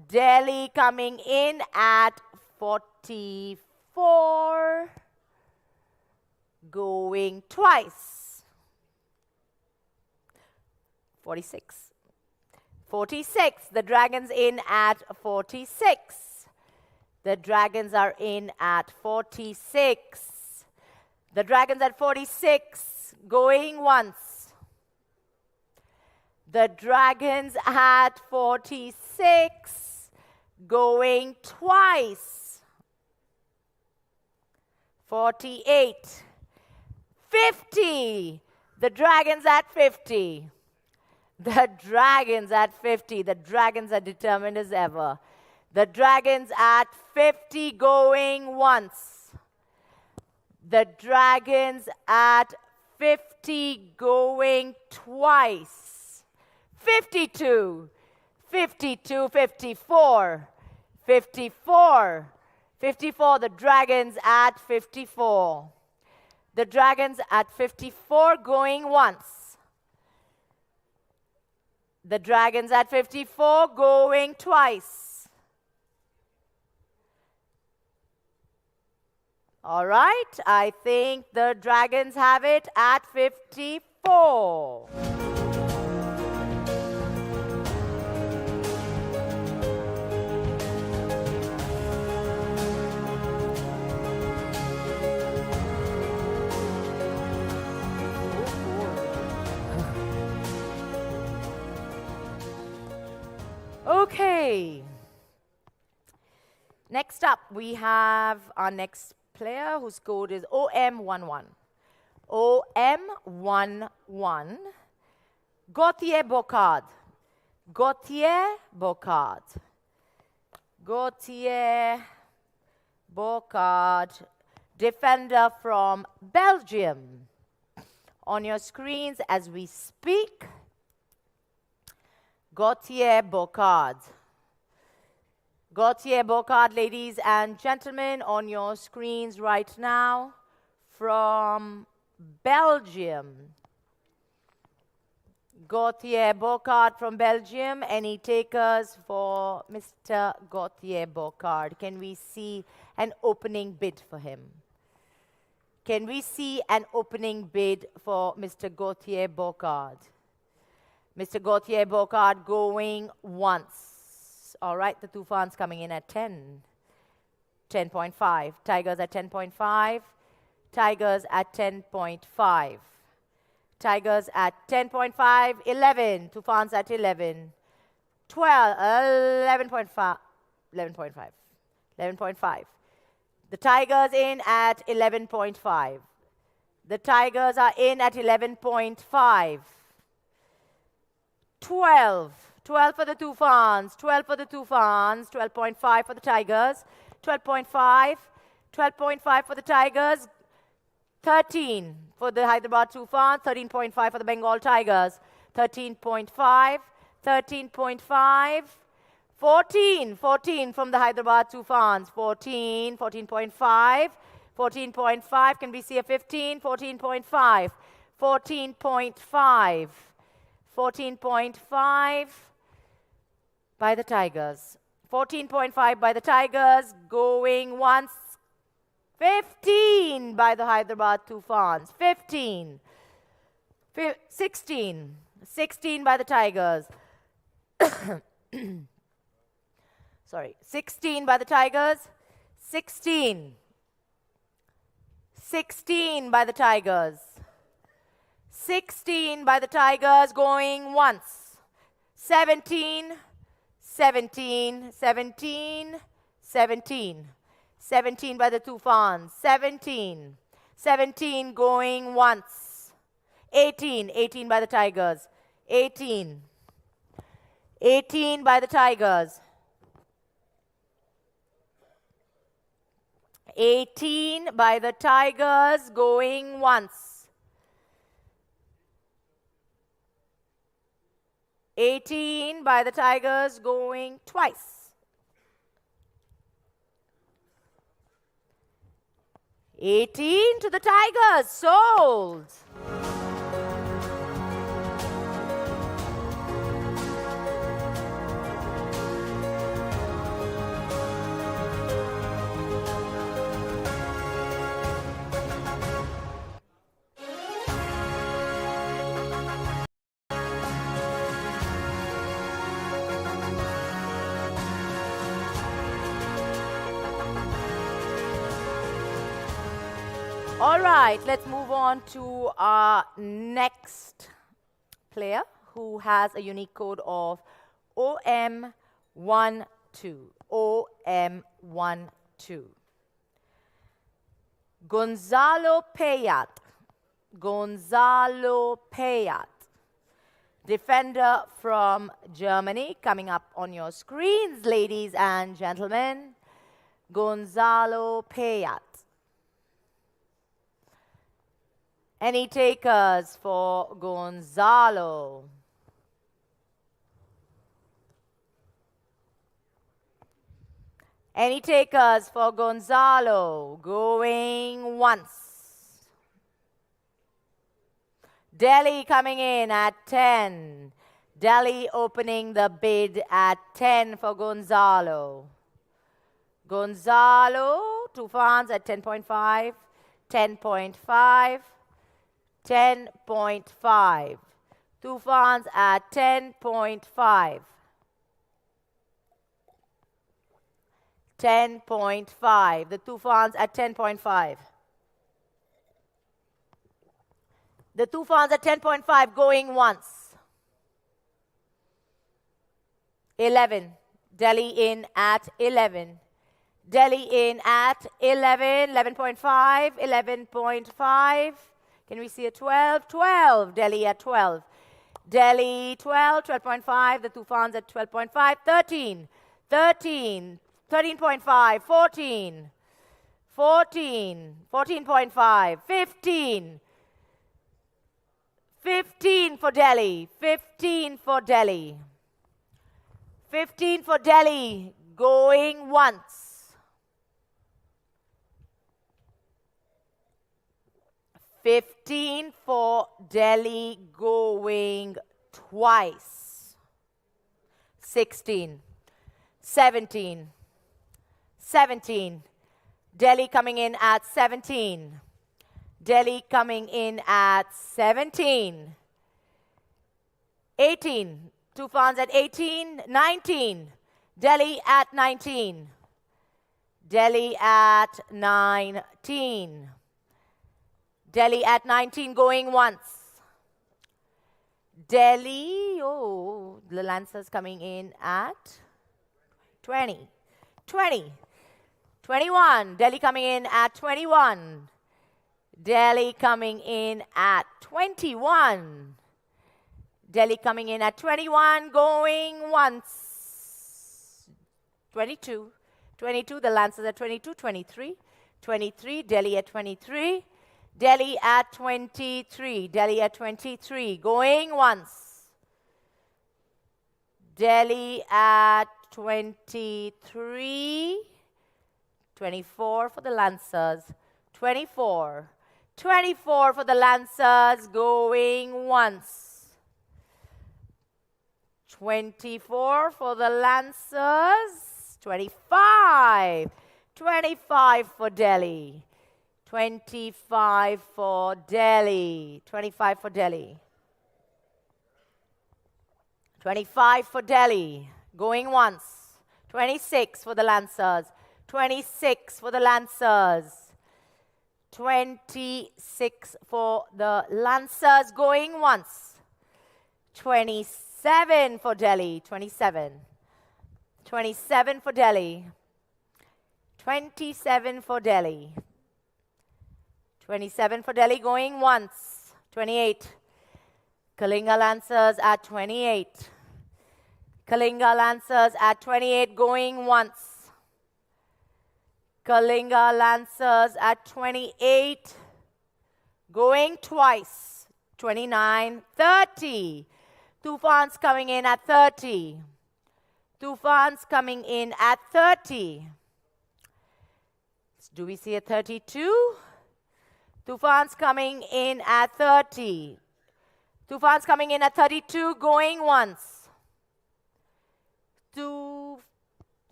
Delhi coming in at 44, going twice. 46. 46. The Dragons in at 46. The Dragons are in at 46. The Dragons at 46, going once. The Dragons at 46, going twice. 48. 50. The Dragons at 50. The Dragons at 50. The Dragons are determined as ever. The Dragons at 50, going once. The Dragons at 50, going twice. 52. 52, 54. 54. 54. The Dragons at 54. The Dragons at 54, going once. The Dragons at 54, going twice. All right, I think the Dragons have it at 54. Okay. Next up, we have our next player whose code is OM11. OM11. Gautier Bocard. Gautier Bocard. Gautier Bocard, defender from Belgium. On your screens as we speak, Gautier Bocard. Gautier Bocard, ladies and gentlemen, on your screens right now from Belgium. Gautier Bocard from Belgium. Any takers for Mr. Gautier Bocard? Can we see an opening bid for him? Can we see an opening bid for Mr. Gautier Bocard? Mr. Gautier Bocard going once. All right, the Tufans coming in at 10. 10.5. Tigers at 10.5. Tigers at 10.5. Tigers at 10.5. 11. Tufans at 11. 12. 11.5. 11.5. 11.5. The Tigers in at 11.5. The Tigers are in at 11.5. 12. 12 for the Tufans. 12 for the Tufans. 12.5 for the Tigers. 12.5. 12.5 for the Tigers. 13 for the Hyderabad Tufans. 13.5 for the Bengal Tigers. 13.5. 13.5. 14. 14 from the Hyderabad Tufans. 14. 14.5. 14.5. Can we see a 15? 14.5. 14.5. 14.5 by the Tigers. 14.5 by the Tigers. Going once. 15 by the Hyderabad Tufans. 15. 16. 16 by the Tigers. Sorry. 16 by the Tigers. 16. 16 by the Tigers. 16 by the Tigers, going once. 17, 17, 17, 17. 17 by the Tufans. 17. 17 going once. 18, 18 by the Tigers. 18. 18 by the Tigers. 18 by the Tigers, going once. 18 by the Tigers, going twice. 18 to the Tigers. Sold. All right, let's move on to our next player who has a unique code of OM12. OM12. Gonzalo Payat. Gonzalo Payat. Defender from Germany, coming up on your screens, ladies and gentlemen. Gonzalo Payat. Any takers for Gonzalo? Any takers for Gonzalo? Going once. Delhi coming in at 10. Delhi opening the bid at 10 for Gonzalo. Gonzalo, Tufans at 10.5, 10.5. 10.5. Tufans at 10.5. 10.5. The Tufans at 10.5. The Tufans at 10.5 going once. 11. Delhi in at 11. Delhi in at 11. 11.5. 11.5. Can we see a 12? 12. Delhi at 12. Delhi 12. 12.5. The Tufans at 12.5. 13. 13. 13.5. 14. 14. 14.5. 15. 15 for Delhi. 15 for Delhi. 15 for Delhi. Going once. 15 for Delhi, going twice. 16. 17. 17. Delhi coming in at 17. Delhi coming in at 17. 18. Tufans at 18. 19. Delhi at 19. Delhi at 19. Delhi at 19 going once. Delhi, oh, the Lancers coming in at 20. 20. 21. Delhi coming in at 21. Delhi coming in at 21. Delhi coming in at 21, going once. 22. 22, the Lancers at 22. 23. 23, Delhi at 23. Delhi at 23. Delhi at 23. Going once. Delhi at 23. 24 for the Lancers. 24. 24 for the Lancers. Going once. 24 for the Lancers. 25. 25 for Delhi. 25 for Delhi. 25 for Delhi. 25 for Delhi. Going once. 26 for the Lancers. 26 for the Lancers. 26 for the Lancers. Going once. 27 for Delhi. 27. 27 for Delhi. 27 for Delhi. 27 for Delhi going once. 28. Kalinga Lancers at 28. Kalinga Lancers at 28 going once. Kalinga Lancers at 28 going twice. 29. 30. Tufans coming in at 30. Tufans coming in at 30. Do we see a 32? Tufan's coming in at 30. Tufan's coming in at 32, going once.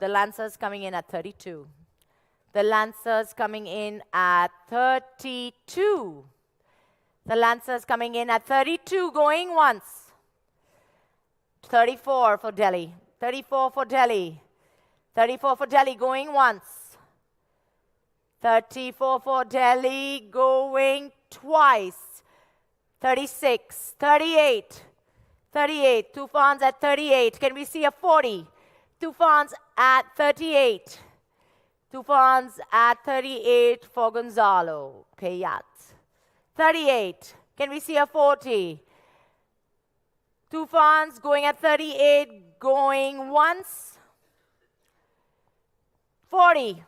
The Lancers coming in at 32. The Lancers coming in at 32. The Lancers coming in at 32, going once. 34 for Delhi. 34 for Delhi. 34 for Delhi, going once. 34 for Delhi, going twice. 36, 38, 38. Tufan's at 38. Can we see a 40? Tufan's at 38. Tufan's at 38 for Gonzalo Kayat. 38. Can we see a 40? Tufan's going at 38, going once. 40.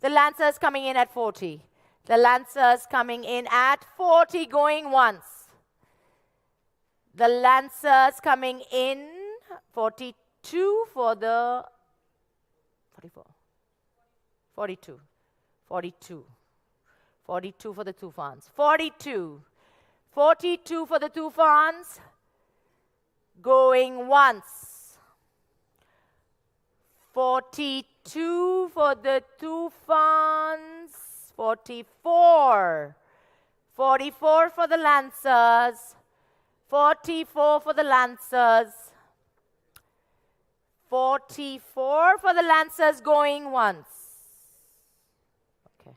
The Lancers coming in at 40. The Lancers coming in at 40, going once. The Lancers coming in 42 for the 44. 42. 42. 42 for the Tufans. 42. 42 for the Tufans. Going once. 42 for the Tufans. 44. 44 for the Lancers. 44 for the Lancers. 44 for the Lancers, going once. Okay.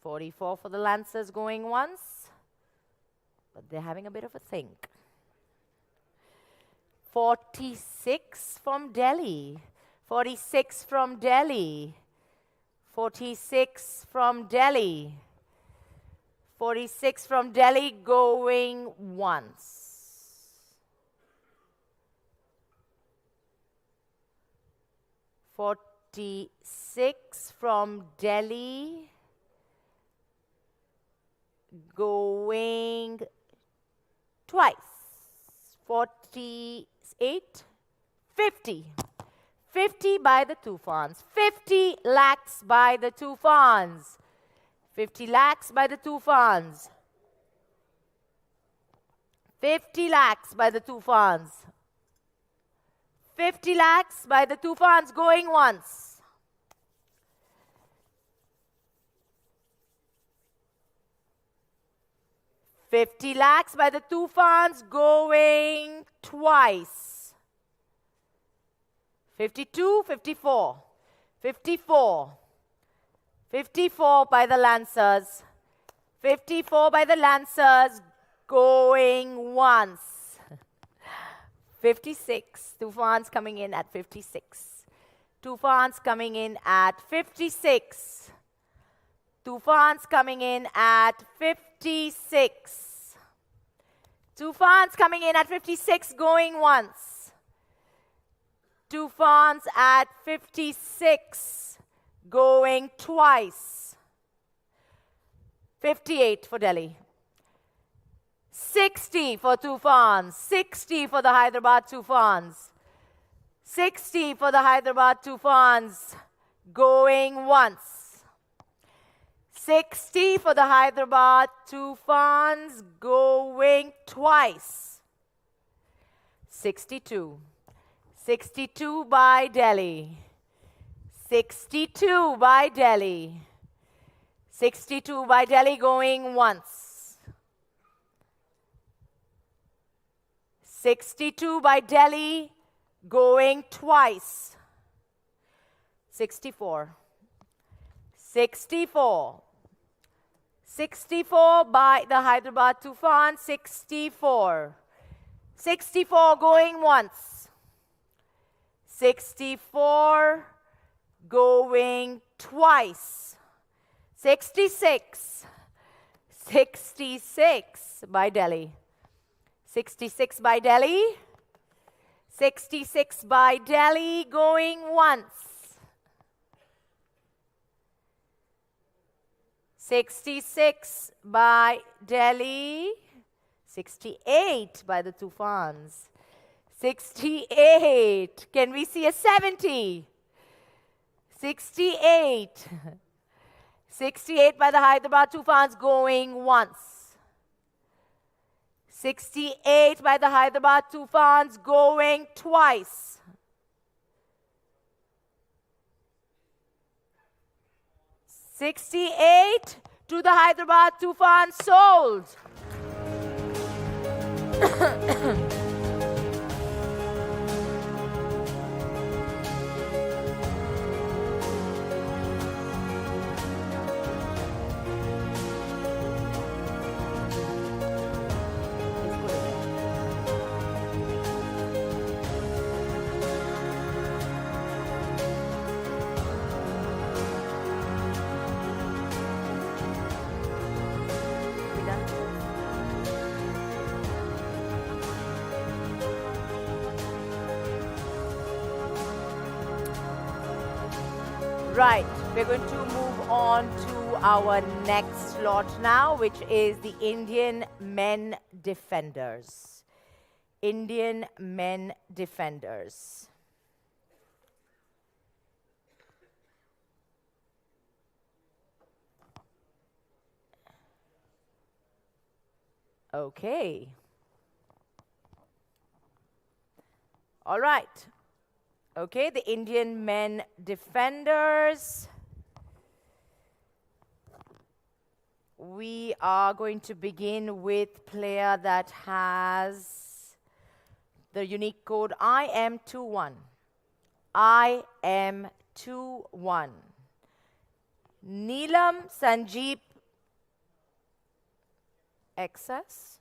$44 for the Lancers, going once. But they're having a bit of a think. 46 from Delhi. 46 from Delhi. 46 from Delhi. 46 from Delhi, going once. 46 from Delhi, going twice. 48, 50. 50 by the Tufans. 50 lakhs by the Tufans. 50 lakhs by the Tufans. 50 lakhs by the Tufans. 50 lakhs by the Tufans, going once. $50 lakhs by the Tufans, going twice. 52, 54. 54. 54 by the Lancers. 54 by the Lancers, going once. 56. Tufans coming in at 56. Tufans coming in at 56. Tufans coming in at 56. Tufans coming in at 56, going once. Tufans at 56, going twice. 58 for Delhi. 60 for Tufans. 60 for the Hyderabad Tufans. 60 for the Hyderabad Tufans, going once. 60 for the Hyderabad Tufans, going twice. 62. 62 by Delhi. 62 by Delhi. 62 by Delhi, going once. 62 by Delhi, going twice. 64. 64. 64 by the Hyderabad Tufan. 64. 64 going once. 64 going twice. 66. 66 by Delhi. 66 by Delhi. 66 by Delhi, going once. 66 by Delhi. 68 by the Tufans. 68. Can we see a 70? 68. 68 by the Hyderabad Tufans going once. 68 by the Hyderabad Tufans going twice. 68 to the Hyderabad Tufan sold. Right, we're going to move on to our next lot now, which is the Indian men defenders. Indian men defenders. Okay. All right. Okay, the Indian men defenders. We are going to begin with player that has the unique code IM21. IM21. Neelam Sanjeep Excess?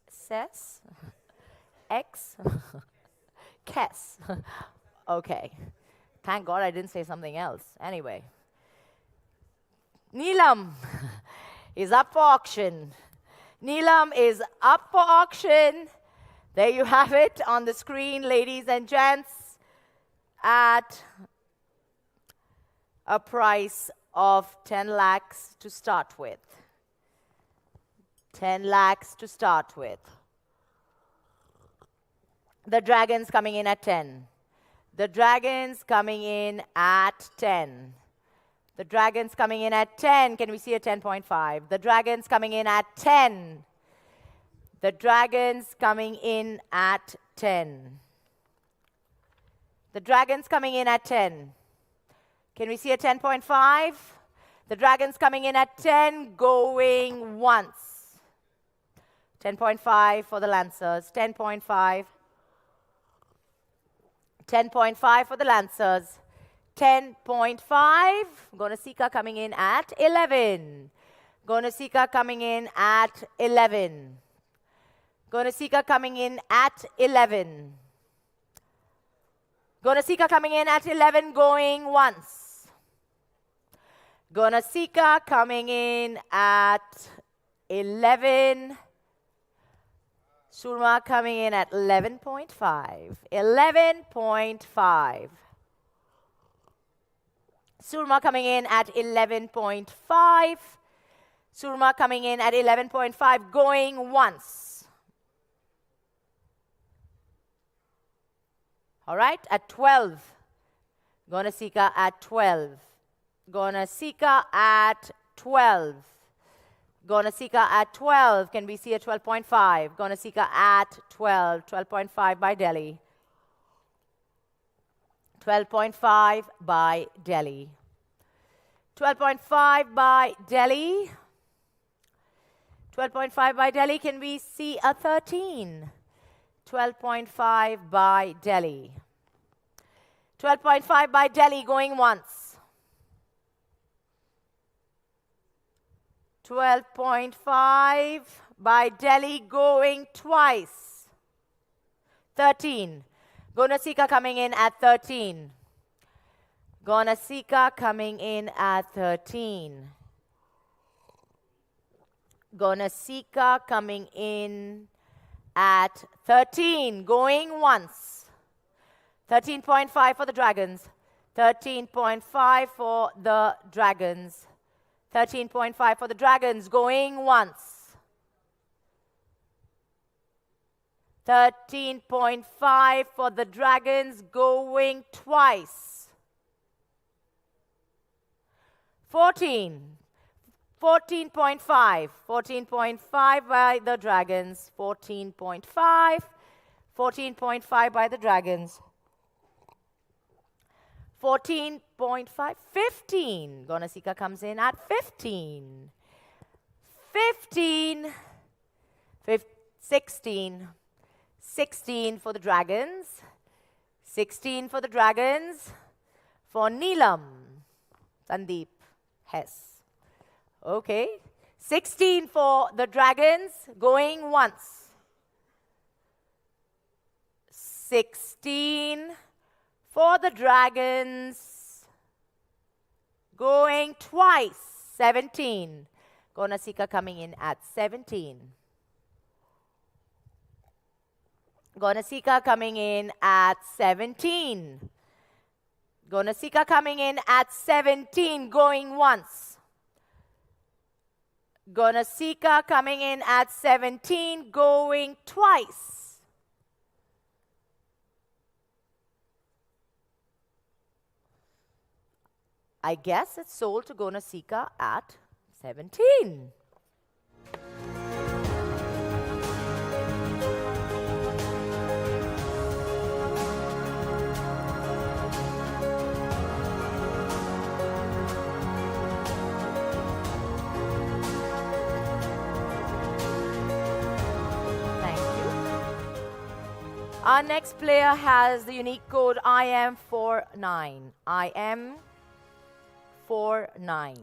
Sess? X? Kess. Okay. Thank God I didn't say something else. Anyway. Neelam is up for auction. Neelam is up for auction. There you have it on the screen, ladies and gents, at a price of 10 lakhs to start with. 10 lakhs to start with. The Dragons coming in at 10. The Dragons coming in at 10. The Dragons coming in at 10. Can we see a 10.5? The Dragons coming in at 10. The Dragons coming in at 10. The Dragons coming in at 10. Can we see a 10.5? The Dragons coming in at 10, going once. 10.5 for the Lancers. 10.5. 10.5 for the Lancers. 10.5. Gonasika coming in at 11. Gonasika coming in at 11. Gonasika coming in at 11. Gonasika coming in at 11, going once. Gonasika coming in at 11. Surma coming in at 11.5. 11.5. Surma coming in at 11.5. Surma coming in at 11.5, going once. All right, at 12. Gonasika at 12. Gonasika at 12. Gonasika at 12. Can we see a 12.5? Gonasika at 12. 12.5 by Delhi. 12.5 by Delhi. 12.5 by Delhi. 12.5 by Delhi. Can we see a 13? 12.5 by Delhi. 12.5 by Delhi, going once. 12.5 by Delhi, going twice. 13. Gonasika coming in at 13. Gonasika coming in at 13. Gonasika coming in at 13, going once. 13.5 for the Dragons. 13.5 for the Dragons. 13.5 for the Dragons, going once. 13.5 for the Dragons, going twice. 14. 14.5. 14.5 by the Dragons. 14.5. 14.5 by the Dragons. 14.5. 15. Gonasika comes in at 15. 15. 16. 16 for the Dragons. 16 for the Dragons. For Neelam. Sandeep Hess. Okay. 16 for the Dragons, going once. 16 for the Dragons, going twice. 17. Gonasika coming in at 17. Gonasika coming in at 17. Gonasika coming in at 17, going once. Gonasika coming in at 17, going twice. I guess it's sold to Gonasika at 17. Our next player has the unique code IM49. IM49.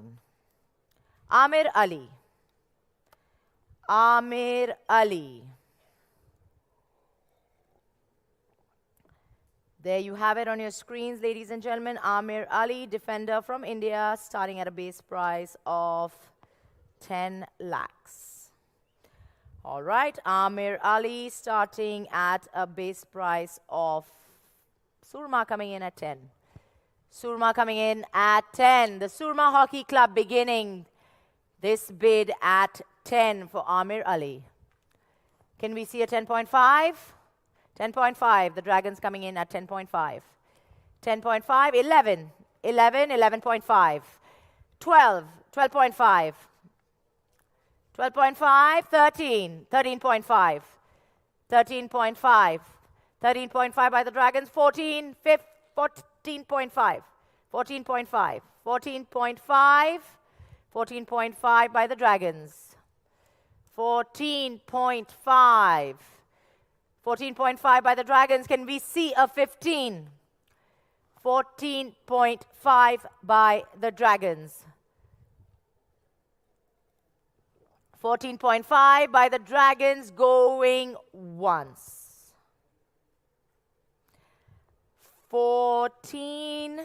Amir Ali. Amir Ali. There you have it on your screens, ladies and gentlemen. Amir Ali, defender from India, starting at a base price of 10 lakhs. All right, Amir Ali starting at a base price of Surma coming in at 10. Surma coming in at 10. The Surma Hockey Club beginning this bid at 10 for Amir Ali. Can we see a 10.5? 10.5. The Dragons coming in at 10.5. 10.5, 11. 11, 11.5. 12, 12.5. 12.5, 13, 13.5, 13.5, 13.5 by the Dragons, 14, 14.5, 14.5, 14.5, 14.5 by the Dragons, 14.5, 14.5 by the Dragons. Can we see a 15? 14.5 by the Dragons. 14.5 by the Dragons, going once. 14,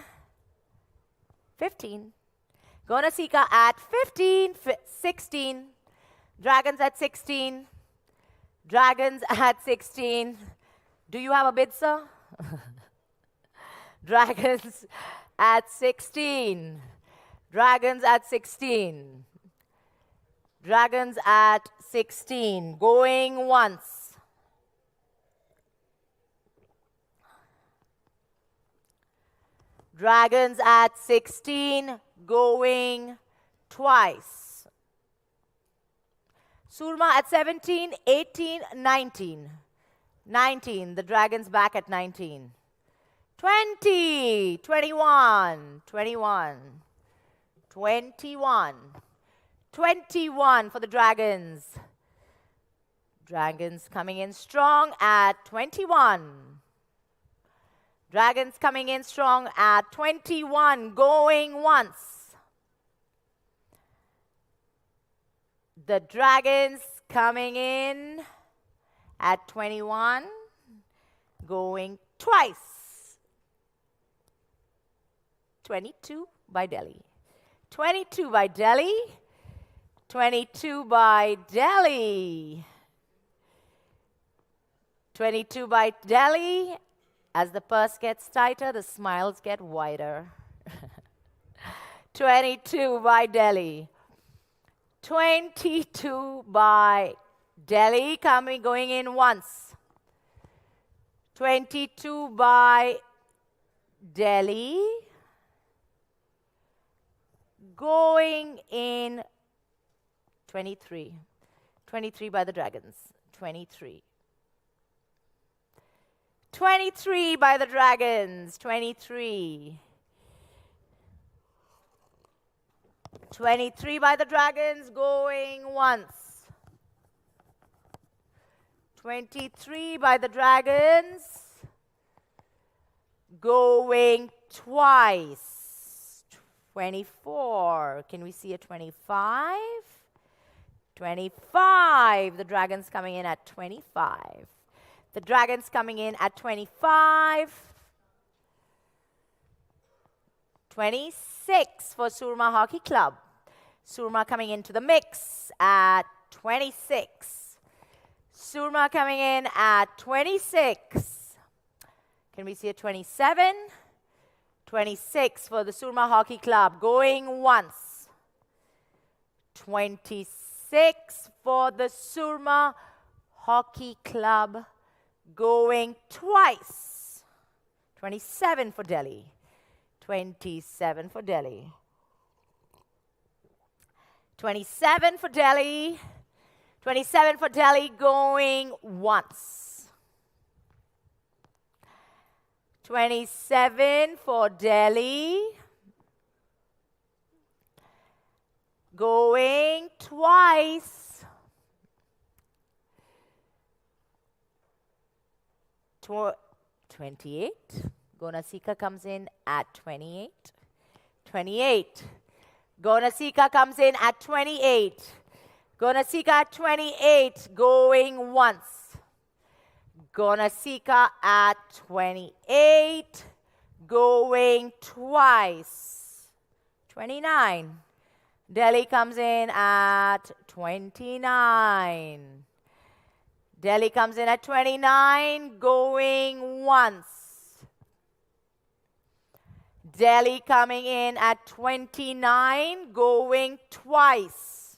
15. Gonasika at 15, 16. Dragons at 16. Dragons at 16. Do you have a bid, sir? Dragons at 16. Dragons at 16. Dragons at 16, going once. Dragons at 16, going twice. Surma at 17, 18, 19. 19, the Dragons back at 19. 20, 21, 21, 21. 21 for the Dragons. Dragons coming in strong at 21. Dragons coming in strong at 21, going once. The Dragons coming in at 21, going twice. 22 by Delhi. 22 by Delhi. 22 by Delhi. 22 by Delhi. As the purse gets tighter, the smiles get wider. 22 by Delhi. 22 by Delhi, going in once. 22 by Delhi. Going in 23. 23 by the Dragons. 23. 23 by the Dragons. 23. 23 by the Dragons, going once. 23 by the Dragons, going twice. 24. Can we see a 25? 25. The Dragons coming in at 25. The Dragons coming in at 25. 26 for Surma Hockey Club. Surma coming into the mix at 26. Surma coming in at 26. Can we see a 27? 26 for the Surma Hockey Club, going once. 26 for the Surma Hockey Club, going twice. 27 for Delhi. 27 for Delhi. 27 for Delhi. 27 for Delhi, going once. 27 for Delhi. Going twice. 28. Gonasika comes in at 28. 28. Gonasika comes in at 28. Gonasika at 28, going once. Gonasika at 28, going twice. 29. Delhi comes in at 29. Delhi comes in at 29, going once. Delhi coming in at 29, going twice.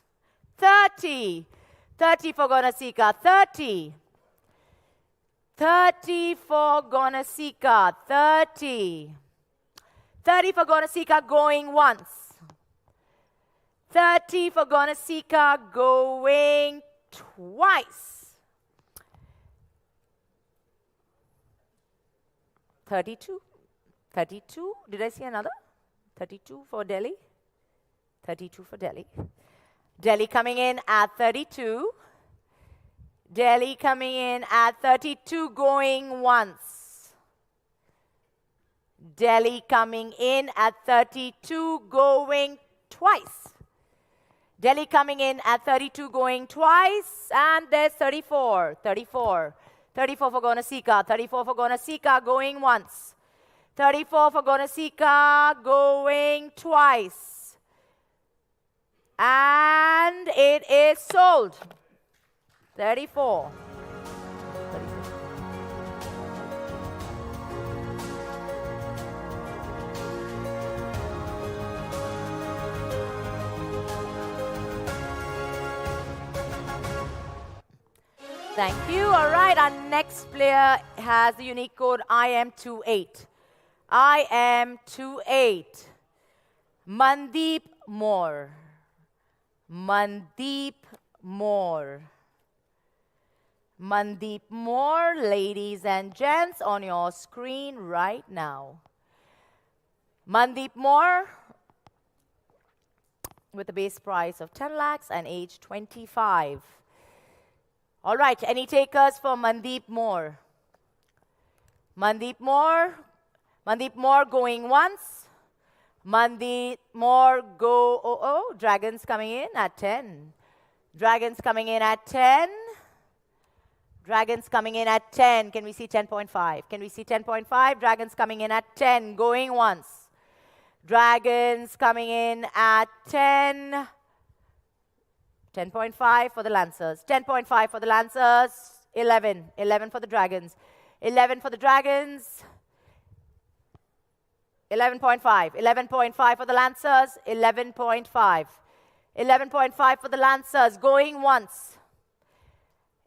30. 30 for Gonasika. 30. 30 for Gonasika. 30. 30 for Gonasika, going once. 30 for Gonasika, going twice. 32. 32. Did I see another? 32 for Delhi. 32 for Delhi. Delhi coming in at 32. Delhi coming in at 32, going once. Delhi coming in at 32, going twice. Delhi coming in at 32, going twice. And there's 34. 34. 34 for Gonasika. 34 for Gonasika, going once. 34 for Gonasika, going twice. And it is sold. 34. Thank you. All right, our next player has the unique code IM28. IM28. Mandeep Moore. Mandeep Moore. Mandeep Moore, ladies and gents, on your screen right now. Mandeep Moore, with a base price of 10 lakhs and age 25. All right, any takers for Mandeep Moore? Mandeep Moore. Mandeep Moore going once. Mandeep Moore go, Dragons coming in at 10. Dragons coming in at 10. Dragons coming in at 10. Can we see 10.5? Can we see 10.5? Dragons coming in at 10, going once. Dragons coming in at 10. 10.5 for the Lancers. 10.5 for the Lancers. 11. 11 for the Dragons. 11 for the Dragons. 11.5. 11.5 for the Lancers. 11.5. 11.5 for the Lancers, going once.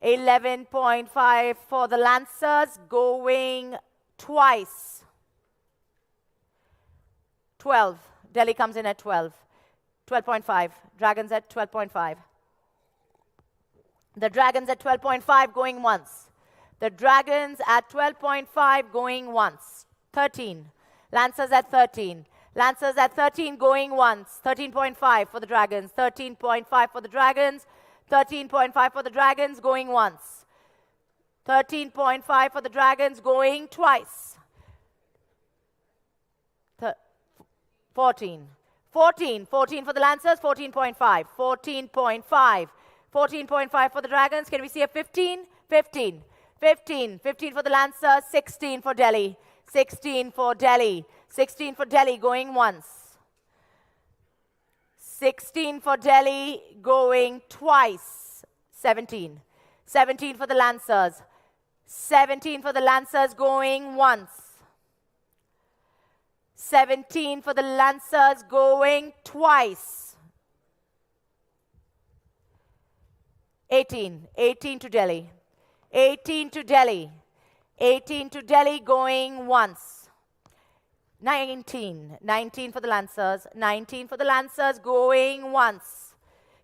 11.5 for the Lancers, going twice. 12. Delhi comes in at 12. 12.5. Dragons at 12.5. The Dragons at 12.5 going once. The Dragons at 12.5 going once. 13. Lancers at 13. Lancers at 13 going once. 13.5 for the Dragons. 13.5 for the Dragons. 13.5 for the Dragons going once. 13.5 for the Dragons going twice. 14. 14 for the Lancers. 14.5. 14.5. 14.5 for the Dragons. Can we see a 15? 15. 15 for the Lancers. 16 for Delhi. 16 for Delhi. 16 for Delhi going once. 16 for Delhi going twice. 17. 17 for the Lancers. 17 for the Lancers going once. 17 for the Lancers going twice. 18. 18 to Delhi. 18 to Delhi. 18 to Delhi going once. 19. 19 for the Lancers. 19 for the Lancers going once.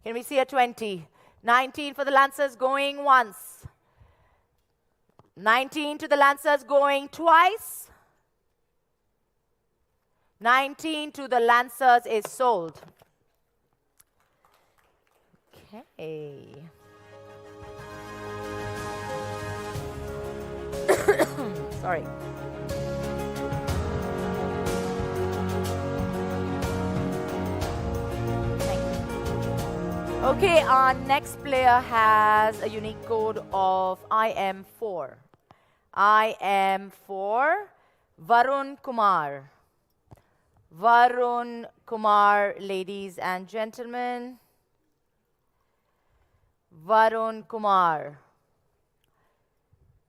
Can we see a 20? 19 for the Lancers going once. 19 to the Lancers going twice. 19 to the Lancers is sold. Okay. Sorry. Thank you. Okay, our next player has a unique code of IM4. IM4, Varun Kumar. Varun Kumar, ladies and gentlemen. Varun Kumar.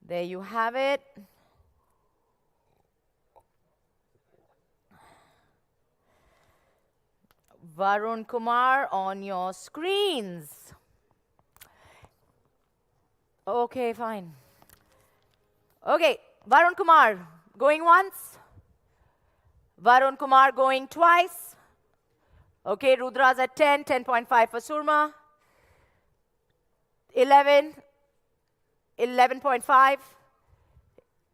There you have it. Varun Kumar on your screens. Okay, fine. Okay, Varun Kumar going once. Varun Kumar going twice. Okay, Rudra's at 10, 10.5 for Surma. 11, 11.5.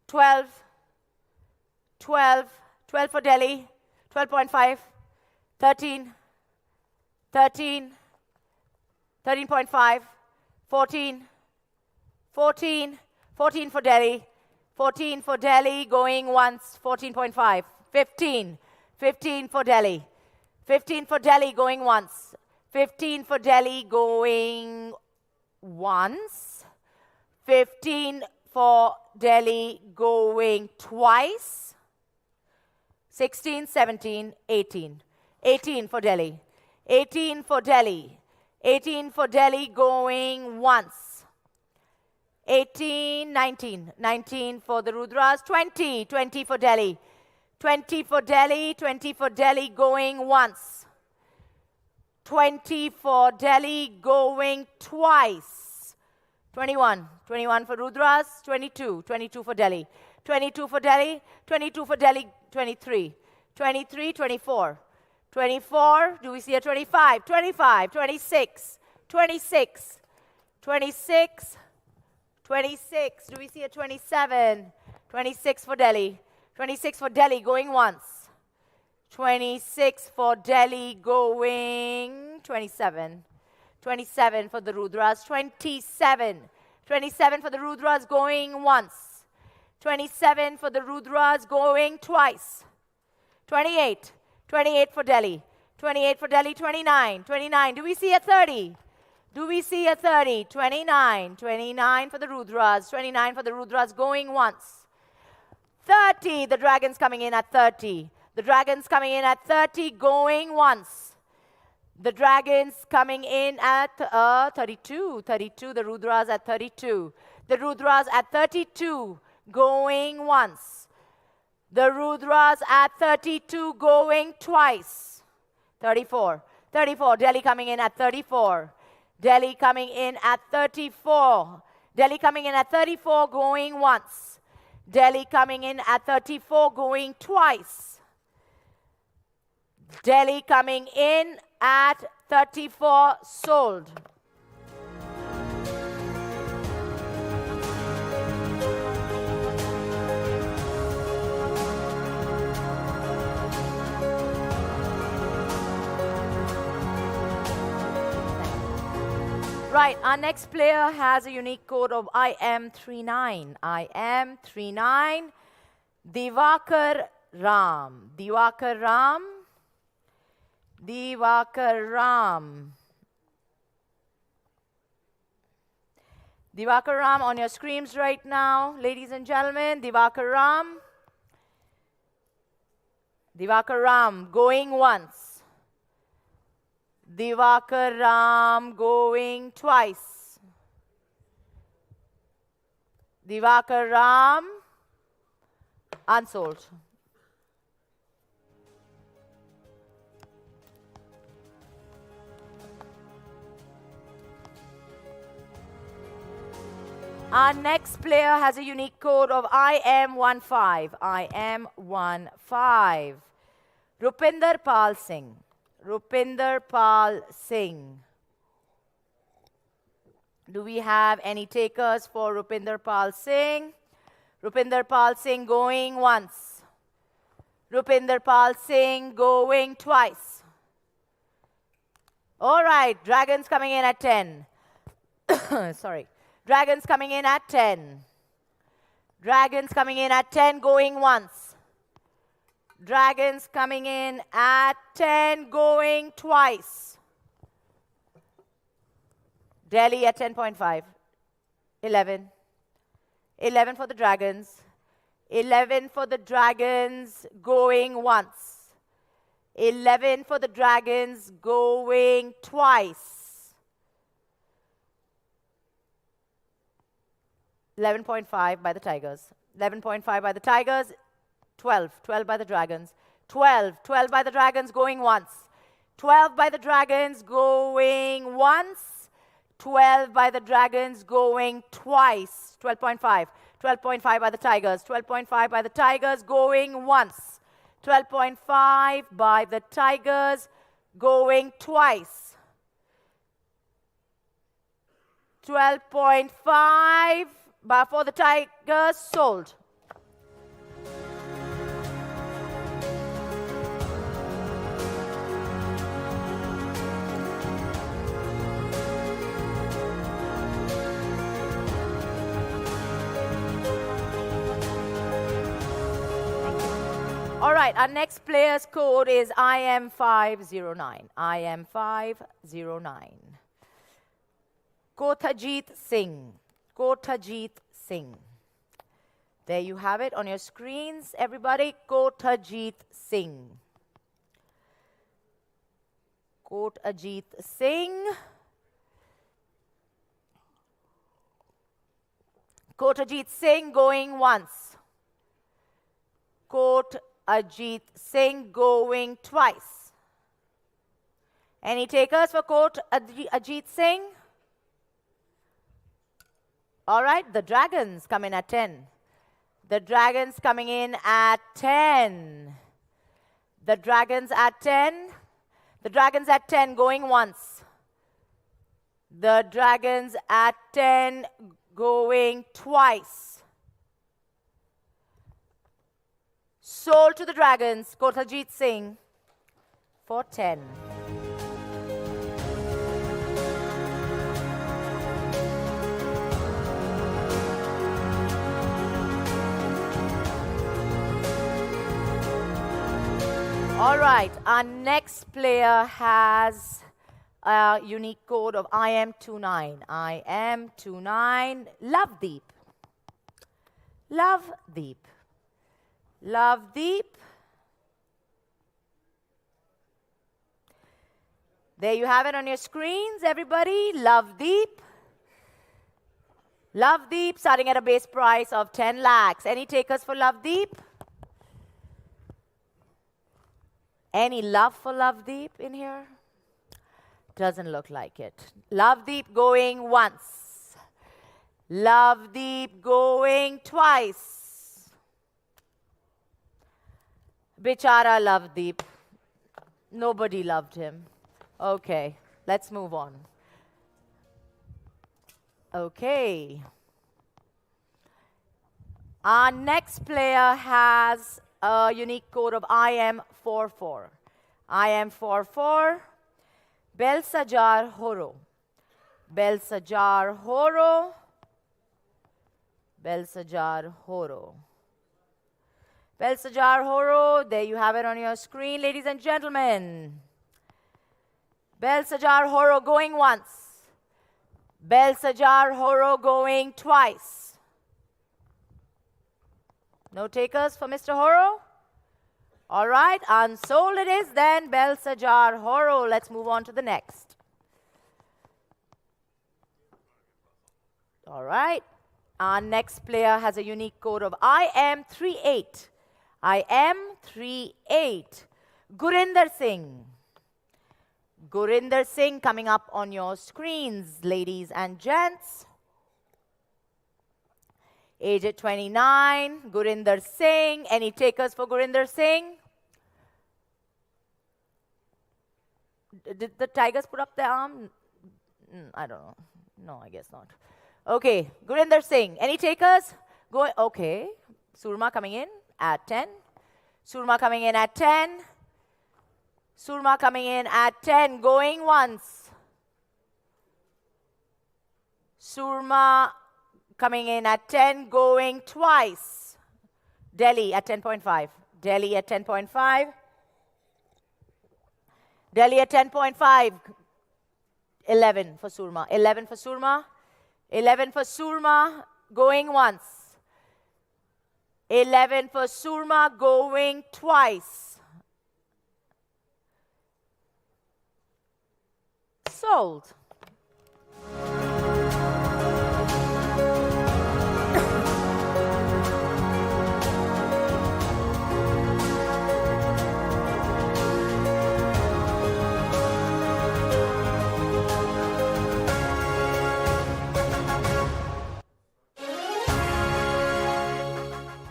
12, 12, 12 for Delhi. 12.5. 13, 13, 13.5. 14, 14, 14 for Delhi. 14 for Delhi going once. 14.5. 15, 15 for Delhi. 15 for Delhi going once. 15 for Delhi going once. 15 for Delhi going twice. 16, 17, 18. 18 for Delhi. 18 for Delhi. 18 for Delhi going once. 18, 19. 19 for the Rudras. 20. 20 for Delhi. 20 for Delhi. 20 for Delhi going once. 20 for Delhi going twice. 21. 21 for Rudras. 22. 22 for Delhi. 22 for Delhi. 22 for Delhi. 23. 23, 24. 24. Do we see a 25? 25. 26. 26. 26. 26. Do we see a 27? 26 for Delhi. 26 for Delhi going once. 26 for Delhi going 27. 27 for the Rudras. 27. 27 for the Rudras going once. 27 for the Rudras going twice. 28. 28 for Delhi. 28 for Delhi. 29. 29. Do we see a 30? Do we see a 30? 29. 29 for the Rudras. 29 for the Rudras going once. 30. The Dragons coming in at 30. The Dragons coming in at 30 going once. The Dragons coming in at 32. 32. The Rudras at 32. The Rudras at 32 going once. The Rudras at 32 going twice. 34. 34. Delhi coming in at 34. Delhi coming in at 34. Delhi coming in at 34, going once. Delhi coming in at 34, going twice. Delhi coming in at 34, sold. Right, our next player has a unique code of IM39. IM39, Divakar Ram. Divakar Ram. Divakar Ram. Divakar Ram on your screens right now, ladies and gentlemen. Divakar Ram. Divakar Ram going once. Divakar Ram going twice. Divakar Ram unsold. Our next player has a unique code of IM15. IM15. Rupinder Pal Singh. Rupinder Pal Singh. Do we have any takers for Rupinder Pal Singh? Rupinder Pal Singh going once. Rupinder Pal Singh going twice. All right, Dragons coming in at 10. Sorry. Dragons coming in at 10. Dragons coming in at 10, going once. Dragons coming in at 10, going twice. Delhi at 10.5. 11. 11 for the Dragons. 11 for the Dragons, going once. 11 for the Dragons, going twice. 11.5 by the Tigers. 11.5 by the Tigers. 12. 12 by the Dragons. 12. 12 by the Dragons, going once. 12 by the Dragons, going once. 12 by the Dragons, going twice. 12.5. 12.5 by the Tigers. 12.5 by the Tigers, going once. 12.5 by the Tigers, going twice. 12.5 for the Tigers, sold. All right, our next player's code is IM509. IM509. Kothajit Singh. Kothajit Singh. There you have it on your screens, everybody. Kothajit Singh. Kothajit Singh. Kothajit Singh going once. Kothajit Singh going twice. Any takers for Kothajit Singh? All right, the Dragons come in at 10. The Dragons coming in at 10. The Dragons at 10. The Dragons at 10 going once. The Dragons at 10 going twice. Sold to the Dragons, Kothajit Singh for 10. All right, our next player has a unique code of IM29. IM29, Lovedeep. Lovedeep. Lovedeep. There you have it on your screens, everybody. Lovedeep. Lovedeep starting at a base price of 10 lakhs. Any takers for Lovedeep? Any love for Lovedeep in here? Doesn't look like it. Lovedeep going once. Lovedeep going twice. Bichara Lovedeep. Nobody loved him. Okay, let's move on. Okay. Our next player has a unique code of IM44. IM44, Belsajar Horo. Belsajar Horo. Belsajar Horo. Belsajar Horo, there you have it on your screen, ladies and gentlemen. Belsajar Horo going once. Belsajar Horo going twice. No takers for Mr. Horo? All right, unsold it is then, Belsajar Horo. Let's move on to the next. All right, our next player has a unique code of IM38. IM38. Gurinder Singh. Gurinder Singh coming up on your screens, ladies and gents. Age at 29, Gurinder Singh. Any takers for Gurinder Singh? Did the Tigers put up their arm? I don't know. No, I guess not. Okay, Gurinder Singh. Any takers? Go. Okay. Surma coming in at 10. Surma coming in at 10. Surma coming in at 10. Going once. Surma coming in at 10. Going twice. Delhi at 10.5. Delhi at 10.5. Delhi at 10.5. 11 for Surma. 11 for Surma. 11 for Surma. Going once. 11 for Surma, going twice. Sold.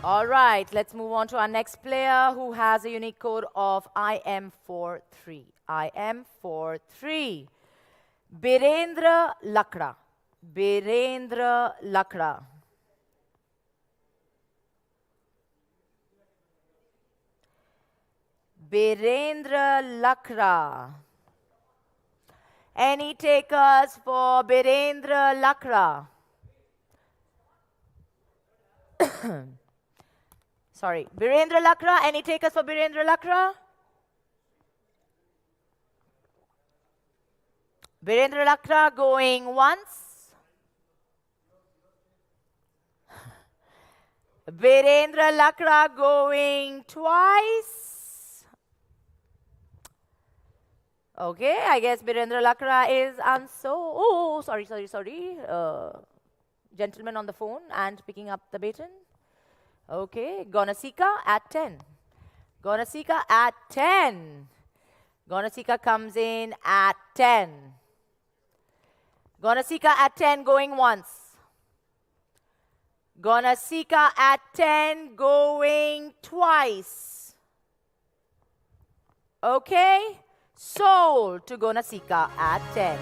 All right, let's move on to our next player who has a unique code of IM43. IM43. Birendra Lakra. Birendra Lakra. Birendra Lakra. Any takers for Birendra Lakra? Sorry, Birendra Lakra. Any takers for Birendra Lakra? Birendra Lakra going once. Birendra Lakra going twice. Okay, I guess Birendra Lakra is unsold. Oh, sorry. Gentleman on the phone and picking up the baton. Okay, Gonasika at 10. Gonasika at 10. Gonasika comes in at 10. Gonasika at 10 going once. Gonasika at 10 going twice. Okay, sold to Gonasika at 10.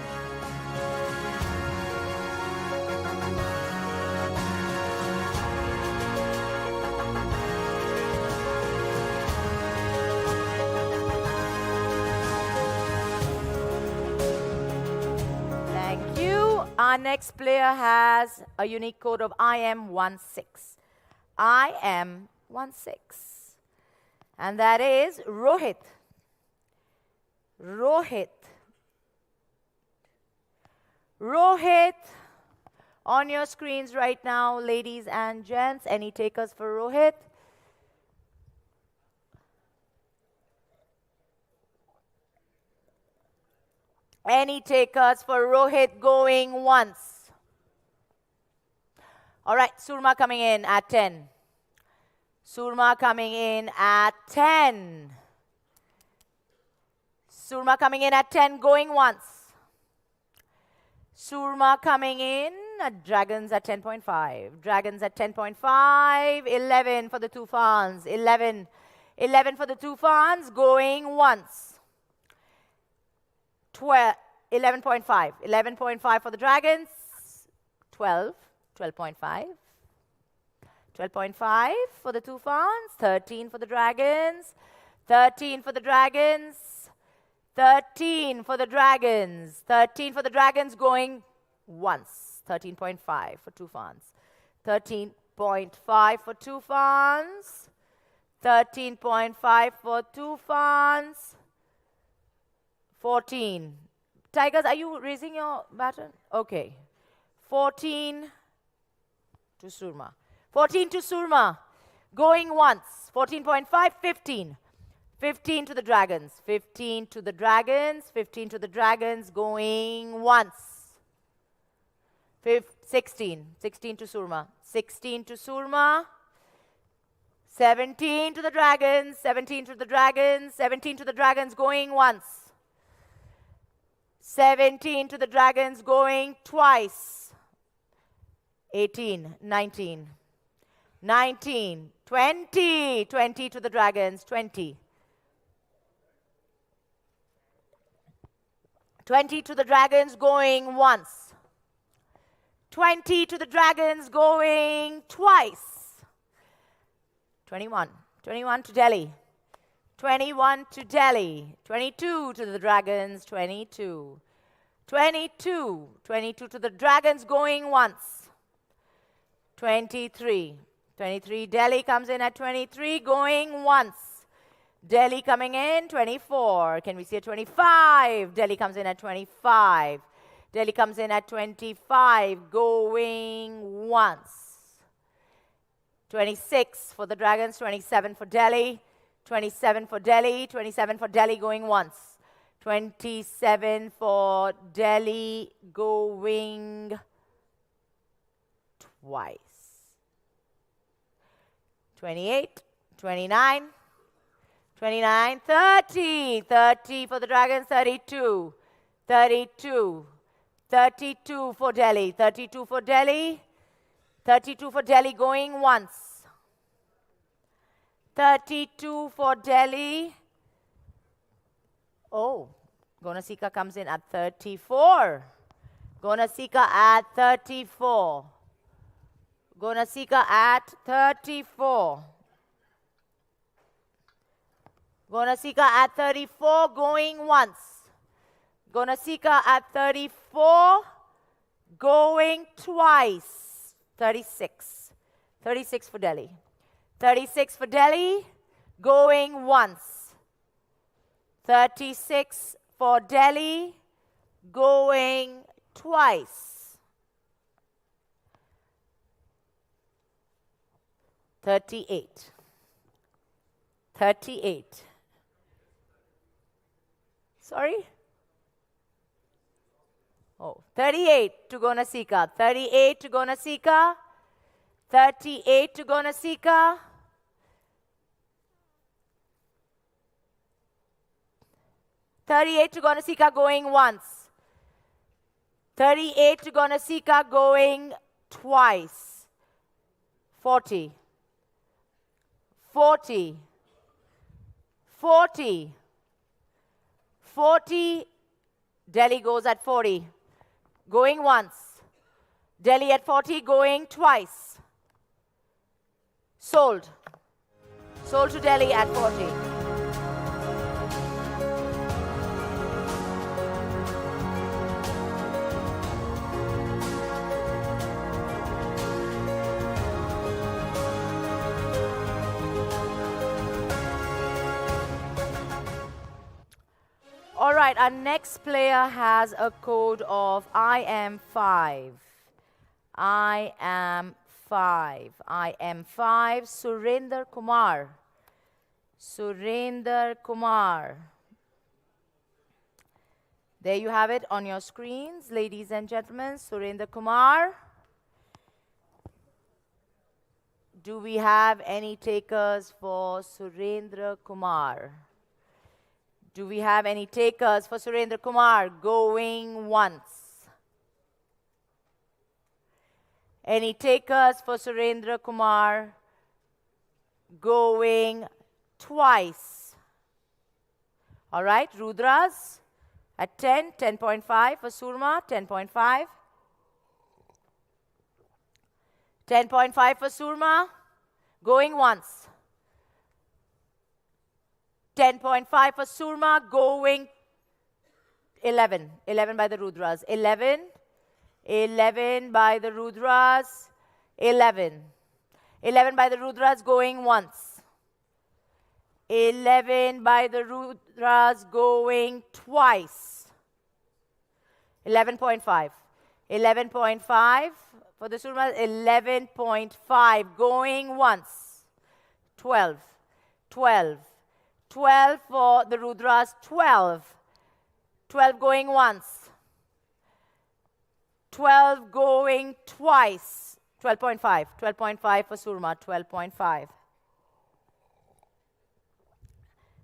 Our next player has a unique code of IM16. IM16. And that is Rohit. Rohit. Rohit. On your screens right now, ladies and gents. Any takers for Rohit? Any takers for Rohit going once? All right, Surma coming in at 10. Surma coming in at 10. Surma coming in at 10, going once. Surma coming in Dragons at 10.5. Dragons at 10.5. 11 for the Tufans. 11. 11 for the Tufans. Going once. 12. 11.5. 11.5 for the Dragons. 12. 12.5. 12.5 for the Tufans. 13 for the Dragons. 13 for the Dragons. 13 for the Dragons. 13 for the Dragons going once. 13.5 for Tufans. 13.5 for Tufans. 13.5 for Tufans. 14. Tigers, are you raising your baton? Okay. 14 to Surma. 14 to Surma. Going once. 14.5, 15. 15 to the Dragons. 15 to the Dragons. 15 to the Dragons. Going once. 16. 16 to Surma. 16 to Surma. 17 to the Dragons. 17 to the Dragons. 17 to the Dragons. Going once. 17 to the Dragons. Going twice. 18. 19. 19. 20. 20 to the Dragons. 20. 20 to the Dragons going once. 20 to the Dragons going twice. 21. 21 to Delhi. 21 to Delhi. 22 to the Dragons. 22. 22. 22 to the Dragons going once. 23. 23. Delhi comes in at 23 going once. Delhi coming in, 24. Can we see a 25? Delhi comes in at 25. Delhi comes in at 25, going once. 26 for the Dragons, 27 for Delhi. 27 for Delhi, 27 for Delhi going once. 27 for Delhi going twice. 28, 29. 29, 30. 30 for the Dragons, 32. 32. 32 for Delhi. 32 for Delhi. 32 for Delhi going once. 32 for Delhi. Oh, Gonasika comes in at 34. Gonasika at 34. Gonasika at 34. Gonasika at 34, going once. Gonasika at 34, going twice. 36. 36 for Delhi. 36 for Delhi, going once. 36 for Delhi, going twice. 38. 38. Sorry? Oh, 38 to Gonasika. 38 to Gonasika. 38 to Gonasika. 38 to Gonasika going once. 38 to Gonasika going twice. 40. 40. 40. 40. Delhi goes at 40. Going once. Delhi at 40, going twice. Sold. Sold to Delhi at 40. All right, our next player has a code of I am 5. I am 5. I am 5. Surinder Kumar. Surinder Kumar. There you have it on your screens, ladies and gentlemen. Surinder Kumar. Do we have any takers for Surendra Kumar? Do we have any takers for Surendra Kumar? Going once. Any takers for Surendra Kumar? Going twice. All right, Rudras at 10, 10.5 for Surma, 10.5. 10.5 for Surma, going once. 10.5 for Surma, going 11. 11 by the Rudras. 11. 11 by the Rudras. 11. 11 by the Rudras, going once. 11 by the Rudras, going twice. 11.5. 11.5 for the Surmas. 11.5, going once. 12. 12. 12 for the Rudras. 12. 12 going once. 12 going twice. 12.5. 12.5 for Surma. 12.5.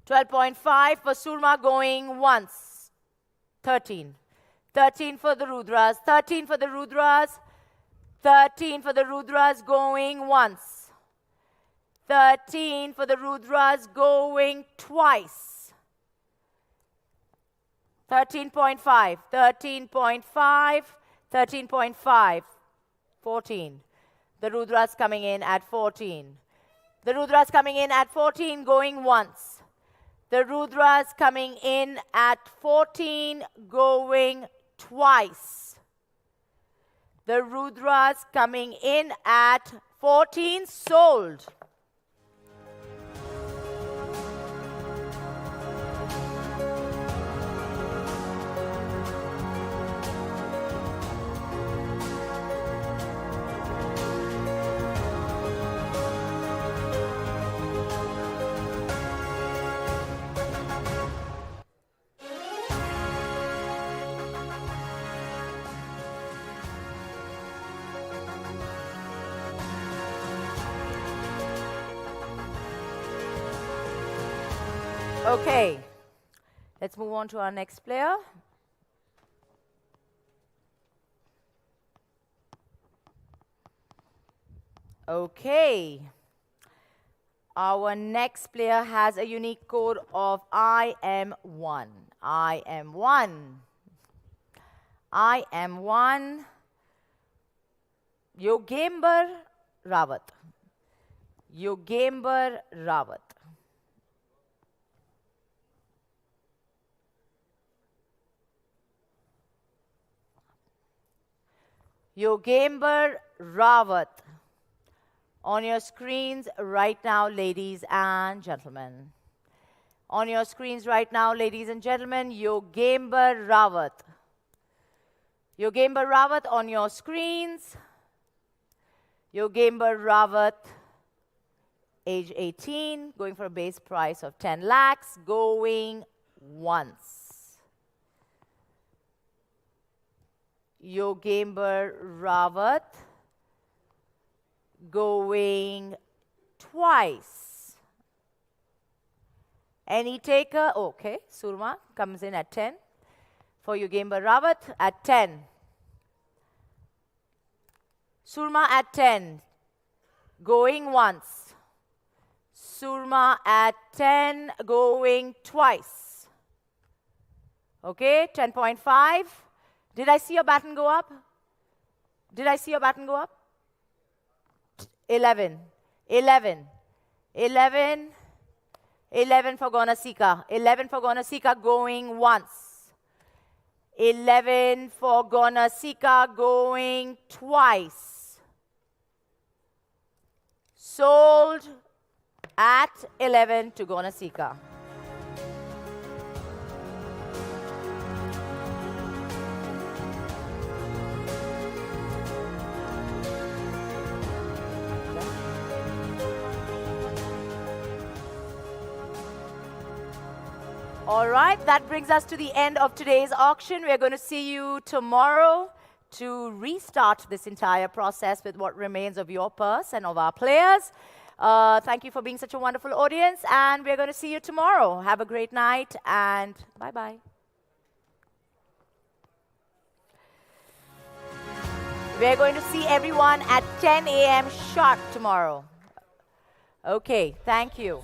12.5 for Surma, going once. 13. 13 for the Rudras. 13 for the Rudras. 13 for the Rudras, going once. 13 for the Rudras, going twice. 13.5. 13.5. 13.5. 14. The Rudras coming in at 14. The Rudras coming in at 14, going once. The Rudras coming in at 14, going twice. The Rudras coming in at 14, sold. Okay, let's move on to our next player. Okay, our next player has a unique code of I am one. I am one. I am one. Yogember Rawat. Yogember Rawat. Yogember Rawat. On your screens right now, ladies and gentlemen. On your screens right now, ladies and gentlemen, Yogember Rawat. Yogember Rawat on your screens. Yogember Rawat, age 18, going for a base price of 10 lakhs, going once. Yogember Rawat, going twice. Any taker? Okay, Surma comes in at 10. For Yogember Rawat at 10. Surma at 10, going once. Surma at 10, going twice. Okay, 10.5. Did I see your baton go up? Did I see your baton go up? 11. 11. 11. 11 for Gonasika. 11 for Gonasika, going once. 11 for Gonasika, going twice. Sold at 11 to Gonasika. All right, that brings us to the end of today's auction. We're going to see you tomorrow to restart this entire process with what remains of your purse and of our players. Thank you for being such a wonderful audience, and we're going to see you tomorrow. Have a great night, and bye-bye. We're going to see everyone at 10 a.m. sharp tomorrow. Okay, thank you.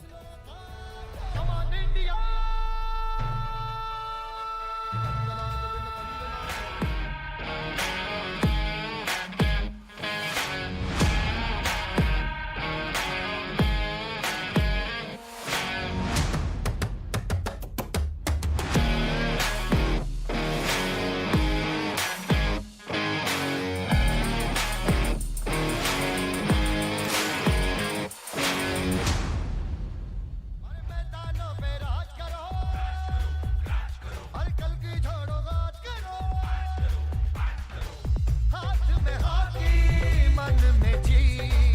हाथ में hockey मन में जी